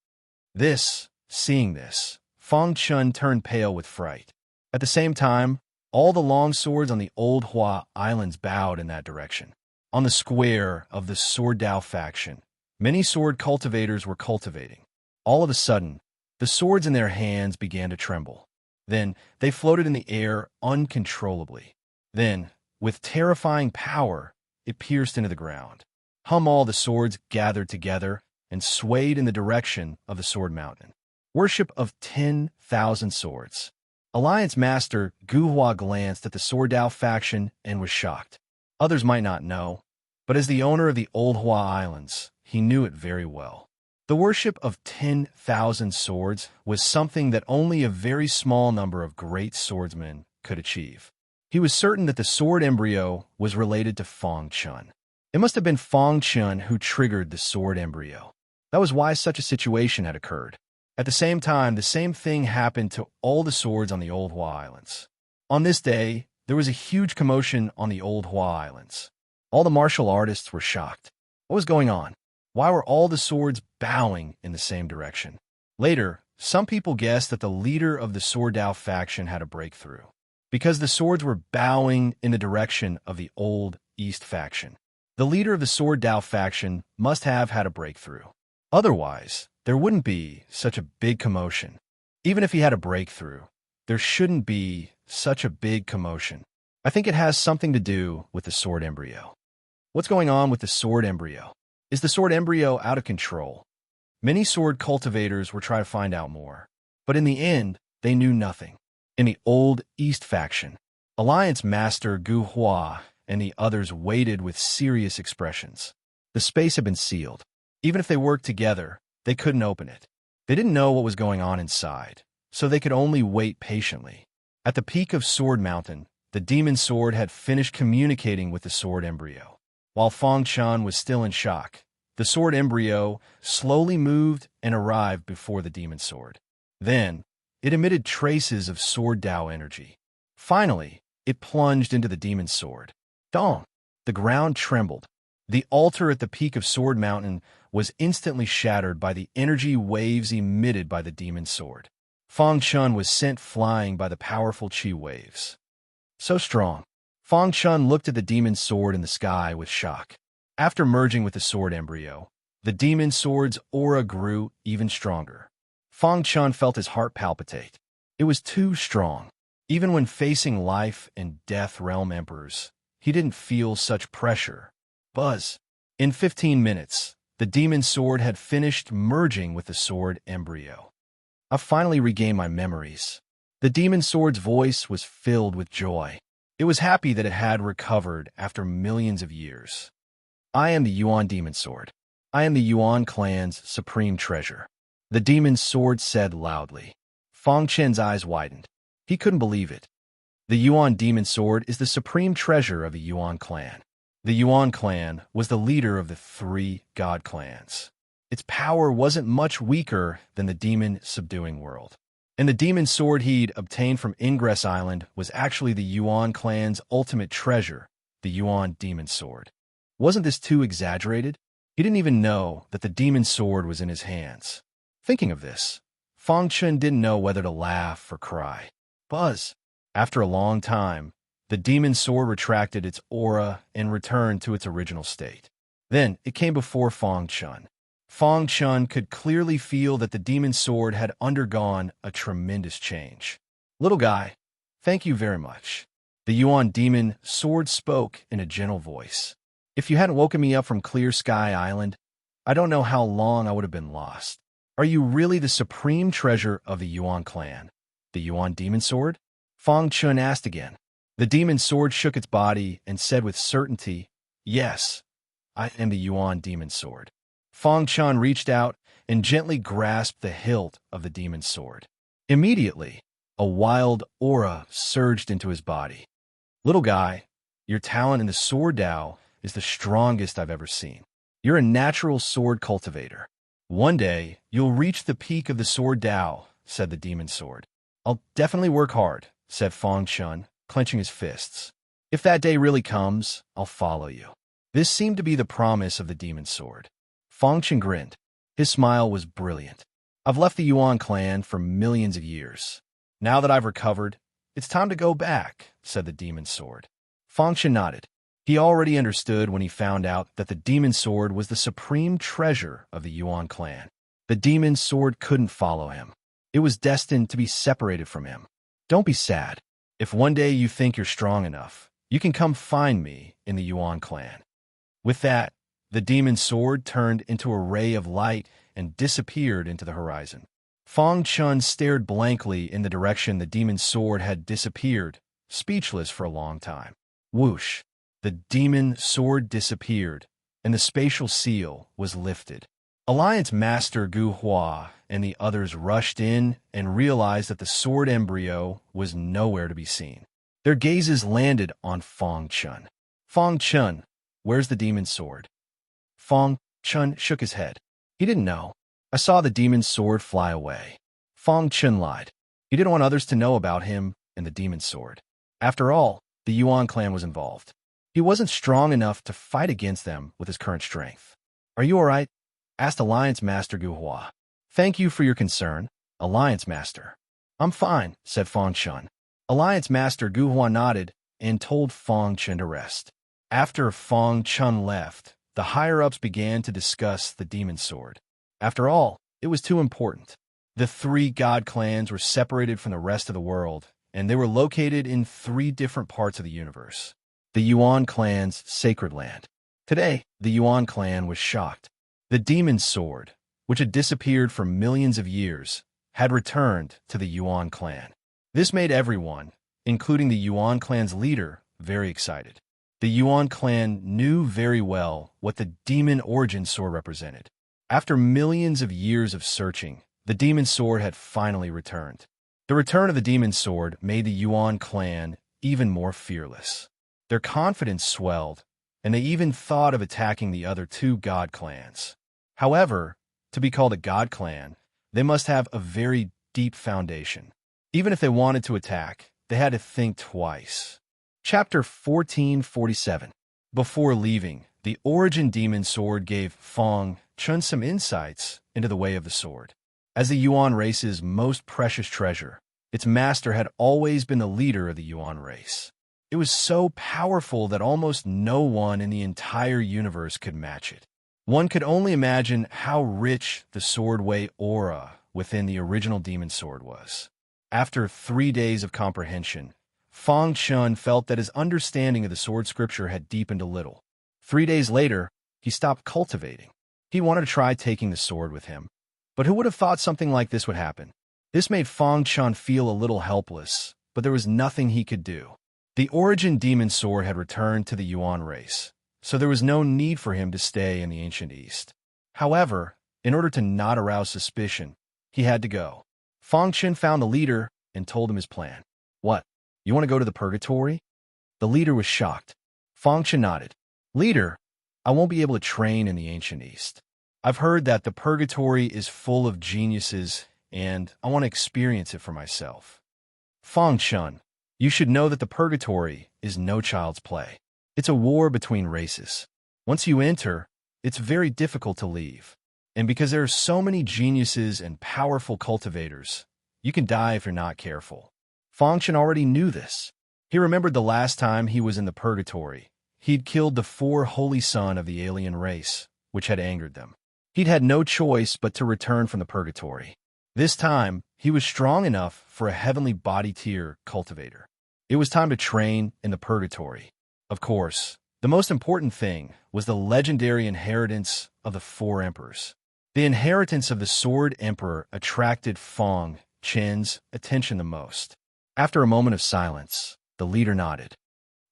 Seeing this, Fong Chen turned pale with fright. At the same time, all the long swords on the Old Hua Islands bowed in that direction. On the square of the Sword Dao faction, many sword cultivators were cultivating. All of a sudden, the swords in their hands began to tremble. Then, they floated in the air uncontrollably. Then, with terrifying power, it pierced into the ground. All the swords gathered together and swayed in the direction of the Sword Mountain. Worship of 10,000 swords. Alliance Master Gu Hua glanced at the Sword Dao faction and was shocked. Others might not know, but as the owner of the Old Hua Islands, he knew it very well. The worship of 10,000 swords was something that only a very small number of great swordsmen could achieve. He was certain that the sword embryo was related to Fong Chen. It must have been Fong Chen who triggered the sword embryo. That was why such a situation had occurred. At the same time, the same thing happened to all the swords on the Old Hua Islands. On this day, there was a huge commotion on the Old Hua Islands. All the martial artists were shocked. What was going on? Why were all the swords bowing in the same direction? Later, some people guessed that the leader of the Sword Dao faction had a breakthrough, because the swords were bowing in the direction of the Old East faction. The leader of the Sword Dao faction must have had a breakthrough. Otherwise, there wouldn't be such a big commotion. Even if he had a breakthrough, there shouldn't be such a big commotion. I think it has something to do with the sword embryo. What's going on with the sword embryo? Is the sword embryo out of control? Many sword cultivators were trying to find out more, but in the end, they knew nothing. In the old East faction, Alliance Master Gu Hua and the others waited with serious expressions. The space had been sealed. Even if they worked together, they couldn't open it. They didn't know what was going on inside, so they could only wait patiently. At the peak of Sword Mountain, the demon sword had finished communicating with the sword embryo. While Fang Chun was still in shock, the sword embryo slowly moved and arrived before the demon sword. Then, it emitted traces of sword Dao energy. Finally, it plunged into the demon sword. Dong! The ground trembled. The altar at the peak of Sword Mountain was instantly shattered by the energy waves emitted by the demon sword. Fang Chun was sent flying by the powerful chi waves. So strong. Fang Chun looked at the demon sword in the sky with shock. After merging with the sword embryo, the demon sword's aura grew even stronger. Fang Chun felt his heart palpitate. It was too strong. Even when facing life and death realm emperors, he didn't feel such pressure. Buzz. In 15 minutes, the demon sword had finished merging with the sword embryo. I finally regained my memories. The demon sword's voice was filled with joy. It was happy that it had recovered after millions of years. I am the Yuan demon sword. I am the Yuan clan's supreme treasure. The demon sword said loudly. Fang Chen's eyes widened. He couldn't believe it. The Yuan demon sword is the supreme treasure of the Yuan clan. The Yuan clan was the leader of the 3 god clans. Its power wasn't much weaker than the demon subduing world. And the demon sword he'd obtained from Ingress Island was actually the Yuan clan's ultimate treasure, the Yuan demon sword. Wasn't this too exaggerated? He didn't even know that the demon sword was in his hands. Thinking of this, Fang Chun didn't know whether to laugh or cry. Buzz. After a long time, the demon sword retracted its aura and returned to its original state. Then it came before Fang Chun. Fang Chun could clearly feel that the demon sword had undergone a tremendous change. Little guy, thank you very much. The Yuan demon sword spoke in a gentle voice. If you hadn't woken me up from Clear Sky Island, I don't know how long I would have been lost. Are you really the supreme treasure of the Yuan clan? The Yuan demon sword? Fang Chun asked again. The demon sword shook its body and said with certainty, yes, I am the Yuan demon sword. Fang Chun reached out and gently grasped the hilt of the demon sword. Immediately, a wild aura surged into his body. Little guy, your talent in the sword Dao is the strongest I've ever seen. You're a natural sword cultivator. One day, you'll reach the peak of the sword Dao, said the demon sword. I'll definitely work hard, said Fang Chun, clenching his fists. If that day really comes, I'll follow you. This seemed to be the promise of the demon sword. Fang Chun grinned. His smile was brilliant. I've left the Yuan clan for millions of years. Now that I've recovered, it's time to go back, said the demon sword. Fang Chun nodded. He already understood when he found out that the demon sword was the supreme treasure of the Yuan clan. The demon sword couldn't follow him. It was destined to be separated from him. Don't be sad. If one day you think you're strong enough, you can come find me in the Yuan clan. With that, the demon sword turned into a ray of light and disappeared into the horizon. Fang Chun stared blankly in the direction the demon sword had disappeared, speechless for a long time. Whoosh! The demon sword disappeared, and the spatial seal was lifted. Alliance Master Gu Hua and the others rushed in and realized that the sword embryo was nowhere to be seen. Their gazes landed on Fang Chun. Fang Chun, where's the demon sword? Fang Chun shook his head. He didn't know. I saw the demon sword fly away. Fang Chun lied. He didn't want others to know about him and the demon sword. After all, the Yuan clan was involved. He wasn't strong enough to fight against them with his current strength. Are you all right? Asked Alliance Master Gu Hua. Thank you for your concern, Alliance Master. I'm fine, said Fang Chun. Alliance Master Gu Hua nodded and told Fang Chun to rest. After Fang Chun left, the higher-ups began to discuss the demon sword. After all, it was too important. The 3 god clans were separated from the rest of the world, and they were located in 3 different parts of the universe. The Yuan clan's sacred land. Today, the Yuan clan was shocked. The demon sword, which had disappeared for millions of years, had returned to the Yuan clan. This made everyone, including the Yuan clan's leader, very excited. The Yuan clan knew very well what the demon origin sword represented. After millions of years of searching, the demon sword had finally returned. The return of the demon sword made the Yuan clan even more fearless. Their confidence swelled, and they even thought of attacking the other two god clans. However, to be called a god clan, they must have a very deep foundation. Even if they wanted to attack, they had to think twice. Chapter 1447. Before leaving, the origin demon sword gave Fang Chun some insights into the way of the sword. As the Yuan race's most precious treasure, its master had always been the leader of the Yuan race. It was so powerful that almost no one in the entire universe could match it. One could only imagine how rich the swordway aura within the original demon sword was. After 3 days of comprehension, Fang Chun felt that his understanding of the sword scripture had deepened a little. 3 days later, he stopped cultivating. He wanted to try taking the sword with him. But who would have thought something like this would happen? This made Fang Chun feel a little helpless, but there was nothing he could do. The origin demon sword had returned to the Yuan race, so there was no need for him to stay in the ancient East. However, in order to not arouse suspicion, he had to go. Fang Chun found the leader and told him his plan. What? You want to go to the purgatory? The leader was shocked. Fang Chun nodded. Leader, I won't be able to train in the ancient East. I've heard that the purgatory is full of geniuses, and I want to experience it for myself. Fang Chun, you should know that the purgatory is no child's play. It's a war between races. Once you enter, it's very difficult to leave. And because there are so many geniuses and powerful cultivators, you can die if you're not careful. Fang Chun already knew this. He remembered the last time he was in the purgatory. He'd killed the 4 holy son of the alien race, which had angered them. He'd had no choice but to return from the purgatory. This time, he was strong enough for a heavenly body tier cultivator. It was time to train in the purgatory. Of course, the most important thing was the legendary inheritance of the 4 emperors. The inheritance of the Sword Emperor attracted Fang Chun's attention the most. After a moment of silence, the leader nodded.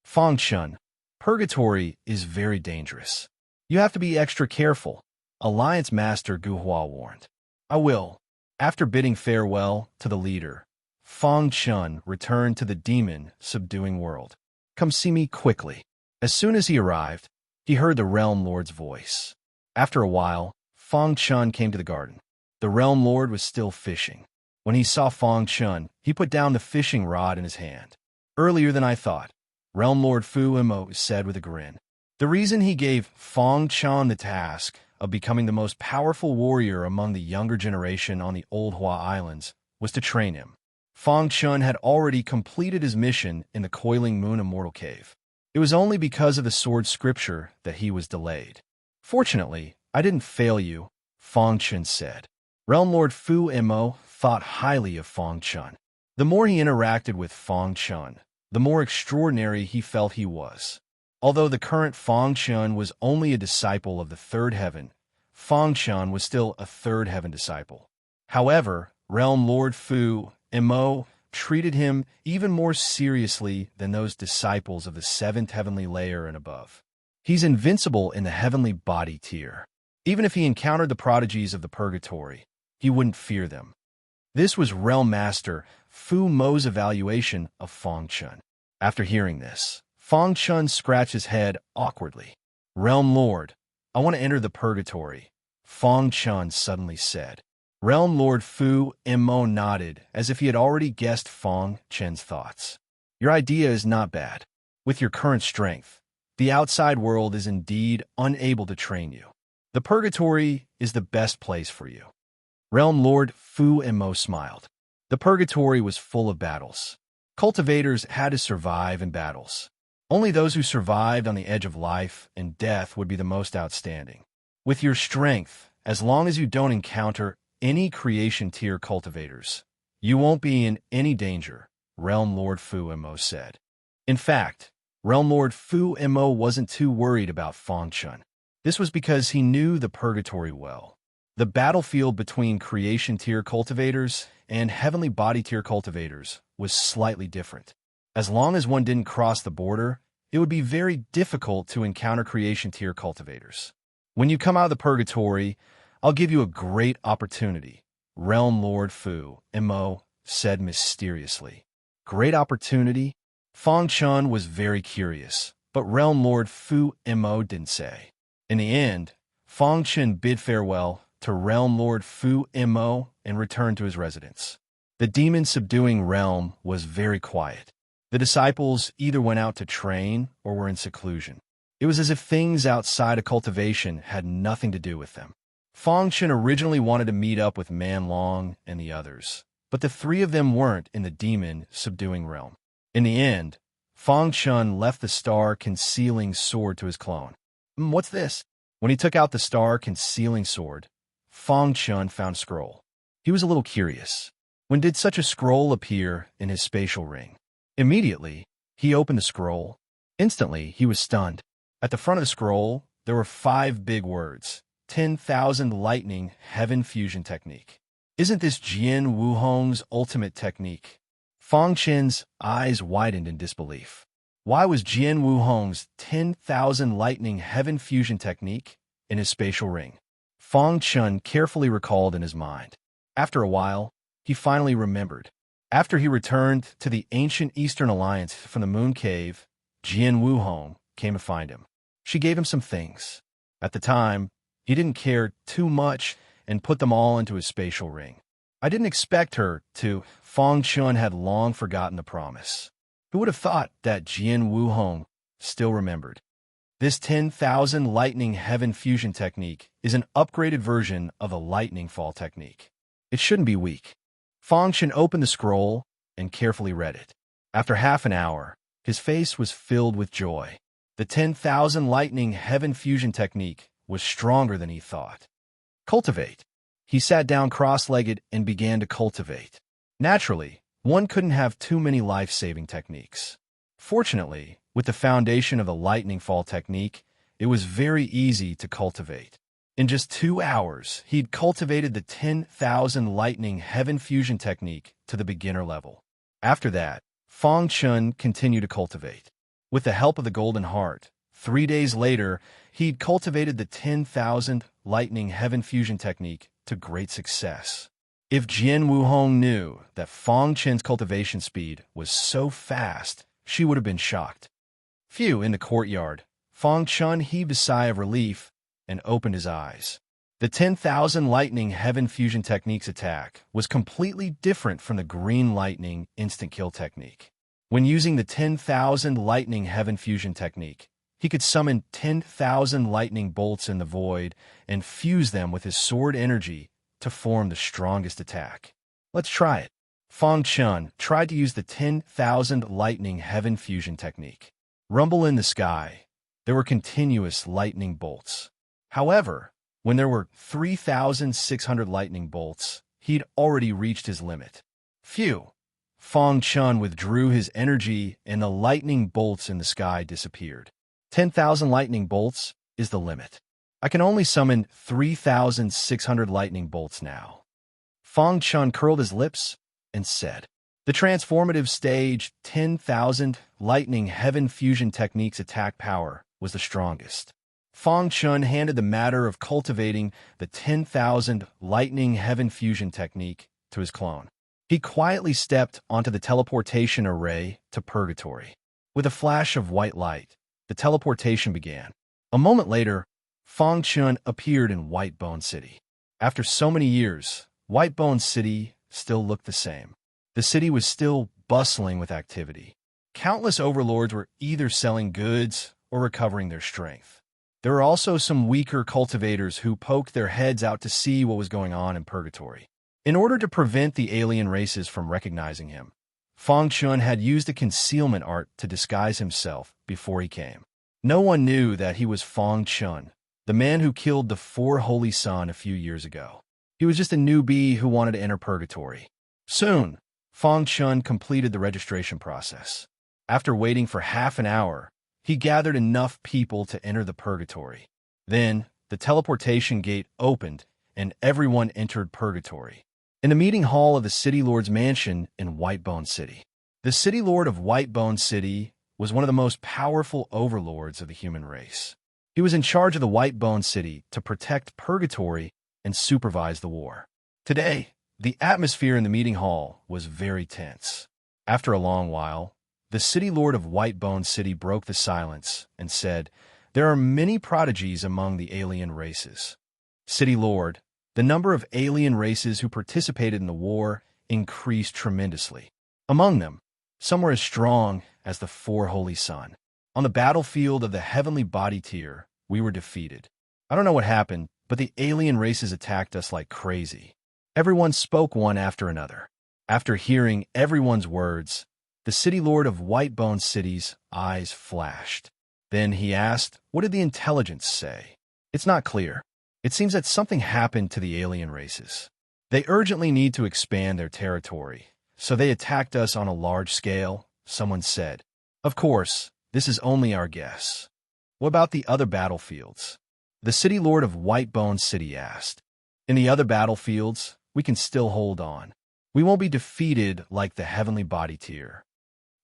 Fang Chun, purgatory is very dangerous. You have to be extra careful, Alliance Master Gu Hua warned. I will. After bidding farewell to the leader, Fang Chun returned to the demon-subduing world. Come see me quickly. As soon as he arrived, he heard the Realm Lord's voice. After a while, Fang Chun came to the garden. The Realm Lord was still fishing. When he saw Fang Chun, he put down the fishing rod in his hand. Earlier than I thought, Realm Lord Fu Mo said with a grin. The reason he gave Fang Chun the task of becoming the most powerful warrior among the younger generation on the Old Hua Islands was to train him. Fang Chun had already completed his mission in the Coiling Moon Immortal Cave. It was only because of the sword scripture that he was delayed. Fortunately, I didn't fail you, Fang Chun said. Realm Lord Fu Mo thought highly of Fang Chun. The more he interacted with Fang Chun, the more extraordinary he felt he was. Although the current Fang Chun was only a disciple of the third heaven, Fang Chun was still a third heaven disciple. However, Realm Lord Fu Mo treated him even more seriously than those disciples of the 7th heavenly layer and above. He's invincible in the heavenly body tier. Even if he encountered the prodigies of the purgatory, he wouldn't fear them. This was Realm Master Fu Mo's evaluation of Fang Chun. After hearing this, Fang Chun scratched his head awkwardly. Realm Lord, I want to enter the purgatory, Fang Chun suddenly said. Realm Lord Fu Mo nodded as if he had already guessed Fang Chun's thoughts. Your idea is not bad. With your current strength, the outside world is indeed unable to train you. The purgatory is the best place for you. Realm Lord Fu Mo smiled. The purgatory was full of battles. Cultivators had to survive in battles. Only those who survived on the edge of life and death would be the most outstanding. With your strength, as long as you don't encounter any creation tier cultivators, you won't be in any danger, Realm Lord Fu Mo said. In fact, Realm Lord Fu Mo wasn't too worried about Fang Chun. This was because he knew the purgatory well. The battlefield between creation tier cultivators and heavenly body tier cultivators was slightly different. As long as one didn't cross the border, it would be very difficult to encounter creation tier cultivators. When you come out of the purgatory, I'll give you a great opportunity, Realm Lord Fu Mo said mysteriously. Great opportunity? Fang Chun was very curious, but Realm Lord Fu Mo didn't say. In the end, Fang Chun bid farewell to Realm Lord Fu Mo and returned to his residence. The demon-subduing realm was very quiet. The disciples either went out to train or were in seclusion. It was as if things outside of cultivation had nothing to do with them. Fang Chun originally wanted to meet up with Man Long and the others, but the three of them weren't in the demon-subduing realm. In the end, Fang Chun left the star-concealing sword to his clone. What's this? When he took out the star-concealing sword, Fang Chun found a scroll. He was a little curious. When did such a scroll appear in his spatial ring? Immediately, he opened the scroll. Instantly, he was stunned. At the front of the scroll, there were 5 big words. 10,000 Lightning Heaven Fusion Technique. Isn't this Jian Wuhong's ultimate technique? Fang Chun's eyes widened in disbelief. Why was Jian Wuhong's 10,000 Lightning Heaven Fusion Technique in his spatial ring? Fang Chun carefully recalled in his mind. After a while, he finally remembered. After he returned to the ancient Eastern Alliance from the Moon Cave, Jian Wuhong came to find him. She gave him some things. At the time, he didn't care too much and put them all into his spatial ring. I didn't expect her to. Fang Chun had long forgotten the promise. Who would have thought that Jian Wuhong still remembered? This 10,000 Lightning Heaven Fusion Technique is an upgraded version of the Lightning Fall Technique. It shouldn't be weak. Fang Chun opened the scroll and carefully read it. After half an hour, his face was filled with joy. The 10,000 Lightning Heaven Fusion Technique was stronger than he thought. Cultivate. He sat down cross-legged and began to cultivate. Naturally, one couldn't have too many life-saving techniques. Fortunately, with the foundation of the Lightning Fall Technique, it was very easy to cultivate. In just 2 hours, he'd cultivated the 10,000 Lightning Heaven Fusion Technique to the beginner level. After that, Fang Chun continued to cultivate. With the help of the Golden Heart, 3 days later, he'd cultivated the 10,000 Lightning Heaven Fusion Technique to great success. If Jian Wuhong knew that Fang Chun's cultivation speed was so fast, she would have been shocked. Phew, in the courtyard, Fang Chun heaved a sigh of relief and opened his eyes. The 10,000 Lightning Heaven Fusion Technique's attack was completely different from the Green Lightning Instant Kill Technique. When using the 10,000 Lightning Heaven Fusion Technique, he could summon 10,000 lightning bolts in the void and fuse them with his sword energy to form the strongest attack. Let's try it. Fang Chun tried to use the 10,000 Lightning Heaven Fusion Technique. Rumble in the sky. There were continuous lightning bolts. However, when there were 3,600 lightning bolts, he'd already reached his limit. Phew! Fang Chun withdrew his energy and the lightning bolts in the sky disappeared. 10,000 lightning bolts is the limit. I can only summon 3,600 lightning bolts now. Fang Chun curled his lips and said, the transformative stage 10,000 Lightning Heaven Fusion Technique's attack power was the strongest. Fang Chun handed the matter of cultivating the 10,000 Lightning Heaven Fusion Technique to his clone. He quietly stepped onto the teleportation array to Purgatory. With a flash of white light, the teleportation began. A moment later, Fang Chun appeared in Whitebone City. After so many years, Whitebone City still looked the same. The city was still bustling with activity. Countless overlords were either selling goods or recovering their strength. There were also some weaker cultivators who poked their heads out to see what was going on in Purgatory. In order to prevent the alien races from recognizing him, Fang Chun had used a concealment art to disguise himself before he came. No one knew that he was Fang Chun, the man who killed the 4 Holy Sun a few years ago. He was just a newbie who wanted to enter Purgatory. Soon, Fang Chun completed the registration process. After waiting for half an hour, he gathered enough people to enter the purgatory. Then, the teleportation gate opened, and everyone entered purgatory. In the meeting hall of the City Lord's mansion in Whitebone City. The City Lord of Whitebone City was one of the most powerful overlords of the human race. He was in charge of the Whitebone City to protect purgatory and supervise the war. Today, the atmosphere in the meeting hall was very tense. After a long while, the City Lord of Whitebone City broke the silence and said, "There are many prodigies among the alien races." City Lord, the number of alien races who participated in the war increased tremendously. Among them, some were as strong as the four holy sun. On the battlefield of the heavenly body tier, we were defeated. I don't know what happened, but the alien races attacked us like crazy. Everyone spoke one after another. After hearing everyone's words, the City Lord of Whitebone City's eyes flashed. Then he asked, "What did the intelligence say?" "It's not clear. It seems that something happened to the alien races. They urgently need to expand their territory, so they attacked us on a large scale," someone said. "Of course, this is only our guess." "What about the other battlefields?" the City Lord of Whitebone City asked. "In the other battlefields, we can still hold on. We won't be defeated like the heavenly body tier."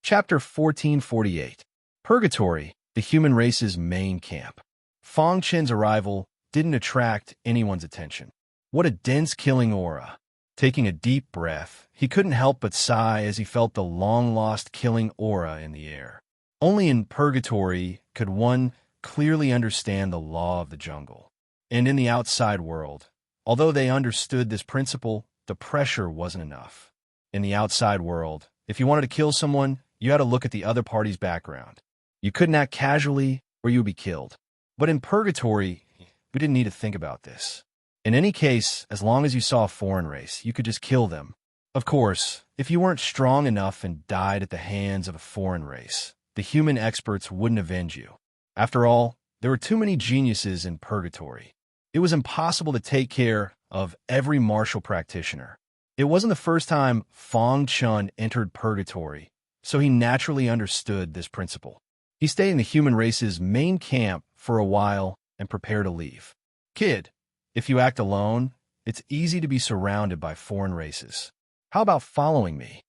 Chapter 1448. Purgatory, the human race's main camp. Fong Chen's arrival didn't attract anyone's attention. What a dense killing aura. Taking a deep breath, he couldn't help but sigh as he felt the long-lost killing aura in the air. Only in purgatory could one clearly understand the law of the jungle. And in the outside world, although they understood this principle, the pressure wasn't enough. In the outside world, if you wanted to kill someone, you had to look at the other party's background. You couldn't act casually, or you would be killed. But in purgatory, we didn't need to think about this. In any case, as long as you saw a foreign race, you could just kill them. Of course, if you weren't strong enough and died at the hands of a foreign race, the human experts wouldn't avenge you. After all, there were too many geniuses in purgatory. It was impossible to take care of every martial practitioner. It wasn't the first time Fong Chun entered purgatory, so he naturally understood this principle. He stayed in the human race's main camp for a while and prepared to leave. "Kid, if you act alone, it's easy to be surrounded by foreign races. How about following me?"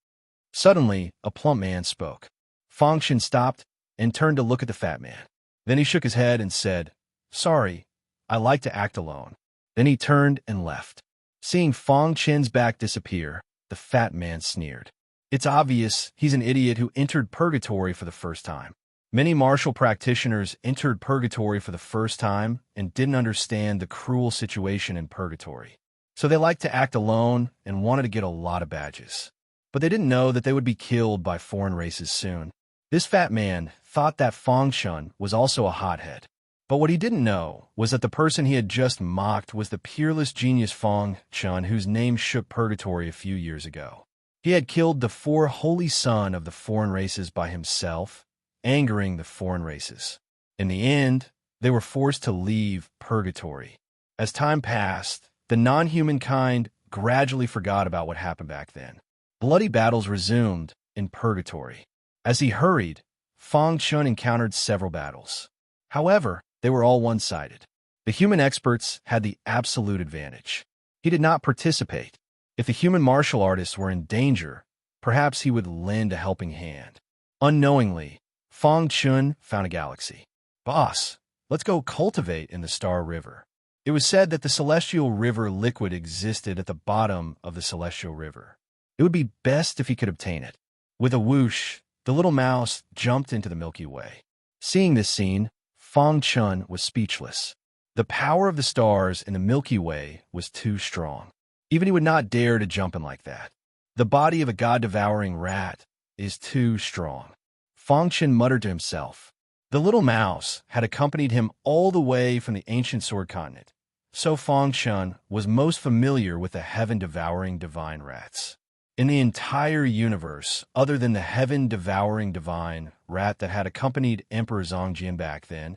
Suddenly, a plump man spoke. Fong Chun stopped and turned to look at the fat man. Then he shook his head and said, "Sorry, I like to act alone." Then he turned and left. Seeing Fong Chen's back disappear, the fat man sneered. It's obvious he's an idiot who entered purgatory for the first time. Many martial practitioners entered purgatory for the first time and didn't understand the cruel situation in purgatory. So they liked to act alone and wanted to get a lot of badges. But they didn't know that they would be killed by foreign races soon. This fat man thought that Fong Chun was also a hothead. But what he didn't know was that the person he had just mocked was the peerless genius Fong Chun, whose name shook purgatory a few years ago. He had killed the four holy sun of the foreign races by himself, angering the foreign races. In the end, they were forced to leave purgatory. As time passed, the non-human kind gradually forgot about what happened back then. Bloody battles resumed in purgatory. As he hurried, Fong Chun encountered several battles. However, they were all one-sided. The human experts had the absolute advantage. He did not participate. If the human martial artists were in danger, perhaps he would lend a helping hand. Unknowingly, Fong Chun found a galaxy. "Boss, let's go cultivate in the Star River." It was said that the Celestial River liquid existed at the bottom of the Celestial River. It would be best if he could obtain it. With a whoosh, the little mouse jumped into the Milky Way. Seeing this scene, Fong Chun was speechless. The power of the stars in the Milky Way was too strong. Even he would not dare to jump in like that. The body of a god-devouring rat is too strong. Fong Chun muttered to himself. The little mouse had accompanied him all the way from the ancient Sword Continent, so Fong Chun was most familiar with the heaven-devouring divine rats. In the entire universe, other than the heaven-devouring divine rat that had accompanied Emperor Zongjian back then,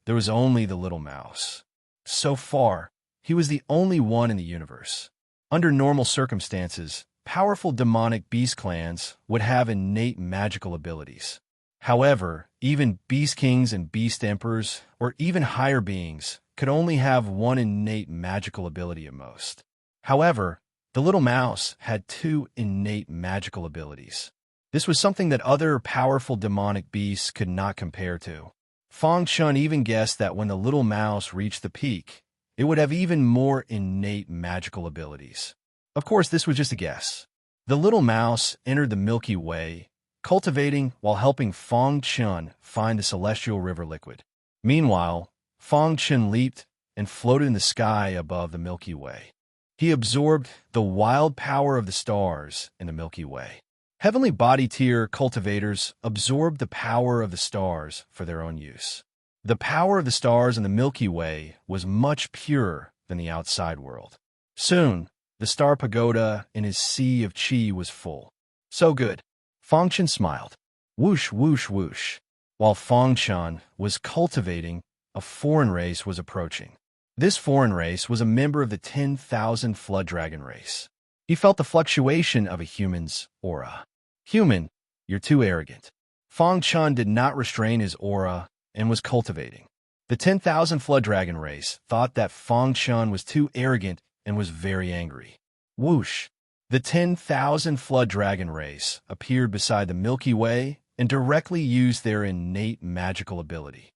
there was only the little mouse. So far, he was the only one in the universe. Under normal circumstances, powerful demonic beast clans would have innate magical abilities. However, even beast kings and beast emperors, or even higher beings, could only have one innate magical ability at most. However, the little mouse had two innate magical abilities. This was something that other powerful demonic beasts could not compare to. Fang Chun even guessed that when the little mouse reached the peak, it would have even more innate magical abilities. Of course, this was just a guess. The little mouse entered the Milky Way, cultivating while helping Fang Chun find the celestial river liquid. Meanwhile, Fang Chun leaped and floated in the sky above the Milky Way. He absorbed the wild power of the stars in the Milky Way. Heavenly body tier cultivators absorbed the power of the stars for their own use. The power of the stars in the Milky Way was much purer than the outside world. Soon, the star pagoda in his sea of chi was full. So good. Fang Chun smiled. Whoosh, whoosh, whoosh. While Fang Chun was cultivating, a foreign race was approaching. This foreign race was a member of the 10,000 Flood Dragon race. He felt the fluctuation of a human's aura. Human, you're too arrogant. Fang Chun did not restrain his aura and was cultivating. The 10,000 Flood Dragon race thought that Fang Chun was too arrogant and was very angry. Whoosh! The 10,000 Flood Dragon race appeared beside the Milky Way and directly used their innate magical ability.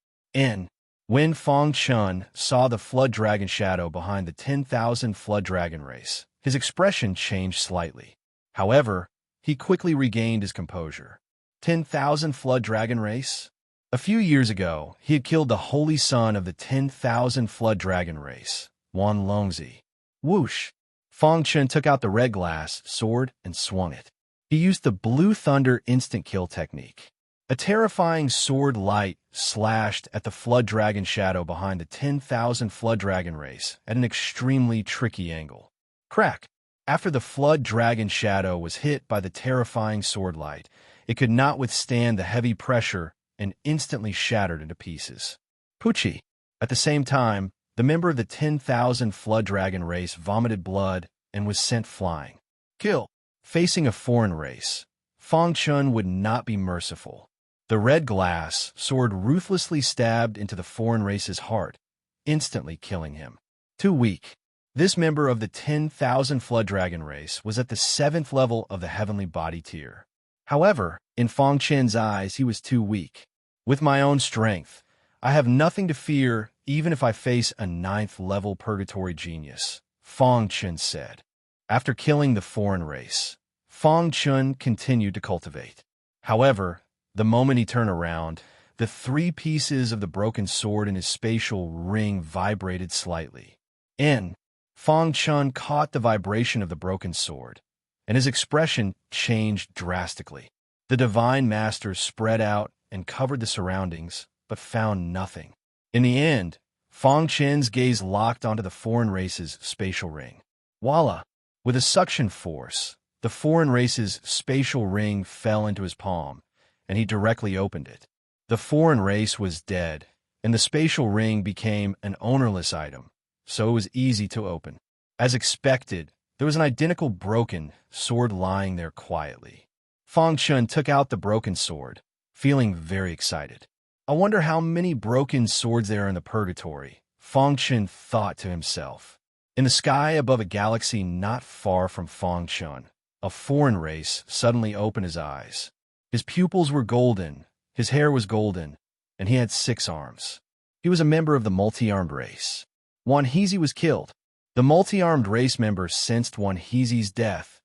When Fang Chun saw the Flood Dragon shadow behind the 10,000 Flood Dragon race, his expression changed slightly. However, he quickly regained his composure. 10,000 Flood Dragon race? A few years ago, he had killed the holy son of the 10,000 Flood Dragon race, Wan Longzi. Whoosh! Fang Chun took out the red glass sword and swung it. He used the Blue Thunder instant kill technique. A terrifying sword light slashed at the Flood Dragon shadow behind the 10,000 Flood Dragon race at an extremely tricky angle. Crack! After the Flood Dragon shadow was hit by the terrifying sword light, it could not withstand the heavy pressure and instantly shattered into pieces. Poochie! At the same time, the member of the 10,000 Flood Dragon race vomited blood and was sent flying. Kill! Facing a foreign race, Fang Chun would not be merciful. The red glass sword ruthlessly stabbed into the foreign race's heart, instantly killing him. Too weak. This member of the 10,000 Flood Dragon race was at the 7th level of the heavenly body tier. However, in Fang Chun's eyes, he was too weak. With my own strength, I have nothing to fear even if I face a 9th level purgatory genius, Fang Chun said. After killing the foreign race, Fang Chun continued to cultivate. However, the moment he turned around, the 3 pieces of the broken sword in his spatial ring vibrated slightly. Fang Chun caught the vibration of the broken sword, and his expression changed drastically. The Divine Master spread out and covered the surroundings, but found nothing. In the end, Fang Chun's gaze locked onto the foreign race's spatial ring. Voila! With a suction force, the foreign race's spatial ring fell into his palm, and he directly opened it. The foreign race was dead, and the spatial ring became an ownerless item, so it was easy to open. As expected, there was an identical broken sword lying there quietly. Fang Chun took out the broken sword, feeling very excited. I wonder how many broken swords there are in the purgatory, Fang Chun thought to himself. In the sky above a galaxy not far from Fang Chun, a foreign race suddenly opened his eyes. His pupils were golden, his hair was golden, and he had 6 arms. He was a member of the multi-armed race. Wan Hezi was killed. The multi-armed race member sensed Wan Hezi's death,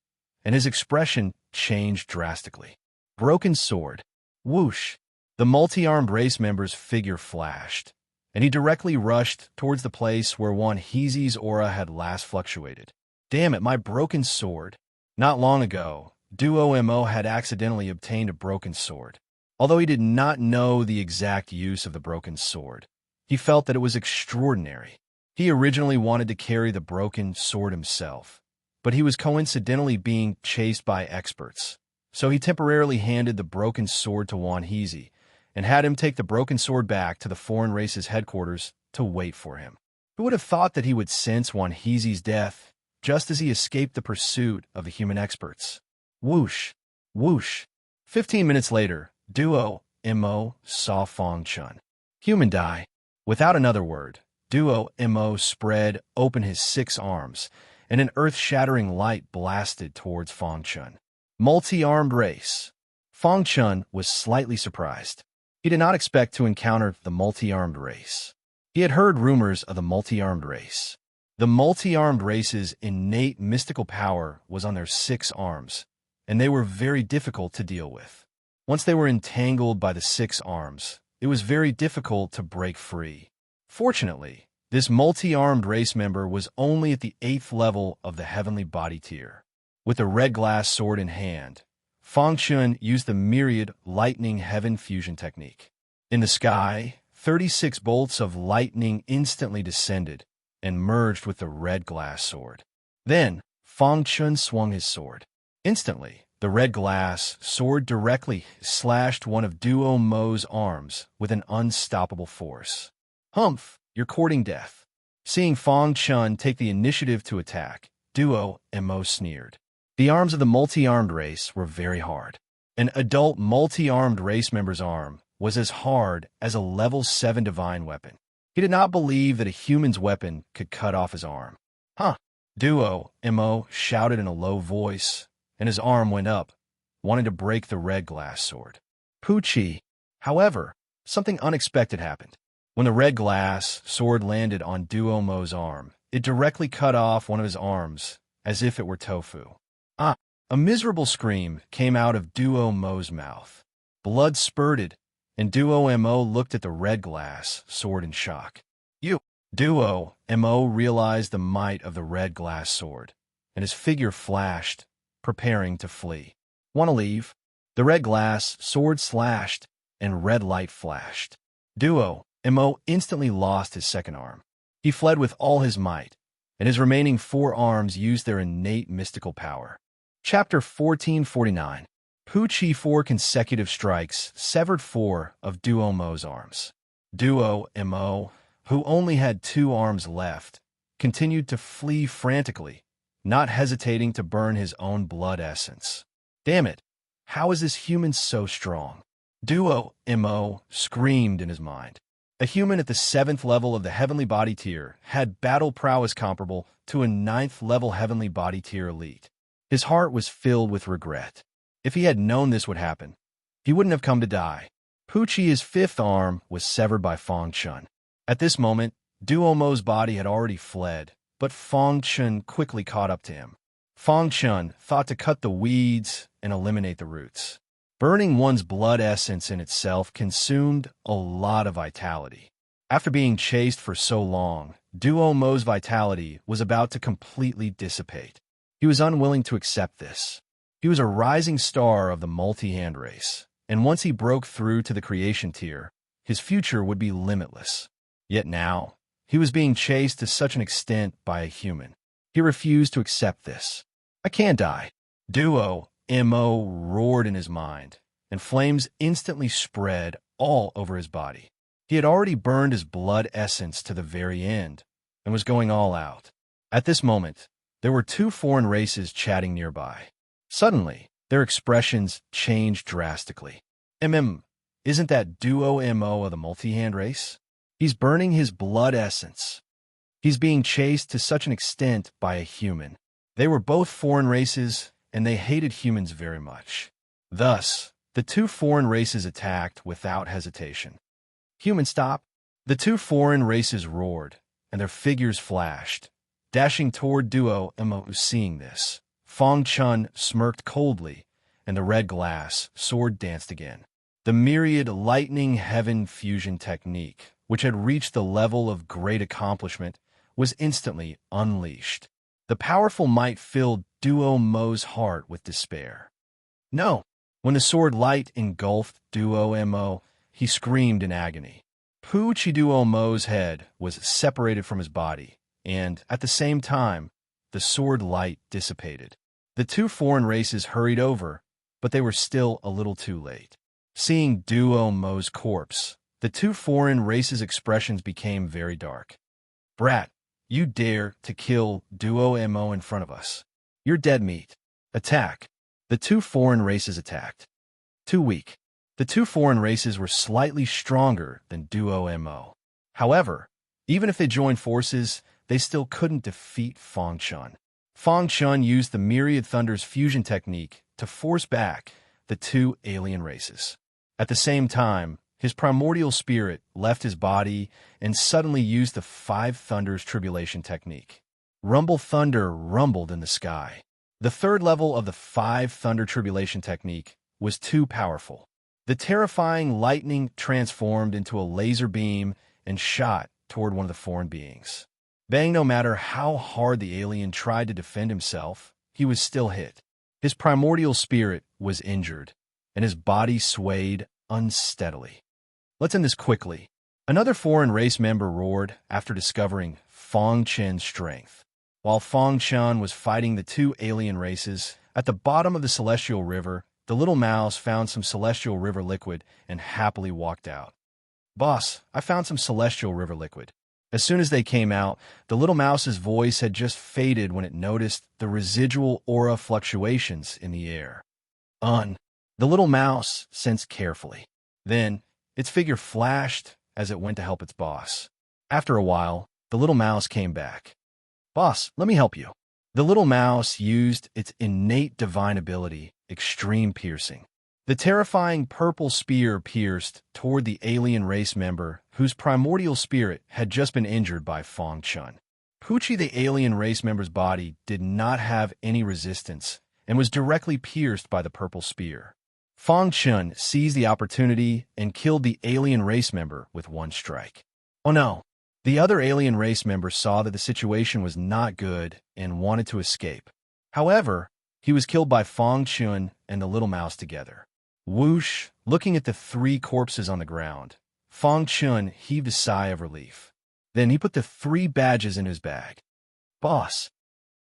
and his expression changed drastically. Broken sword. Whoosh! The multi-armed race member's figure flashed, and he directly rushed towards the place where Wan Hezi's aura had last fluctuated. Damn it, my broken sword. Not long ago, Duo Mo had accidentally obtained a broken sword. Although he did not know the exact use of the broken sword, he felt that it was extraordinary. He originally wanted to carry the broken sword himself, but he was coincidentally being chased by experts. So he temporarily handed the broken sword to Wan Hezi and had him take the broken sword back to the foreign race's headquarters to wait for him. Who would have thought that he would sense Wan Hezi's death just as he escaped the pursuit of the human experts? Whoosh! Whoosh! 15 minutes later, Duo Mo saw Fang Chun. Human die. Without another word, Duo Mo spread open his 6 arms, and an earth-shattering light blasted towards Fang Chun. Multi-armed race. Fang Chun was slightly surprised. He did not expect to encounter the multi-armed race. He had heard rumors of the multi-armed race. The multi-armed race's innate mystical power was on their 6 arms, and they were very difficult to deal with. Once they were entangled by the 6 arms, it was very difficult to break free. Fortunately, this multi-armed race member was only at the 8th level of the heavenly body tier. With a red glass sword in hand, Fang Chun used the myriad lightning heaven fusion technique. In the sky, 36 bolts of lightning instantly descended and merged with the red glass sword. Then, Fang Chun swung his sword. Instantly, the red glass sword directly slashed one of Duo Mo's arms with an unstoppable force. Humph, you're courting death. Seeing Fang Chun take the initiative to attack, Duo Mo sneered. The arms of the multi-armed race were very hard. An adult multi-armed race member's arm was as hard as a level 7 divine weapon. He did not believe that a human's weapon could cut off his arm. Huh! Duo Mo shouted in a low voice, and his arm went up, wanting to break the red glass sword. Poochie. However, something unexpected happened. When the red glass sword landed on Duo Mo's arm, it directly cut off one of his arms, as if it were tofu. Ah! A miserable scream came out of Duo Mo's mouth. Blood spurted, and Duo Mo looked at the red glass sword in shock. Duo Mo realized the might of the red glass sword, and his figure flashed, preparing to flee. Want to leave? The red glass sword slashed, and red light flashed. Duo Mo instantly lost his second arm. He fled with all his might, and his remaining 4 arms used their innate mystical power. Chapter 1449. Poochie 4 consecutive strikes severed 4 of Duo Mo's arms. Duo Mo, who only had 2 arms left, continued to flee frantically, not hesitating to burn his own blood essence. Damn it! How is this human so strong? Duo Mo screamed in his mind. A human at the 7th level of the heavenly body tier had battle prowess comparable to a 9th level heavenly body tier elite. His heart was filled with regret. If he had known this would happen, he wouldn't have come to die. Poochie's 5th arm was severed by Fang Chun. At this moment, Duo Mo's body had already fled, but Fang Chun quickly caught up to him. Fang Chun thought to cut the weeds and eliminate the roots. Burning one's blood essence in itself consumed a lot of vitality. After being chased for so long, Duo Mo's vitality was about to completely dissipate. He was unwilling to accept this. He was a rising star of the multi-hand race, and once he broke through to the creation tier, his future would be limitless. Yet now, he was being chased to such an extent by a human. He refused to accept this. I can't die. Duo Mo roared in his mind, and flames instantly spread all over his body. He had already burned his blood essence to the very end, and was going all out. At this moment, there were 2 foreign races chatting nearby. Suddenly, their expressions changed drastically. Isn't that Duo Mo of the multi-hand race? He's burning his blood essence. He's being chased to such an extent by a human. They were both foreign races, and they hated humans very much. Thus, the 2 foreign races attacked without hesitation. Human stop! The 2 foreign races roared, and their figures flashed, dashing toward Duo Mo. Seeing this, Fang Chun smirked coldly, and the red glass sword danced again. The myriad lightning heaven fusion technique, which had reached the level of great accomplishment, was instantly unleashed. The powerful might filled Duo Mo's heart with despair. No! When the sword light engulfed Duo Mo, he screamed in agony. Poochie Duo Mo's head was separated from his body, and, at the same time, the sword light dissipated. The 2 foreign races hurried over, but they were still a little too late. Seeing Duo Mo's corpse, the 2 foreign races' expressions became very dark. Brat, you dare to kill Duo Mo in front of us. You're dead meat. Attack. The 2 foreign races attacked. Too weak. The two foreign races were slightly stronger than Duo Mo. However, even if they joined forces, they still couldn't defeat Fang Chun. Fang Chun used the Myriad Thunder's fusion technique to force back the two alien races. At the same time, his primordial spirit left his body and suddenly used the Five Thunders Tribulation technique. Rumble thunder rumbled in the sky. The third level of the Five Thunder Tribulation technique was too powerful. The terrifying lightning transformed into a laser beam and shot toward one of the foreign beings. Bang, no matter how hard the alien tried to defend himself, he was still hit. His primordial spirit was injured, and his body swayed unsteadily. Let's end this quickly. Another foreign race member roared after discovering Fang Chen's strength. While Fang Chen was fighting the two alien races, at the bottom of the Celestial River, the little mouse found some Celestial River liquid and happily walked out. "Boss, I found some Celestial River liquid." As soon as they came out, the little mouse's voice had just faded when it noticed the residual aura fluctuations in the air. The little mouse sensed carefully. Then, its figure flashed as it went to help its boss. After a while, the little mouse came back. "Boss, let me help you." The little mouse used its innate divine ability, Extreme Piercing. The terrifying purple spear pierced toward the alien race member whose primordial spirit had just been injured by Fang Chun. Poochie, the alien race member's body, did not have any resistance and was directly pierced by the purple spear. Fang Chun seized the opportunity and killed the alien race member with one strike. Oh no! The other alien race member saw that the situation was not good and wanted to escape. However, he was killed by Fang Chun and the little mouse together. Whoosh! Looking at the three corpses on the ground, Fang Chun heaved a sigh of relief. Then he put the three badges in his bag. "Boss."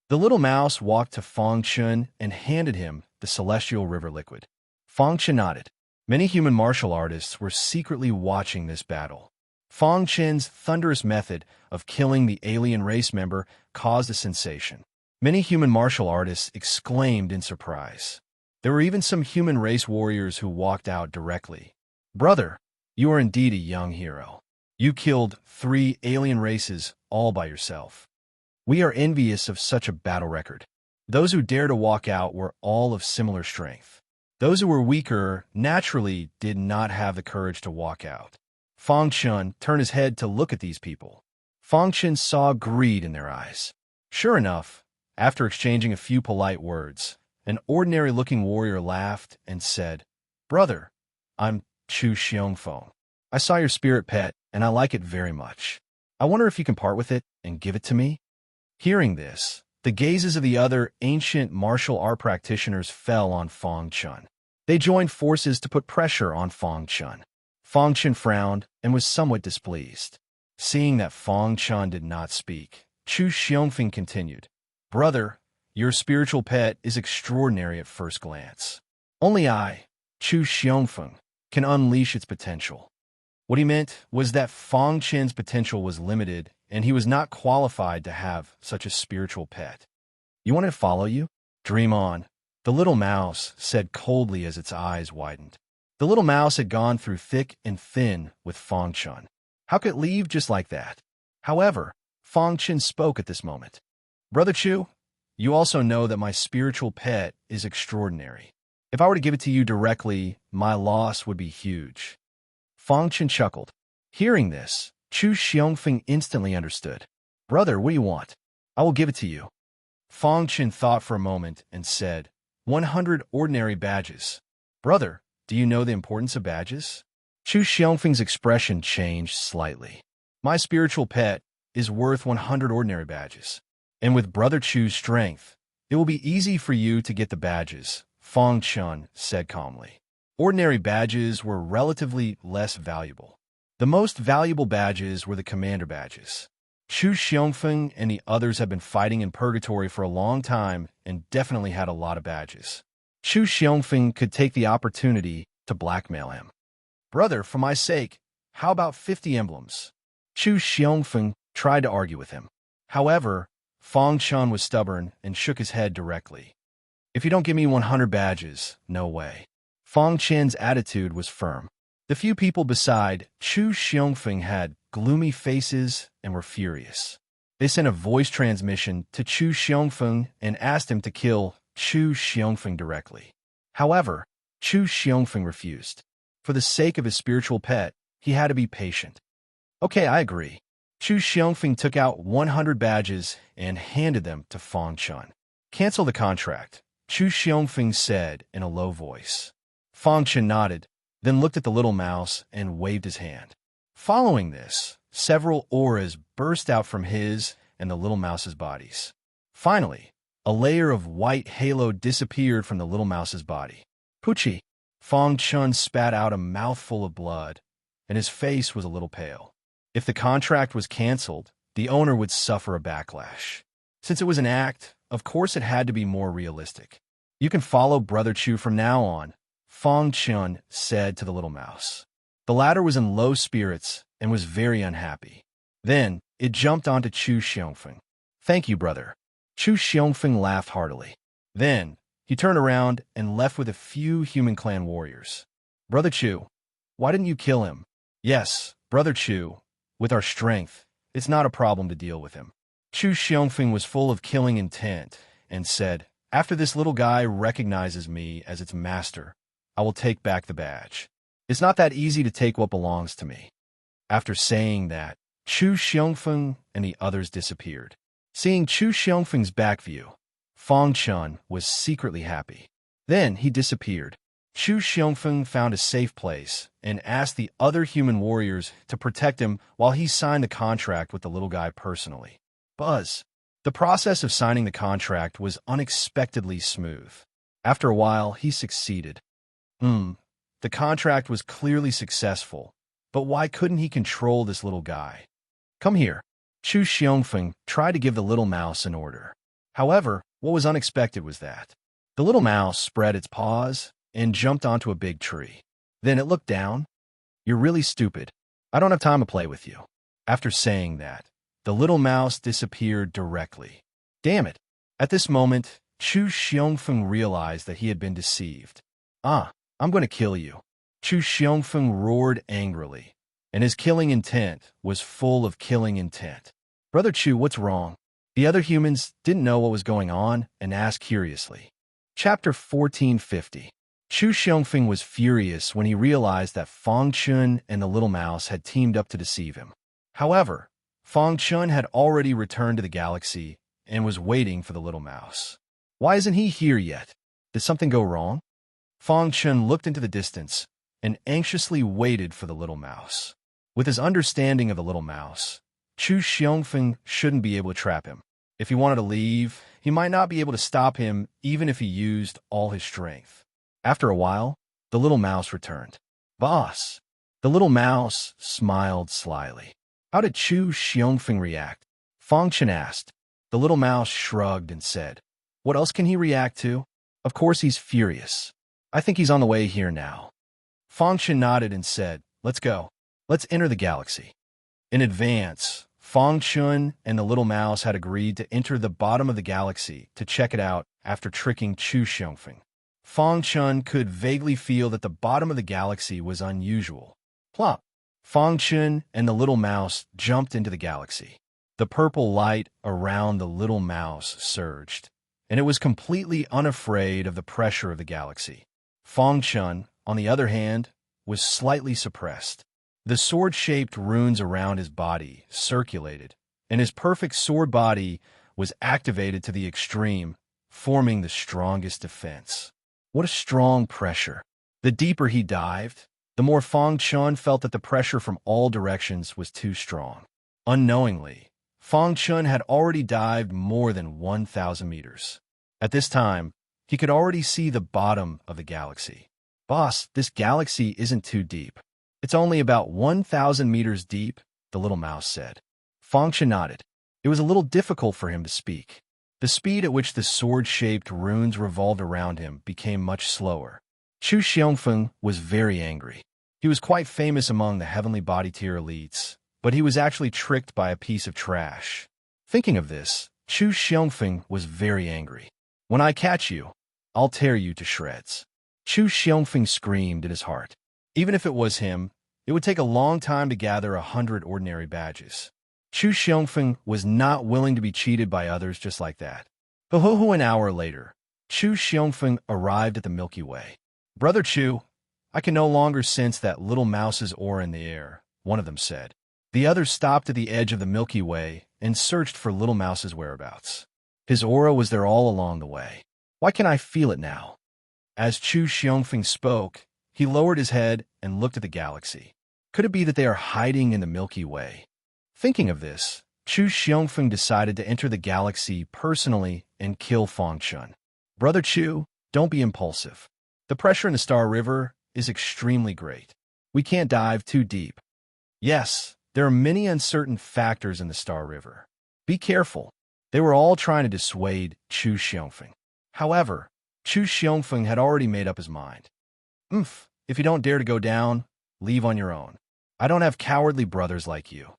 The little mouse walked to Fang Chun and handed him the Celestial River liquid. Fang Chun nodded. Many human martial artists were secretly watching this battle. Fang Chun's thunderous method of killing the alien race member caused a sensation. Many human martial artists exclaimed in surprise. There were even some human race warriors who walked out directly. "Brother, you are indeed a young hero. You killed 3 alien races all by yourself. We are envious of such a battle record." Those who dared to walk out were all of similar strength. Those who were weaker naturally did not have the courage to walk out. Fang Chun turned his head to look at these people. Fang Chun saw greed in their eyes. Sure enough, after exchanging a few polite words, an ordinary-looking warrior laughed and said, "Brother, I'm Chu Xiongfeng. I saw your spirit pet, and I like it very much. I wonder if you can part with it and give it to me?" Hearing this, the gazes of the other ancient martial art practitioners fell on Fang Chun. They joined forces to put pressure on Fang Chun. Fang Chun frowned and was somewhat displeased. Seeing that Fang Chun did not speak, Chu Xiongfeng continued, "Brother, your spiritual pet is extraordinary at first glance. Only I, Chu Xiongfeng, can unleash its potential." What he meant was that Fang Chun's potential was limited, and he was not qualified to have such a spiritual pet. "You want it to follow you? Dream on," the little mouse said coldly as its eyes widened. The little mouse had gone through thick and thin with Fang Chun. How could it leave just like that? However, Fang Chun spoke at this moment. "Brother Chu, you also know that my spiritual pet is extraordinary. If I were to give it to you directly, my loss would be huge." Fang Chun chuckled. Hearing this, Chu Xiongfeng instantly understood. "Brother, what do you want? I will give it to you." Fang Chun thought for a moment and said, 100 ordinary badges. "Brother, do you know the importance of badges?" Chu Xiongfeng's expression changed slightly. "My spiritual pet is worth 100 ordinary badges. And with Brother Chu's strength, it will be easy for you to get the badges," Fang Chun said calmly. Ordinary badges were relatively less valuable. The most valuable badges were the commander badges. Chu Xiongfeng and the others had been fighting in purgatory for a long time and definitely had a lot of badges. Chu Xiongfeng could take the opportunity to blackmail him. "Brother, for my sake, how about 50 emblems?" Chu Xiongfeng tried to argue with him. However, Fang Chun was stubborn and shook his head directly. "If you don't give me 100 badges, no way." Fang Chen's attitude was firm. The few people beside Chu Xiongfeng had gloomy faces and were furious. They sent a voice transmission to Chu Xiongfeng and asked him to kill Chu Xiongfeng directly. However, Chu Xiongfeng refused. For the sake of his spiritual pet, he had to be patient. Okay, I agree. Chu Xiongfeng took out 100 badges and handed them to Fang Chen. Cancel the contract, Chu Xiongfeng said in a low voice. Fang Chen nodded, then looked at the little mouse and waved his hand. Following this, several auras burst out from his and the little mouse's bodies. Finally, a layer of white halo disappeared from the little mouse's body. Poochie! Fang Chen spat out a mouthful of blood, and his face was a little pale. If the contract was canceled, the owner would suffer a backlash. Since it was an act, of course it had to be more realistic. You can follow Brother Chu from now on, Fang Chen said to the little mouse. The latter was in low spirits and was very unhappy. Then, it jumped onto Chu Xiongfeng. Thank you, brother. Chu Xiongfeng laughed heartily. Then, he turned around and left with a few human clan warriors. Brother Chu, why didn't you kill him? Yes, Brother Chu, with our strength, it's not a problem to deal with him. Chu Xiongfeng was full of killing intent and said, after this little guy recognizes me as its master, I will take back the badge. It's not that easy to take what belongs to me. After saying that, Chu Xiongfeng and the others disappeared. Seeing Chu Xiongfeng's back view, Fang Chen was secretly happy. Then he disappeared. Chu Xiongfeng found a safe place and asked the other human warriors to protect him while he signed the contract with the little guy personally. Buzz. The process of signing the contract was unexpectedly smooth. After a while, he succeeded. The contract was clearly successful, but why couldn't he control this little guy? Come here. Chu Xiongfeng tried to give the little mouse an order. However, what was unexpected was that the little mouse spread its paws and jumped onto a big tree. Then it looked down. You're really stupid. I don't have time to play with you. After saying that, the little mouse disappeared directly. Damn it. At this moment, Chu Xiongfeng realized that he had been deceived. I'm going to kill you. Chu Xiongfeng roared angrily, and his killing intent was full of killing intent. Brother Chu, what's wrong? The other humans didn't know what was going on and asked curiously. Chapter 1450. Chu Xiongfeng was furious when he realized that Fang Chen and the little mouse had teamed up to deceive him. However, Fang Chen had already returned to the galaxy and was waiting for the little mouse. Why isn't he here yet? Did something go wrong? Fang Chen looked into the distance and anxiously waited for the little mouse. With his understanding of the little mouse, Chu Xiongfeng shouldn't be able to trap him. If he wanted to leave, he might not be able to stop him even if he used all his strength. After a while, the little mouse returned. Boss! The little mouse smiled slyly. How did Chu Xiongfeng react? Fang Chen asked. The little mouse shrugged and said, what else can he react to? Of course he's furious. I think he's on the way here now. Fang Chen nodded and said, let's go. Let's enter the galaxy. In advance, Fang Chen and the little mouse had agreed to enter the bottom of the galaxy to check it out after tricking Chu Xiongfeng. Fang Chen could vaguely feel that the bottom of the galaxy was unusual. Plop! Fang Chen and the little mouse jumped into the galaxy. The purple light around the little mouse surged, and it was completely unafraid of the pressure of the galaxy. Fang Chen, on the other hand, was slightly suppressed. The sword-shaped runes around his body circulated, and his perfect sword body was activated to the extreme, forming the strongest defense. What a strong pressure! The deeper he dived, the more Fang Chen felt that the pressure from all directions was too strong. Unknowingly, Fang Chen had already dived more than 1,000 meters. At this time, he could already see the bottom of the galaxy. Boss, this galaxy isn't too deep. It's only about 1,000 meters deep, the little mouse said. Fang Chen nodded. It was a little difficult for him to speak. The speed at which the sword-shaped runes revolved around him became much slower. Chu Xiongfeng was very angry. He was quite famous among the heavenly body tier elites, but he was actually tricked by a piece of trash. Thinking of this, Chu Xiongfeng was very angry. When I catch you, I'll tear you to shreds. Chu Xiongfeng screamed in his heart. Even if it was him, it would take a long time to gather 100 ordinary badges. Chu Xiongfeng was not willing to be cheated by others just like that. An hour later, Chu Xiongfeng arrived at the Milky Way. "Brother Chu, I can no longer sense that little mouse's aura in the air," one of them said. The others stopped at the edge of the Milky Way and searched for little mouse's whereabouts. His aura was there all along the way. "Why can't I feel it now?" As Chu Xiongfeng spoke, he lowered his head and looked at the galaxy. Could it be that they are hiding in the Milky Way? Thinking of this, Chu Xiongfeng decided to enter the galaxy personally and kill Fangchun. "Brother Chu, don't be impulsive. The pressure in the Star River is extremely great. We can't dive too deep. Yes, there are many uncertain factors in the Star River. Be careful." They were all trying to dissuade Chu Xiongfeng. However, Chu Xiongfeng had already made up his mind. If you don't dare to go down, leave on your own. I don't have cowardly brothers like you."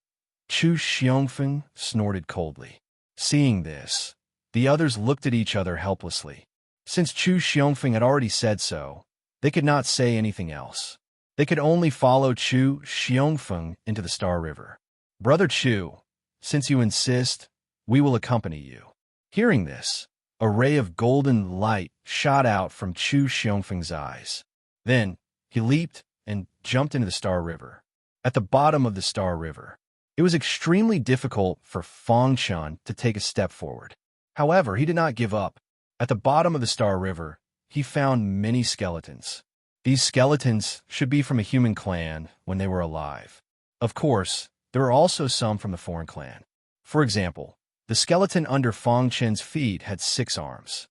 Chu Xiongfeng snorted coldly. Seeing this, the others looked at each other helplessly. Since Chu Xiongfeng had already said so, they could not say anything else. They could only follow Chu Xiongfeng into the Star River. "Brother Chu, since you insist, we will accompany you." Hearing this, a ray of golden light shot out from Chu Xiongfeng's eyes. Then, he leaped and jumped into the Star River. At the bottom of the Star River, it was extremely difficult for Fangchun to take a step forward. However, he did not give up. At the bottom of the Star River, he found many skeletons. These skeletons should be from a human clan when they were alive. Of course, there were also some from the foreign clan. For example, the skeleton under Fangchun's feet had 6 arms.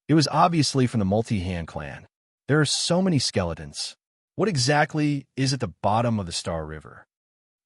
It was obviously from the Multi-Hand clan. There are so many skeletons. What exactly is at the bottom of the Star River?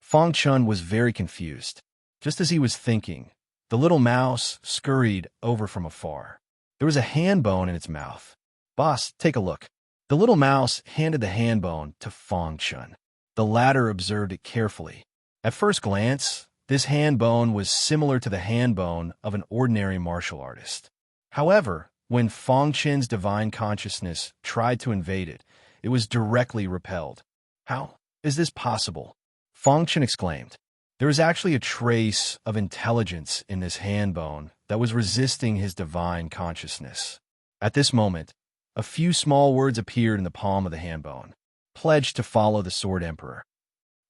Fangchun was very confused. Just as he was thinking, the little mouse scurried over from afar. There was a hand bone in its mouth. "Boss, take a look." The little mouse handed the hand bone to Fangchun. The latter observed it carefully. At first glance, this hand bone was similar to the hand bone of an ordinary martial artist. However, when Fangchun's divine consciousness tried to invade it, it was directly repelled. "How is this possible?" Fangchun exclaimed. There was actually a trace of intelligence in this hand bone that was resisting his divine consciousness. At this moment, a few small words appeared in the palm of the hand bone. "Pledged to follow the Sword Emperor."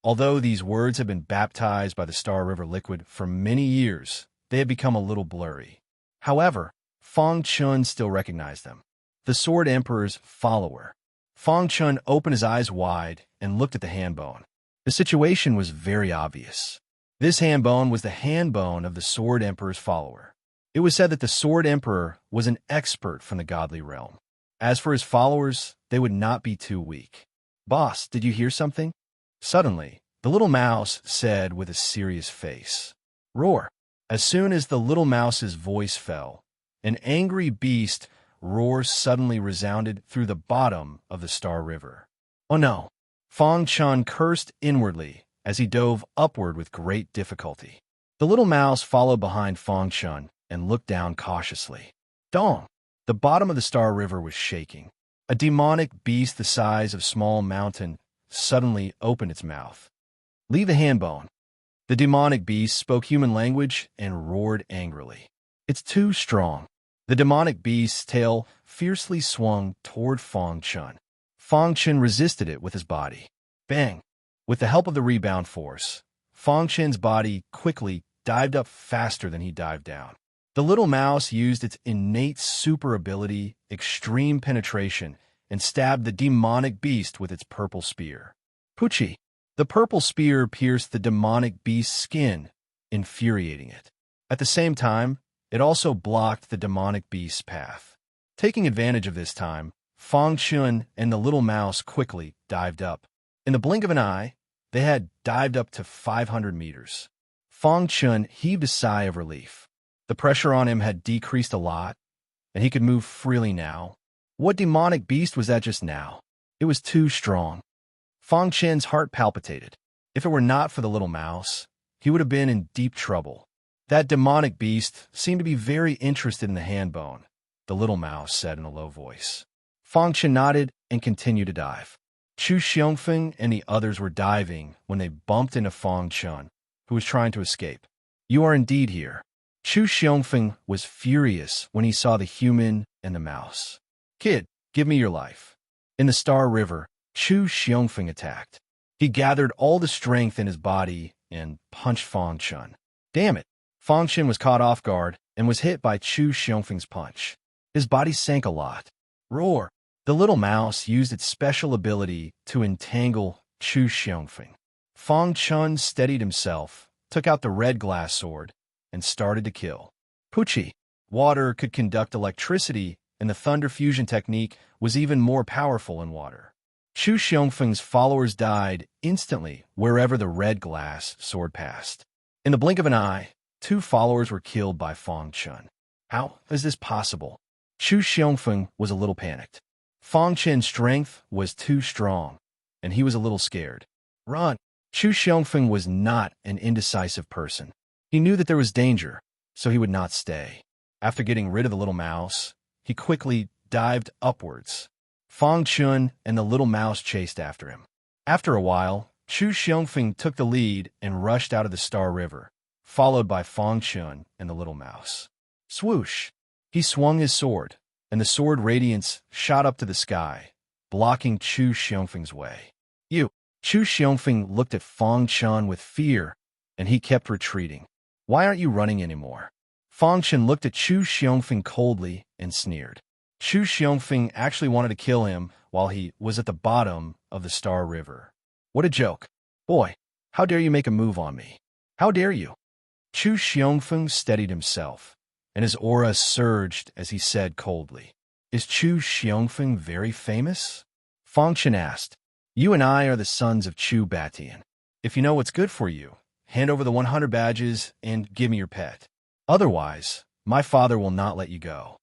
Although these words had been baptized by the Star River liquid for many years, they had become a little blurry. However, Fangchun still recognized them. The Sword Emperor's follower. Fangchun opened his eyes wide and looked at the hand bone. The situation was very obvious. This hand bone was the hand bone of the Sword Emperor's follower. It was said that the Sword Emperor was an expert from the godly realm. As for his followers, they would not be too weak. "Boss, did you hear something?" Suddenly, the little mouse said with a serious face. "Roar." As soon as the little mouse's voice fell, an angry beast roar suddenly resounded through the bottom of the Star River. "Oh no!" Fangchun cursed inwardly as he dove upward with great difficulty. The little mouse followed behind Fangchun and looked down cautiously. Dong! The bottom of the Star River was shaking. A demonic beast the size of a small mountain suddenly opened its mouth. "Leave the hand bone." The demonic beast spoke human language and roared angrily. "It's too strong." The demonic beast's tail fiercely swung toward Fangchun. Fangchun resisted it with his body. Bang! With the help of the rebound force, Fangchun's body quickly dived up faster than he dived down. The little mouse used its innate super ability, extreme penetration, and stabbed the demonic beast with its purple spear. Poochie! The purple spear pierced the demonic beast's skin, infuriating it. At the same time, it also blocked the demonic beast's path. Taking advantage of this time, Fangchun and the little mouse quickly dived up. In the blink of an eye, they had dived up to 500 meters. Fangchun heaved a sigh of relief. The pressure on him had decreased a lot, and he could move freely now. What demonic beast was that just now? It was too strong. Fangchun's heart palpitated. If it were not for the little mouse, he would have been in deep trouble. That demonic beast seemed to be very interested in the hand bone, the little mouse said in a low voice. Fangchun nodded and continued to dive. Chu Xiongfeng and the others were diving when they bumped into Fang Chun, who was trying to escape. You are indeed here. Chu Xiongfeng was furious when he saw the human and the mouse. Kid, give me your life. In the Star River, Chu Xiongfeng attacked. He gathered all the strength in his body and punched Fang Chun. Damn it! Fang Chun was caught off guard and was hit by Chu Xiongfeng's punch. His body sank a lot. Roar! The little mouse used its special ability to entangle Chu Xiongfeng. Fang Chun steadied himself, took out the red glass sword, and started to kill. Pucci! Water could conduct electricity, and the thunder fusion technique was even more powerful in water. Chu Xiongfeng's followers died instantly wherever the red glass sword passed. In the blink of an eye, 2 followers were killed by Fang Chun. How is this possible? Chu Xiongfeng was a little panicked. Fang Chun's strength was too strong, and he was a little scared. Run! Chu Xiongfeng was not an indecisive person. He knew that there was danger, so he would not stay. After getting rid of the little mouse, he quickly dived upwards. Fang Chun and the little mouse chased after him. After a while, Chu Xiongfeng took the lead and rushed out of the Star River, followed by Fang Chun and the little mouse. Swoosh! He swung his sword, and the sword radiance shot up to the sky, blocking Chu Xiongfeng's way. You! Chu Xiongfeng looked at Fang Chun with fear, and he kept retreating. Why aren't you running anymore? Fang Chun looked at Chu Xiongfeng coldly and sneered. Chu Xiongfeng actually wanted to kill him while he was at the bottom of the Star River. What a joke. Boy, how dare you make a move on me? How dare you? Chu Xiongfeng steadied himself, and his aura surged as he said coldly, Is Chu Xiongfeng very famous? Fang Chun asked. You and I are the sons of Chu Batian. If you know what's good for you, hand over the 100 badges and give me your pet. Otherwise, my father will not let you go.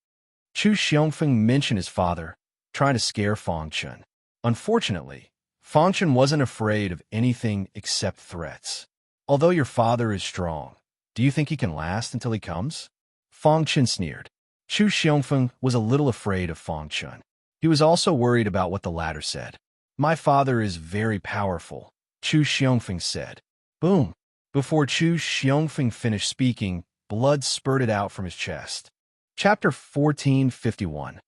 Chu Xiongfeng mentioned his father, trying to scare Fang Chun. Unfortunately, Fang Chun wasn't afraid of anything except threats. Although your father is strong, do you think he can last until he comes? Fang Chun sneered. Chu Xiongfeng was a little afraid of Fang Chun. He was also worried about what the latter said. My father is very powerful, Chu Xiongfeng said. Boom! Before Chu Xiongfeng finished speaking, blood spurted out from his chest. Chapter 1451.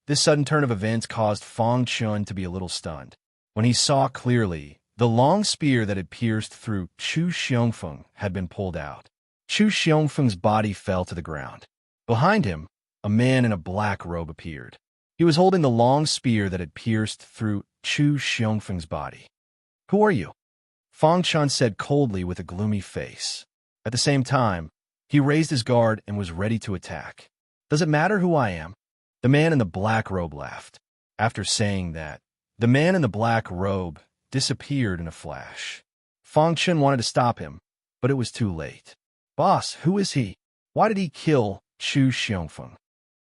This sudden turn of events caused Fang Chun to be a little stunned. When he saw clearly, the long spear that had pierced through Chu Xiongfeng had been pulled out. Chu Xiongfeng's body fell to the ground. Behind him, a man in a black robe appeared. He was holding the long spear that had pierced through Chu Xiongfeng's body. Who are you? Fang Chun said coldly with a gloomy face. At the same time, he raised his guard and was ready to attack. Does it matter who I am? The man in the black robe laughed. After saying that, the man in the black robe disappeared in a flash. Fang Chun wanted to stop him, but it was too late. Boss, who is he? Why did he kill Chu Xiongfeng?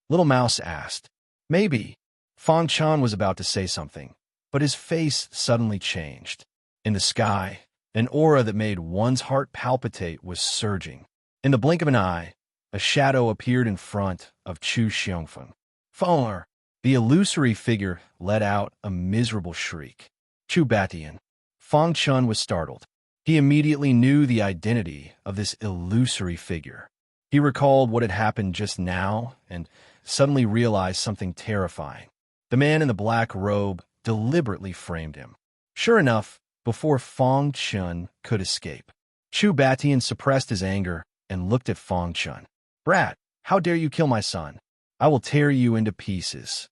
Little Mouse asked. Maybe. Fang Chun was about to say something, but his face suddenly changed. In the sky, an aura that made one's heart palpitate was surging. In the blink of an eye, a shadow appeared in front of Chu Xiongfeng. Foller! The illusory figure let out a miserable shriek. Chu Batian. Fang Chun was startled. He immediately knew the identity of this illusory figure. He recalled what had happened just now and suddenly realized something terrifying. The man in the black robe deliberately framed him. Sure enough, before Fang Chun could escape, Chu Batian suppressed his anger and looked at Fang Chun. Brat, how dare you kill my son? I will tear you into pieces.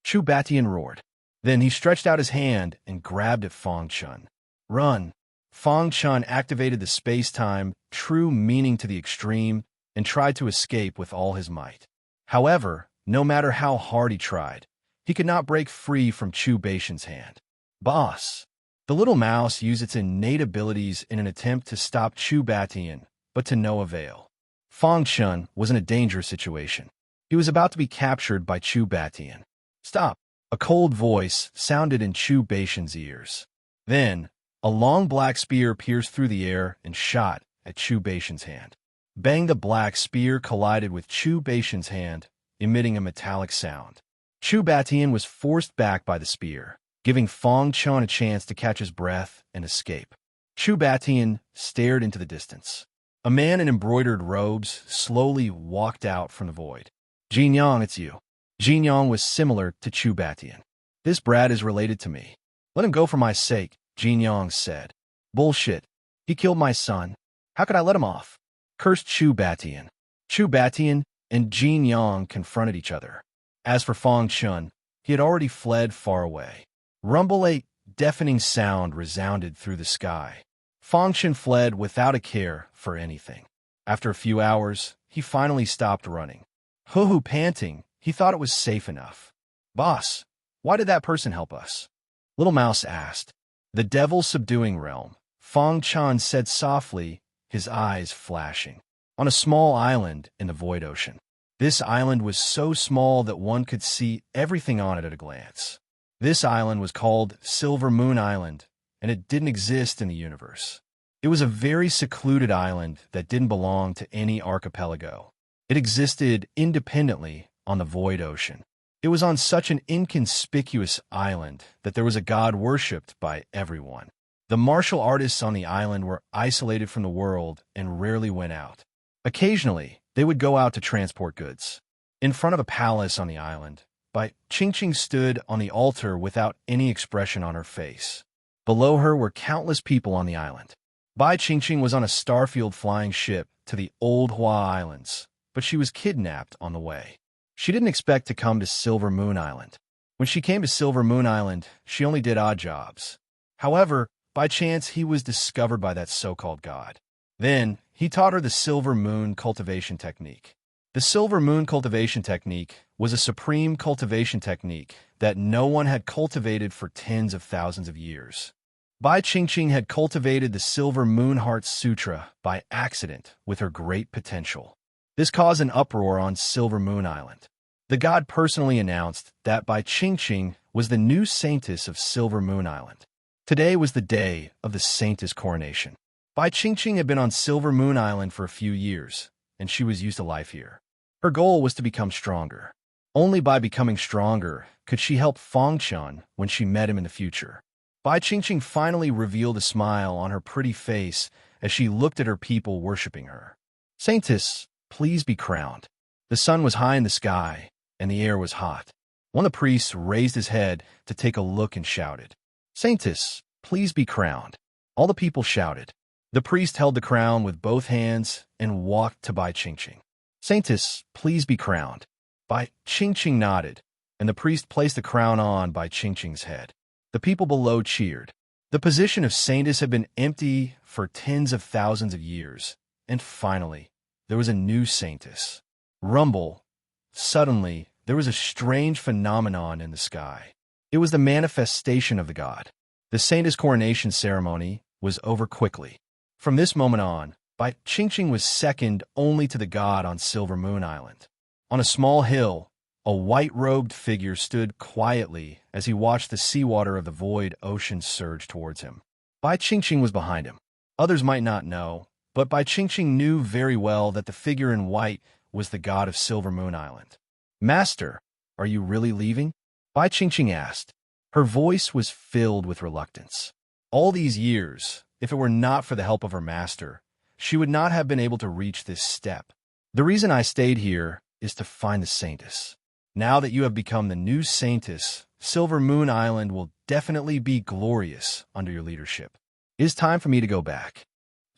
Chu Batian roared. Then he stretched out his hand and grabbed at Fang Chun. Run! Fang Chun activated the space-time true meaning to the extreme and tried to escape with all his might. However, no matter how hard he tried, he could not break free from Chu Batian's hand. Boss! The little mouse used its innate abilities in an attempt to stop Chu Batian, but to no avail. Fang Chun was in a dangerous situation. He was about to be captured by Chu Batian. Stop! A cold voice sounded in Chu Batian's ears. Then, a long black spear pierced through the air and shot at Chu Batian's hand. Bang! The black spear collided with Chu Batian's hand, emitting a metallic sound. Chu Batian was forced back by the spear, giving Fong Chun a chance to catch his breath and escape. Chu Batian stared into the distance. A man in embroidered robes slowly walked out from the void. Jin Yang, it's you. Jin Yang was similar to Chu Batian. This brat is related to me. Let him go for my sake, Jin Yang said. Bullshit. He killed my son. How could I let him off? Cursed Chu Batian. Chu Batian and Jin Yang confronted each other. As for Fong Chun, he had already fled far away. Rumble, a deafening sound resounded through the sky. Fong Chun fled without a care for anything. After a few hours, he finally stopped running. Hoo-hoo panting, he thought it was safe enough. Boss, why did that person help us? Little Mouse asked. The devil subduing realm, Fong Chun said softly, his eyes flashing. On a small island in the void ocean. This island was so small that one could see everything on it at a glance. This island was called Silver Moon Island, and it didn't exist in the universe. It was a very secluded island that didn't belong to any archipelago. It existed independently on the void ocean. It was on such an inconspicuous island that there was a god worshipped by everyone. The martial artists on the island were isolated from the world and rarely went out. Occasionally, they would go out to transport goods. In front of a palace on the island, Bai Qingqing stood on the altar without any expression on her face. Below her were countless people on the island. Bai Qingqing was on a starfield flying ship to the Old Hua Islands, but she was kidnapped on the way. She didn't expect to come to Silver Moon Island. When she came to Silver Moon Island, she only did odd jobs. However, by chance, he was discovered by that so-called god. Then, he taught her the Silver Moon cultivation technique. The Silver Moon cultivation technique was a supreme cultivation technique that no one had cultivated for tens of thousands of years. Bai Qingqing had cultivated the Silver Moon Heart Sutra by accident with her great potential. This caused an uproar on Silver Moon Island. The god personally announced that Bai Qingqing was the new saintess of Silver Moon Island. Today was the day of the saintess coronation. Bai Qingqing had been on Silver Moon Island for a few years, and she was used to life here. Her goal was to become stronger. Only by becoming stronger could she help Fong Chun when she met him in the future. Bai Qingqing finally revealed a smile on her pretty face as she looked at her people worshipping her. Saintess, please be crowned. The sun was high in the sky, and the air was hot. One of the priests raised his head to take a look and shouted, Saintess, please be crowned. All the people shouted. The priest held the crown with both hands and walked to Bai Qingqing. Saintess, please be crowned. Bai Qingqing nodded, and the priest placed the crown on Bai Qingqing's head. The people below cheered. The position of saintess had been empty for tens of thousands of years, and finally, there was a new saintess. Rumble. Suddenly, there was a strange phenomenon in the sky. It was the manifestation of the god. The saintess coronation ceremony was over quickly. From this moment on, Bai Qingqing was second only to the god on Silver Moon Island. On a small hill, a white-robed figure stood quietly as he watched the seawater of the void ocean surge towards him. Bai Qingqing was behind him. Others might not know, but Bai Qingqing knew very well that the figure in white was the god of Silver Moon Island. Master, are you really leaving? Bai Qingqing asked. Her voice was filled with reluctance. All these years, if it were not for the help of her master, she would not have been able to reach this step. The reason I stayed here is to find the saintess. Now that you have become the new saintess, Silver Moon Island will definitely be glorious under your leadership. It is time for me to go back.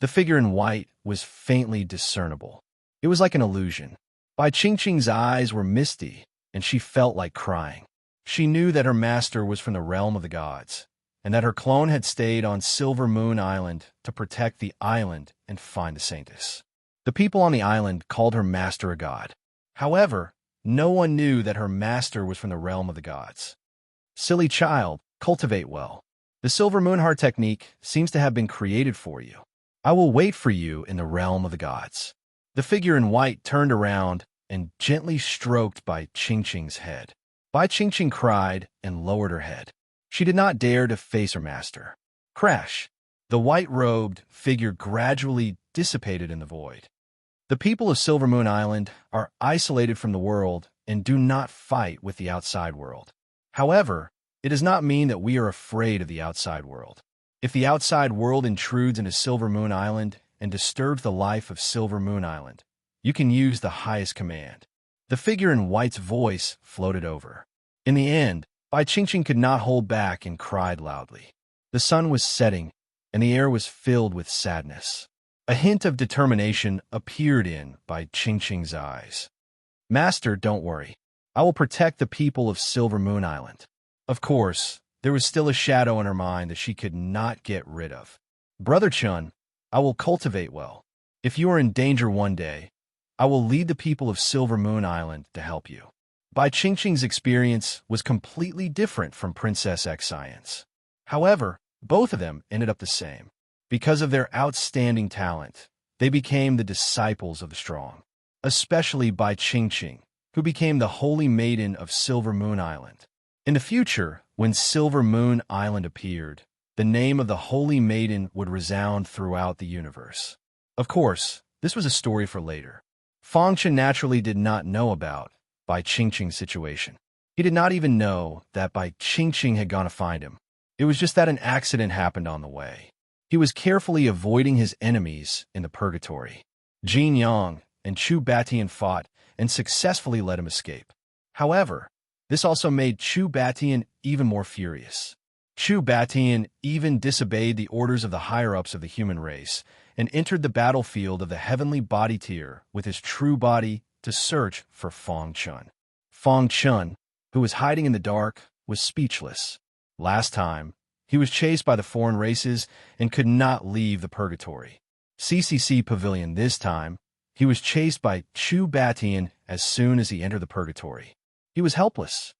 The figure in white was faintly discernible. It was like an illusion. Bai Qingqing's eyes were misty, and she felt like crying. She knew that her master was from the realm of the gods, and that her clone had stayed on Silver Moon Island to protect the island and find the saintess. The people on the island called her master a god. However, no one knew that her master was from the realm of the gods. Silly child, cultivate well. The Silver Moon Heart technique seems to have been created for you. I will wait for you in the realm of the gods. The figure in white turned around and gently stroked Bai Qingqing's head. Bai Qingqing cried and lowered her head. She did not dare to face her master. Crash! The white-robed figure gradually dissipated in the void. The people of Silver Moon Island are isolated from the world and do not fight with the outside world. However, it does not mean that we are afraid of the outside world. If the outside world intrudes into Silver Moon Island and disturbs the life of Silver Moon Island, you can use the highest command. The figure in white's voice floated over. In the end, Bai Qingqing could not hold back and cried loudly. The sun was setting, and the air was filled with sadness. A hint of determination appeared in Bai Qingqing's eyes. Master, don't worry. I will protect the people of Silver Moon Island. Of course, there was still a shadow in her mind that she could not get rid of. Brother Chun, I will cultivate well. If you are in danger one day, I will lead the people of Silver Moon Island to help you. Bai Qingqing's experience was completely different from Princess Xian's. However, both of them ended up the same. Because of their outstanding talent, they became the disciples of the strong, especially Bai Qingqing, who became the holy maiden of Silver Moon Island. In the future, when Silver Moon Island appeared, the name of the holy maiden would resound throughout the universe. Of course, this was a story for later. Fangchen naturally did not know about Bai Qingqing's situation. He did not even know that Bai Qingqing had gone to find him. It was just that an accident happened on the way. He was carefully avoiding his enemies in the purgatory. Jin Yang and Chu Batian fought and successfully let him escape. However, this also made Chu Batian even more furious. Chu Batian even disobeyed the orders of the higher-ups of the human race and entered the battlefield of the heavenly body tier with his true body to search for Fang Chun. Fang Chun, who was hiding in the dark, was speechless. Last time, he was chased by the foreign races and could not leave the purgatory. CCC Pavilion this time, he was chased by Chu Batian as soon as he entered the purgatory. He was helpless.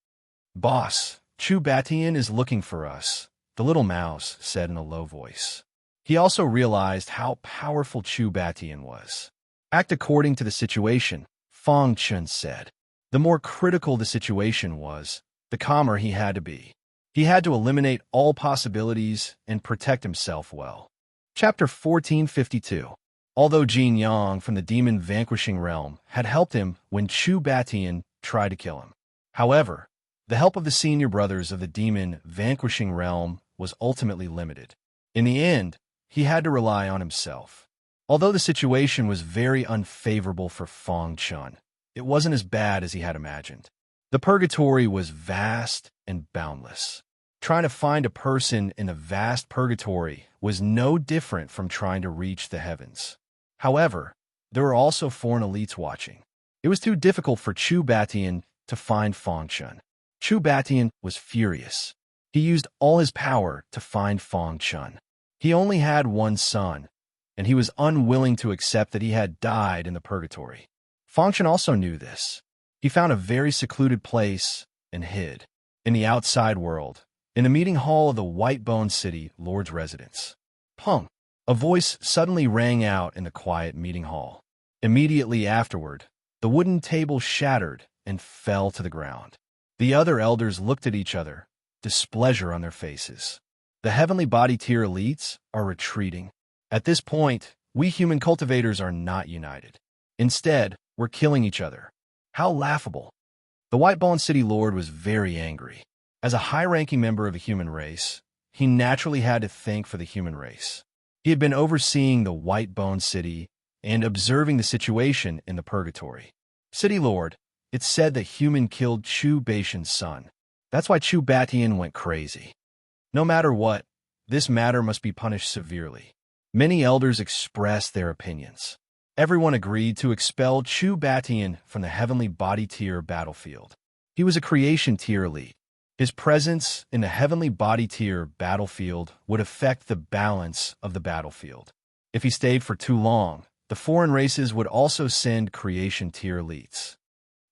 Boss, Chu Batian is looking for us, the little mouse said in a low voice. He also realized how powerful Chu Batian was. Act according to the situation, Fang Chun said. The more critical the situation was, the calmer he had to be. He had to eliminate all possibilities and protect himself well. Chapter 1452. Although Jin Yang from the demon vanquishing realm had helped him when Chu Batian tried to kill him. However, the help of the senior brothers of the demon vanquishing realm was ultimately limited. In the end, he had to rely on himself. Although the situation was very unfavorable for Fang Chun, it wasn't as bad as he had imagined. The purgatory was vast and boundless. Trying to find a person in the vast purgatory was no different from trying to reach the heavens. However, there were also foreign elites watching. It was too difficult for Chu Batian to find Fang Chun. Chu Batian was furious. He used all his power to find Fang Chun. He only had one son, and he was unwilling to accept that he had died in the purgatory. Fang Chun also knew this. He found a very secluded place and hid. In the outside world, in the meeting hall of the White Bone City Lord's residence. Pung! A voice suddenly rang out in the quiet meeting hall. Immediately afterward, the wooden table shattered and fell to the ground. The other elders looked at each other, displeasure on their faces. The heavenly body tier elites are retreating. At this point, we human cultivators are not united. Instead, we're killing each other. How laughable. The White Bone City Lord was very angry. As a high-ranking member of the human race, he naturally had to think for the human race. He had been overseeing the White Bone City and observing the situation in the purgatory. City Lord, it's said that human killed Chu Baishan's son. That's why Chu Batian went crazy. No matter what, this matter must be punished severely. Many elders expressed their opinions. Everyone agreed to expel Chu Batian from the heavenly body tier battlefield. He was a creation tier elite. His presence in the heavenly body tier battlefield would affect the balance of the battlefield. If he stayed for too long, the foreign races would also send creation tier elites.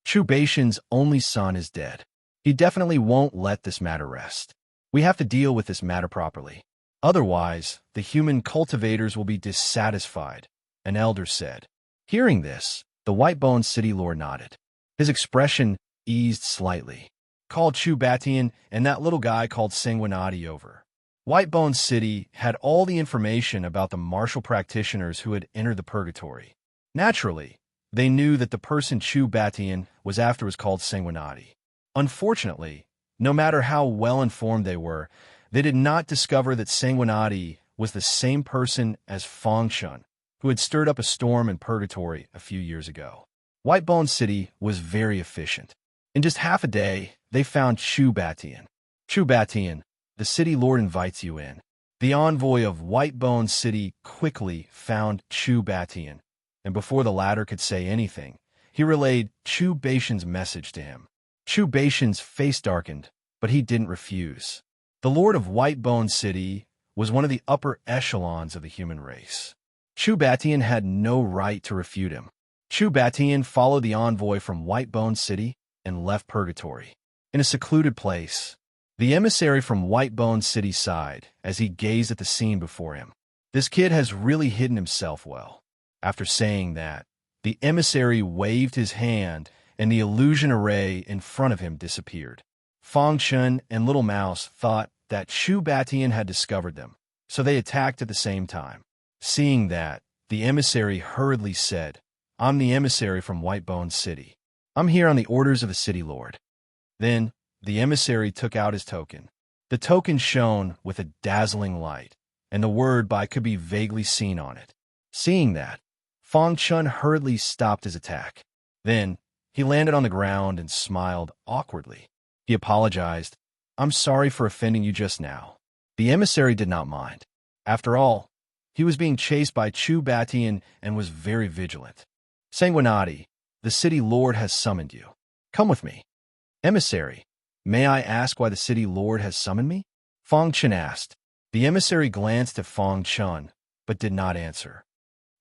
Chu Baishan's only son is dead. He definitely won't let this matter rest. We have to deal with this matter properly. Otherwise, the human cultivators will be dissatisfied, an elder said. Hearing this, the White Bone City Lord nodded. His expression eased slightly. Called Chu Batian and that little guy called Sanguinati over. White Bone City had all the information about the martial practitioners who had entered the purgatory. Naturally, They knew that the person Chu Batian was after was called Sanguinati. Unfortunately, no matter how well-informed they did not discover that Sanguinati was the same person as Fong Chun, who had stirred up a storm in purgatory a few years ago. Whitebone City was very efficient. In just half a day, they found Chu Batian. Chu Batian, the city lord invites you in. The envoy of Whitebone City quickly found Chu Batian, and before the latter could say anything, he relayed Chu Batian's message to him. Chu Batian's face darkened, but he didn't refuse. The lord of Whitebone City was one of the upper echelons of the human race. Chu Batian had no right to refute him. Chu Batian followed the envoy from Whitebone City and left purgatory. In a secluded place, the emissary from Whitebone City sighed as he gazed at the scene before him. This kid has really hidden himself well. After saying that, the emissary waved his hand and the illusion array in front of him disappeared. Fong Chun and Little Mouse thought that Chu Batian had discovered them, so they attacked at the same time. Seeing that, the emissary hurriedly said, "I'm the emissary from Whitebone City. I'm here on the orders of the city lord." Then, the emissary took out his token. The token shone with a dazzling light, and the word "Bai" could be vaguely seen on it. Seeing that, Fong Chun hurriedly stopped his attack. Then, he landed on the ground and smiled awkwardly. He apologized. "I'm sorry for offending you just now." The emissary did not mind. After all, he was being chased by Chu Batian and was very vigilant. "Sanguinati, the city lord has summoned you. Come with me." "Emissary, may I ask why the city lord has summoned me?" Fong Chun asked. The emissary glanced at Fong Chun, but did not answer.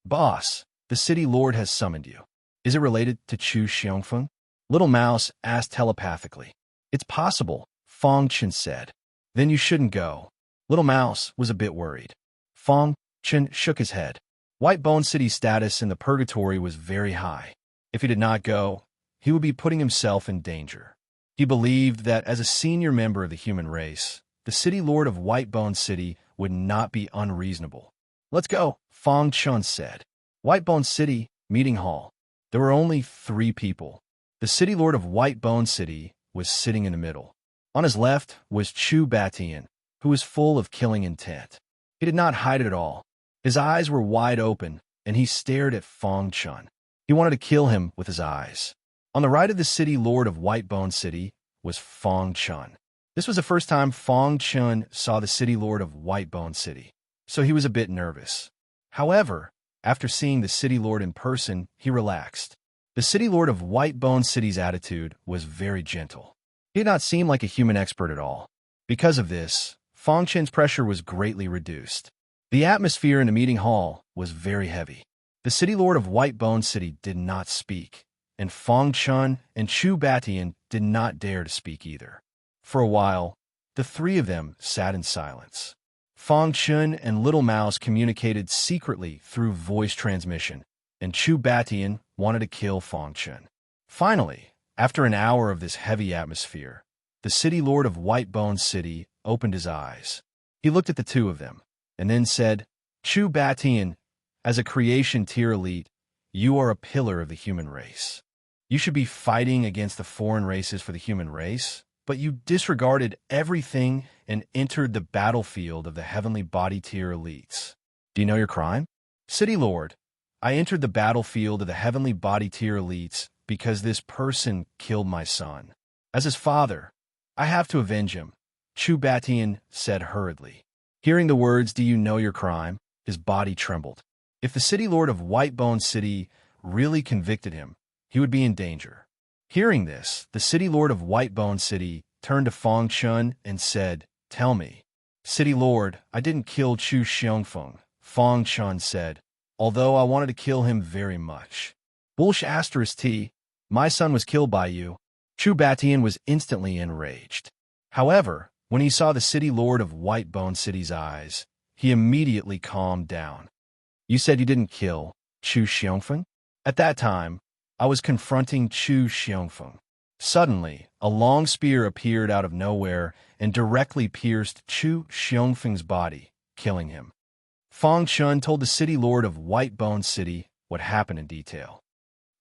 "Boss, the city lord has summoned you. Is it related to Chu Xiongfeng?" Little Mouse asked telepathically. "It's possible," Fong Chun said. "Then you shouldn't go." Little Mouse was a bit worried. Fong Chun shook his head. Whitebone City's status in the purgatory was very high. If he did not go, he would be putting himself in danger. He believed that as a senior member of the human race, the city lord of Whitebone City would not be unreasonable. "Let's go," Fong Chun said. Whitebone City, meeting hall. There were only 3 people. The city lord of Whitebone City was sitting in the middle. On his left was Chu Batian, who was full of killing intent. He did not hide it at all. His eyes were wide open, and he stared at Fong Chun. He wanted to kill him with his eyes. On the right of the city lord of Whitebone City was Fong Chun. This was the first time Fong Chun saw the city lord of Whitebone City, so he was a bit nervous. However, after seeing the city lord in person, he relaxed. The city lord of Whitebone City's attitude was very gentle. He did not seem like a human expert at all. Because of this, Fong Chun's pressure was greatly reduced. The atmosphere in the meeting hall was very heavy. The city lord of Whitebone City did not speak, and Fong Chun and Chu Batian did not dare to speak either. For a while, the 3 of them sat in silence. Fong Chun and Little Mouse communicated secretly through voice transmission, and Chu Batian wanted to kill Fong Chun. Finally, after an hour of this heavy atmosphere, the city lord of Whitebone City opened his eyes. He looked at the 2 of them, and then said, "Chu Batian, as a creation tier elite, you are a pillar of the human race. You should be fighting against the foreign races for the human race, but you disregarded everything and entered the battlefield of the heavenly body tier elites. Do you know your crime?" "City Lord, I entered the battlefield of the heavenly body tier elites because this person killed my son. As his father, I have to avenge him," Chu Batian said hurriedly. Hearing the words, "Do you know your crime?" his body trembled. If the city lord of Whitebone City really convicted him, he would be in danger. Hearing this, the city lord of Whitebone City turned to Fong Chun and said, "Tell me." "City lord, I didn't kill Chu Xiongfeng," Fong Chun said, "although I wanted to kill him very much." "Bullsh asterisk T, my son was killed by you." Chu Batian was instantly enraged. However, when he saw the city lord of Whitebone City's eyes, he immediately calmed down. "You said you didn't kill Chu Xiongfeng?" "At that time, I was confronting Chu Xiongfeng." Suddenly, a long spear appeared out of nowhere and directly pierced Chu Xiongfeng's body, killing him. Fong Chun told the city lord of Whitebone City what happened in detail.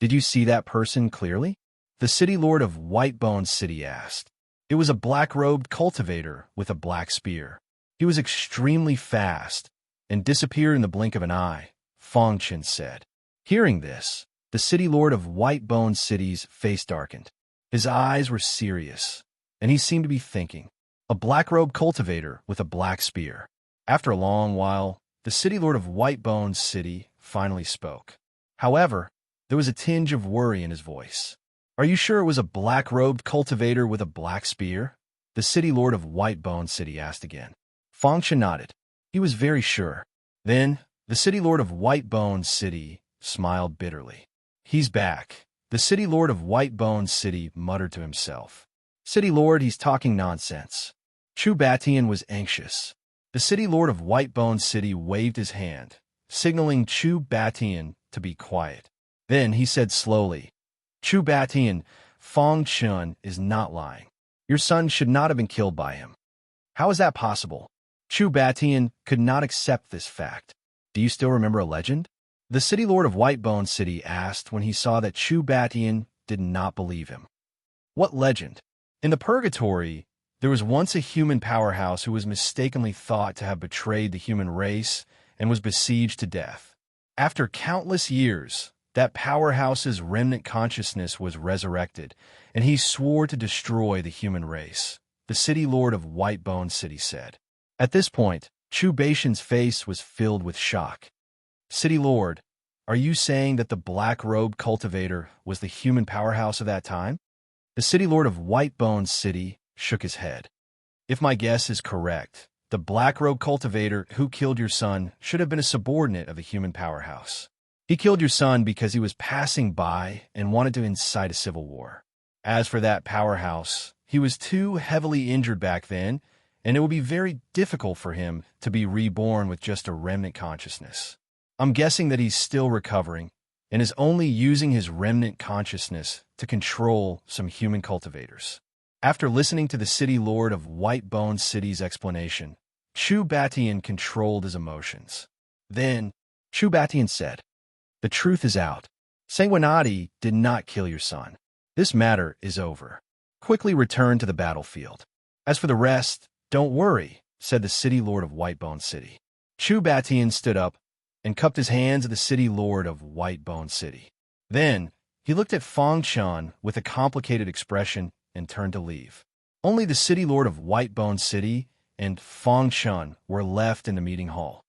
Did you see that person clearly? The city lord of Whitebone City asked. It was a black-robed cultivator with a black spear. He was extremely fast and disappeared in the blink of an eye, Fong Chen said. Hearing this, the city lord of Whitebone City's face darkened. His eyes were serious, and he seemed to be thinking. A black-robed cultivator with a black spear. After a long while, the city lord of Whitebone City finally spoke. However, there was a tinge of worry in his voice. Are you sure it was a black-robed cultivator with a black spear? The city lord of Whitebone City asked again. Fong Chen nodded. He was very sure. Then, the city lord of Whitebone City smiled bitterly. He's back. The city lord of Whitebone City muttered to himself. City lord, he's talking nonsense. Chu Batian was anxious. The city lord of Whitebone City waved his hand, signaling Chu Batian to be quiet. Then he said slowly, Chu Batian, Fong Chen is not lying. Your son should not have been killed by him. How is that possible? Chu Batian could not accept this fact. Do you still remember a legend? The city lord of Whitebone City asked when he saw that Chu Batian did not believe him. What legend? In the purgatory, there was once a human powerhouse who was mistakenly thought to have betrayed the human race and was besieged to death. After countless years, that powerhouse's remnant consciousness was resurrected, and he swore to destroy the human race, the city lord of Whitebone City said. At this point, Chu Batian's face was filled with shock. City lord, are you saying that the black-robed cultivator was the human powerhouse of that time? The city lord of Whitebone City shook his head. If my guess is correct, the black-robed cultivator who killed your son should have been a subordinate of the human powerhouse. He killed your son because he was passing by and wanted to incite a civil war. As for that powerhouse, he was too heavily injured back then, and it would be very difficult for him to be reborn with just a remnant consciousness. I'm guessing that he's still recovering and is only using his remnant consciousness to control some human cultivators. After listening to the city lord of Whitebone City's explanation, Chu Batian controlled his emotions. Then, Chu Batian said, the truth is out. Sanguinati did not kill your son. This matter is over. Quickly return to the battlefield. As for the rest, don't worry, said the city lord of Whitebone City. Chu Batian stood up and cupped his hands at the city lord of Whitebone City. Then, he looked at Fong Chen with a complicated expression and turned to leave. Only the city lord of Whitebone City and Fong Chen were left in the meeting hall.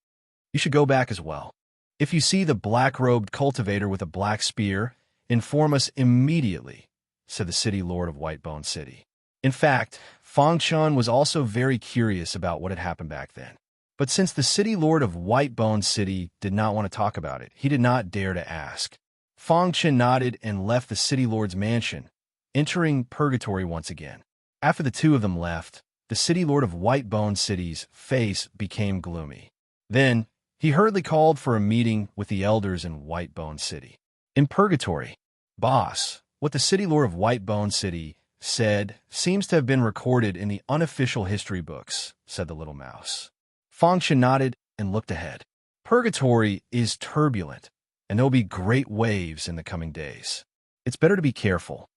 You should go back as well. If you see the black-robed cultivator with a black spear, inform us immediately, said the city lord of Whitebone City. In fact, Fong Chen was also very curious about what had happened back then. But since the city lord of Whitebone City did not want to talk about it, he did not dare to ask. Fong Chen nodded and left the city lord's mansion, entering purgatory once again. After the two of them left, the city lord of Whitebone City's face became gloomy. Then, he hurriedly called for a meeting with the elders in Whitebone City. In purgatory, boss, what the city lord of Whitebone City said seems to have been recorded in the unofficial history books, said the little mouse. Fong Chen nodded and looked ahead. Purgatory is turbulent, and there will be great waves in the coming days. It's better to be careful.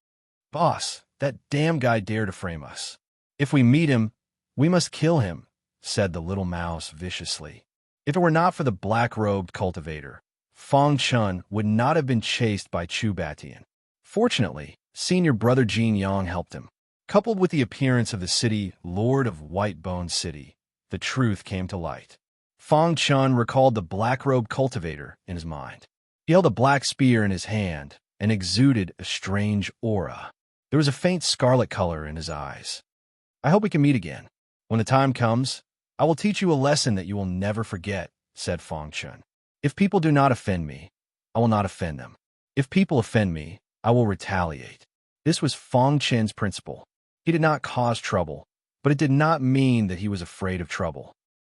Boss, that damn guy dared to frame us. If we meet him, we must kill him, said the little mouse viciously. If it were not for the black-robed cultivator, Fong Chen would not have been chased by Chu Batian. Fortunately, senior brother Jin Yang helped him. Coupled with the appearance of the city lord of Whitebone City, the truth came to light. Fong Chen recalled the black-robed cultivator in his mind. He held a black spear in his hand and exuded a strange aura. There was a faint scarlet color in his eyes. I hope we can meet again. When the time comes, I will teach you a lesson that you will never forget, said Fong Chen. If people do not offend me, I will not offend them. If people offend me, I will retaliate. This was Fong Chen's principle. He did not cause trouble, but it did not mean that he was afraid of trouble.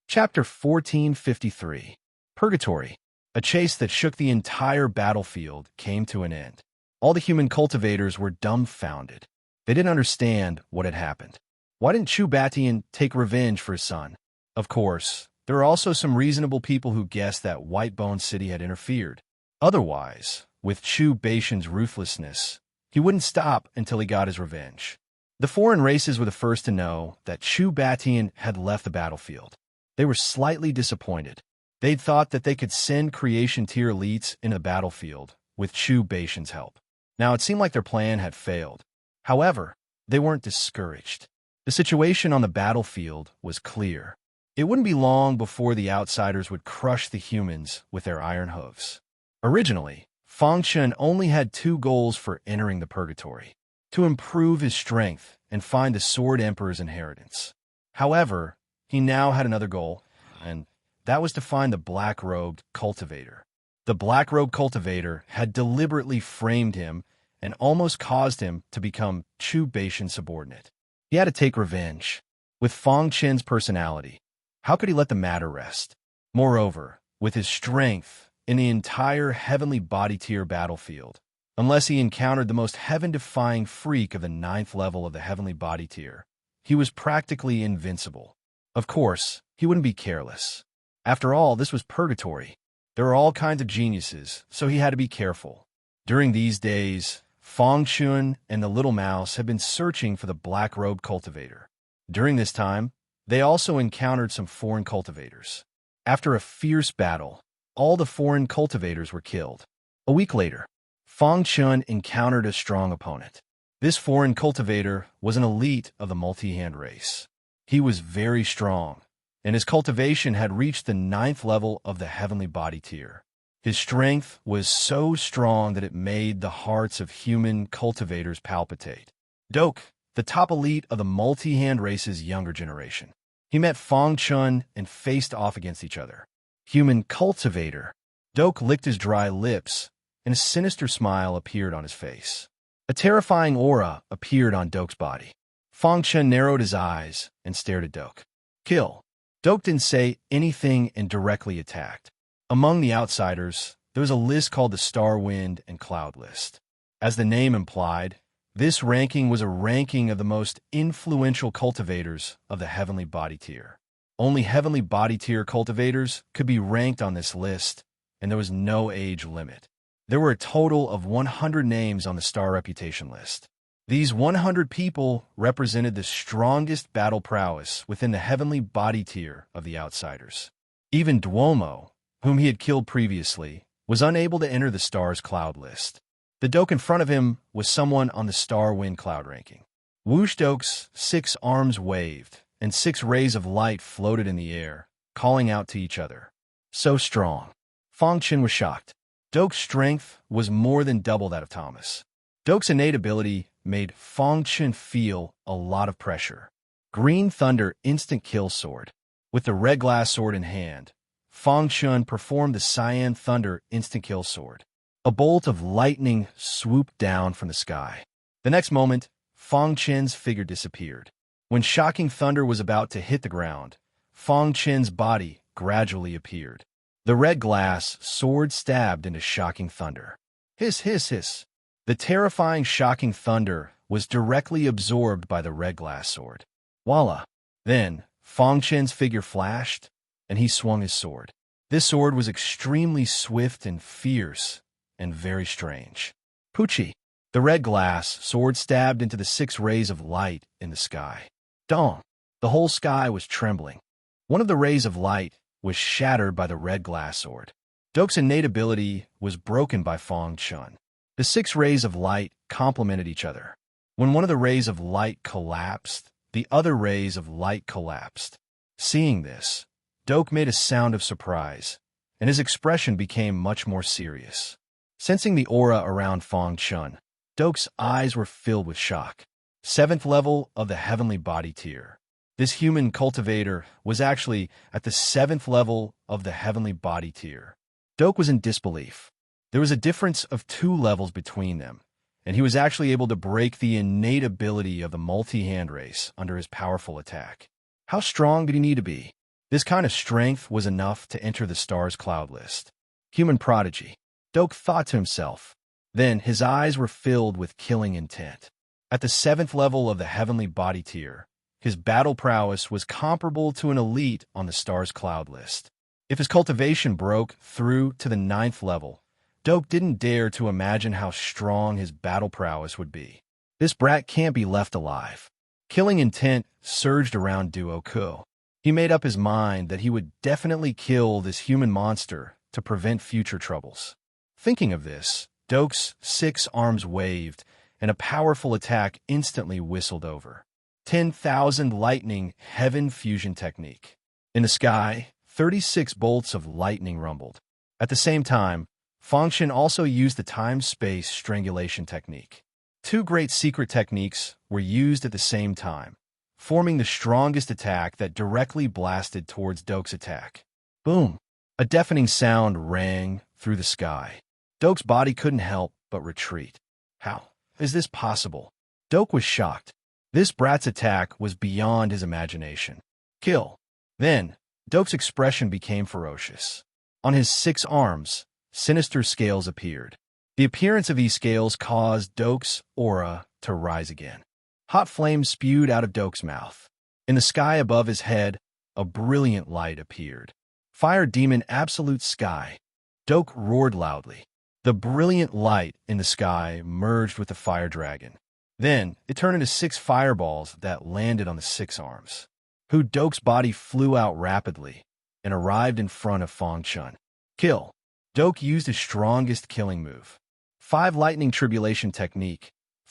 Chapter 1453. Purgatory. A chase that shook the entire battlefield came to an end. All the human cultivators were dumbfounded. They didn't understand what had happened. Why didn't Chu Batian take revenge for his son? Of course, there are also some reasonable people who guessed that Whitebone City had interfered. Otherwise, with Chu Baishan's ruthlessness, he wouldn't stop until he got his revenge. The foreign races were the first to know that Chu Batian had left the battlefield. They were slightly disappointed. They'd thought that they could send creation tier elites into the battlefield with Chu Baishan's help. Now it seemed like their plan had failed. However, they weren't discouraged. The situation on the battlefield was clear. It wouldn't be long before the outsiders would crush the humans with their iron hooves. Originally, Fang Chun only had two goals for entering the purgatory: to improve his strength and find the Sword Emperor's inheritance. However, he now had another goal, and that was to find the black-robed cultivator. The black-robed cultivator had deliberately framed him and almost caused him to become Chu Baishan's subordinate. He had to take revenge. With Fang Chen's personality, how could he let the matter rest? Moreover, with his strength in the entire heavenly body tier battlefield, unless he encountered the most heaven-defying freak of the 9th level of the heavenly body tier, he was practically invincible. Of course, he wouldn't be careless. After all, this was purgatory. There were all kinds of geniuses, so he had to be careful. During these days, Fang Chun and the little mouse had been searching for the black-robed cultivator. During this time, they also encountered some foreign cultivators. After a fierce battle, all the foreign cultivators were killed. A week later, Fang Chun encountered a strong opponent. This foreign cultivator was an elite of the multi-hand race. He was very strong, and his cultivation had reached the 9th level of the heavenly body tier. His strength was so strong that it made the hearts of human cultivators palpitate. Dok, the top elite of the multi-hand race's younger generation. He met Fang Chun and faced off against each other. Human cultivator. Dok licked his dry lips, and a sinister smile appeared on his face. A terrifying aura appeared on Dok's body. Fang Chun narrowed his eyes and stared at Dok. Kill. Dok didn't say anything and directly attacked. Among the outsiders, there was a list called the Star, Wind, and Cloud list. As the name implied, this ranking was a ranking of the most influential cultivators of the heavenly body tier. Only heavenly body tier cultivators could be ranked on this list, and there was no age limit. There were a total of 100 names on the Star reputation list. These 100 people represented the strongest battle prowess within the heavenly body tier of the outsiders. Even Duomo, whom he had killed previously, was unable to enter the Star's cloud list. The Dok in front of him was someone on the Star Wind cloud ranking. Whoosh Dok's 6 arms waved, and 6 rays of light floated in the air, calling out to each other. So strong. Fang Chun was shocked. Dok's strength was more than double that of Thomas. Dok's innate ability made Fang Chun feel a lot of pressure. Green Thunder Instant Kill Sword. With the red glass sword in hand, Fang Chun performed the Cyan Thunder Instant Kill Sword. A bolt of lightning swooped down from the sky. The next moment, Fang Chun's figure disappeared. When Shocking Thunder was about to hit the ground, Fang Chun's body gradually appeared. The red glass sword stabbed into Shocking Thunder. Hiss, hiss, hiss. The terrifying Shocking Thunder was directly absorbed by the red glass sword. Voila! Then, Fang Chun's figure flashed, and he swung his sword. This sword was extremely swift and fierce, and very strange. Poochie! The red glass sword stabbed into the 6 rays of light in the sky. Dong! The whole sky was trembling. One of the rays of light was shattered by the red glass sword. Dok's innate ability was broken by Fang Chun. The 6 rays of light complemented each other. When one of the rays of light collapsed, the other rays of light collapsed. Seeing this, Dok made a sound of surprise, and his expression became much more serious. Sensing the aura around Fang Chun, Dok's eyes were filled with shock. 7th level of the heavenly body tier. This human cultivator was actually at the 7th level of the heavenly body tier. Dok was in disbelief. There was a difference of 2 levels between them, and he was actually able to break the innate ability of the multi-hand race under his powerful attack. How strong did he need to be? This kind of strength was enough to enter the Star's cloud list. Human prodigy, Dok thought to himself. Then his eyes were filled with killing intent. At the 7th level of the heavenly body tier, his battle prowess was comparable to an elite on the Star's cloud list. If his cultivation broke through to the 9th level, Doke didn't dare to imagine how strong his battle prowess would be. This brat can't be left alive. Killing intent surged around Duoku. He made up his mind that he would definitely kill this human monster to prevent future troubles. Thinking of this, Doke's 6 arms waved, and a powerful attack instantly whistled over. 10,000 lightning heaven fusion technique. In the sky, 36 bolts of lightning rumbled. At the same time, Fengshen also used the time-space strangulation technique. 2 great secret techniques were used at the same time, forming the strongest attack that directly blasted towards Doke's attack. Boom! A deafening sound rang through the sky. Doke's body couldn't help but retreat. How is this possible? Doke was shocked. This brat's attack was beyond his imagination. Kill. Then, Doke's expression became ferocious. On his 6 arms, sinister scales appeared. The appearance of these scales caused Doke's aura to rise again. Hot flames spewed out of Doke's mouth. In the sky above his head, a brilliant light appeared. Fire Demon Absolute Sky. Doke roared loudly. The brilliant light in the sky merged with the fire dragon. Then, it turned into 6 fireballs that landed on the 6 arms. Doke's body flew out rapidly and arrived in front of Fengshen. Kill. Doke used his strongest killing move. 5 Lightning Tribulation Technique,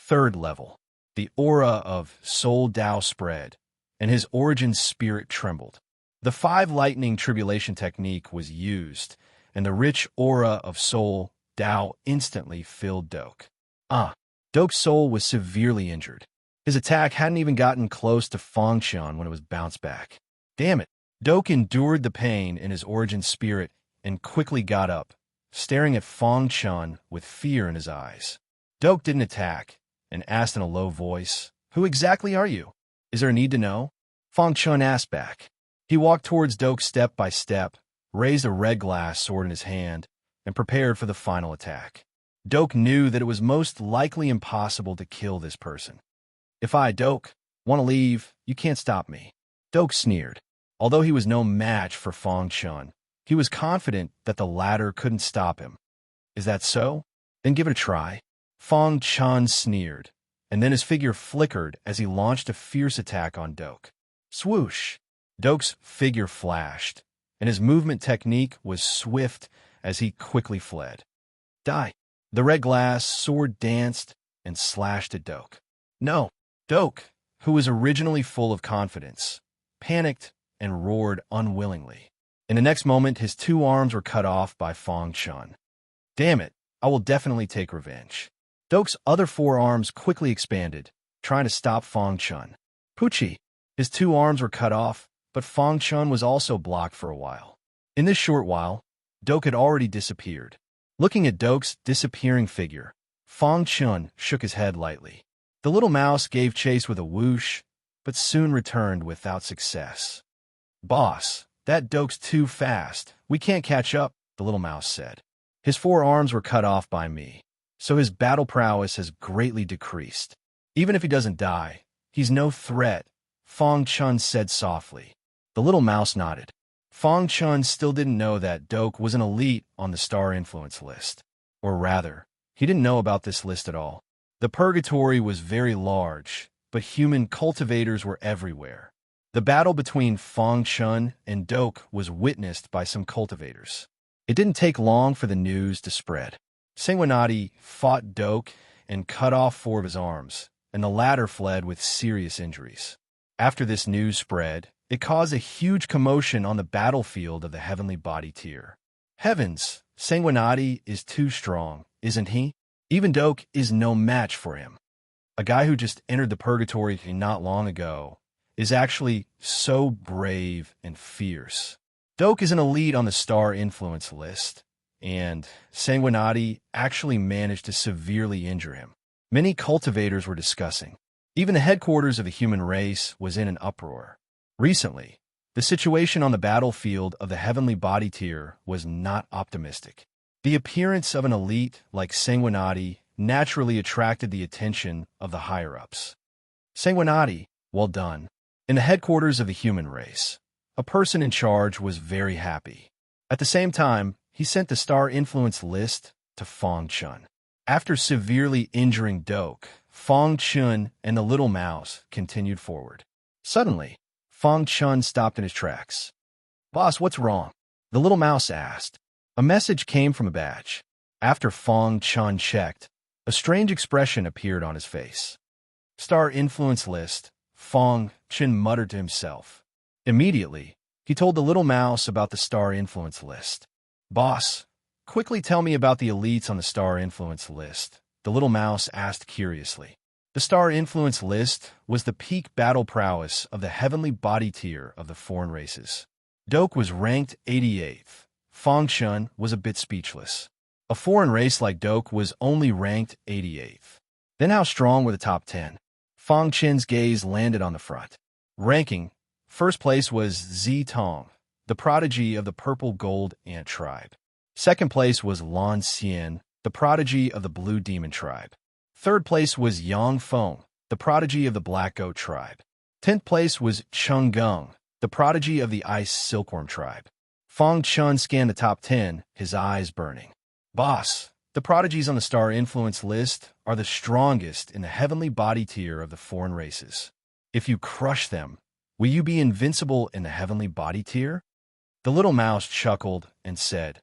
3rd level. The aura of Soul Dao spread, and his origin spirit trembled. The 5 Lightning Tribulation Technique was used, and the rich aura of Soul Dao instantly filled Doke. Doke's soul was severely injured. His attack hadn't even gotten close to Fengshen when it was bounced back. Damn it! Doke endured the pain in his origin spirit and quickly got up, staring at Fengshen with fear in his eyes. Doke didn't attack and asked in a low voice, "Who exactly are you? Is there a need to know?" Fengshen asked back. He walked towards Doke step by step, raised a red glass sword in his hand, and prepared for the final attack. Doke knew that it was most likely impossible to kill this person. "If I, Doke, want to leave, you can't stop me." Doke sneered. Although he was no match for Fengshen, he was confident that the latter couldn't stop him. "Is that so? Then give it a try." Fengshen sneered, and then his figure flickered as he launched a fierce attack on Doke. Swoosh! Doke's figure flashed, and his movement technique was swift as he quickly fled. Die! The red glass sword danced and slashed at Doke. No! Doke, who was originally full of confidence, panicked and roared unwillingly. In the next moment, his 2 arms were cut off by Fengshen. Damn it, I will definitely take revenge. Doke's other 4 arms quickly expanded, trying to stop Fengshen. Poochie! His 2 arms were cut off, but Fengshen was also blocked for a while. In this short while, Doke had already disappeared. Looking at Doke's disappearing figure, Fengshen shook his head lightly. The little mouse gave chase with a whoosh, but soon returned without success. "Boss, that Doke's too fast. We can't catch up," the little mouse said. "His 4 arms were cut off by me, so his battle prowess has greatly decreased. Even if he doesn't die, he's no threat," Fengshen said softly. The little mouse nodded. Fengshen still didn't know that Doke was an elite on the star influence list. Or rather, he didn't know about this list at all. The purgatory was very large, but human cultivators were everywhere. The battle between Fengshen and Doke was witnessed by some cultivators. It didn't take long for the news to spread. Sanguinati fought Doke and cut off 4 of his arms, and the latter fled with serious injuries. After this news spread, it caused a huge commotion on the battlefield of the heavenly body tier. Heavens, Sanguinati is too strong, isn't he? Even Doke is no match for him. A guy who just entered the purgatory not long ago is actually so brave and fierce. Doke is an elite on the star influence list, and Sanguinati actually managed to severely injure him. Many cultivators were discussing. Even the headquarters of the human race was in an uproar. Recently, the situation on the battlefield of the heavenly body tier was not optimistic. The appearance of an elite like Sanguinati naturally attracted the attention of the higher-ups. Sanguinati, well done. In the headquarters of the human race, a person in charge was very happy. At the same time, he sent the star influence list to Fong Chun. After severely injuring Doke, Fong Chun and the little mouse continued forward. Suddenly, Fong Chun stopped in his tracks. "Boss, what's wrong?" the little mouse asked. A message came from a badge. After Fong Chun checked, a strange expression appeared on his face. "Star influence list," Fong Chun muttered to himself. Immediately, he told the little mouse about the star influence list. "Boss, quickly tell me about the elites on the star influence list," the little mouse asked curiously. The star influence list was the peak battle prowess of the heavenly body tier of the foreign races. Doke was ranked 88th. Fong Chun was a bit speechless. A foreign race like Doke was only ranked 88th. Then how strong were the top 10? Fong Chun's gaze landed on the front. Ranking, first place was Zi Tong, the prodigy of the purple gold ant tribe. Second place was Lan Xian, the prodigy of the blue demon tribe. Third place was Yang Feng, the prodigy of the black goat tribe. 10th place was Chung Gung, the prodigy of the ice silkworm tribe. Fong Chun scanned the top 10, his eyes burning. "Boss, the prodigies on the star influence list are the strongest in the heavenly body tier of the foreign races. If you crush them, will you be invincible in the heavenly body tier?" The little mouse chuckled and said,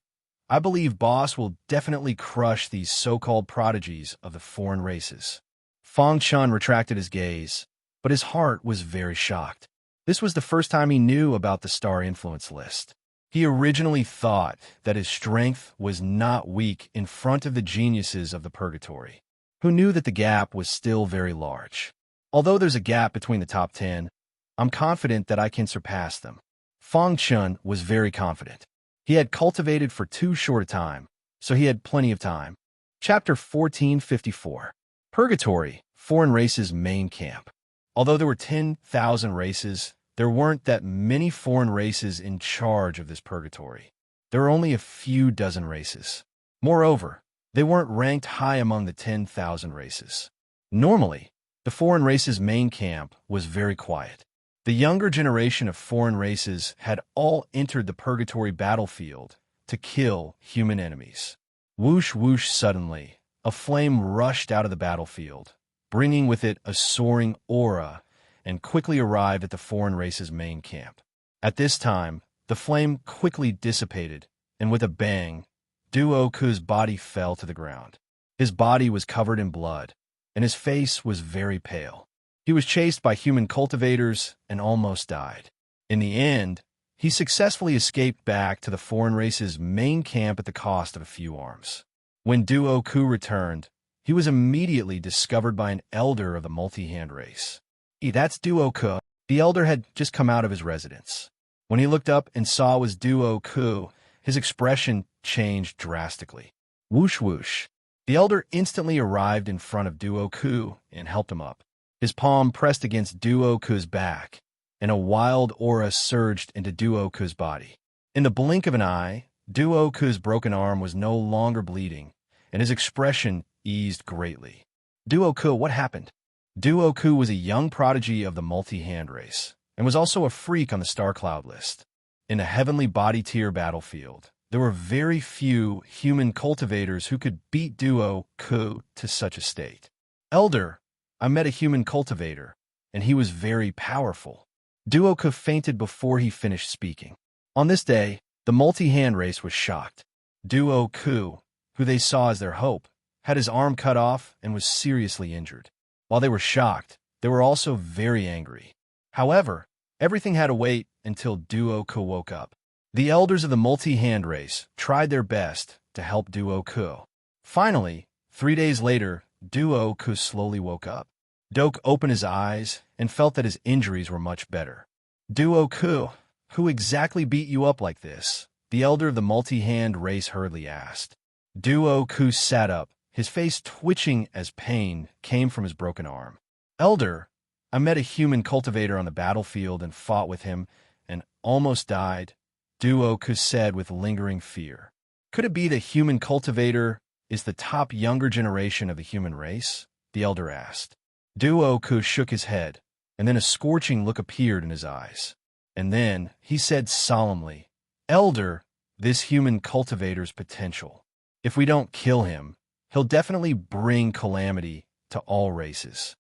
"I believe Boss will definitely crush these so-called prodigies of the foreign races." Fong Chun retracted his gaze, but his heart was very shocked. This was the first time he knew about the star influence list. He originally thought that his strength was not weak in front of the geniuses of the purgatory, who knew that the gap was still very large. "Although there's a gap between the top 10, I'm confident that I can surpass them." Fong Chun was very confident. He had cultivated for too short a time, so he had plenty of time. Chapter 1454. Purgatory, Foreign Races Main Camp. Although there were 10,000 races, there weren't that many foreign races in charge of this purgatory. There were only a few dozen races. Moreover, they weren't ranked high among the 10,000 races. Normally, the foreign races' main camp was very quiet. The younger generation of foreign races had all entered the purgatory battlefield to kill human enemies. Whoosh whoosh suddenly, a flame rushed out of the battlefield, bringing with it a soaring aura, and quickly arrived at the foreign race's main camp. At this time, the flame quickly dissipated, and with a bang, Duoku's body fell to the ground. His body was covered in blood, and his face was very pale. He was chased by human cultivators and almost died. In the end, he successfully escaped back to the foreign race's main camp at the cost of a few arms. When Duoku returned, he was immediately discovered by an elder of the multi-hand race. "That's Duoku." The elder had just come out of his residence. When he looked up and saw it was Duoku, his expression changed drastically. Whoosh whoosh. The elder instantly arrived in front of Duoku and helped him up. His palm pressed against Duoku's back, and a wild aura surged into Duoku's body. In the blink of an eye, Duoku's broken arm was no longer bleeding, and his expression eased greatly. "Duoku, what happened?" Duoku was a young prodigy of the multi-hand race, and was also a freak on the star cloud list. In the heavenly body tier battlefield, there were very few human cultivators who could beat Duoku to such a state. "Elder, I met a human cultivator, and he was very powerful." Duoku fainted before he finished speaking. On this day, the multi-hand race was shocked. Duoku, who they saw as their hope, had his arm cut off and was seriously injured. While they were shocked, they were also very angry. However, everything had to wait until Duoku woke up. The elders of the multi-hand race tried their best to help Duoku. Finally, 3 days later, Duoku slowly woke up. Doke opened his eyes and felt that his injuries were much better. "Duoku, who exactly beat you up like this?" the elder of the multi-hand race hurriedly asked. Duoku sat up, his face twitching as pain came from his broken arm. "Elder, I met a human cultivator on the battlefield and fought with him and almost died," Duoku said with lingering fear. "Could it be the human cultivator is the top younger generation of the human race?" the elder asked. Duoku shook his head, and then a scorching look appeared in his eyes. And then he said solemnly, "Elder, this human cultivator's potential If we don't kill him, he'll definitely bring calamity to all races.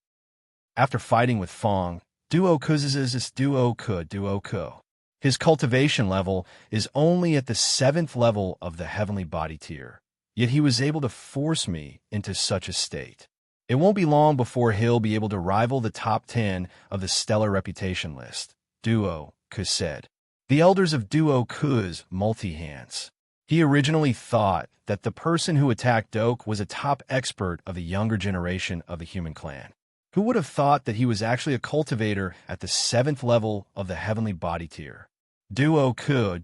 After fighting with Fong, Duo his cultivation level is only at the 7th level of the heavenly body tier, yet he was able to force me into such a state. It won't be long before he'll be able to rival the top 10 of the stellar reputation list, Duo said. The elders of Duo Ku's multi-hands. He originally thought that the person who attacked Doke was a top expert of the younger generation of the human clan. Who would have thought that he was actually a cultivator at the 7th level of the heavenly body tier? Duo Ku,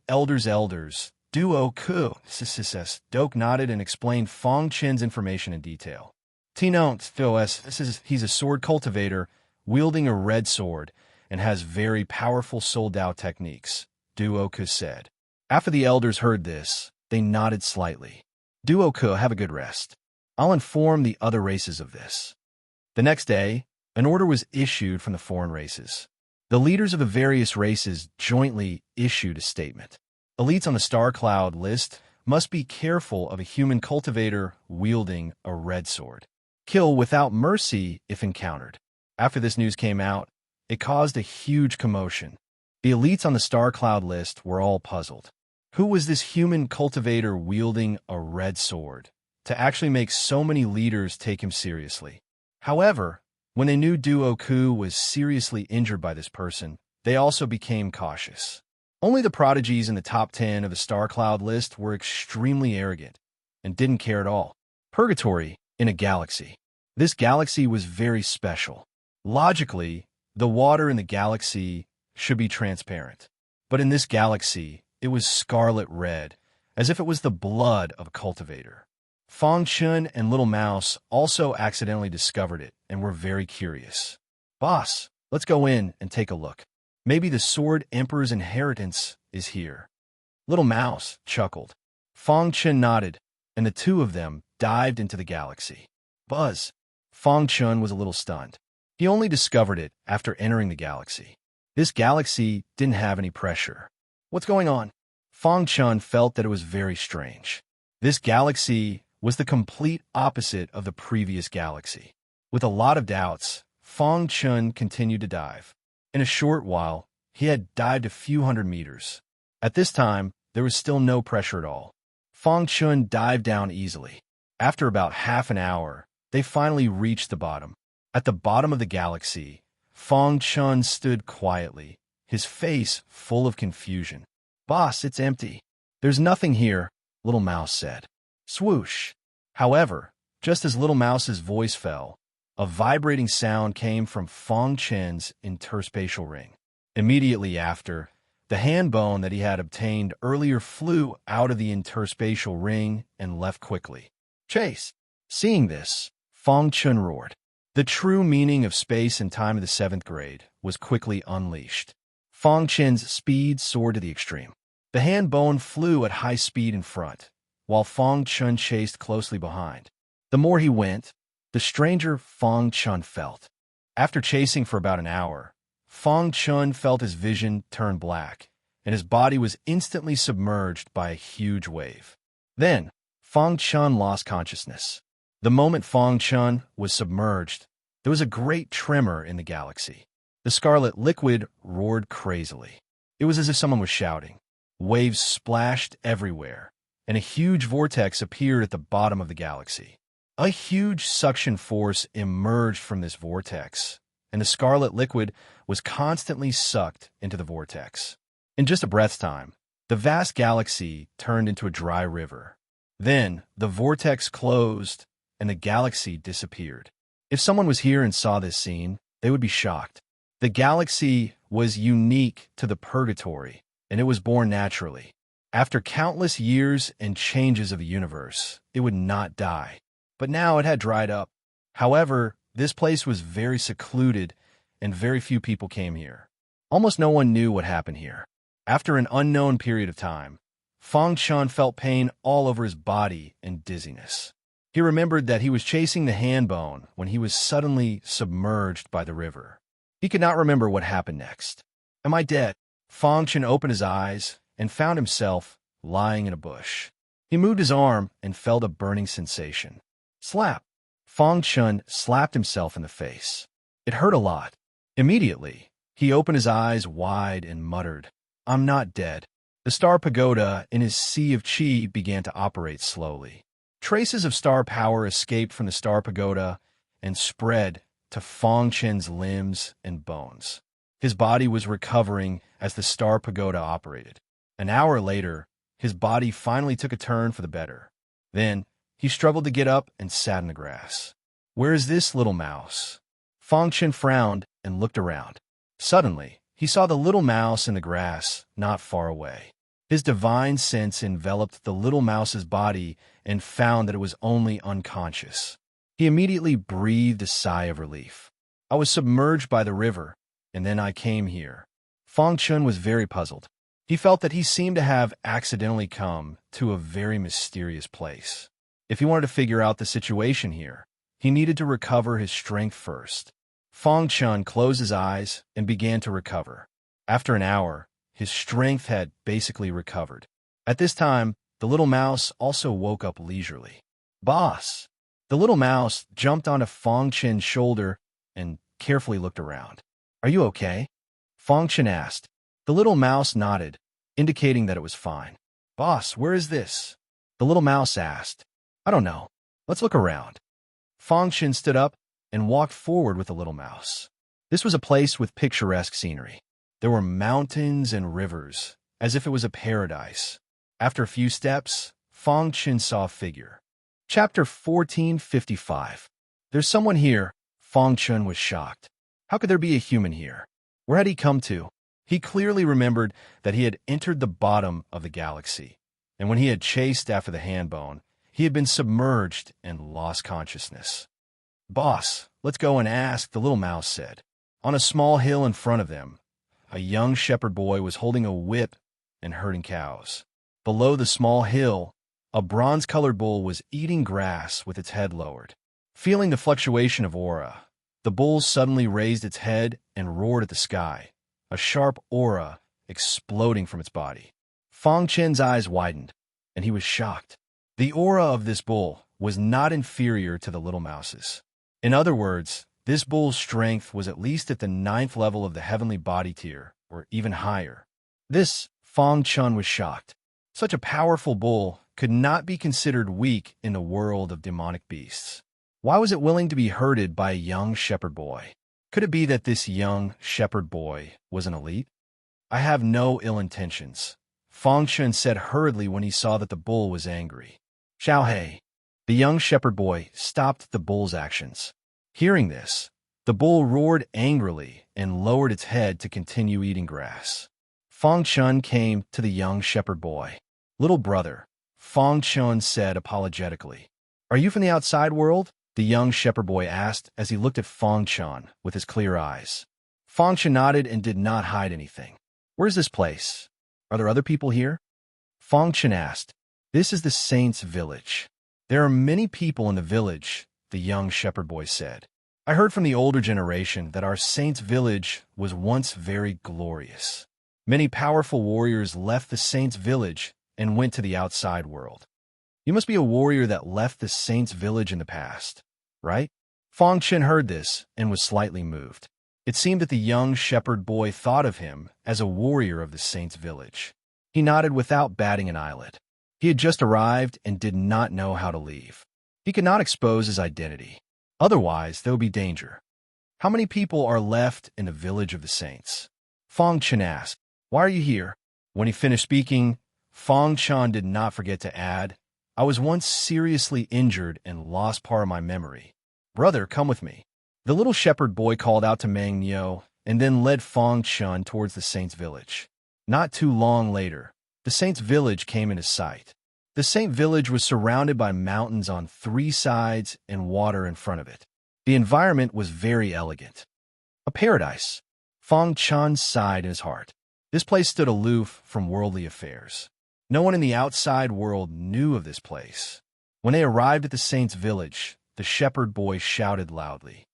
elders, Duo Ku, Doke nodded and explained Fong Chen's information in detail. He's a sword cultivator, wielding a red sword, and has very powerful Soul Dao techniques, Duo Ku said. After the elders heard this, they nodded slightly. Duo Ku, have a good rest. I'll inform the other races of this. The next day, an order was issued from the foreign races. The leaders of the various races jointly issued a statement. Elites on the Star Cloud list must be careful of a human cultivator wielding a red sword. Kill without mercy if encountered. After this news came out, it caused a huge commotion. The elites on the Star Cloud list were all puzzled. Who was this human cultivator wielding a red sword to actually make so many leaders take him seriously? However, when they knew Duo Ku was seriously injured by this person, they also became cautious. Only the prodigies in the top 10 of the Star Cloud list were extremely arrogant and didn't care at all. Purgatory in a galaxy. This galaxy was very special. Logically, the water in the galaxy should be transparent. But in this galaxy, it was scarlet red, as if it was the blood of a cultivator. Fong Chun and Little Mouse also accidentally discovered it and were very curious. Boss, let's go in and take a look. Maybe the Sword Emperor's inheritance is here. Little Mouse chuckled. Fong Chun nodded, and the two of them dived into the galaxy. Buzz. Fong Chun was a little stunned. He only discovered it after entering the galaxy. This galaxy didn't have any pressure. What's going on? Fong Chun felt that it was very strange. This galaxy was the complete opposite of the previous galaxy. With a lot of doubts, Fong Chun continued to dive. In a short while, he had dived a few hundred meters. At this time, there was still no pressure at all. Fong Chun dived down easily. After about half an hour, they finally reached the bottom. At the bottom of the galaxy, Fong Chun stood quietly, his face full of confusion. Boss, it's empty. There's nothing here, Little Mouse said. Swoosh. However, just as Little Mouse's voice fell, a vibrating sound came from Fong Chen's interspatial ring. Immediately after, the hand bone that he had obtained earlier flew out of the interspatial ring and left quickly. Chase! Seeing this, Fong Chun roared. The true meaning of space and time of the 7th grade was quickly unleashed. Fong Chen's speed soared to the extreme. The hand bone flew at high speed in front, while Fong Chun chased closely behind. The more he went, the stranger Fong Chun felt. After chasing for about an hour, Fong Chun felt his vision turn black, and his body was instantly submerged by a huge wave. Then, Fong Chun lost consciousness. The moment Fong Chun was submerged, there was a great tremor in the galaxy. The scarlet liquid roared crazily. It was as if someone was shouting. Waves splashed everywhere, and a huge vortex appeared at the bottom of the galaxy. A huge suction force emerged from this vortex, and the scarlet liquid was constantly sucked into the vortex. In just a breath's time, the vast galaxy turned into a dry river. Then, the vortex closed, and the galaxy disappeared. If someone was here and saw this scene, they would be shocked. The galaxy was unique to the purgatory, and it was born naturally. After countless years and changes of the universe, it would not die. But now it had dried up. However, this place was very secluded, and very few people came here. Almost no one knew what happened here. After an unknown period of time, Fong Chun felt pain all over his body and dizziness. He remembered that he was chasing the hand bone when he was suddenly submerged by the river. He could not remember what happened next. Am I dead? Fong Chun opened his eyes and found himself lying in a bush. He moved his arm and felt a burning sensation. Slap! Fang Chun slapped himself in the face. It hurt a lot. Immediately, he opened his eyes wide and muttered, "I'm not dead." The star pagoda in his sea of chi began to operate slowly. Traces of star power escaped from the star pagoda and spread to Fang Chen's limbs and bones. His body was recovering as the star pagoda operated. An hour later, his body finally took a turn for the better. Then, he struggled to get up and sat in the grass. "Where is this little mouse?" Fang Chen frowned and looked around. Suddenly, he saw the little mouse in the grass not far away. His divine sense enveloped the little mouse's body and found that it was only unconscious. He immediately breathed a sigh of relief. "I was submerged by the river, and then I came here." Fang Chun was very puzzled. He felt that he seemed to have accidentally come to a very mysterious place. If he wanted to figure out the situation here, he needed to recover his strength first. Fang Chun closed his eyes and began to recover. After an hour, his strength had basically recovered. At this time, the little mouse also woke up leisurely. "Boss!" The little mouse jumped onto Fang Chen's shoulder and carefully looked around. "Are you okay?" Fang Chen asked. The little mouse nodded, indicating that it was fine. "Boss, where is this?" The little mouse asked. "I don't know. Let's look around." Fang Chen stood up and walked forward with the little mouse. This was a place with picturesque scenery. There were mountains and rivers, as if it was a paradise. After a few steps, Fang Chen saw a figure. Chapter 1455. "There's someone here." Fang Chen was shocked. How could there be a human here? Where had he come to? He clearly remembered that he had entered the bottom of the galaxy, and when he had chased after the hand bone, he had been submerged and lost consciousness. "Boss, let's go and ask," the little mouse said. On a small hill in front of them, a young shepherd boy was holding a whip and herding cows. Below the small hill, a bronze-colored bull was eating grass with its head lowered. Feeling the fluctuation of aura, the bull suddenly raised its head and roared at the sky, a sharp aura exploding from its body. Fang Chen's eyes widened, and he was shocked. The aura of this bull was not inferior to the little mouse's. In other words, this bull's strength was at least at the 9th level of the heavenly body tier, or even higher. This, Fang Chun was shocked. Such a powerful bull could not be considered weak in the world of demonic beasts. Why was it willing to be herded by a young shepherd boy? Could it be that this young shepherd boy was an elite? "I have no ill intentions," Fang Chun said hurriedly when he saw that the bull was angry. "Xiao Hei." The young shepherd boy stopped the bull's actions. Hearing this, the bull roared angrily and lowered its head to continue eating grass. Fang Chun came to the young shepherd boy. "Little brother," Fang Chun said apologetically. "Are you from the outside world?" the young shepherd boy asked as he looked at Fang Chun with his clear eyes. Fang Chun nodded and did not hide anything. "Where's this place? Are there other people here?" Fang Chun asked. "This is the saint's village. There are many people in the village," the young shepherd boy said. "I heard from the older generation that our saint's village was once very glorious. Many powerful warriors left the saint's village and went to the outside world. You must be a warrior that left the saint's village in the past, right?" Fang Chen heard this and was slightly moved. It seemed that the young shepherd boy thought of him as a warrior of the saint's village. He nodded without batting an eyelid. He had just arrived and did not know how to leave. He could not expose his identity. Otherwise, there would be danger. "How many people are left in the village of the saints?" Fang Chen asked. "Why are you here?" When he finished speaking, Fang Chen did not forget to add, "I was once seriously injured and lost part of my memory. Brother, come with me." The little shepherd boy called out to Mang Niu and then led Fang Chen towards the saint's village. Not too long later, the saint's village came into sight. The saint village was surrounded by mountains on 3 sides and water in front of it. The environment was very elegant. A paradise. Fang Chen sighed in his heart. This place stood aloof from worldly affairs. No one in the outside world knew of this place. When they arrived at the saint's village, the shepherd boy shouted loudly,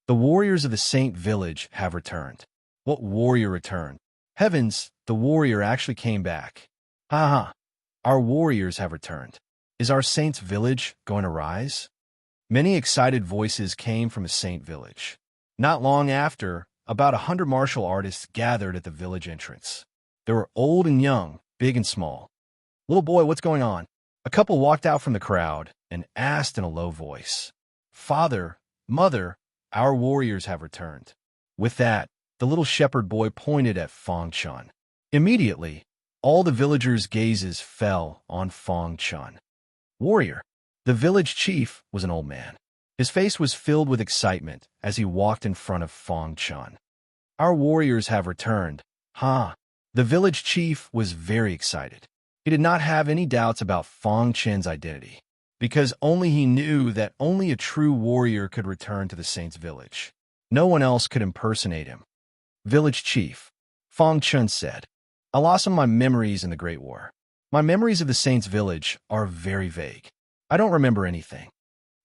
"The warriors of the saint village have returned." "What warrior returned?" "Heavens, the warrior actually came back." "Ha ha. our warriors have returned. Is our saint's village going to rise? Many excited voices came from the saint village. Not long after, about 100 martial artists gathered at the village entrance. They were old and young, big and small. "Little boy, what's going on?" A couple walked out from the crowd and asked in a low voice. "Father, Mother, our warriors have returned." With that, the little shepherd boy pointed at Fong Chun. Immediately, all the villagers' gazes fell on Fong Chun. Warrior. The village chief was an old man. His face was filled with excitement as he walked in front of Fong Chun. "Our warriors have returned, huh?" The village chief was very excited. He did not have any doubts about Fong Chun's identity, because only he knew that only a true warrior could return to the saint's village. No one else could impersonate him. "Village chief," Fong Chun said, "I lost some of my memories in the Great War. My memories of the saint's village are very vague. I don't remember anything."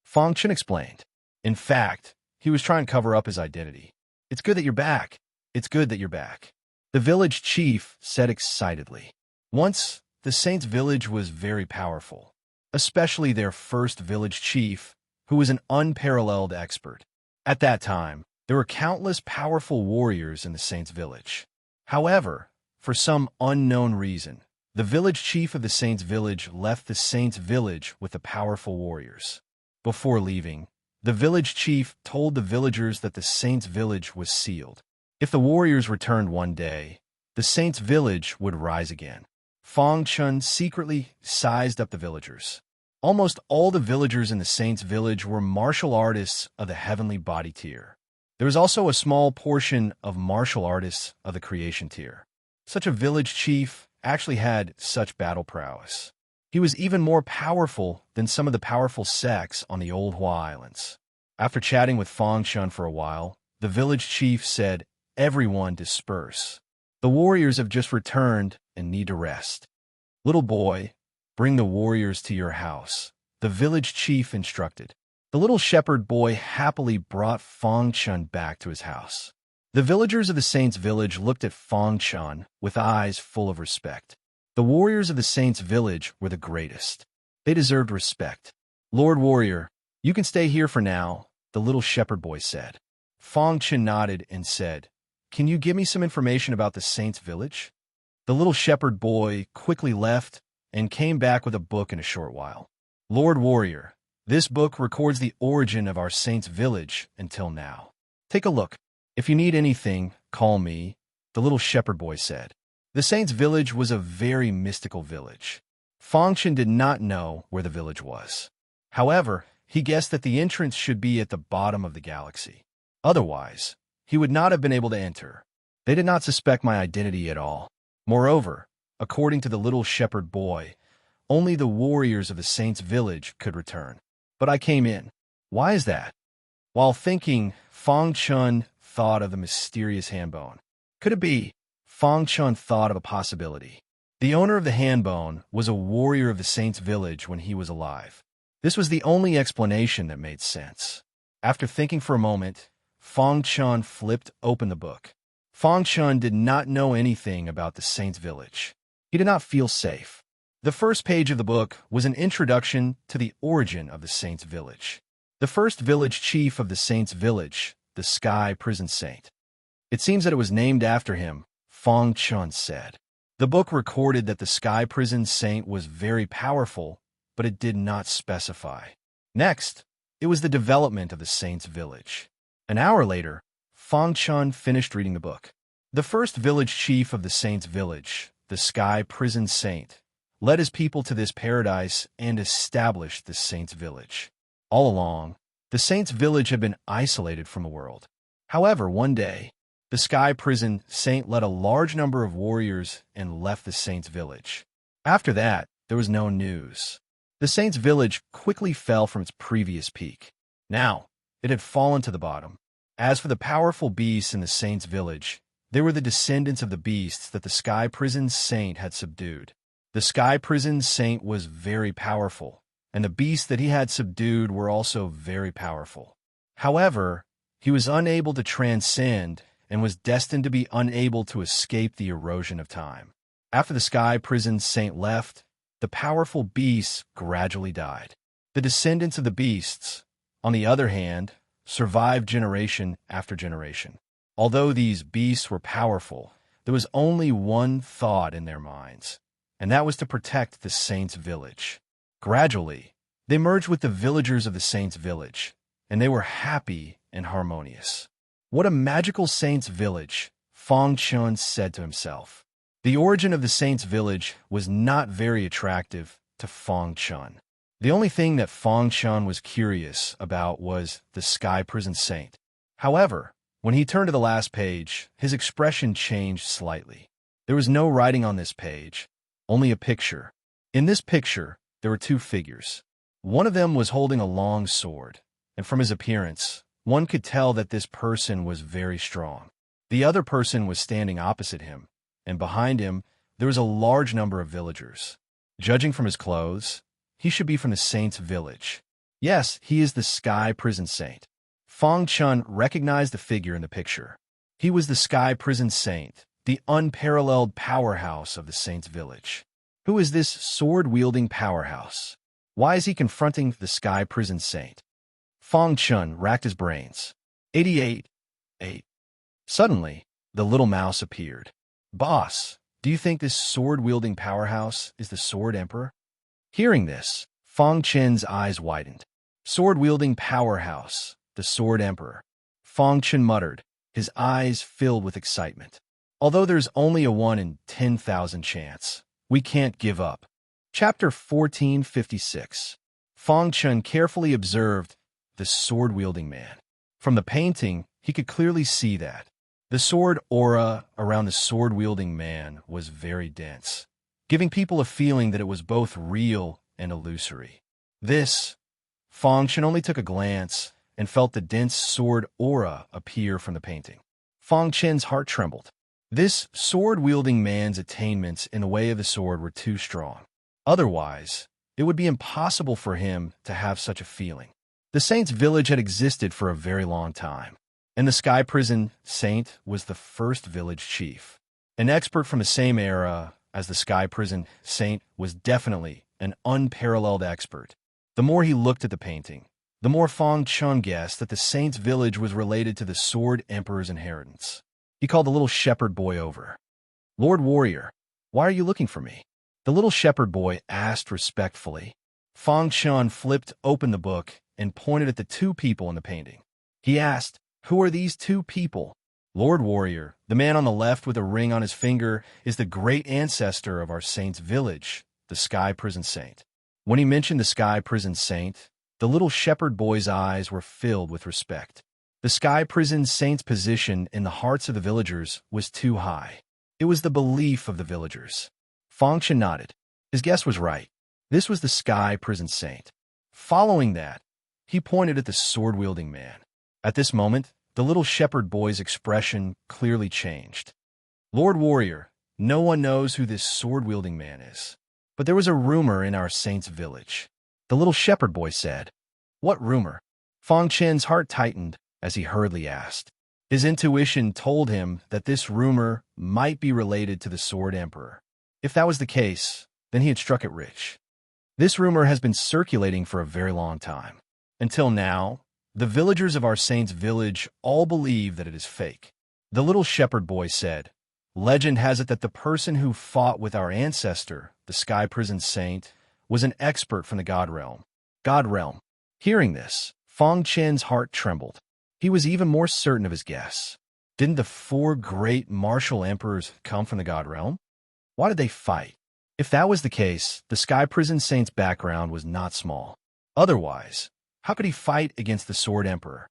Fong Chun explained. In fact, he was trying to cover up his identity. "It's good that you're back. It's good that you're back," the village chief said excitedly. Once, the saint's village was very powerful, especially their first village chief, who was an unparalleled expert. At that time, there were countless powerful warriors in the saint's village. However, for some unknown reason, the village chief of the saint's village left the saint's village with the powerful warriors. Before leaving, the village chief told the villagers that the saint's village was sealed. If the warriors returned one day, the saint's village would rise again. Fong Chun secretly sized up the villagers. Almost all the villagers in the saint's village were martial artists of the heavenly body tier. There was also a small portion of martial artists of the creation tier. Such a village chief actually had such battle prowess. He was even more powerful than some of the powerful sects on the old Hua Islands. After chatting with Fong Chun for a while, the village chief said, "Everyone disperse. The warriors have just returned and need to rest." "Little boy, bring the warriors to your house," the village chief instructed. The little shepherd boy happily brought Fong Chun back to his house. The villagers of the saint's village looked at Fong Chun with eyes full of respect. The warriors of the saint's village were the greatest. They deserved respect. "Lord Warrior, you can stay here for now," the little shepherd boy said. Fong Chun nodded and said, "Can you give me some information about the saint's village?" The little shepherd boy quickly left and came back with a book in a short while. "Lord Warrior, this book records the origin of our saint's village until now. Take a look. If you need anything, call me," the little shepherd boy said. The saint's village was a very mystical village. Fong Chun did not know where the village was. However, he guessed that the entrance should be at the bottom of the galaxy. Otherwise, he would not have been able to enter. They did not suspect my identity at all. Moreover, according to the little shepherd boy, only the warriors of the saint's village could return. But I came in. Why is that? While thinking, Fong Chun thought of the mysterious handbone. Could it be? Fong Chun thought of a possibility. The owner of the handbone was a warrior of the saint's village when he was alive. This was the only explanation that made sense. After thinking for a moment, Fong Chun flipped open the book. Fong Chun did not know anything about the saint's village. He did not feel safe. The first page of the book was an introduction to the origin of the saint's village. The first village chief of the saint's village, the Sky Prison Saint. "It seems that it was named after him," Fong Chun said. The book recorded that the Sky Prison Saint was very powerful, but it did not specify. Next, it was the development of the saint's village. An hour later, Fong Chun finished reading the book. The first village chief of the saint's village, the Sky Prison Saint, led his people to this paradise and established the saint's village. All along, the saint's village had been isolated from the world. However, one day, the Sky Prison Saint led a large number of warriors and left the saint's village. After that, there was no news. The saint's village quickly fell from its previous peak. Now, it had fallen to the bottom. As for the powerful beasts in the saint's village, they were the descendants of the beasts that the Sky Prison Saint had subdued. The Sky Prison Saint was very powerful, and the beasts that he had subdued were also very powerful. However, he was unable to transcend and was destined to be unable to escape the erosion of time. After the Sky Prison Saint left, the powerful beasts gradually died. The descendants of the beasts, on the other hand, survived generation after generation. Although these beasts were powerful, there was only one thought in their minds, and that was to protect the saints' village. Gradually, they merged with the villagers of the saints' village, and they were happy and harmonious. What a magical saints' village, Fang Chun said to himself. The origin of the saints' village was not very attractive to Fang Chun. The only thing that Fang Chun was curious about was the sky prison saint. However, when he turned to the last page, his expression changed slightly. There was no writing on this page, only a picture. In this picture, there were two figures. One of them was holding a long sword, and from his appearance, one could tell that this person was very strong. The other person was standing opposite him, and behind him, there was a large number of villagers. Judging from his clothes, he should be from the saint's village. Yes, he is the sky prison saint. Fang Chun recognized the figure in the picture. He was the sky prison saint, the unparalleled powerhouse of the saint's village. Who is this sword-wielding powerhouse? Why is he confronting the sky prison saint? Fang Chun racked his brains. 88. Suddenly, the little mouse appeared. Boss, do you think this sword-wielding powerhouse is the Sword Emperor? Hearing this, Fang Chun's eyes widened. Sword-wielding powerhouse, the Sword Emperor. Fang Chun muttered, his eyes filled with excitement. Although there's only a 1 in 10,000 chance, we can't give up. Chapter 1456. Fang Chun carefully observed the sword-wielding man. From the painting, he could clearly see that the sword aura around the sword-wielding man was very dense, giving people a feeling that it was both real and illusory. Fang Chun only took a glance and felt the dense sword aura appear from the painting. Fang Chun's heart trembled. This sword-wielding man's attainments in the way of the sword were too strong. Otherwise, it would be impossible for him to have such a feeling. The saint's village had existed for a very long time, and the sky prison saint was the first village chief. An expert from the same era as the sky prison saint was definitely an unparalleled expert. The more he looked at the painting, the more Fang Chun guessed that the saint's village was related to the Sword Emperor's inheritance. He called the little shepherd boy over. Lord Warrior, why are you looking for me? The little shepherd boy asked respectfully. Fang Chun flipped open the book and pointed at the two people in the painting. He asked, who are these two people? Lord Warrior, the man on the left with a ring on his finger, is the great ancestor of our saint's village, the Sky Prison Saint. When he mentioned the Sky Prison Saint, the little shepherd boy's eyes were filled with respect. The Sky Prison Saint's position in the hearts of the villagers was too high. It was the belief of the villagers. Fang Chun nodded. His guess was right. This was the Sky Prison Saint. Following that, he pointed at the sword-wielding man. At this moment, the little shepherd boy's expression clearly changed. Lord Warrior, no one knows who this sword-wielding man is. But there was a rumor in our saint's village. The little shepherd boy said. What rumor? Fang Chun's heart tightened as he hurriedly asked. His intuition told him that this rumor might be related to the Sword Emperor. If that was the case, then he had struck it rich. This rumor has been circulating for a very long time. Until now, the villagers of our saint's village all believe that it is fake. The little shepherd boy said, legend has it that the person who fought with our ancestor, the Sky Prison Saint, was an expert from the God Realm. God Realm. Hearing this, Fang Chun's heart trembled. He was even more certain of his guess. Didn't the 4 great martial emperors come from the God Realm? Why did they fight? If that was the case, the Sky Prison Saint's background was not small. Otherwise, how could he fight against the Sword Emperor?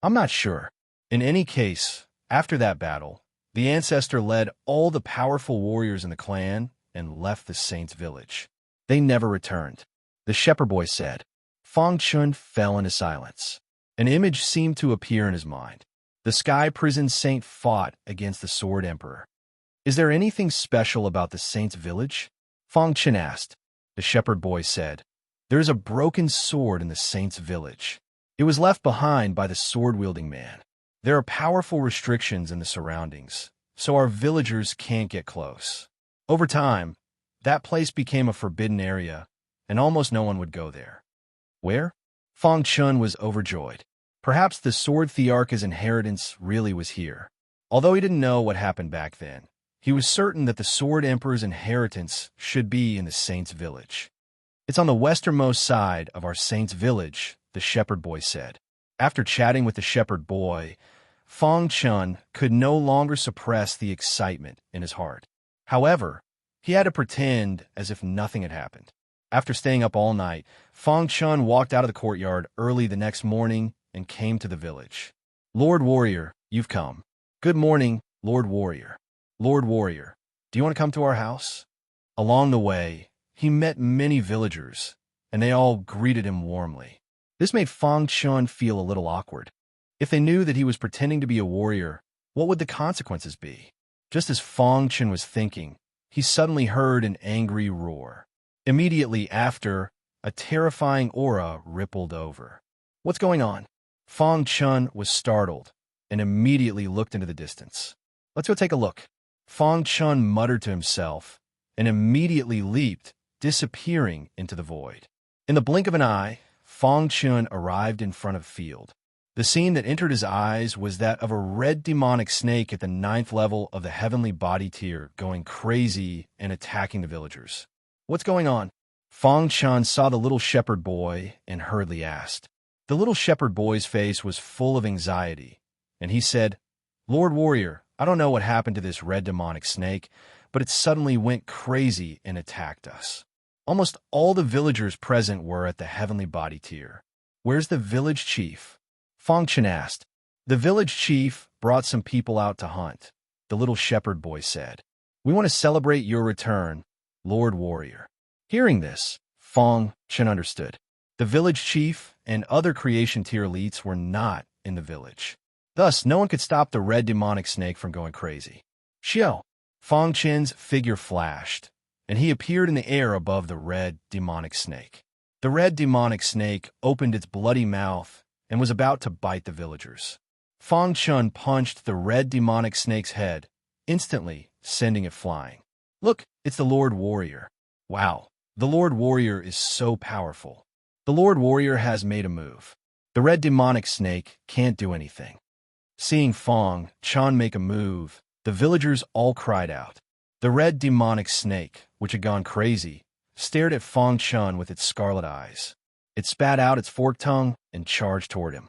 I'm not sure. In any case, after that battle, the ancestor led all the powerful warriors in the clan and left the saint's village. They never returned. The shepherd boy said. Fang Chun fell into silence. An image seemed to appear in his mind. The Sky Prison Saint fought against the Sword Emperor. Is there anything special about the saint's village? Fang Chun asked. The shepherd boy said, there is a broken sword in the saint's village. It was left behind by the sword-wielding man. There are powerful restrictions in the surroundings, so our villagers can't get close. Over time, That place became a forbidden area, and almost no one would go there. Where? Fang Chun was overjoyed. Perhaps the sword Thearch's inheritance really was here. Although he didn't know what happened back then, he was certain that the Sword Emperor's inheritance should be in the Saint's village. It's on the westernmost side of our Saint's village, the shepherd boy said. After chatting with the shepherd boy, Fang Chun could no longer suppress the excitement in his heart. However, he had to pretend as if nothing had happened. After staying up all night, Fang Chun walked out of the courtyard early the next morning and came to the village. Lord Warrior, you've come. Good morning, Lord Warrior. Lord Warrior, do you want to come to our house? Along the way, he met many villagers, and they all greeted him warmly. This made Fang Chun feel a little awkward. If they knew that he was pretending to be a warrior, what would the consequences be? Just as Fang Chun was thinking, he suddenly heard an angry roar. Immediately after, a terrifying aura rippled over. What's going on? Fang Chun was startled and immediately looked into the distance. Let's go take a look. Fang Chun muttered to himself and immediately leaped, disappearing into the void. In the blink of an eye, Fang Chun arrived in front of a field. The scene that entered his eyes was that of a red demonic snake at the 9th level of the heavenly body tier going crazy and attacking the villagers. What's going on? Fang Chun saw the little shepherd boy and hurriedly asked. The little shepherd boy's face was full of anxiety, and he said, Lord Warrior, I don't know what happened to this red demonic snake, but it suddenly went crazy and attacked us. Almost all the villagers present were at the heavenly body tier. Where's the village chief? Fang Chun asked. The village chief brought some people out to hunt, the little shepherd boy said. We want to celebrate your return, Lord Warrior. Hearing this, Fang Chun understood. The village chief and other creation tier elites were not in the village. Thus, no one could stop the red demonic snake from going crazy. Xiao! Fang Chun's figure flashed, and he appeared in the air above the red demonic snake. The red demonic snake opened its bloody mouth and was about to bite the villagers. Fang Chun punched the red demonic snake's head, instantly sending it flying. Look, it's the Lord Warrior. Wow, the Lord Warrior is so powerful. The Lord Warrior has made a move. The red demonic snake can't do anything. Seeing Fang Chun make a move, the villagers all cried out. The red demonic snake, which had gone crazy, stared at Fang Chun with its scarlet eyes. It spat out its forked tongue and charged toward him.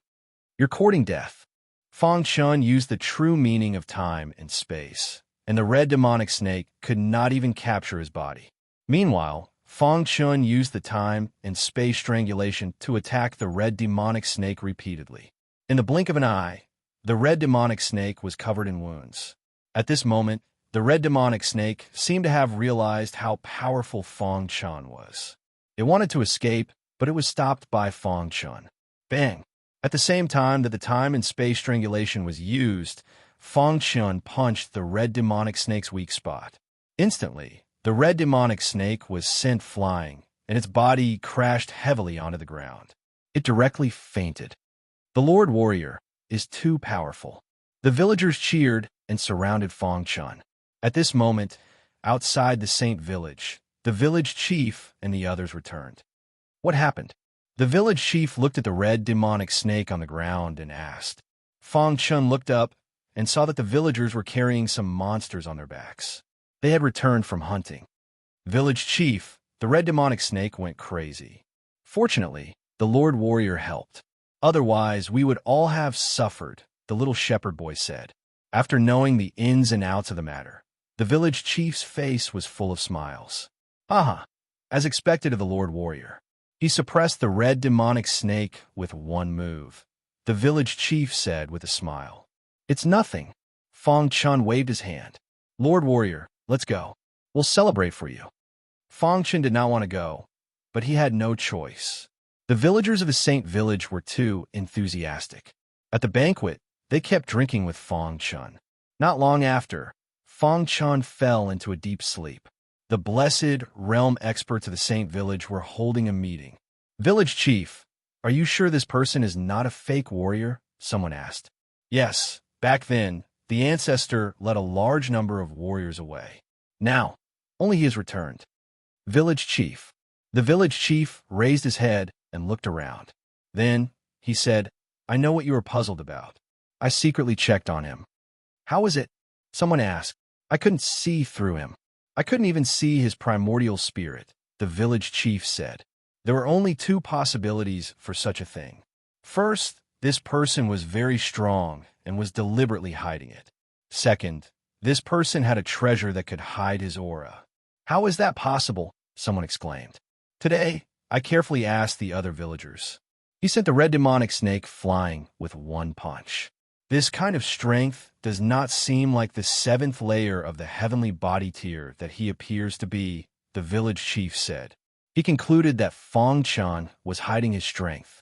You're courting death. Fang Chun used the true meaning of time and space, and the red demonic snake could not even capture his body. Meanwhile, Fang Chun used the time and space strangulation to attack the red demonic snake repeatedly. In the blink of an eye, the red demonic snake was covered in wounds. At this moment, the red demonic snake seemed to have realized how powerful Fang Chun was. It wanted to escape, but it was stopped by Fang Chun. Bang! At the same time that the time and space strangulation was used, Fang Chun punched the red demonic snake's weak spot. Instantly, the red demonic snake was sent flying, and its body crashed heavily onto the ground. It directly fainted. The Lord Warrior is too powerful. The villagers cheered and surrounded Fang Chun. At this moment, outside the Saint village, the village chief and the others returned. What happened? The village chief looked at the red demonic snake on the ground and asked. Fang Chun looked up and saw that the villagers were carrying some monsters on their backs. They had returned from hunting. Village chief, the red demonic snake went crazy. Fortunately, the Lord Warrior helped. Otherwise, we would all have suffered, the little shepherd boy said. After knowing the ins and outs of the matter, the village chief's face was full of smiles. Haha, as expected of the Lord Warrior. He suppressed the red demonic snake with one move. The village chief said with a smile. It's nothing. Fang Chun waved his hand. Lord Warrior, let's go. We'll celebrate for you. Fang Chun did not want to go, but he had no choice. The villagers of the Saint village were too enthusiastic. At the banquet, they kept drinking with Fang Chun. Not long after, Fang Chun fell into a deep sleep. The blessed realm experts of the Saint village were holding a meeting. Village chief, are you sure this person is not a fake warrior? Someone asked. Yes, back then, the ancestor led a large number of warriors away. Now, only he has returned. Village chief. The village chief raised his head and looked around. Then, he said, I know what you are puzzled about. I secretly checked on him. How is it? Someone asked. I couldn't see through him. I couldn't even see his primordial spirit, the village chief said. There were only two possibilities for such a thing. First, this person was very strong and was deliberately hiding it. Second, this person had a treasure that could hide his aura. How is that possible? Someone exclaimed. Today, I carefully asked the other villagers. He sent the red demonic snake flying with one punch. This kind of strength does not seem like the seventh layer of the heavenly body tier that he appears to be, the village chief said. He concluded that Fong Chun was hiding his strength.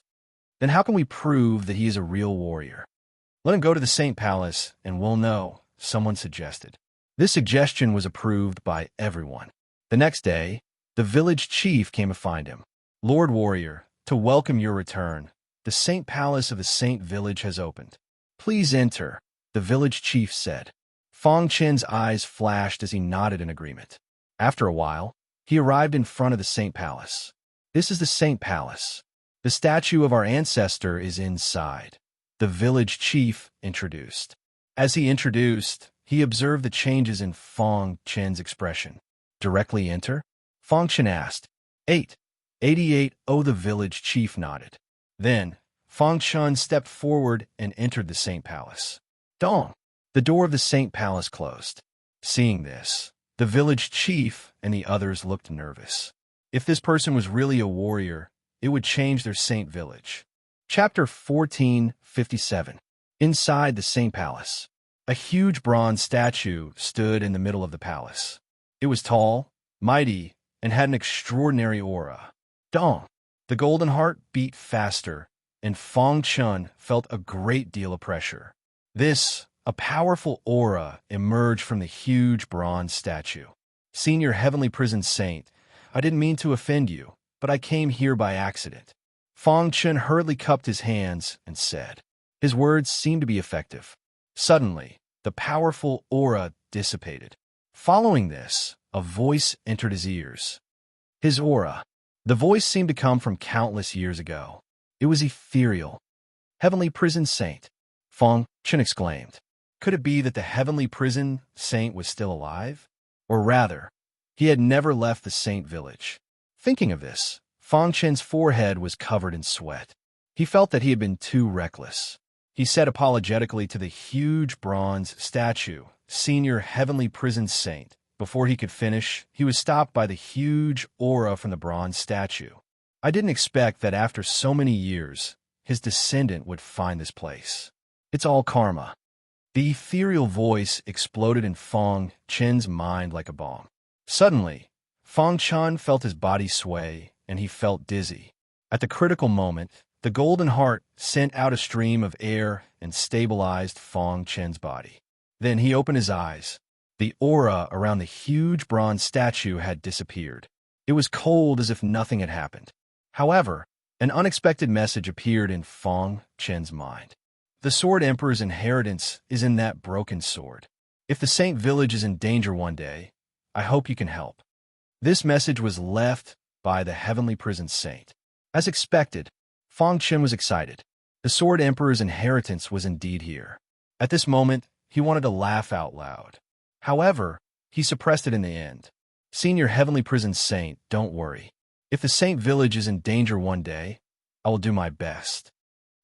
Then how can we prove that he is a real warrior? Let him go to the Saint Palace and we'll know, someone suggested. This suggestion was approved by everyone. The next day, the village chief came to find him. Lord Warrior, to welcome your return, the Saint Palace of the Saint Village has opened. Please enter, the village chief said. Fong Chen's eyes flashed as he nodded in agreement. After a while, he arrived in front of the Saint Palace. This is the Saint Palace. The statue of our ancestor is inside, the village chief introduced. As he introduced, he observed the changes in Fong Chen's expression. Directly enter? Fong Chen asked. 88. Oh, the village chief nodded. Then, Fong Chen stepped forward and entered the Saint Palace. Dong! The door of the Saint Palace closed. Seeing this, the village chief and the others looked nervous. If this person was really a warrior, it would change their Saint Village. Chapter 1457. Inside the Saint Palace, a huge bronze statue stood in the middle of the palace. It was tall, mighty, and had an extraordinary aura. Dong! The golden heart beat faster, and Fong Chun felt a great deal of pressure. A powerful aura emerged from the huge bronze statue. Senior Heavenly Prison Saint, I didn't mean to offend you, but I came here by accident. Fong Chun hurriedly cupped his hands and said. His words seemed to be effective. Suddenly, the powerful aura dissipated. Following this, a voice entered his ears. His aura. The voice seemed to come from countless years ago. It was ethereal. Heavenly Prison Saint, Fong Chun exclaimed. Could it be that the Heavenly Prison Saint was still alive? Or rather, he had never left the Saint Village. Thinking of this, Fong Chen's forehead was covered in sweat. He felt that he had been too reckless. He said apologetically to the huge bronze statue, Senior Heavenly Prison Saint. Before he could finish, he was stopped by the huge aura from the bronze statue. I didn't expect that after so many years, his descendant would find this place. It's all karma. The ethereal voice exploded in Fong Chen's mind like a bomb. Suddenly, Fong Chen felt his body sway, and he felt dizzy. At the critical moment, the golden heart sent out a stream of air and stabilized Fong Chen's body. Then he opened his eyes. The aura around the huge bronze statue had disappeared. It was cold as if nothing had happened. However, an unexpected message appeared in Fong Chen's mind. The Sword Emperor's inheritance is in that broken sword. If the Saint Village is in danger one day, I hope you can help. This message was left by the Heavenly Prison Saint. As expected, Fong Chen was excited. The Sword Emperor's inheritance was indeed here. At this moment, he wanted to laugh out loud. However, he suppressed it in the end. Senior Heavenly Prison Saint, don't worry. If the Saint Village is in danger one day, I will do my best.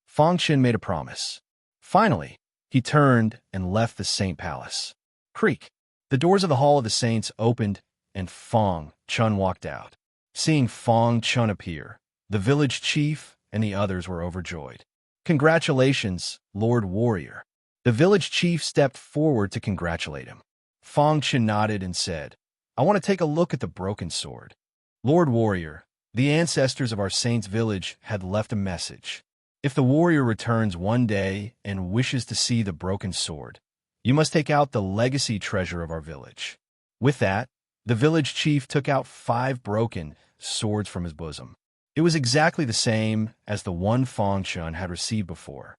Fong Chen made a promise. Finally, he turned and left the Saint Palace. Creak. The doors of the Hall of the Saints opened, and Fong Chun walked out. Seeing Fong Chun appear, the village chief and the others were overjoyed. Congratulations, Lord Warrior. The village chief stepped forward to congratulate him. Fong Chun nodded and said, I want to take a look at the broken sword. Lord Warrior, the ancestors of our saint's village had left a message. If the warrior returns one day and wishes to see the broken sword, you must take out the legacy treasure of our village. With that, the village chief took out 5 broken swords from his bosom. It was exactly the same as the one Fong Chun had received before.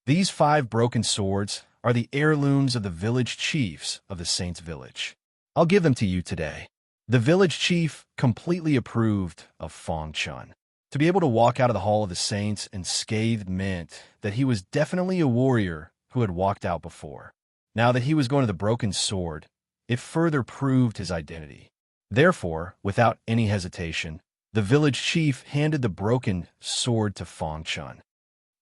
These 5 broken swords are the heirlooms of the village chiefs of the saint's village. I'll give them to you today. The village chief completely approved of Fang Chun. To be able to walk out of the Hall of the Saints unscathed meant that he was definitely a warrior who had walked out before. Now that he was going to the broken sword, it further proved his identity. Therefore, without any hesitation, the village chief handed the broken sword to Fang Chun.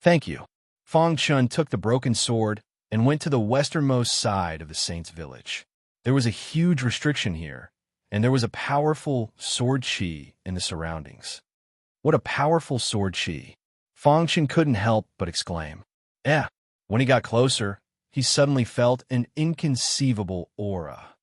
"Thank you." Fang Chun took the broken sword and went to the westernmost side of the saint's village. There was a huge restriction here, and there was a powerful sword chi in the surroundings. What a powerful sword chi! Fang Chun couldn't help but exclaim. When he got closer, he suddenly felt an inconceivable aura.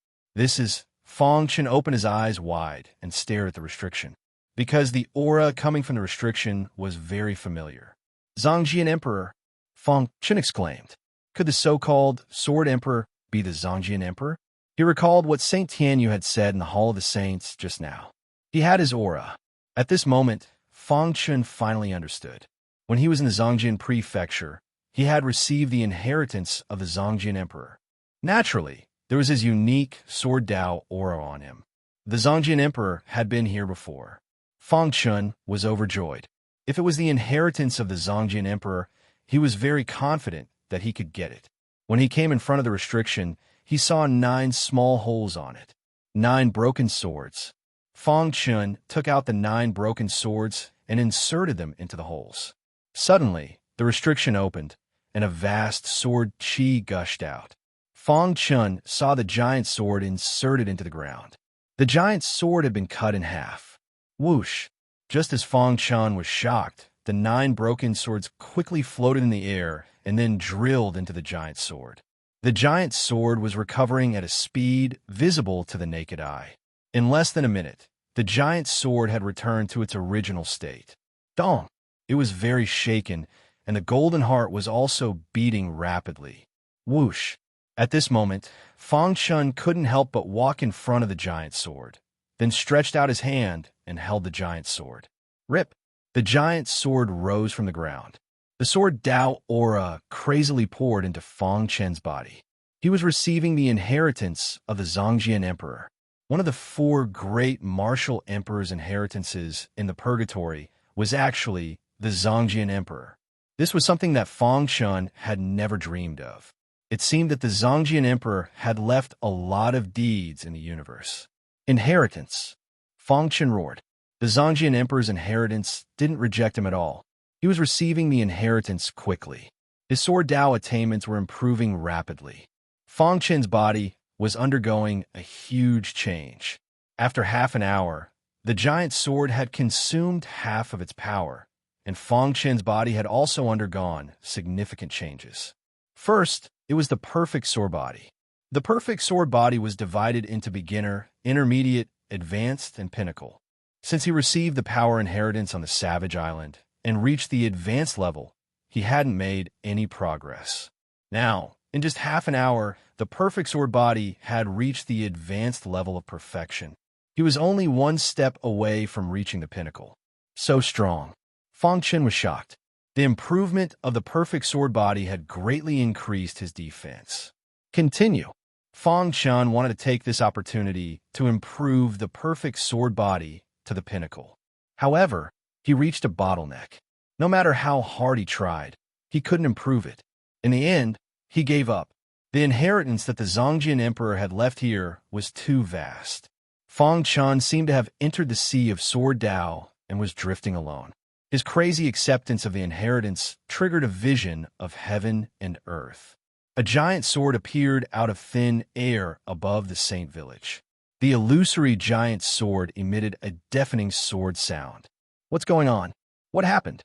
Fang Chun opened his eyes wide and stared at the restriction, because the aura coming from the restriction was very familiar. "Zhongjian Emperor," Fang Chun exclaimed. Could the so-called Sword Emperor be the Zhongjian Emperor? He recalled what Saint Tianyu had said in the Hall of the Saints just now. He had his aura. At this moment, Fang Chun finally understood. When he was in the Zhongjian prefecture, he had received the inheritance of the Zhongjian Emperor. Naturally, there was his unique Sword Dao aura on him. The Zhongjian Emperor had been here before. Fang Chun was overjoyed. If it was the inheritance of the Zhongjian Emperor, he was very confident that he could get it. When he came in front of the restriction, he saw 9 small holes on it. 9 broken swords. Fang Chun took out the 9 broken swords and inserted them into the holes. Suddenly, the restriction opened, and a vast sword chi gushed out. Fang Chun saw the giant sword inserted into the ground. The giant sword had been cut in half. Whoosh! Just as Fang Chun was shocked, the 9 broken swords quickly floated in the air and then drilled into the giant sword. The giant sword was recovering at a speed visible to the naked eye. In less than a minute, the giant sword had returned to its original state. Dong! It was very shaken, and the golden heart was also beating rapidly. Whoosh! At this moment, Fang Chun couldn't help but walk in front of the giant sword, then stretched out his hand and held the giant sword. Rip! The giant sword rose from the ground. The Sword Dao aura crazily poured into Fang Chun's body. He was receiving the inheritance of the Zhongjian Emperor. One of the 4 great martial emperors' inheritances in the purgatory was actually the Zhongjian Emperor. This was something that Fang Chun had never dreamed of. It seemed that the Zhongjian Emperor had left a lot of deeds in the universe. Inheritance. Fang Chun roared. The Zhongjian Emperor's inheritance didn't reject him at all. He was receiving the inheritance quickly. His Sword Dao attainments were improving rapidly. Fang Chun's body was undergoing a huge change. After half an hour, the giant sword had consumed half of its power, and Fang Chun's body had also undergone significant changes. First, it was the perfect sword body. The perfect sword body was divided into beginner, intermediate, advanced, and pinnacle. Since he received the power inheritance on the Savage Island and reached the advanced level, he hadn't made any progress. Now, in just half an hour, the perfect sword body had reached the advanced level of perfection. He was only 1 step away from reaching the pinnacle. So strong. Fang Chun was shocked. The improvement of the perfect sword body had greatly increased his defense. Continue. Fang Chun wanted to take this opportunity to improve the perfect sword body to the pinnacle. However, he reached a bottleneck. No matter how hard he tried, he couldn't improve it. In the end, he gave up. The inheritance that the Zhongjian Emperor had left here was too vast. Fang Chun seemed to have entered the sea of Sword Dao and was drifting alone. His crazy acceptance of the inheritance triggered a vision of heaven and earth. A giant sword appeared out of thin air above the Saint Village. The illusory giant sword emitted a deafening sword sound. What's going on? What happened?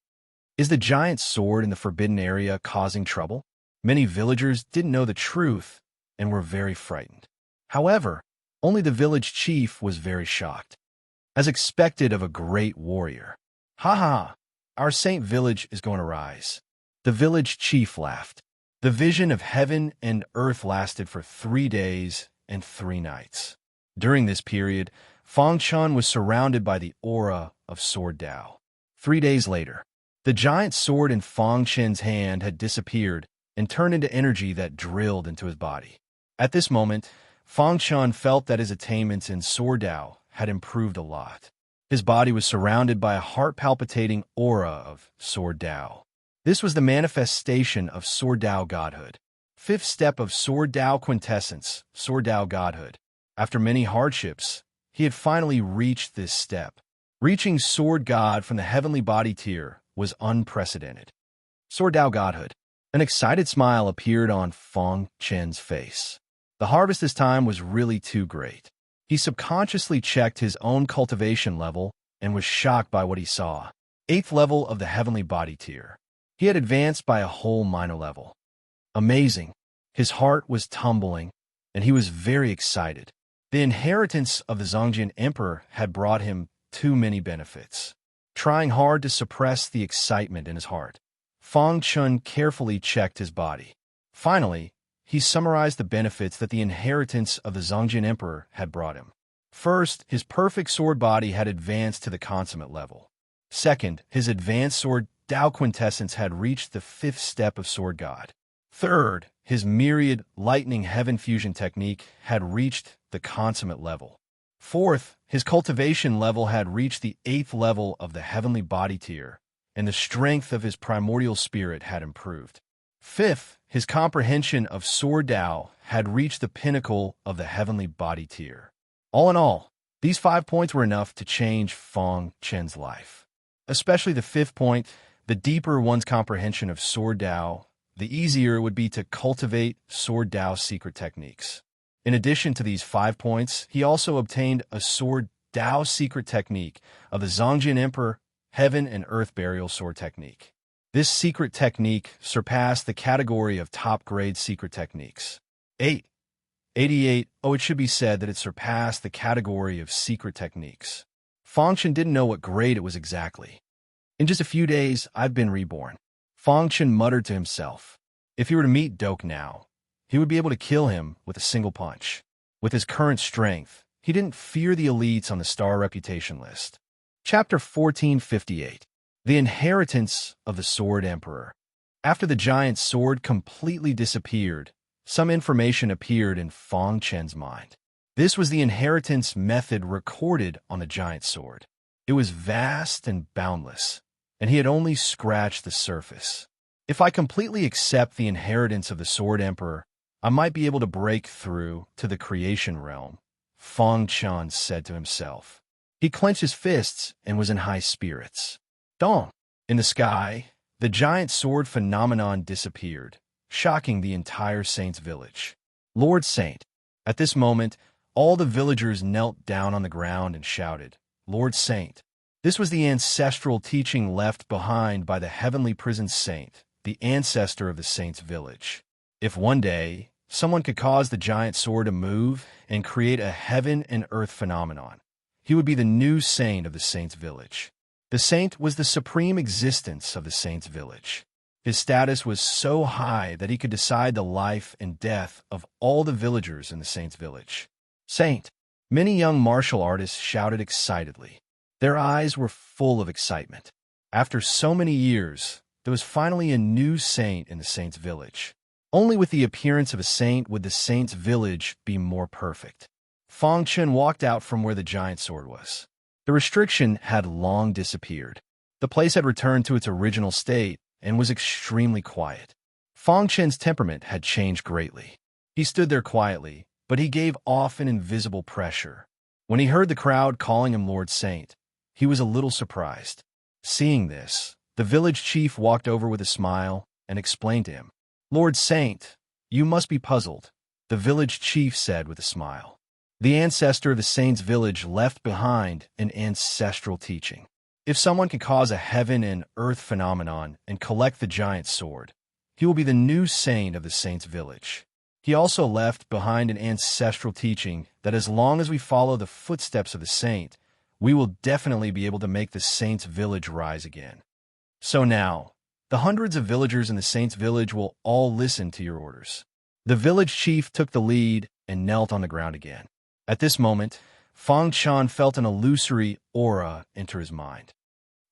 Is the giant sword in the forbidden area causing trouble? Many villagers didn't know the truth and were very frightened. However, only the village chief was very shocked. As expected of a great warrior. Ha ha! Our Saint Village is going to rise. The village chief laughed. The vision of heaven and earth lasted for 3 days and 3 nights. During this period, Fang Chun was surrounded by the aura of Sword Dao. 3 days later, the giant sword in Fang Chun's hand had disappeared and turned into energy that drilled into his body. At this moment, Fang Chun felt that his attainments in Sword Dao had improved a lot. His body was surrounded by a heart-palpitating aura of Sword Tao. This was the manifestation of Sword Tao godhood. Fifth step of Sword Tao quintessence, Sword Tao godhood. After many hardships, he had finally reached this step. Reaching Sword God from the heavenly body tier was unprecedented. Sword Tao godhood. An excited smile appeared on Feng Chen's face. The harvest this time was really too great. He subconsciously checked his own cultivation level and was shocked by what he saw. 8th level of the heavenly body tier. He had advanced by a whole minor level. Amazing. His heart was tumbling, and he was very excited. The inheritance of the Zongjin Emperor had brought him too many benefits. Trying hard to suppress the excitement in his heart, Feng Chun carefully checked his body. Finally, he summarized the benefits that the inheritance of the Zongjin Emperor had brought him. First, his perfect sword body had advanced to the consummate level. Second, his advanced Sword Tao quintessence had reached the 5th step of Sword God. Third, his myriad lightning heaven fusion technique had reached the consummate level. Fourth, his cultivation level had reached the 8th level of the heavenly body tier, and the strength of his primordial spirit had improved. Fifth, his comprehension of Sword Tao had reached the pinnacle of the heavenly body tier. All in all, these 5 points were enough to change Feng Chen's life. Especially the 5th point, the deeper one's comprehension of Sword Tao, the easier it would be to cultivate Sword Tao secret techniques. In addition to these 5 points, he also obtained a Sword Tao secret technique of the Zongjin Emperor Heaven and Earth Burial Sword Technique. This secret technique surpassed the category of top-grade secret techniques. 88. Oh, it should be said that it surpassed the category of secret techniques. Feng Chen didn't know what grade it was exactly. In just a few days, I've been reborn. Feng Chen muttered to himself. If he were to meet Doke now, he would be able to kill him with a single punch. With his current strength, he didn't fear the elites on the star reputation list. Chapter 1458. The Inheritance of the Sword Emperor. After the giant sword completely disappeared, some information appeared in Feng Chen's mind. This was the inheritance method recorded on the giant sword. It was vast and boundless, and he had only scratched the surface. If I completely accept the inheritance of the Sword Emperor, I might be able to break through to the creation realm, Feng Chen said to himself. He clenched his fists and was in high spirits. Dong! In the sky, the giant sword phenomenon disappeared, shocking the entire Saint's village. Lord Saint. At this moment, all the villagers knelt down on the ground and shouted, Lord Saint. This was the ancestral teaching left behind by the heavenly prison saint, the ancestor of the Saint's village. If one day, someone could cause the giant sword to move and create a heaven and earth phenomenon, he would be the new saint of the Saint's village. The saint was the supreme existence of the Saint's village. His status was so high that he could decide the life and death of all the villagers in the Saint's village. Saint! Many young martial artists shouted excitedly. Their eyes were full of excitement. After so many years, there was finally a new saint in the Saint's village. Only with the appearance of a saint would the Saint's village be more perfect. Feng Chen walked out from where the giant sword was. The restriction had long disappeared. The place had returned to its original state and was extremely quiet. Feng Chen's temperament had changed greatly. He stood there quietly, but he gave off an invisible pressure. When he heard the crowd calling him Lord Saint, he was a little surprised. Seeing this, the village chief walked over with a smile and explained to him. Lord Saint, you must be puzzled, the village chief said with a smile. The ancestor of the Saint's village left behind an ancestral teaching. If someone can cause a heaven and earth phenomenon and collect the giant sword, he will be the new saint of the Saint's village. He also left behind an ancestral teaching that as long as we follow the footsteps of the saint, we will definitely be able to make the Saint's village rise again. So now, the hundreds of villagers in the Saint's village will all listen to your orders. The village chief took the lead and knelt on the ground again. At this moment, Feng Chen felt an illusory aura enter his mind.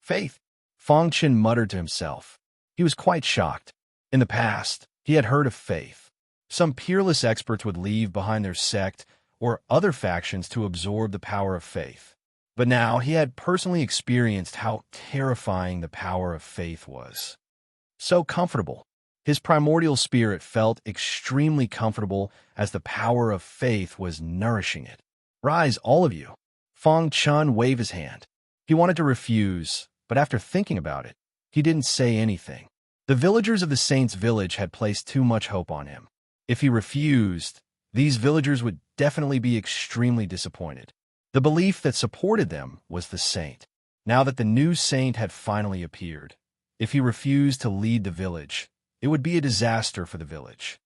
Faith, Feng Chen muttered to himself. He was quite shocked. In the past, he had heard of faith. Some peerless experts would leave behind their sect or other factions to absorb the power of faith. But now he had personally experienced how terrifying the power of faith was. So comfortable. His primordial spirit felt extremely comfortable as the power of faith was nourishing it. "Rise, all of you." Fang Chun waved his hand. He wanted to refuse, but after thinking about it, he didn't say anything. The villagers of the saint's village had placed too much hope on him. If he refused, these villagers would definitely be extremely disappointed. The belief that supported them was the saint. Now that the new saint had finally appeared, if he refused to lead the village, it would be a disaster for the village.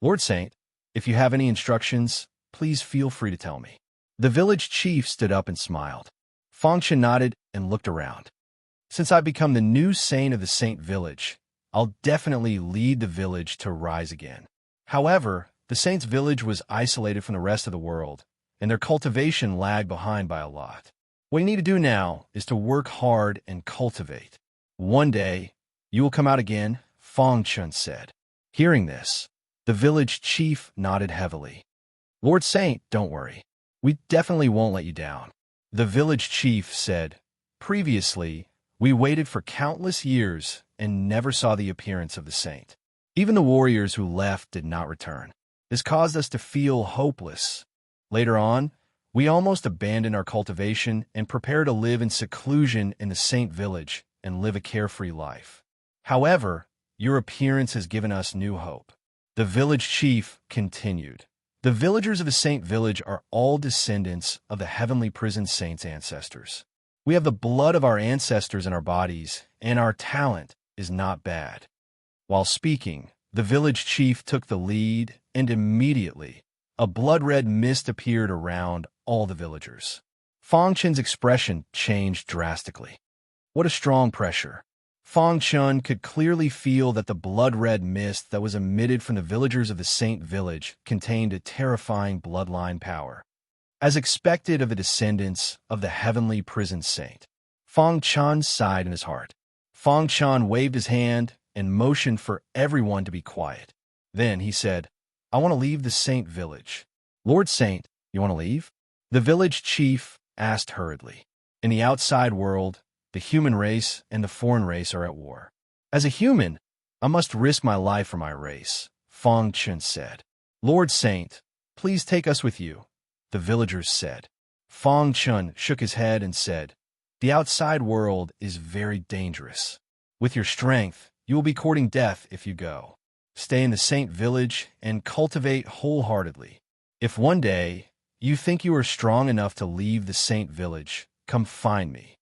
"Lord Saint, if you have any instructions, please feel free to tell me." The village chief stood up and smiled. Fang Chen nodded and looked around. "Since I've become the new saint of the Saint Village, I'll definitely lead the village to rise again." However, the saint's village was isolated from the rest of the world, and their cultivation lagged behind by a lot. What you need to do now is to work hard and cultivate. "One day, you will come out again," Fang Chun said. Hearing this, the village chief nodded heavily. "Lord Saint, don't worry. We definitely won't let you down." The village chief said, "Previously, we waited for countless years and never saw the appearance of the saint. Even the warriors who left did not return. This caused us to feel hopeless. Later on, we almost abandoned our cultivation and prepared to live in seclusion in the Saint Village and live a carefree life. However, your appearance has given us new hope." The village chief continued. "The villagers of the Saint Village are all descendants of the heavenly prison saint's ancestors. We have the blood of our ancestors in our bodies, and our talent is not bad." While speaking, the village chief took the lead, and immediately, a blood-red mist appeared around all the villagers. Fang Chen's expression changed drastically. What a strong pressure. Fang Chun could clearly feel that the blood-red mist that was emitted from the villagers of the Saint Village contained a terrifying bloodline power. As expected of the descendants of the heavenly prison saint, Fang Chun sighed in his heart. Fang Chun waved his hand and motioned for everyone to be quiet. Then he said, "I want to leave the Saint Village." "Lord Saint, you want to leave?" the village chief asked hurriedly. "In the outside world, the human race and the foreign race are at war. As a human, I must risk my life for my race," Fang Chun said. "Lord Saint, please take us with you," the villagers said. Fang Chun shook his head and said, "The outside world is very dangerous. With your strength, you will be courting death if you go. Stay in the Saint Village and cultivate wholeheartedly. If one day you think you are strong enough to leave the Saint Village, come find me."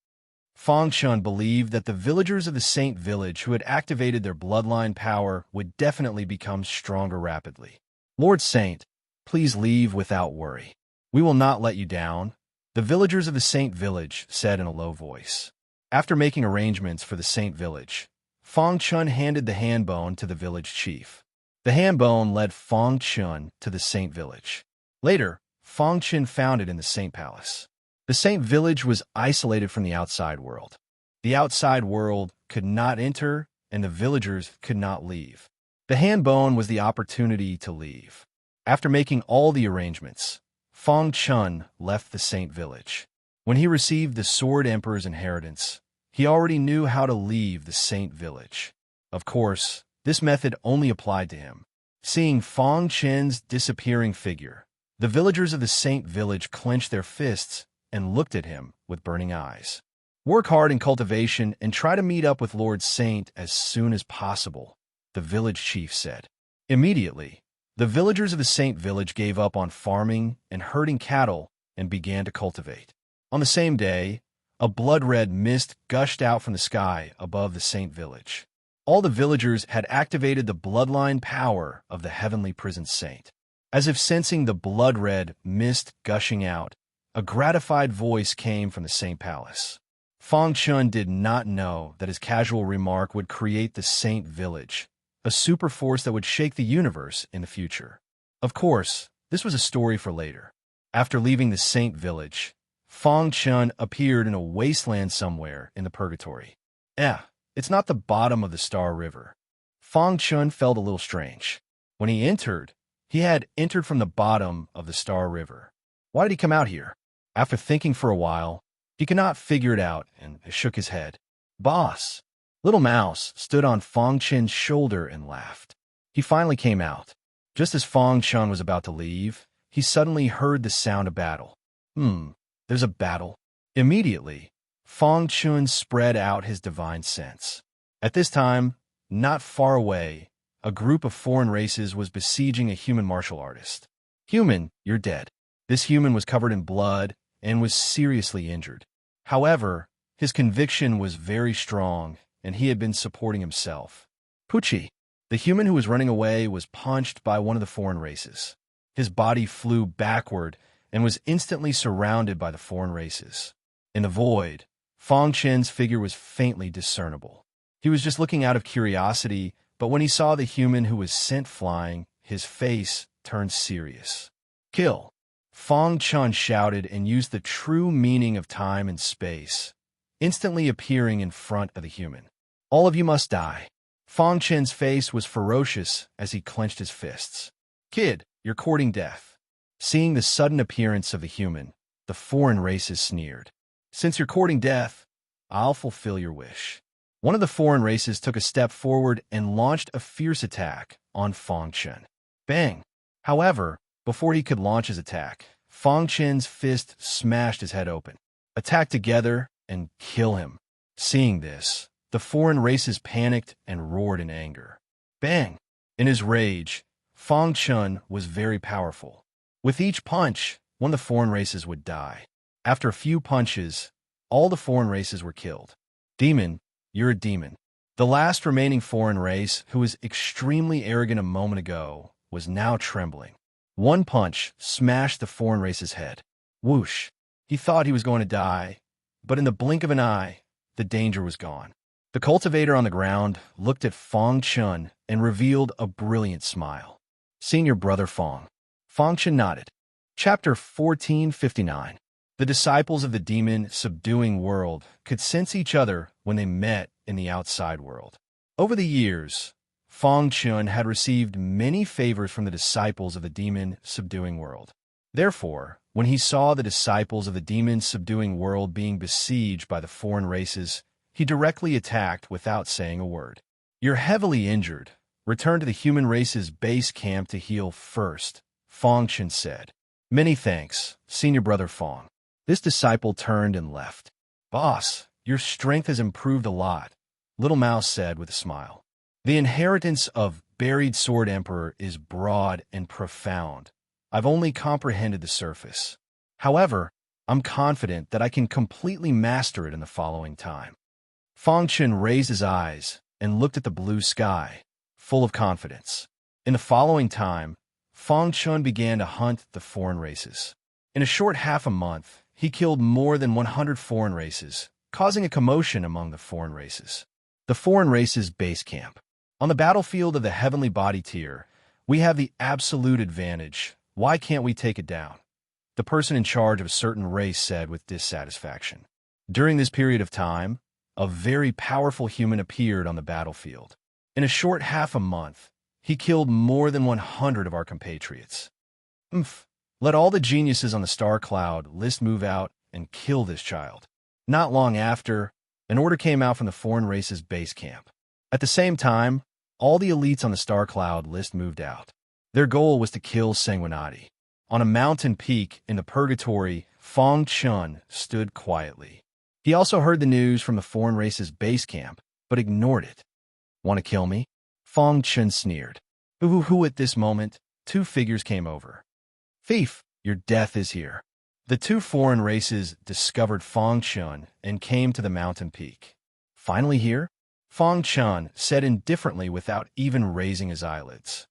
Fang Chun believed that the villagers of the Saint Village who had activated their bloodline power would definitely become stronger rapidly. "Lord Saint, please leave without worry. We will not let you down," the villagers of the Saint Village said in a low voice. After making arrangements for the Saint Village, Fang Chun handed the hand bone to the village chief. The hand bone led Fang Chun to the Saint Village. Later, Fang Chun found it in the Saint Palace. The Saint Village was isolated from the outside world. The outside world could not enter, and the villagers could not leave. The hand bone was the opportunity to leave. After making all the arrangements, Fang Chun left the Saint Village. When he received the Sword Emperor's inheritance, he already knew how to leave the Saint Village. Of course, this method only applied to him. Seeing Fang Chen's disappearing figure, the villagers of the Saint Village clenched their fists and looked at him with burning eyes. "Work hard in cultivation and try to meet up with Lord Saint as soon as possible," the village chief said. Immediately, the villagers of the Saint Village gave up on farming and herding cattle and began to cultivate. On the same day, a blood-red mist gushed out from the sky above the Saint Village. All the villagers had activated the bloodline power of the heavenly prison saint. As if sensing the blood-red mist gushing out, a gratified voice came from the Saint Palace. Fang Chun did not know that his casual remark would create the Saint Village, a super force that would shake the universe in the future. Of course, this was a story for later. After leaving the Saint Village, Fang Chun appeared in a wasteland somewhere in the purgatory. It's not the bottom of the Star River. Fang Chun felt a little strange. When he had entered from the bottom of the Star River. Why did he come out here? After thinking for a while, he could not figure it out and shook his head. Boss. Little Mouse stood on Fong Chen's shoulder and laughed. He finally came out. Just as Fong Chen was about to leave, he suddenly heard the sound of battle. There's a battle. Immediately, Fong Chen spread out his divine sense. At this time, not far away, a group of foreign races was besieging a human martial artist. Human, you're dead. This human was covered in blood and was seriously injured. However, his conviction was very strong, and he had been supporting himself. Pucci, the human who was running away, was punched by one of the foreign races. His body flew backward and was instantly surrounded by the foreign races. In the void, Fong Chen's figure was faintly discernible. He was just looking out of curiosity, but when he saw the human who was sent flying, his face turned serious. Kill! Fong Chen shouted and used the true meaning of time and space, instantly appearing in front of the human. All of you must die. Fong Chen's face was ferocious as he clenched his fists. Kid, you're courting death. Seeing the sudden appearance of the human, the foreign races sneered. Since you're courting death, I'll fulfill your wish. One of the foreign races took a step forward and launched a fierce attack on Fong Chen. Bang! However, before he could launch his attack, Fong Chen's fist smashed his head open. Attack together and kill him. Seeing this, the foreign races panicked and roared in anger. Bang! In his rage, Fong Chen was very powerful. With each punch, one of the foreign races would die. After a few punches, all the foreign races were killed. Demon, you're a demon. The last remaining foreign race, who was extremely arrogant a moment ago, was now trembling. One punch smashed the foreign race's head. Whoosh! He thought he was going to die, but in the blink of an eye, the danger was gone. The cultivator on the ground looked at Fong Chen and revealed a brilliant smile. Senior brother Fong. Fong Chen nodded. Chapter 1459. The disciples of the demon-subduing world could sense each other when they met in the outside world. Over the years, Fong Chen had received many favors from the disciples of the demon-subduing world. Therefore, when he saw the disciples of the demon-subduing world being besieged by the foreign races, he directly attacked without saying a word. You're heavily injured. Return to the human race's base camp to heal first, Fong Chen said. Many thanks, Senior Brother Fong. This disciple turned and left. Boss, your strength has improved a lot, Little Mouse said with a smile. The inheritance of Buried Sword Emperor is broad and profound. I've only comprehended the surface. However, I'm confident that I can completely master it in the following time. Fong Chen raised his eyes and looked at the blue sky, full of confidence. In the following time, Fong Chen began to hunt the foreign races. In a short half a month, he killed more than 100 foreign races, causing a commotion among the foreign races. The foreign races' base camp. On the battlefield of the heavenly body tier, we have the absolute advantage. Why can't we take it down? The person in charge of a certain race said with dissatisfaction. During this period of time, a very powerful human appeared on the battlefield. In a short half a month, he killed more than 100 of our compatriots. Let all the geniuses on the star cloud list move out and kill this child. Not long after, an order came out from the foreign race's base camp. At the same time, all the elites on the star cloud list moved out. Their goal was to kill Sanguinati. On a mountain peak in the purgatory, Fong Chen stood quietly. He also heard the news from the foreign race's base camp, but ignored it. Want to kill me? Fong Chen sneered. Hoo at this moment, two figures came over. Thief, your death is here. The two foreign races discovered Fong Chen and came to the mountain peak. Finally here? Fong Chen said indifferently without even raising his eyelids.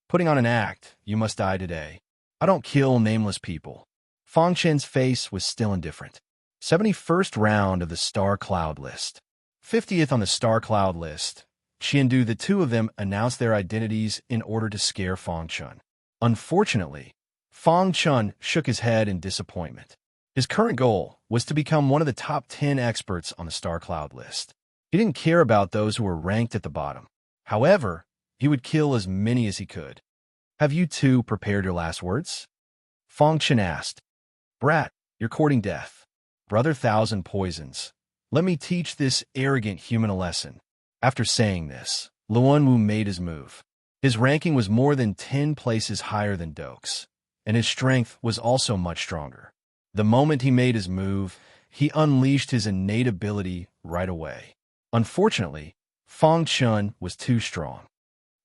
Putting on an act, you must die today. I don't kill nameless people. Fong Chen's face was still indifferent. 71st round of the Star Cloud list. 50th on the Star Cloud list. Qiandu, the two of them announced their identities in order to scare Fong Chen. Unfortunately, Fong Chen shook his head in disappointment. His current goal was to become one of the top 10 experts on the Star Cloud list. He didn't care about those who were ranked at the bottom. However, he would kill as many as he could. Have you two prepared your last words? Fong Chen asked. Brat, you're courting death. Brother Thousand Poisons. Let me teach this arrogant human a lesson. After saying this, Luan Wu made his move. His ranking was more than 10 places higher than Doke's, and his strength was also much stronger. The moment he made his move, he unleashed his innate ability right away. Unfortunately, Fong Chun was too strong.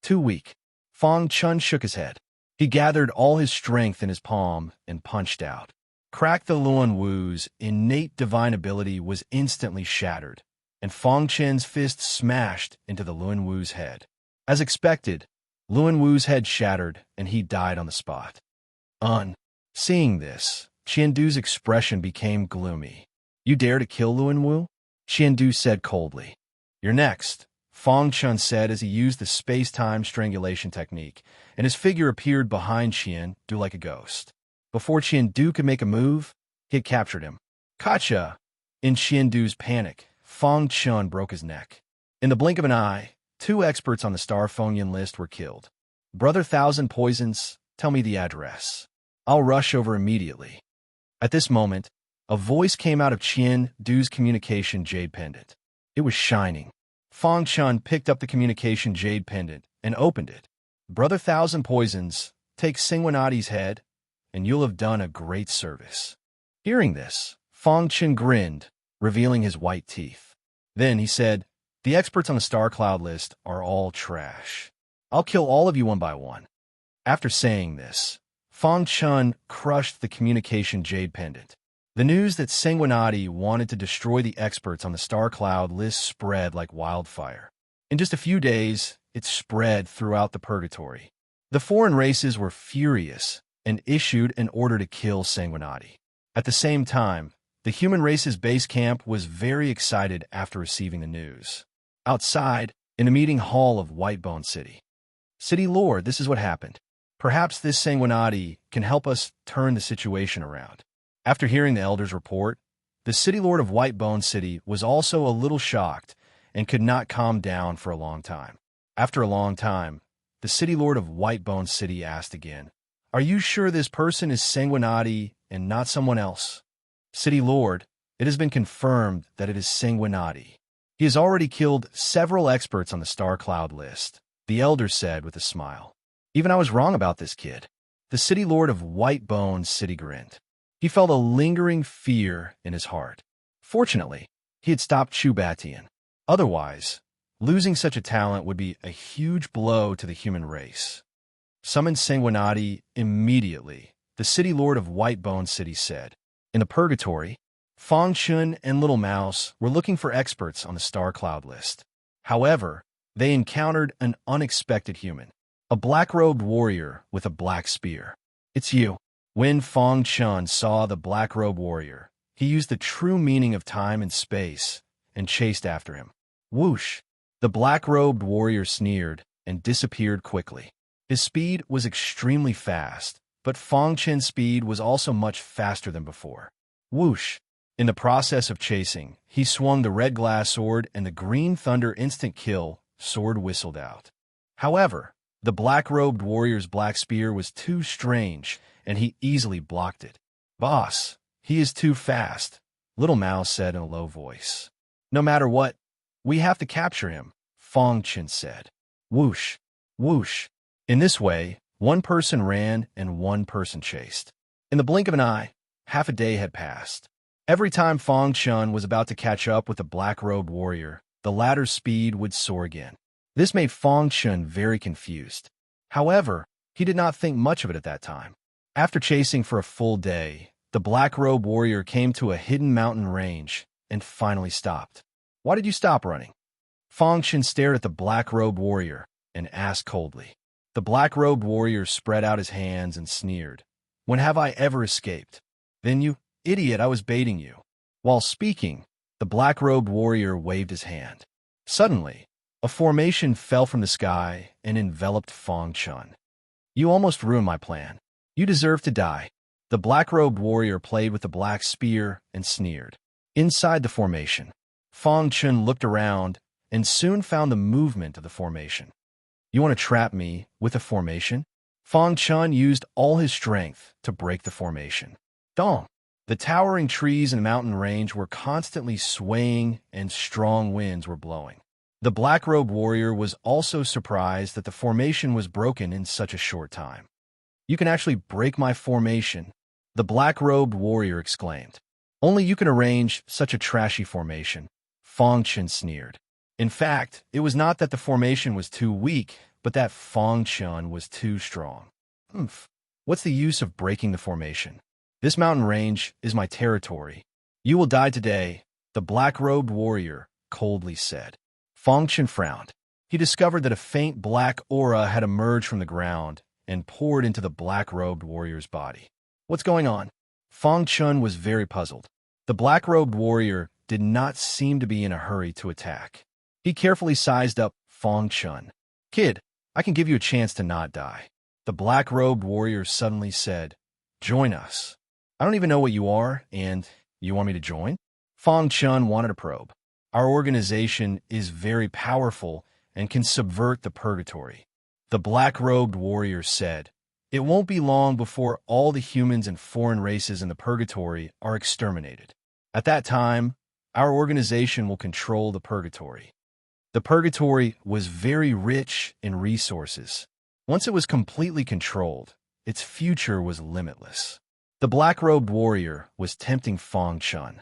Too weak. Fong Chun shook his head. He gathered all his strength in his palm and punched out. Crack the Luan Wu's innate divine ability was instantly shattered, and Fong Chen's fist smashed into the Luan Wu's head. As expected, Luan Wu's head shattered, and he died on the spot. Seeing this, Qiandu's expression became gloomy. You dare to kill Luan Wu? Qiandu said coldly. You're next, Fong Chun said as he used the space-time strangulation technique, and his figure appeared behind Qiandu like a ghost. Before Qiandu could make a move, he had captured him. Gotcha! In Qiandu's panic, Fong Chun broke his neck. In the blink of an eye, 2 experts on the Star Fengyan list were killed. Brother Thousand Poisons, tell me the address. I'll rush over immediately. At this moment, a voice came out of Qiandu's communication jade pendant. It was shining. Fong Chun picked up the communication jade pendant and opened it. Brother Thousand Poisons, take Singwanati's head, and you'll have done a great service. Hearing this, Fong Chun grinned, revealing his white teeth. Then he said, the experts on the Star Cloud list are all trash. I'll kill all of you one by one. After saying this, Fong Chun crushed the communication jade pendant. The news that Singwanati wanted to destroy the experts on the Star Cloud list spread like wildfire. In just a few days, it spread throughout the purgatory. The foreign races were furious and issued an order to kill Singwanati. At the same time, the human race's base camp was very excited after receiving the news. Outside, in a meeting hall of Whitebone City. City Lord, this is what happened. Perhaps this Singwanati can help us turn the situation around. After hearing the elder's report, the City Lord of Whitebone City was also a little shocked and could not calm down for a long time. After a long time, the City Lord of Whitebone City asked again, are you sure this person is Singwanati and not someone else? City Lord, it has been confirmed that it is Singwanati. He has already killed several experts on the Star Cloud list, the elder said with a smile. Even I was wrong about this kid. The City Lord of Whitebone City grinned. He felt a lingering fear in his heart. Fortunately, he had stopped Chubatian. Otherwise, losing such a talent would be a huge blow to the human race. Summon Singwanati immediately, the City Lord of Whitebone City said. In the purgatory, Fong Chun and Little Mouse were looking for experts on the Star Cloud list. However, they encountered an unexpected human, a black-robed warrior with a black spear. It's you. When Fong Chun saw the black-robed warrior, he used the true meaning of time and space and chased after him. Whoosh! The black-robed warrior sneered and disappeared quickly. His speed was extremely fast, but Fong Chen's speed was also much faster than before. Whoosh! In the process of chasing, he swung the red glass sword and the green thunder instant kill sword whistled out. However, the black-robed warrior's black spear was too strange, and he easily blocked it. Boss, he is too fast, Little Mouse said in a low voice. No matter what, we have to capture him, Fong Chen said. Whoosh! Whoosh! In this way, one person ran and one person chased. In the blink of an eye, half a day had passed. Every time Fong Chun was about to catch up with the black-robed warrior, the latter's speed would soar again. This made Fong Chun very confused. However, he did not think much of it at that time. After chasing for a full day, the black-robed warrior came to a hidden mountain range and finally stopped. Why did you stop running? Fong Chun stared at the black-robed warrior and asked coldly. The black-robed warrior spread out his hands and sneered. When have I ever escaped? Then you idiot, I was baiting you. While speaking, the black-robed warrior waved his hand. Suddenly, a formation fell from the sky and enveloped Fong Chun. You almost ruined my plan. You deserve to die. The black-robed warrior played with the black spear and sneered. Inside the formation, Fong Chun looked around and soon found the movement of the formation. You want to trap me with a formation? Fang Chun used all his strength to break the formation. Dong! The towering trees and mountain range were constantly swaying and strong winds were blowing. The black-robed warrior was also surprised that the formation was broken in such a short time. "You can actually break my formation," the black-robed warrior exclaimed. "Only you can arrange such a trashy formation," Fang Chun sneered. In fact, it was not that the formation was too weak, but that Fang Chun was too strong. "Humph. What's the use of breaking the formation? This mountain range is my territory. You will die today," the black-robed warrior coldly said. Fang Chun frowned. He discovered that a faint black aura had emerged from the ground and poured into the black-robed warrior's body. "What's going on?" Fang Chun was very puzzled. The black-robed warrior did not seem to be in a hurry to attack. He carefully sized up Fang Chun. "Kid, I can give you a chance to not die," the black-robed warrior suddenly said. "Join us. I don't even know what you are, and you want me to join?" Fang Chun wanted a probe. "Our organization is very powerful and can subvert the purgatory," the black-robed warrior said. "It won't be long before all the humans and foreign races in the purgatory are exterminated. At that time, our organization will control the purgatory." The purgatory was very rich in resources. Once it was completely controlled, its future was limitless. The black-robed warrior was tempting Fang Chun.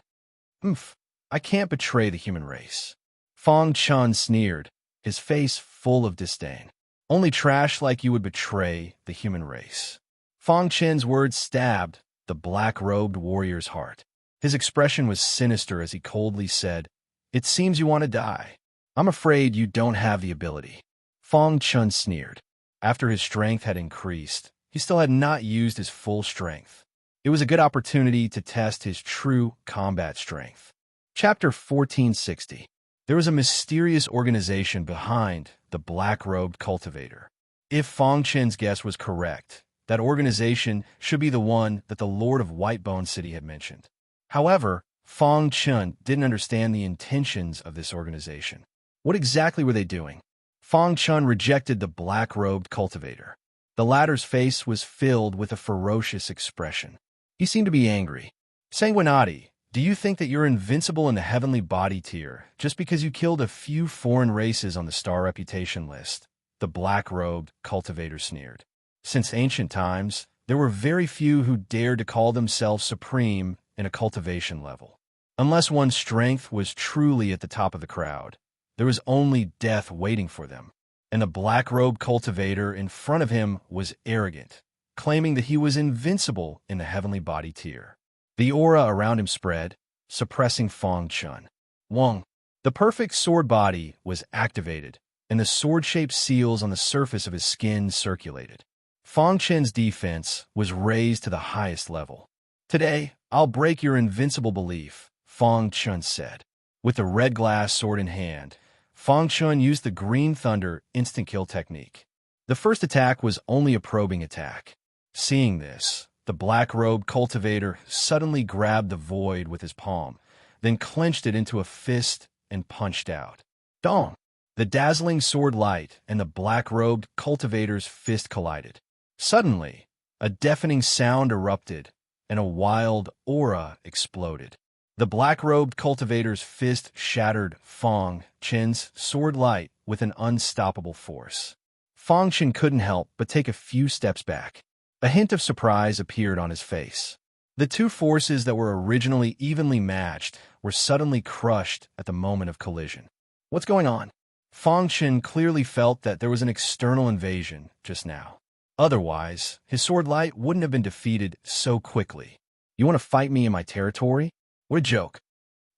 "Humph, I can't betray the human race." Fang Chun sneered, his face full of disdain. "Only trash like you would betray the human race." Fang Chun's words stabbed the black-robed warrior's heart. His expression was sinister as he coldly said, "It seems you want to die. I'm afraid you don't have the ability." Fang Chun sneered. After his strength had increased, he still had not used his full strength. It was a good opportunity to test his true combat strength. Chapter 1460. There was a mysterious organization behind the black-robed cultivator. If Fang Chun's guess was correct, that organization should be the one that the Lord of Whitebone City had mentioned. However, Fang Chun didn't understand the intentions of this organization. What exactly were they doing? Fang Chun rejected the black-robed cultivator. The latter's face was filled with a ferocious expression. He seemed to be angry. "Sanguinati, do you think that you're invincible in the heavenly body tier just because you killed a few foreign races on the star reputation list?" the black-robed cultivator sneered. Since ancient times, there were very few who dared to call themselves supreme in a cultivation level. Unless one's strength was truly at the top of the crowd, there was only death waiting for them. And the black-robed cultivator in front of him was arrogant, claiming that he was invincible in the heavenly body tier. The aura around him spread, suppressing Fang Chun. Wong. The perfect sword body was activated, and the sword-shaped seals on the surface of his skin circulated. Fang Chun's defense was raised to the highest level. "Today, I'll break your invincible belief," Fang Chun said. With the red glass sword in hand, Fang Chun used the Green Thunder instant kill technique. The first attack was only a probing attack. Seeing this, the black-robed cultivator suddenly grabbed the void with his palm, then clenched it into a fist and punched out. Dong! The dazzling sword light and the black-robed cultivator's fist collided. Suddenly, a deafening sound erupted, and a wild aura exploded. The black-robed cultivator's fist shattered Fang Chun's sword light with an unstoppable force. Fang Chun couldn't help but take a few steps back. A hint of surprise appeared on his face. The two forces that were originally evenly matched were suddenly crushed at the moment of collision. What's going on? Fang Chun clearly felt that there was an external invasion just now. Otherwise, his sword light wouldn't have been defeated so quickly. "You want to fight me in my territory? What a joke."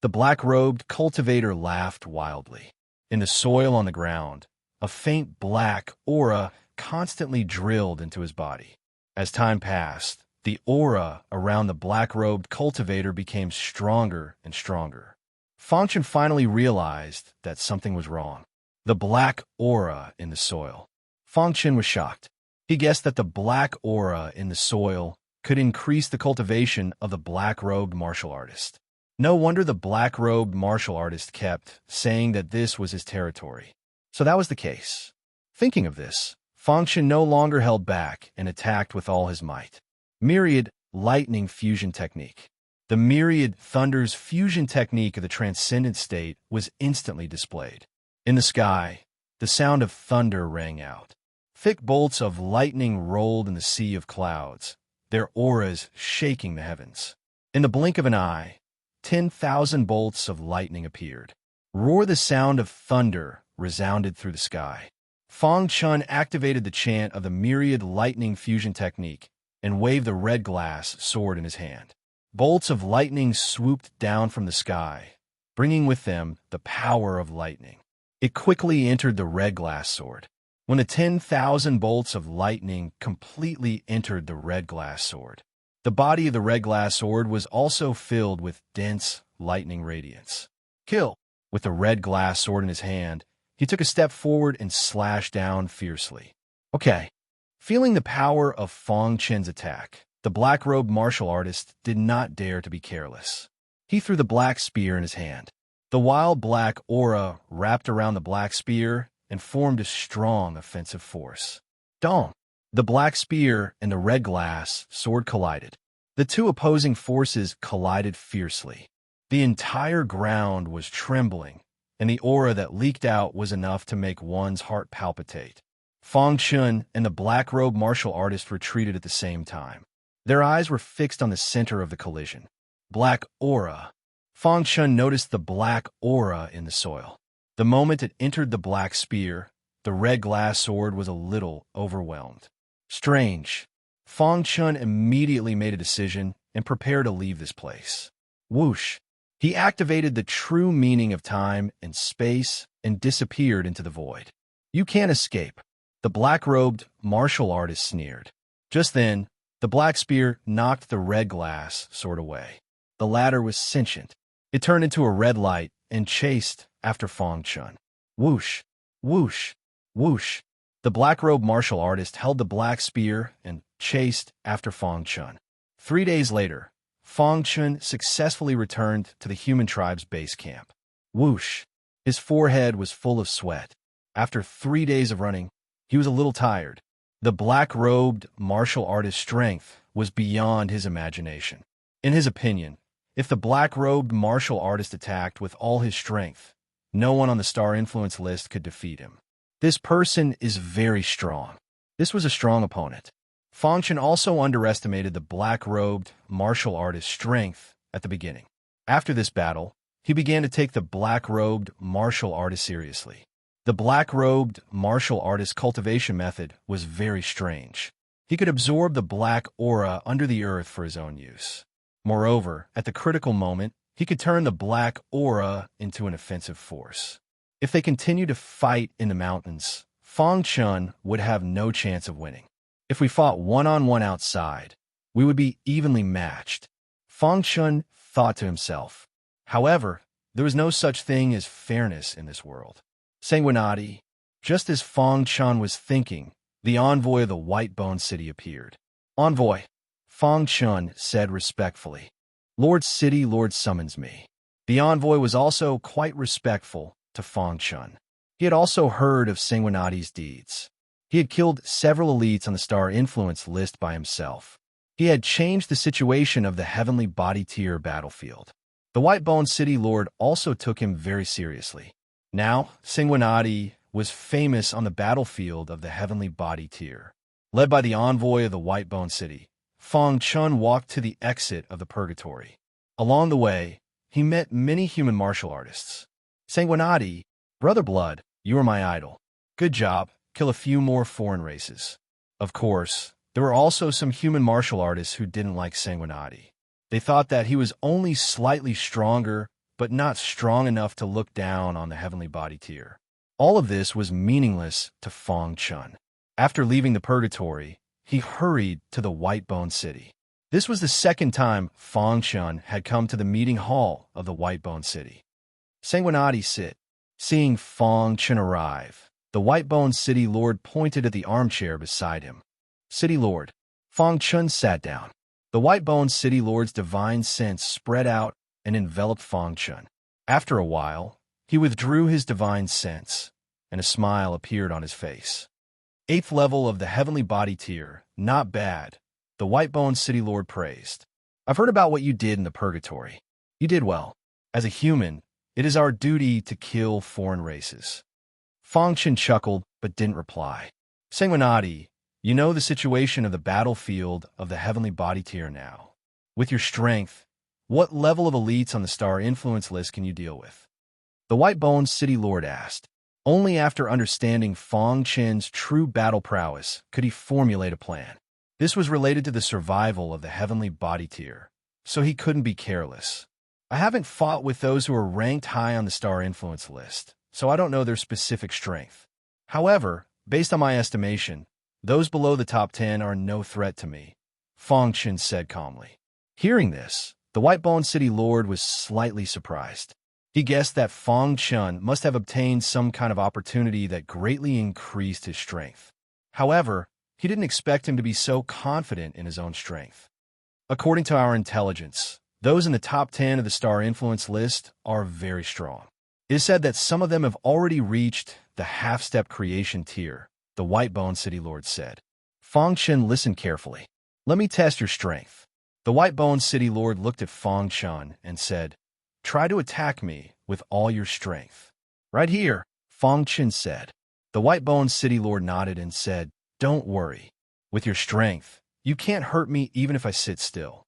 The black-robed cultivator laughed wildly. In the soil on the ground, a faint black aura constantly drilled into his body. As time passed, the aura around the black-robed cultivator became stronger and stronger. Fang Chun finally realized that something was wrong. The black aura in the soil. Fang Chun was shocked. He guessed that the black aura in the soil could increase the cultivation of the black-robed martial artist. No wonder the black-robed martial artist kept saying that this was his territory. So that was the case. Thinking of this, Fangchen no longer held back and attacked with all his might. Myriad lightning fusion technique. The myriad thunder's fusion technique of the transcendent state was instantly displayed. In the sky, the sound of thunder rang out. Thick bolts of lightning rolled in the sea of clouds, their auras shaking the heavens. In the blink of an eye, 10,000 bolts of lightning appeared. Roar the sound of thunder resounded through the sky. Fangchen activated the chant of the myriad lightning fusion technique and waved the red glass sword in his hand. Bolts of lightning swooped down from the sky, bringing with them the power of lightning. It quickly entered the red glass sword. When the 10,000 bolts of lightning completely entered the red glass sword, the body of the red glass sword was also filled with dense lightning radiance. Kill! With the red glass sword in his hand, he took a step forward and slashed down fiercely. Okay. Feeling the power of Fangchen's attack, the black-robed martial artist did not dare to be careless. He threw the black spear in his hand. The wild black aura wrapped around the black spear and formed a strong offensive force. Dong! The black spear and the red glass sword collided. The two opposing forces collided fiercely. The entire ground was trembling, and the aura that leaked out was enough to make one's heart palpitate. Fangchen and the black-robed martial artist retreated at the same time. Their eyes were fixed on the center of the collision. Black aura. Fangchen noticed the black aura in the soil. The moment it entered the black spear, the red glass sword was a little overwhelmed. Strange. Fangchen immediately made a decision and prepared to leave this place. Whoosh! He activated the true meaning of time and space and disappeared into the void. You can't escape. The black-robed martial artist sneered. Just then, the black spear knocked the red glass sword away. The latter was sentient. It turned into a red light and chased after Fangchen. Whoosh! Whoosh! Whoosh! The black-robed martial artist held the black spear and chased after Fangchen. 3 days later, Fangchen successfully returned to the human tribe's base camp. Whoosh! His forehead was full of sweat. After 3 days of running, he was a little tired. The black-robed martial artist's strength was beyond his imagination. In his opinion, if the black-robed martial artist attacked with all his strength, no one on the star influence list could defeat him. This person is very strong. This was a strong opponent. Fangchen also underestimated the black-robed martial artist's strength at the beginning. After this battle, he began to take the black-robed martial artist seriously. The black-robed martial artist's cultivation method was very strange. He could absorb the black aura under the earth for his own use. Moreover, at the critical moment, he could turn the black aura into an offensive force. If they continued to fight in the mountains, Fangchen would have no chance of winning. If we fought one-on-one outside, we would be evenly matched. Fangchen thought to himself. However, there was no such thing as fairness in this world. Sanguinati. Just as Fangchen was thinking, the envoy of the White-Bone City appeared. Envoy, Fangchen said respectfully. Lord City Lord summons me. The envoy was also quite respectful to Fangchen. He had also heard of Sanguinati's deeds. He had killed several elites on the star influence list by himself. He had changed the situation of the heavenly body tier battlefield. The White-Bone City Lord also took him very seriously. Now, Sanguinati was famous on the battlefield of the heavenly body tier. Led by the envoy of the White-Bone City, Fangchen walked to the exit of the purgatory. Along the way, he met many human martial artists. Sanguinati, Brother Blood, you are my idol. Good job. Kill a few more foreign races. Of course, there were also some human martial artists who didn't like Sanguinati. They thought that he was only slightly stronger, but not strong enough to look down on the heavenly body tier. All of this was meaningless to Fangchen. After leaving the purgatory, he hurried to the White-Bone City. This was the second time Fangchen had come to the meeting hall of the White-Bone City. Sanguinati sit. Seeing Fangchen arrive, the White-Bone City Lord pointed at the armchair beside him. City Lord. Fangchen sat down. The White-Bone City Lord's divine sense spread out and enveloped Fangchen. After a while, he withdrew his divine sense, and a smile appeared on his face. 8th level of the heavenly body tier. Not bad, the White-Bone City Lord praised. I've heard about what you did in the purgatory. You did well. As a human, it is our duty to kill foreign races. Fangchen chuckled but didn't reply. Sanguinati, you know the situation of the battlefield of the heavenly body tier now. With your strength, what level of elites on the star influence list can you deal with? The White-Bone City Lord asked. Only after understanding Fang Chen's true battle prowess could he formulate a plan. This was related to the survival of the heavenly body tier, so he couldn't be careless. I haven't fought with those who are ranked high on the star influence list, so I don't know their specific strength. However, based on my estimation, those below the top 10 are no threat to me, Fang Chen said calmly. Hearing this, the White-Bone City Lord was slightly surprised. He guessed that Fang Chen must have obtained some kind of opportunity that greatly increased his strength. However, he didn't expect him to be so confident in his own strength. According to our intelligence, those in the top 10 of the star influence list are very strong. It is said that some of them have already reached the half-step creation tier, the White-Bone City Lord said. Fang Chen listened carefully. Let me test your strength. The White-Bone City Lord looked at Fang Chen and said, Try to attack me with all your strength. Right here, Fang Chen said. The White-Bone City Lord nodded and said, Don't worry. With your strength, you can't hurt me even if I sit still.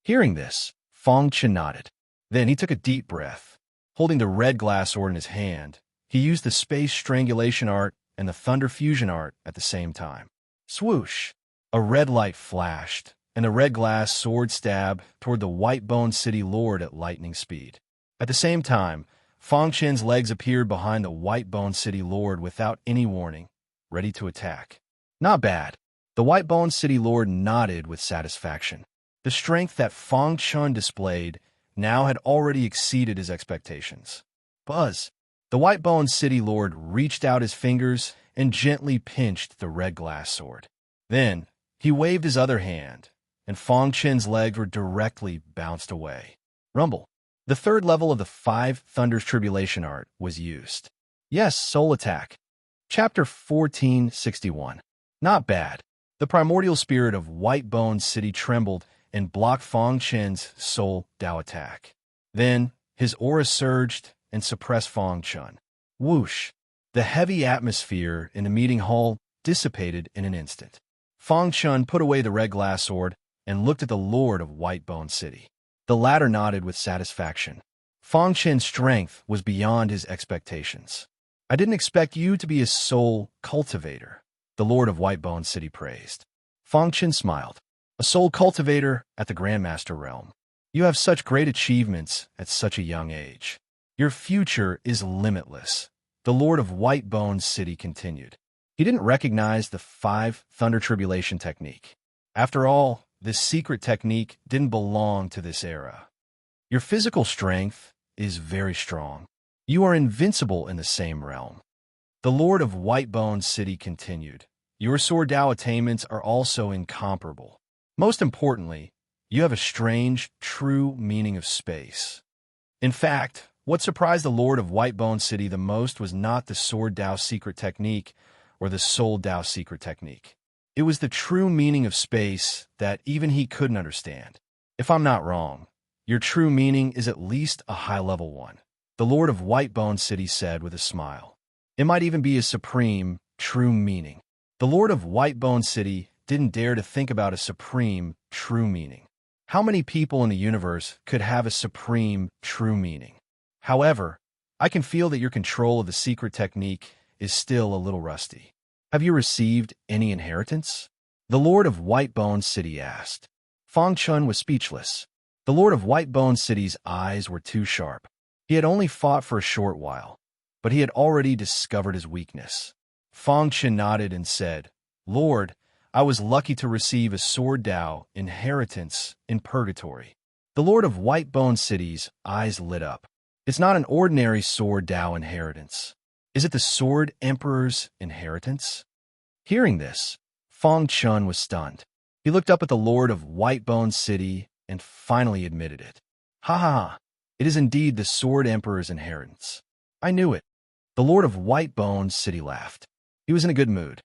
Hearing this, Fang Chen nodded. Then he took a deep breath. Holding the red glass sword in his hand, he used the space strangulation art and the thunder fusion art at the same time. Swoosh! A red light flashed, and the red glass sword stabbed toward the White-Bone City Lord at lightning speed. At the same time, Fang Chen's legs appeared behind the White-Bone City Lord without any warning, ready to attack. Not bad. The White-Bone City Lord nodded with satisfaction. The strength that Fang Chen displayed now had already exceeded his expectations. Buzz! The White-Bone City Lord reached out his fingers and gently pinched the red glass sword. Then, he waved his other hand, and Fang Chen's legs were directly bounced away. Rumble. The 3rd level of the 5 Thunder's Tribulation art was used. Yes, Soul Attack. Chapter 1461. Not bad. The primordial spirit of White-Bone City trembled and blocked Fang Chen's Soul Dao attack. Then, his aura surged and suppressed Fang Chen. Whoosh! The heavy atmosphere in the meeting hall dissipated in an instant. Fang Chen put away the red glass sword and looked at the Lord of White-Bone City. The latter nodded with satisfaction. Fang Chen's strength was beyond his expectations. I didn't expect you to be a soul cultivator, the Lord of White-Bone City praised. Fang Chen smiled. A soul cultivator at the Grandmaster realm. You have such great achievements at such a young age. Your future is limitless, the Lord of White-Bone City continued. He didn't recognize the 5 Thunder Tribulation technique. After all, this secret technique didn't belong to this era. Your physical strength is very strong. You are invincible in the same realm. The Lord of White-Bone City continued. Your Sword Dao attainments are also incomparable. Most importantly, you have a strange, true meaning of space. In fact, what surprised the Lord of White-Bone City the most was not the Sword Dao secret technique or the Soul Dao secret technique. It was the true meaning of space that even he couldn't understand. If I'm not wrong, your true meaning is at least a high-level one, the Lord of White-Bone City said with a smile. It might even be a supreme, true meaning. The Lord of White-Bone City didn't dare to think about a supreme, true meaning. How many people in the universe could have a supreme, true meaning? However, I can feel that your control of the secret technique is still a little rusty. Have you received any inheritance? The Lord of White-Bone City asked. Fang Chen was speechless. The Lord of White-Bone City's eyes were too sharp. He had only fought for a short while, but he had already discovered his weakness. Fang Chen nodded and said, Lord, I was lucky to receive a Sword Dao inheritance in purgatory. The Lord of White-Bone City's eyes lit up. It's not an ordinary Sword Dao inheritance. Is it the Sword Emperor's inheritance? Hearing this, Fang Chen was stunned. He looked up at the Lord of White-Bone City and finally admitted it. Ha ha ha! It is indeed the Sword Emperor's inheritance. I knew it. The Lord of White-Bone City laughed. He was in a good mood.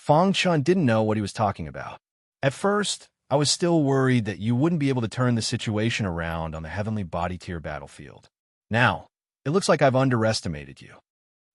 Fang Chun didn't know what he was talking about. At first, I was still worried that you wouldn't be able to turn the situation around on the heavenly body tier battlefield. Now, it looks like I've underestimated you.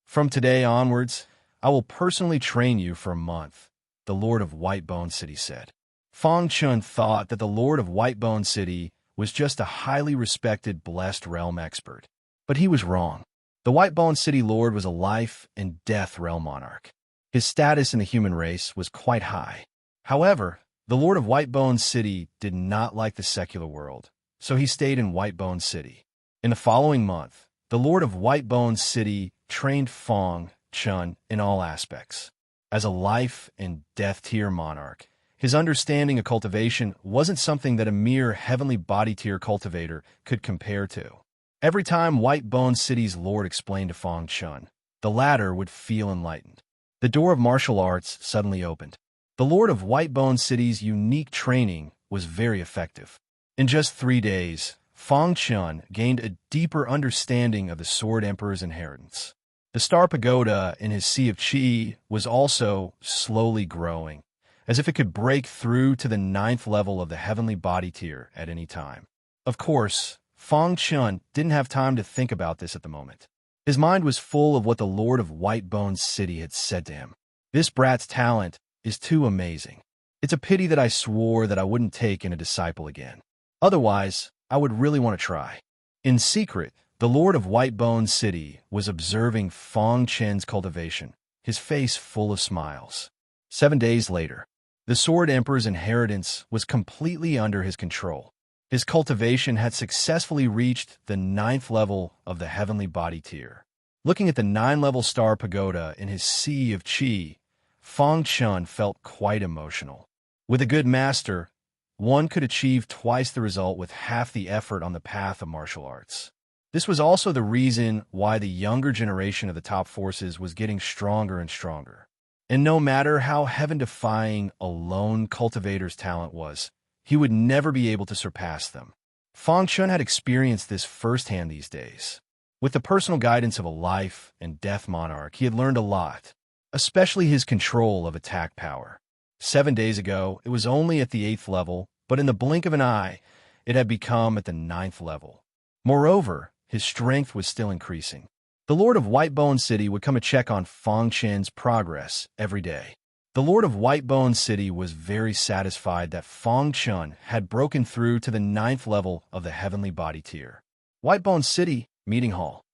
From today onwards, I will personally train you for a month, the Lord of Whitebone City said. Fang Chun thought that the Lord of Whitebone City was just a highly respected blessed realm expert. But he was wrong. The Whitebone City Lord was a life and death realm monarch. His status in the human race was quite high. However, the Lord of Whitebone City did not like the secular world, so he stayed in Whitebone City. In the following month, the Lord of Whitebone City trained Fang Chun in all aspects. As a life and death tier monarch, his understanding of cultivation wasn't something that a mere heavenly body tier cultivator could compare to. Every time Whitebone City's Lord explained to Fang Chun, the latter would feel enlightened. The door of martial arts suddenly opened. The Lord of Whitebone City's unique training was very effective. In just 3 days, Fang Chun gained a deeper understanding of the Sword Emperor's inheritance. The Star Pagoda in his Sea of Qi was also slowly growing, as if it could break through to the 9th level of the heavenly body tier at any time. Of course, Fang Chun didn't have time to think about this at the moment. His mind was full of what the Lord of Whitebone City had said to him. This brat's talent is too amazing. It's a pity that I swore that I wouldn't take in a disciple again. Otherwise, I would really want to try. In secret, the Lord of Whitebone City was observing Fang Chun's cultivation, his face full of smiles. 7 days later, the Sword Emperor's inheritance was completely under his control. His cultivation had successfully reached the 9th level of the heavenly body tier. Looking at the 9-level Star Pagoda in his Sea of Qi, Fang Chun felt quite emotional. With a good master, one could achieve twice the result with half the effort on the path of martial arts. This was also the reason why the younger generation of the top forces was getting stronger and stronger. And no matter how heaven-defying a lone cultivator's talent was, he would never be able to surpass them. Fang Chun had experienced this firsthand these days. With the personal guidance of a life and death monarch, he had learned a lot, especially his control of attack power. 7 days ago, it was only at the 8th level, but in the blink of an eye, it had become at the 9th level. Moreover, his strength was still increasing. The Lord of Whitebone City would come to check on Fang Chun's progress every day. The Lord of Whitebone City was very satisfied that Fang Chun had broken through to the 9th level of the heavenly body tier. Whitebone City, Meeting Hall.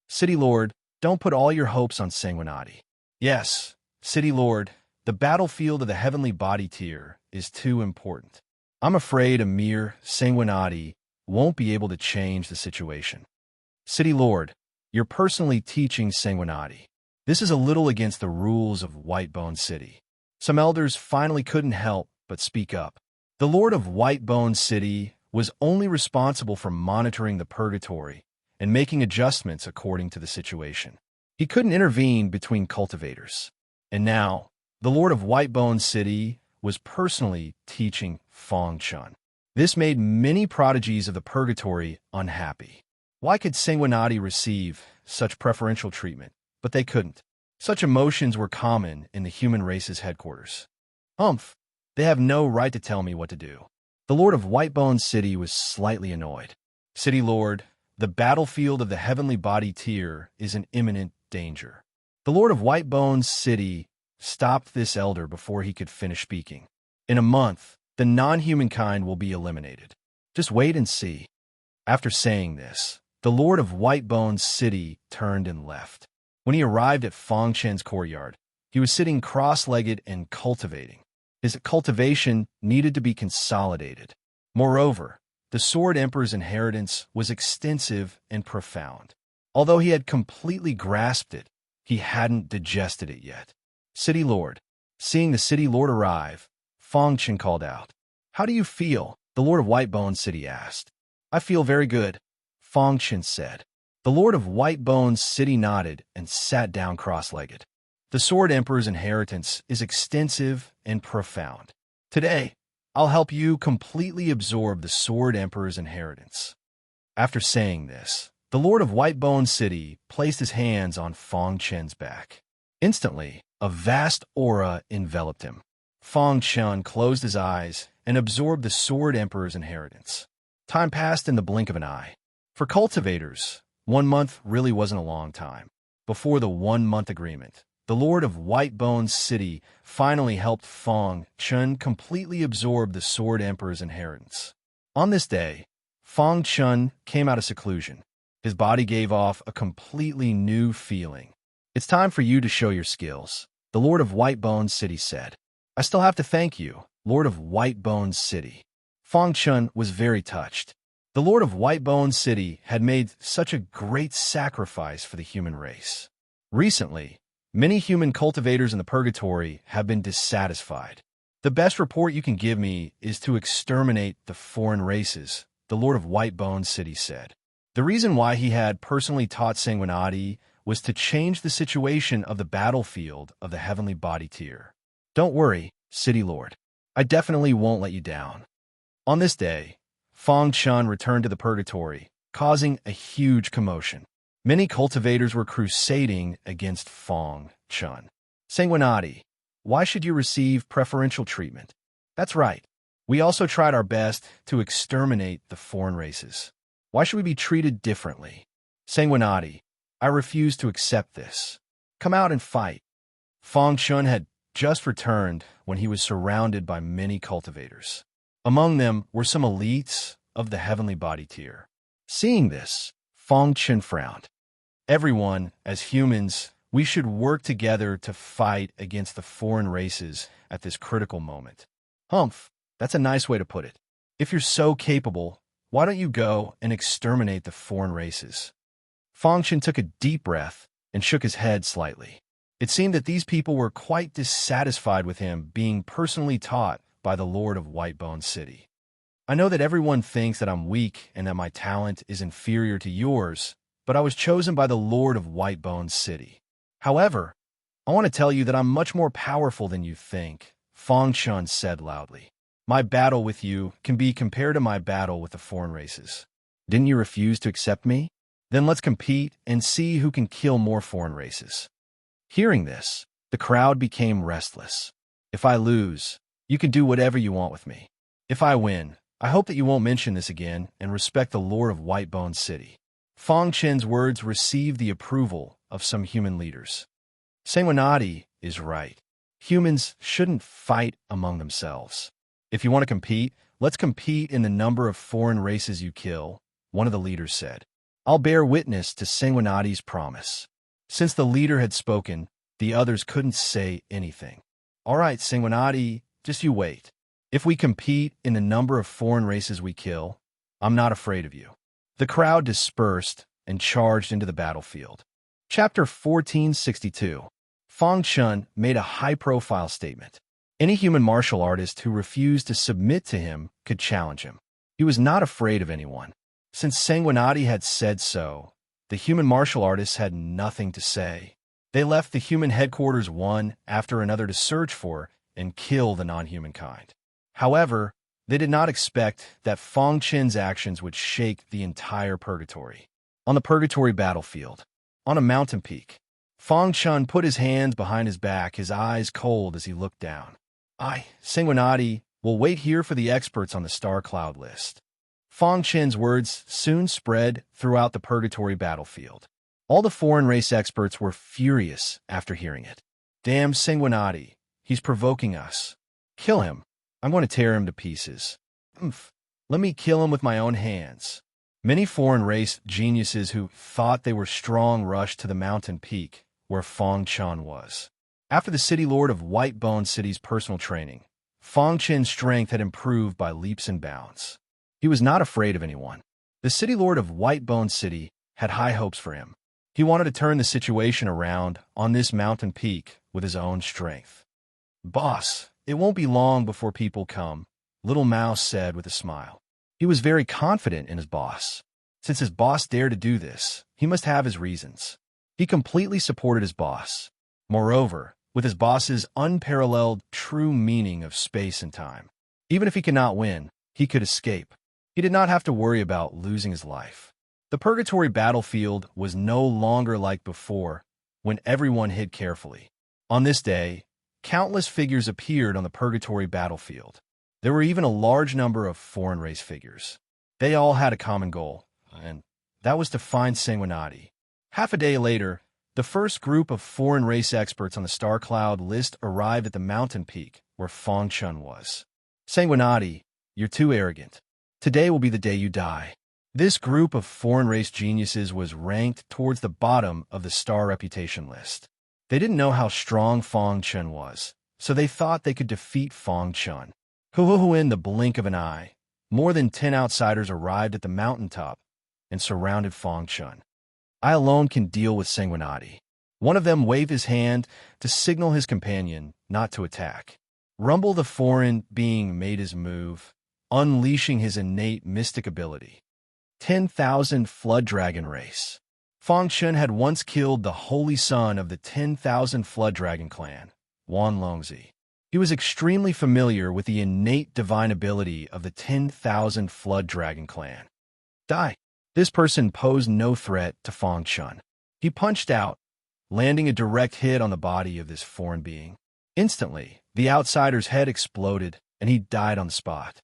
City Lord, don't put all your hopes on Sanguinati. Yes, City Lord, the battlefield of the heavenly body tier is too important. I'm afraid a mere Sanguinati won't be able to change the situation. City Lord, you're personally teaching Sanguinati. This is a little against the rules of Whitebone City. Some elders finally couldn't help but speak up. The Lord of Whitebone City was only responsible for monitoring the purgatory and making adjustments according to the situation. He couldn't intervene between cultivators. And now, the Lord of Whitebone City was personally teaching Fang Chun. This made many prodigies of the purgatory unhappy. Why could Sanguinati receive such preferential treatment, but they couldn't? Such emotions were common in the human race's headquarters. They have no right to tell me what to do. The Lord of Whitebone City was slightly annoyed. City Lord, the battlefield of the heavenly body tier is in imminent danger. The Lord of Whitebone City stopped this elder before he could finish speaking. In a month, the non-human kind will be eliminated. Just wait and see. After saying this, the Lord of Whitebone City turned and left. When he arrived at Fang Chun's courtyard, he was sitting cross-legged and cultivating. His cultivation needed to be consolidated. Moreover, the Sword Emperor's inheritance was extensive and profound. Although he had completely grasped it, he hadn't digested it yet. City Lord. Seeing the City Lord arrive, Fang Chun called out. How do you feel? The Lord of Whitebone City asked. I feel very good, Fang Chun said. The Lord of Whitebone City nodded and sat down cross-legged. The Sword Emperor's inheritance is extensive and profound. Today, I'll help you completely absorb the Sword Emperor's inheritance. After saying this, the Lord of Whitebone City placed his hands on Fang Chun's back. Instantly, A vast aura enveloped him. Fang Chun closed his eyes and absorbed the Sword Emperor's inheritance. Time passed in the blink of an eye. For cultivators, 1 month really wasn't a long time. Before the 1 month agreement, the Lord of Whitebone's city finally helped Fang Chun completely absorb the Sword Emperor's inheritance. On this day, Fang Chun came out of seclusion. His body gave off a completely new feeling. "It's time for you to show your skills," the Lord of Whitebone's city said. "I still have to thank you, Lord of Whitebone's city." Fang Chun was very touched. The Lord of Whitebone's city had made such a great sacrifice for the human race. Recently, many human cultivators in the purgatory have been dissatisfied. "The best report you can give me is to exterminate the foreign races," the Lord of Whitebone's city said. The reason why he had personally taught Sanguinati was to change the situation of the battlefield of the heavenly body tier. "Don't worry, City Lord. I definitely won't let you down." On this day, Fang Chun returned to the purgatory, causing a huge commotion. Many cultivators were crusading against Fang Chun. "Sanguinati, why should you receive preferential treatment?" "That's right. We also tried our best to exterminate the foreign races. Why should we be treated differently?" "Sanguinati, I refuse to accept this. Come out and fight." Fang Chun had just returned when he was surrounded by many cultivators. Among them were some elites of the heavenly body tier. Seeing this, Fang Chun frowned. "Everyone, as humans, we should work together to fight against the foreign races at this critical moment." "Humph, that's a nice way to put it. If you're so capable, why don't you go and exterminate the foreign races?" Fang Chun took a deep breath and shook his head slightly. It seemed that these people were quite dissatisfied with him being personally taught by the Lord of Whitebone City. "I know that everyone thinks that I'm weak and that my talent is inferior to yours, but I was chosen by the Lord of Whitebone City. However, I want to tell you that I'm much more powerful than you think," Fang Chun said loudly. "My battle with you can be compared to my battle with the foreign races. Didn't you refuse to accept me? Then let's compete and see who can kill more foreign races." Hearing this, the crowd became restless. "If I lose, you can do whatever you want with me. If I win, I hope that you won't mention this again and respect the Lord of Whitebone City." Fang Chun's words received the approval of some human leaders. Sanguinati is right. Humans shouldn't fight among themselves. "If you want to compete, let's compete in the number of foreign races you kill," one of the leaders said. "I'll bear witness to Sanguinati's promise." Since the leader had spoken, the others couldn't say anything. "All right, Sanguinati, just you wait. If we compete in the number of foreign races we kill, I'm not afraid of you." The crowd dispersed and charged into the battlefield. Chapter 1462. Fang Chun made a high-profile statement. Any human martial artist who refused to submit to him could challenge him. He was not afraid of anyone. Since Sanguinati had said so, the human martial artists had nothing to say. They left the human headquarters one after another to search for and kill the non-human kind. However, they did not expect that Fang Chun's actions would shake the entire purgatory. On the purgatory battlefield, on a mountain peak, Fang Chun put his hands behind his back, his eyes cold as he looked down. "I, Sanguinati, will wait here for the experts on the star cloud list." Fang Chun's words soon spread throughout the purgatory battlefield. All the foreign race experts were furious after hearing it. "Damn Sanguinati, he's provoking us. Kill him. I'm going to tear him to pieces. Let me kill him with my own hands." Many foreign race geniuses who thought they were strong rushed to the mountain peak where Fang Chun was. After the city lord of Whitebone City's personal training, Fang Chun's strength had improved by leaps and bounds. He was not afraid of anyone. The city lord of Whitebone City had high hopes for him. He wanted to turn the situation around on this mountain peak with his own strength. "Boss, it won't be long before people come," Little Mouse said with a smile. He was very confident in his boss. Since his boss dared to do this, he must have his reasons. He completely supported his boss. Moreover, with his boss's unparalleled true meaning of space and time, even if he could not win, he could escape. He did not have to worry about losing his life. The purgatory battlefield was no longer like before, when everyone hid carefully. On this day, countless figures appeared on the purgatory battlefield. There were even a large number of foreign race figures. They all had a common goal, and that was to find Sanguinati. Half a day later, the first group of foreign race experts on the star cloud list arrived at the mountain peak where Fong Chun was. Sanguinati, you're too arrogant. Today will be the day you die. This group of foreign race geniuses was ranked towards the bottom of the star reputation list. They didn't know how strong Fong Chun was, so they thought they could defeat Fong Chun. In the blink of an eye, more than 10 outsiders arrived at the mountaintop and surrounded Fong Chun. I alone can deal with Sanguinati. One of them waved his hand to signal his companion not to attack. Rumble the foreign being made his move, unleashing his innate mystic ability. 10,000 Flood Dragon Race. Fong Chun had once killed the holy son of the 10,000 Flood Dragon clan, Wan Longzi. He was extremely familiar with the innate divine ability of the 10,000 Flood Dragon clan. Die. This person posed no threat to Fong Chun. He punched out, landing a direct hit on the body of this foreign being. Instantly, the outsider's head exploded, and he died on the spot.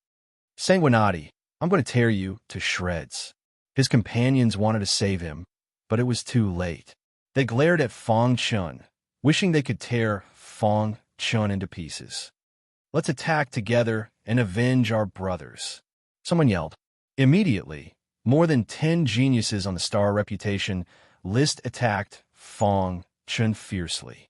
Sanguinati, I'm going to tear you to shreds. His companions wanted to save him, but it was too late. They glared at Fong Chun, wishing they could tear Fong Chun into pieces. Let's attack together and avenge our brothers, someone yelled. Immediately, more than 10 geniuses on the star reputation list attacked Fong Chun fiercely.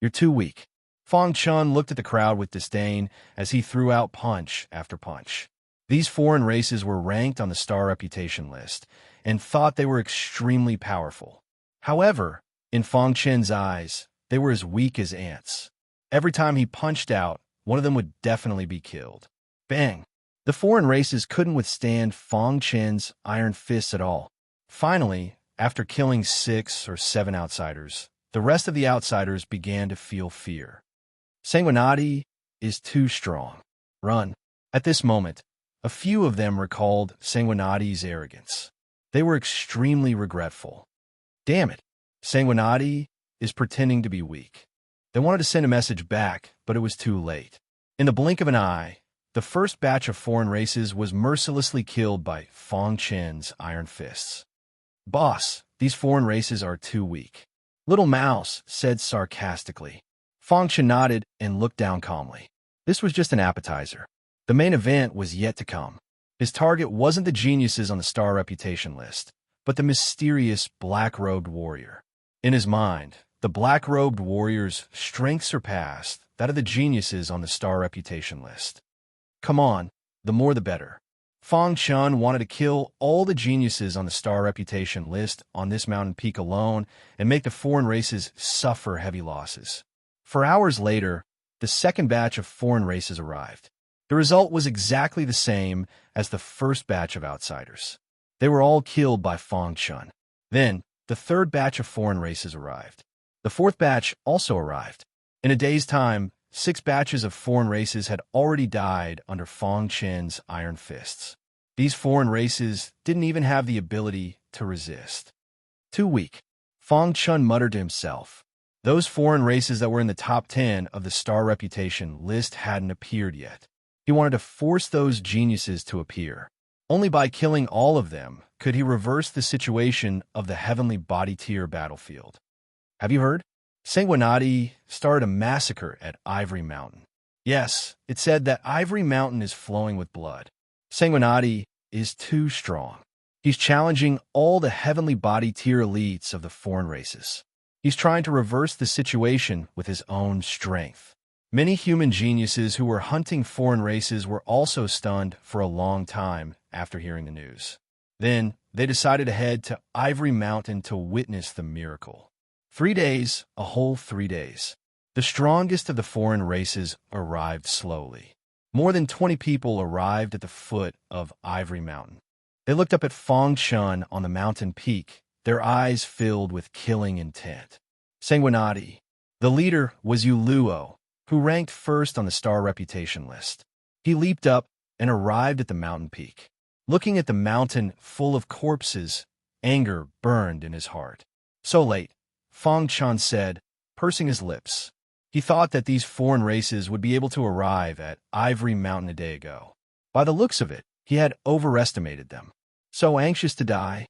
You're too weak. Fong Chun looked at the crowd with disdain as he threw out punch after punch. These foreign races were ranked on the star reputation list and thought they were extremely powerful. However, in Fong Chun's eyes, they were as weak as ants. Every time he punched out, one of them would definitely be killed. Bang! The foreign races couldn't withstand Fong Chun's iron fists at all. Finally, after killing 6 or 7 outsiders, the rest of the outsiders began to feel fear. Sanguinati is too strong. Run. At this moment, a few of them recalled Sanguinati's arrogance. They were extremely regretful. Damn it, Sanguinati is pretending to be weak. They wanted to send a message back, but it was too late. In the blink of an eye, the first batch of foreign races was mercilessly killed by Fong Chun's iron fists. Boss, these foreign races are too weak. Little Mouse said sarcastically. Fong Chun nodded and looked down calmly. This was just an appetizer. The main event was yet to come. His target wasn't the geniuses on the star reputation list, but the mysterious black-robed warrior. In his mind, the black-robed warrior's strength surpassed that of the geniuses on the star reputation list. Come on, the more the better. Fong Chun wanted to kill all the geniuses on the star reputation list on this mountain peak alone and make the foreign races suffer heavy losses. 4 hours later, the second batch of foreign races arrived. The result was exactly the same as the first batch of outsiders. They were all killed by Fong Chun. Then, the third batch of foreign races arrived. The fourth batch also arrived. In a day's time, 6 batches of foreign races had already died under Fong Chun's iron fists. These foreign races didn't even have the ability to resist. Too weak. Fong Chun muttered to himself. Those foreign races that were in the top 10 of the star reputation list hadn't appeared yet. He wanted to force those geniuses to appear. Only by killing all of them could he reverse the situation of the heavenly body tier battlefield. Have you heard? Sanguinati started a massacre at Ivory Mountain. Yes, it said that Ivory Mountain is flowing with blood. Sanguinati is too strong. He's challenging all the heavenly body tier elites of the foreign races. He's trying to reverse the situation with his own strength. Many human geniuses who were hunting foreign races were also stunned for a long time after hearing the news. Then, they decided to head to Ivory Mountain to witness the miracle. 3 days, a whole 3 days. The strongest of the foreign races arrived slowly. More than 20 people arrived at the foot of Ivory Mountain. They looked up at Fong Chun on the mountain peak, their eyes filled with killing intent. Sanguinati. The leader was Yuluo, who ranked first on the star reputation list. He leaped up and arrived at the mountain peak. Looking at the mountain full of corpses, anger burned in his heart. So late, Fong Chun said, pursing his lips, He thought that these foreign races would be able to arrive at Ivory Mountain a day ago. By the looks of it, he had overestimated them. So anxious to die?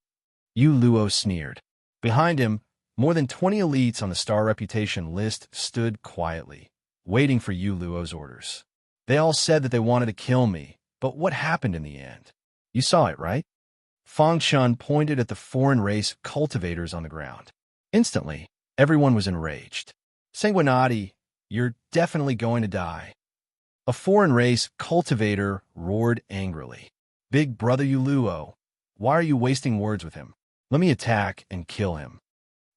Yu Luo sneered. Behind him, more than 20 elites on the star reputation list stood quietly, waiting for Yu Luo's orders. They all said that they wanted to kill me, but what happened in the end? You saw it, right? Fang Chun pointed at the foreign race cultivators on the ground. Instantly, everyone was enraged. Sanguinati, you're definitely going to die. A foreign race cultivator roared angrily. Big brother Yu Luo, why are you wasting words with him? Let me attack and kill him.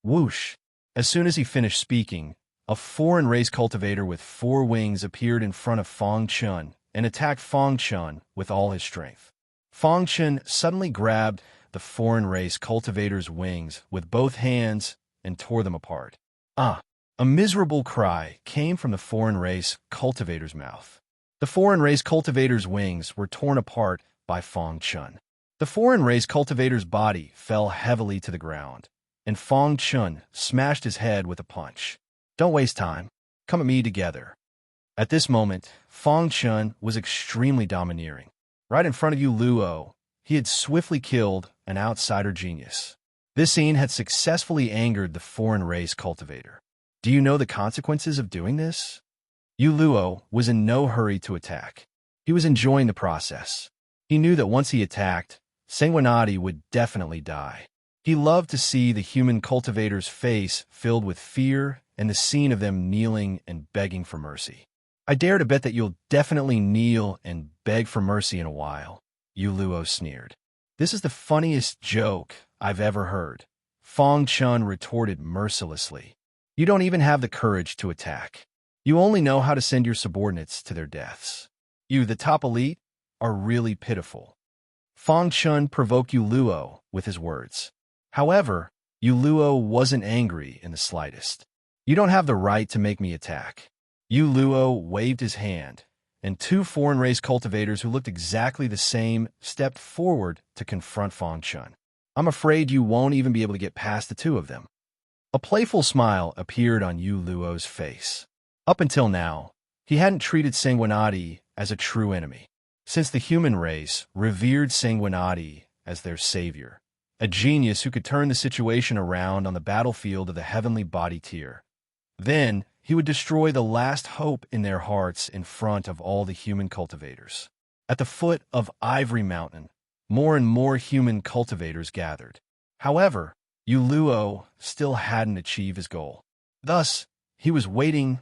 Whoosh! As soon as he finished speaking, a foreign race cultivator with 4 wings appeared in front of Fang Chun and attacked Fang Chun with all his strength. Fang Chun suddenly grabbed the foreign race cultivator's wings with both hands and tore them apart. Ah! A miserable cry came from the foreign race cultivator's mouth. The foreign race cultivator's wings were torn apart by Fang Chun. The foreign race cultivator's body fell heavily to the ground, and Fang Chun smashed his head with a punch. Don't waste time. Come at me together. At this moment, Fang Chun was extremely domineering. Right in front of Yu Luo, he had swiftly killed an outsider genius. This scene had successfully angered the foreign race cultivator. Do you know the consequences of doing this? Yu Luo was in no hurry to attack. He was enjoying the process. He knew that once he attacked, Sanguinati would definitely die. He loved to see the human cultivator's face filled with fear and the scene of them kneeling and begging for mercy. I dare to bet that you'll definitely kneel and beg for mercy in a while, Yu Luo sneered. This is the funniest joke I've ever heard. Fang Chun retorted mercilessly. You don't even have the courage to attack. You only know how to send your subordinates to their deaths. You, the top elite, are really pitiful. Fang Chun provoked Yu Luo with his words. However, Yu Luo wasn't angry in the slightest. You don't have the right to make me attack. Yu Luo waved his hand, and 2 foreign race cultivators who looked exactly the same stepped forward to confront Fang Chun. I'm afraid you won't even be able to get past the 2 of them. A playful smile appeared on Yu Luo's face. Up until now, he hadn't treated Sanguinati as a true enemy, since the human race revered Sanguinati as their savior, a genius who could turn the situation around on the battlefield of the heavenly body tier. Then, he would destroy the last hope in their hearts in front of all the human cultivators. At the foot of Ivory Mountain, more and more human cultivators gathered. However, Yu Luo still hadn't achieved his goal. Thus, he was waiting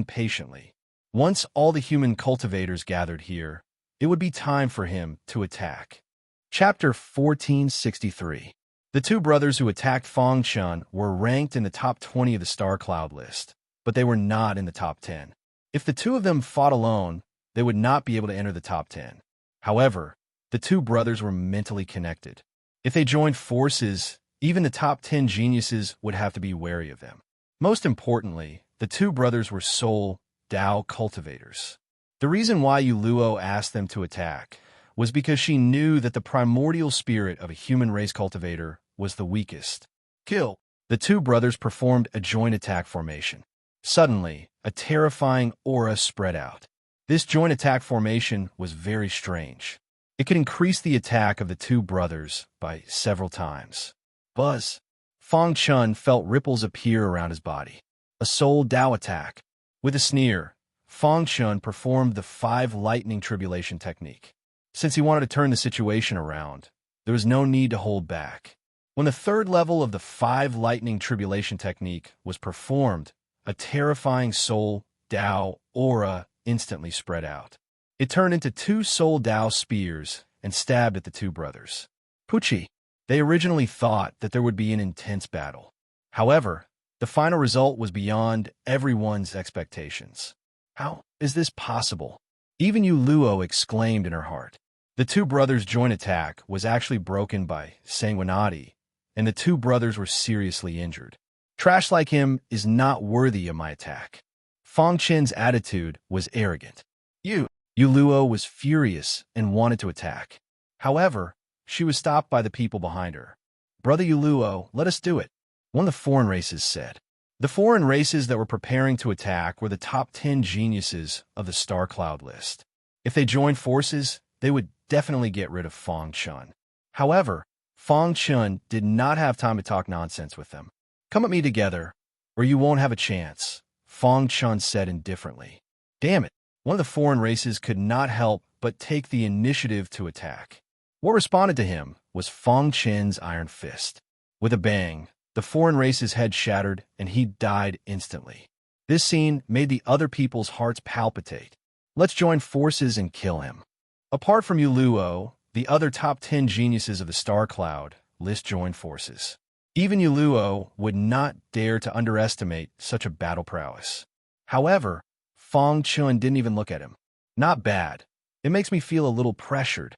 patiently. Once all the human cultivators gathered here, it would be time for him to attack. Chapter 1463. The 2 brothers who attacked Fang Chun were ranked in the top 20 of the Star Cloud list, but they were not in the top 10. If the 2 of them fought alone, they would not be able to enter the top 10. However, the 2 brothers were mentally connected. If they joined forces, even the top 10 geniuses would have to be wary of them. Most importantly, the 2 brothers were soul Dao cultivators. The reason why Yu Luo asked them to attack was because she knew that the primordial spirit of a human race cultivator was the weakest. Kill! The 2 brothers performed a joint attack formation. Suddenly, a terrifying aura spread out. This joint attack formation was very strange. It could increase the attack of the 2 brothers by several times. Buzz! Fang Chun felt ripples appear around his body. A soul Dao attack. With a sneer, Fang Chun performed the 5 lightning tribulation technique. Since he wanted to turn the situation around, there was no need to hold back. When the 3rd level of the 5 lightning tribulation technique was performed, a terrifying soul Dao aura instantly spread out. It turned into 2 soul Dao spears and stabbed at the 2 brothers. Pucci! They originally thought that there would be an intense battle. However, the final result was beyond everyone's expectations. How is this possible? Even Yu Luo exclaimed in her heart. The 2 brothers' joint attack was actually broken by Sanguinati, and the 2 brothers were seriously injured. Trash like him is not worthy of my attack. Fang Chen's attitude was arrogant. Yu Luo was furious and wanted to attack. However, she was stopped by the people behind her. Brother Yu Luo, let us do it, one of the foreign races said. The foreign races that were preparing to attack were the top 10 geniuses of the star cloud list. If they joined forces, they would definitely get rid of Fang Chun. However, Fang Chun did not have time to talk nonsense with them. "Come at me together, or you won't have a chance," Fang Chun said indifferently. Damn it, one of the foreign races could not help but take the initiative to attack. What responded to him was Fang Chen's iron fist. With a bang, the foreign race's head shattered, and he died instantly. This scene made the other people's hearts palpitate. Let's join forces and kill him. Apart from Yu Luo, the other top 10 geniuses of the star cloud list joined forces. Even Yu Luo would not dare to underestimate such a battle prowess. However, Fang Chun didn't even look at him. "Not bad. It makes me feel a little pressured."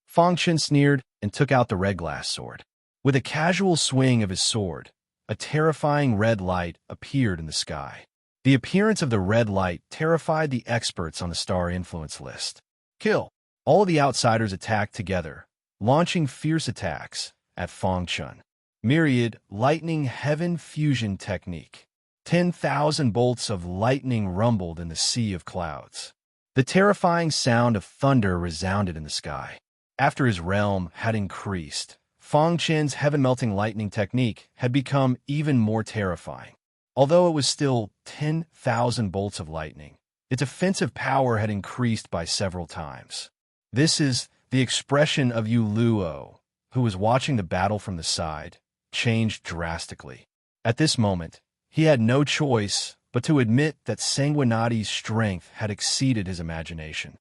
Fang Chun sneered and took out the red glass sword. With a casual swing of his sword, a terrifying red light appeared in the sky. The appearance of the red light terrified the experts on the star influence list. Kill! All of the outsiders attacked together, launching fierce attacks at Fang Chun. Myriad lightning heaven fusion technique. 10,000 bolts of lightning rumbled in the sea of clouds. The terrifying sound of thunder resounded in the sky. After his realm had increased, Fang Chen's heaven-melting lightning technique had become even more terrifying. Although it was still 10,000 bolts of lightning, its offensive power had increased by several times. This is the expression of Yu Luo, who was watching the battle from the side, changed drastically. At this moment, he had no choice but to admit that Sanguinati's strength had exceeded his imagination.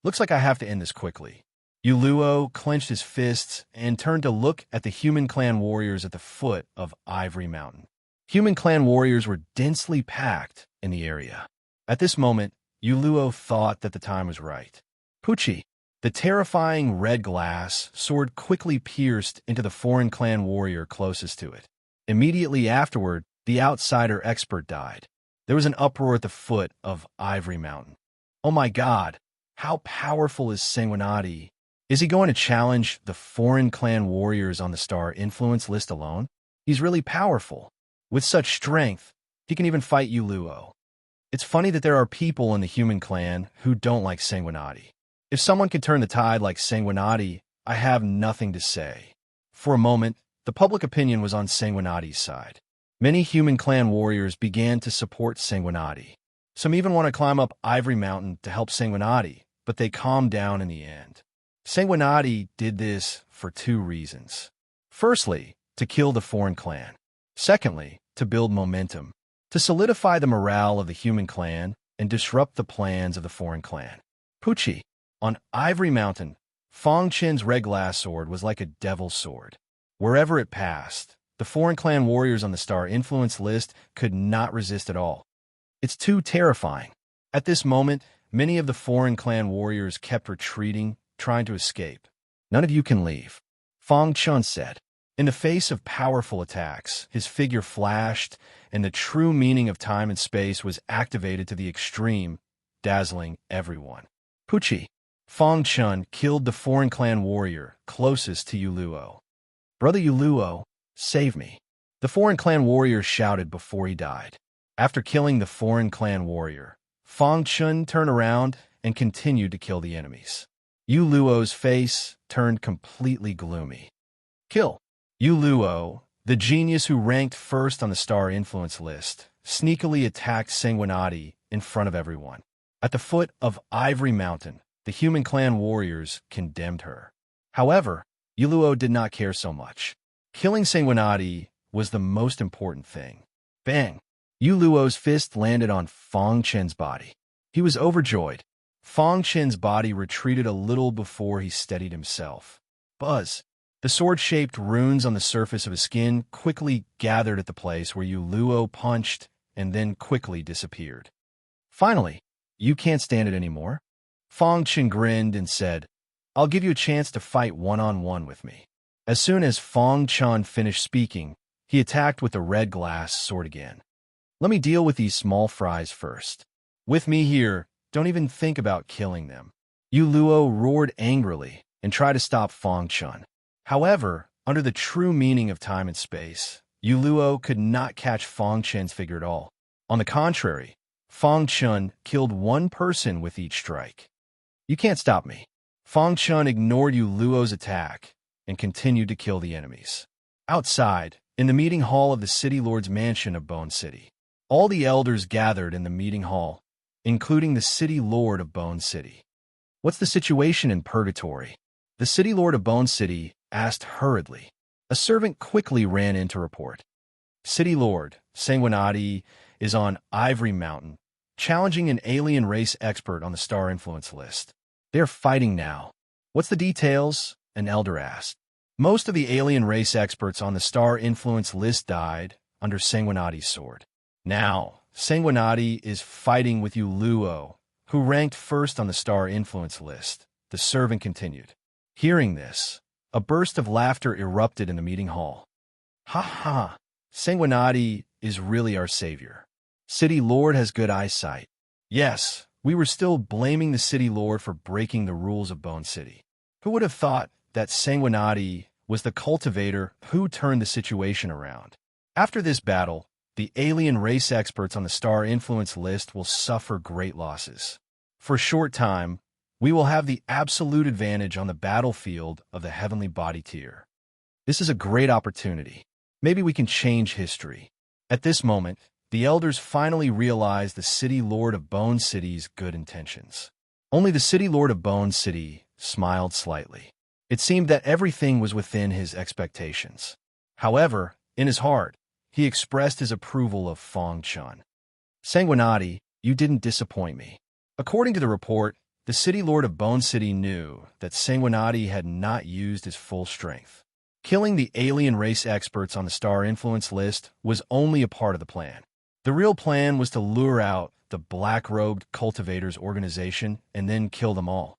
"Looks like I have to end this quickly." Yu Luo clenched his fists and turned to look at the human clan warriors at the foot of Ivory Mountain. Human clan warriors were densely packed in the area. At this moment, Yu Luo thought that the time was right. Pucci, the terrifying red glass sword quickly pierced into the foreign clan warrior closest to it. Immediately afterward, the outsider expert died. There was an uproar at the foot of Ivory Mountain. "Oh my God, how powerful is Sanguinati? Is he going to challenge the foreign clan warriors on the star influence list alone? He's really powerful. With such strength, he can even fight Yu Luo." It's funny that there are people in the human clan who don't like Sanguinati. If someone could turn the tide like Sanguinati, I have nothing to say. For a moment, the public opinion was on Sanguinati's side. Many human clan warriors began to support Sanguinati. Some even want to climb up Ivory Mountain to help Sanguinati, but they calmed down in the end. Sanguinati did this for two reasons. Firstly, to kill the foreign clan. Secondly, to build momentum, to solidify the morale of the human clan and disrupt the plans of the foreign clan. Pucci, on Ivory Mountain, Fang Chen's red glass sword was like a devil's sword. Wherever it passed, the foreign clan warriors on the star influence list could not resist at all. It's too terrifying. At this moment, many of the foreign clan warriors kept retreating, trying to escape. "None of you can leave," Fang Chun said. In the face of powerful attacks, his figure flashed, and the true meaning of time and space was activated to the extreme, dazzling everyone. Pucci, Fang Chun killed the foreign clan warrior closest to Yu Luo. "Brother Yu Luo, save me," the foreign clan warrior shouted before he died. After killing the foreign clan warrior, Fang Chun turned around and continued to kill the enemies. Yu Luo's face turned completely gloomy. Kill! Yu Luo, the genius who ranked first on the star influence list, sneakily attacked Sanguinati in front of everyone. At the foot of Ivory Mountain, the human clan warriors condemned her. However, Yu Luo did not care so much. Killing Sanguinati was the most important thing. Bang! Yu Luo's fist landed on Fang Chen's body. He was overjoyed. Fang Chen's body retreated a little before he steadied himself. Buzz! The sword-shaped runes on the surface of his skin quickly gathered at the place where Yu Luo punched and then quickly disappeared. Finally, "You can't stand it anymore?" Fang Chen grinned and said, "I'll give you a chance to fight one-on-one with me." As soon as Fang Chen finished speaking, he attacked with the red glass sword again. "Let me deal with these small fries first. With me here, don't even think about killing them." Yu Luo roared angrily and tried to stop Fang Chen. However, under the true meaning of time and space, Yu Luo could not catch Fang Chen's figure at all. On the contrary, Fang Chen killed one person with each strike. You can't stop me. Fang Chen ignored Yu Luo's attack and continued to kill the enemies. Outside, in the meeting hall of the city lord's mansion of Bone City, all the elders gathered in the meeting hall, including the city lord of Bone City. What's the situation in Purgatory? The city lord of Bone City asked hurriedly. A servant quickly ran in to report. City lord Sanguinati is on Ivory Mountain, challenging an alien race expert on the star influence list. They're fighting now. What's the details? An elder asked. Most of the alien race experts on the star influence list died under Sanguinati's sword. Now, Sanguinati is fighting with Yu Luo, who ranked first on the star influence list, the servant continued. Hearing this, a burst of laughter erupted in the meeting hall. Ha ha! Sanguinati is really our savior. City Lord has good eyesight. Yes, we were still blaming the City Lord for breaking the rules of Bone City. Who would have thought that Sanguinati was the cultivator who turned the situation around? After this battle, the alien race experts on the star influence list will suffer great losses. For a short time, we will have the absolute advantage on the battlefield of the heavenly body tier. This is a great opportunity. Maybe we can change history. At this moment, the elders finally realized the City Lord of Bone City's good intentions. Only the City Lord of Bone City smiled slightly. It seemed that everything was within his expectations. However, in his heart, he expressed his approval of Fang Chen. Sanguinati, you didn't disappoint me. According to the report, the City Lord of Bone City knew that Sanguinati had not used his full strength. Killing the alien race experts on the star influence list was only a part of the plan. The real plan was to lure out the black-robed cultivators organization and then kill them all.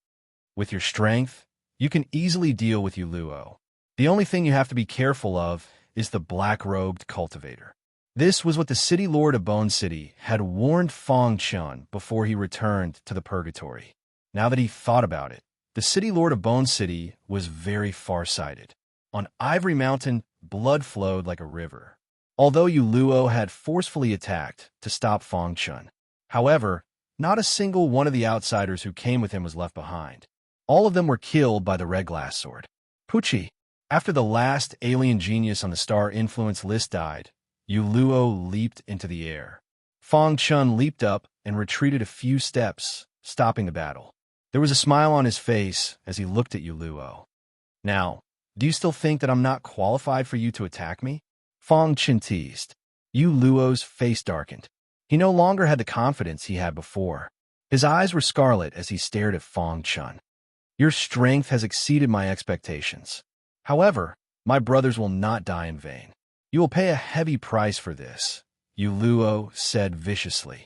With your strength, you can easily deal with Yu Luo. The only thing you have to be careful of is the black-robed cultivator. This was what the City Lord of Bone City had warned Fang Chen before he returned to the Purgatory. Now that he thought about it, the City Lord of Bone City was very far-sighted. On Ivory Mountain, blood flowed like a river. Although Yu Luo had forcefully attacked to stop Fang Chen. However, not a single one of the outsiders who came with him was left behind. All of them were killed by the red glass sword. Pucci. After the last alien genius on the star influence list died, Yu Luo leaped into the air. Fang Chen leaped up and retreated a few steps, stopping the battle. There was a smile on his face as he looked at Yu Luo. Now, do you still think that I'm not qualified for you to attack me? Fang Chen teased. Yu Luo's face darkened. He no longer had the confidence he had before. His eyes were scarlet as he stared at Fang Chen. Your strength has exceeded my expectations. However, my brothers will not die in vain. You will pay a heavy price for this, Yu Luo said viciously.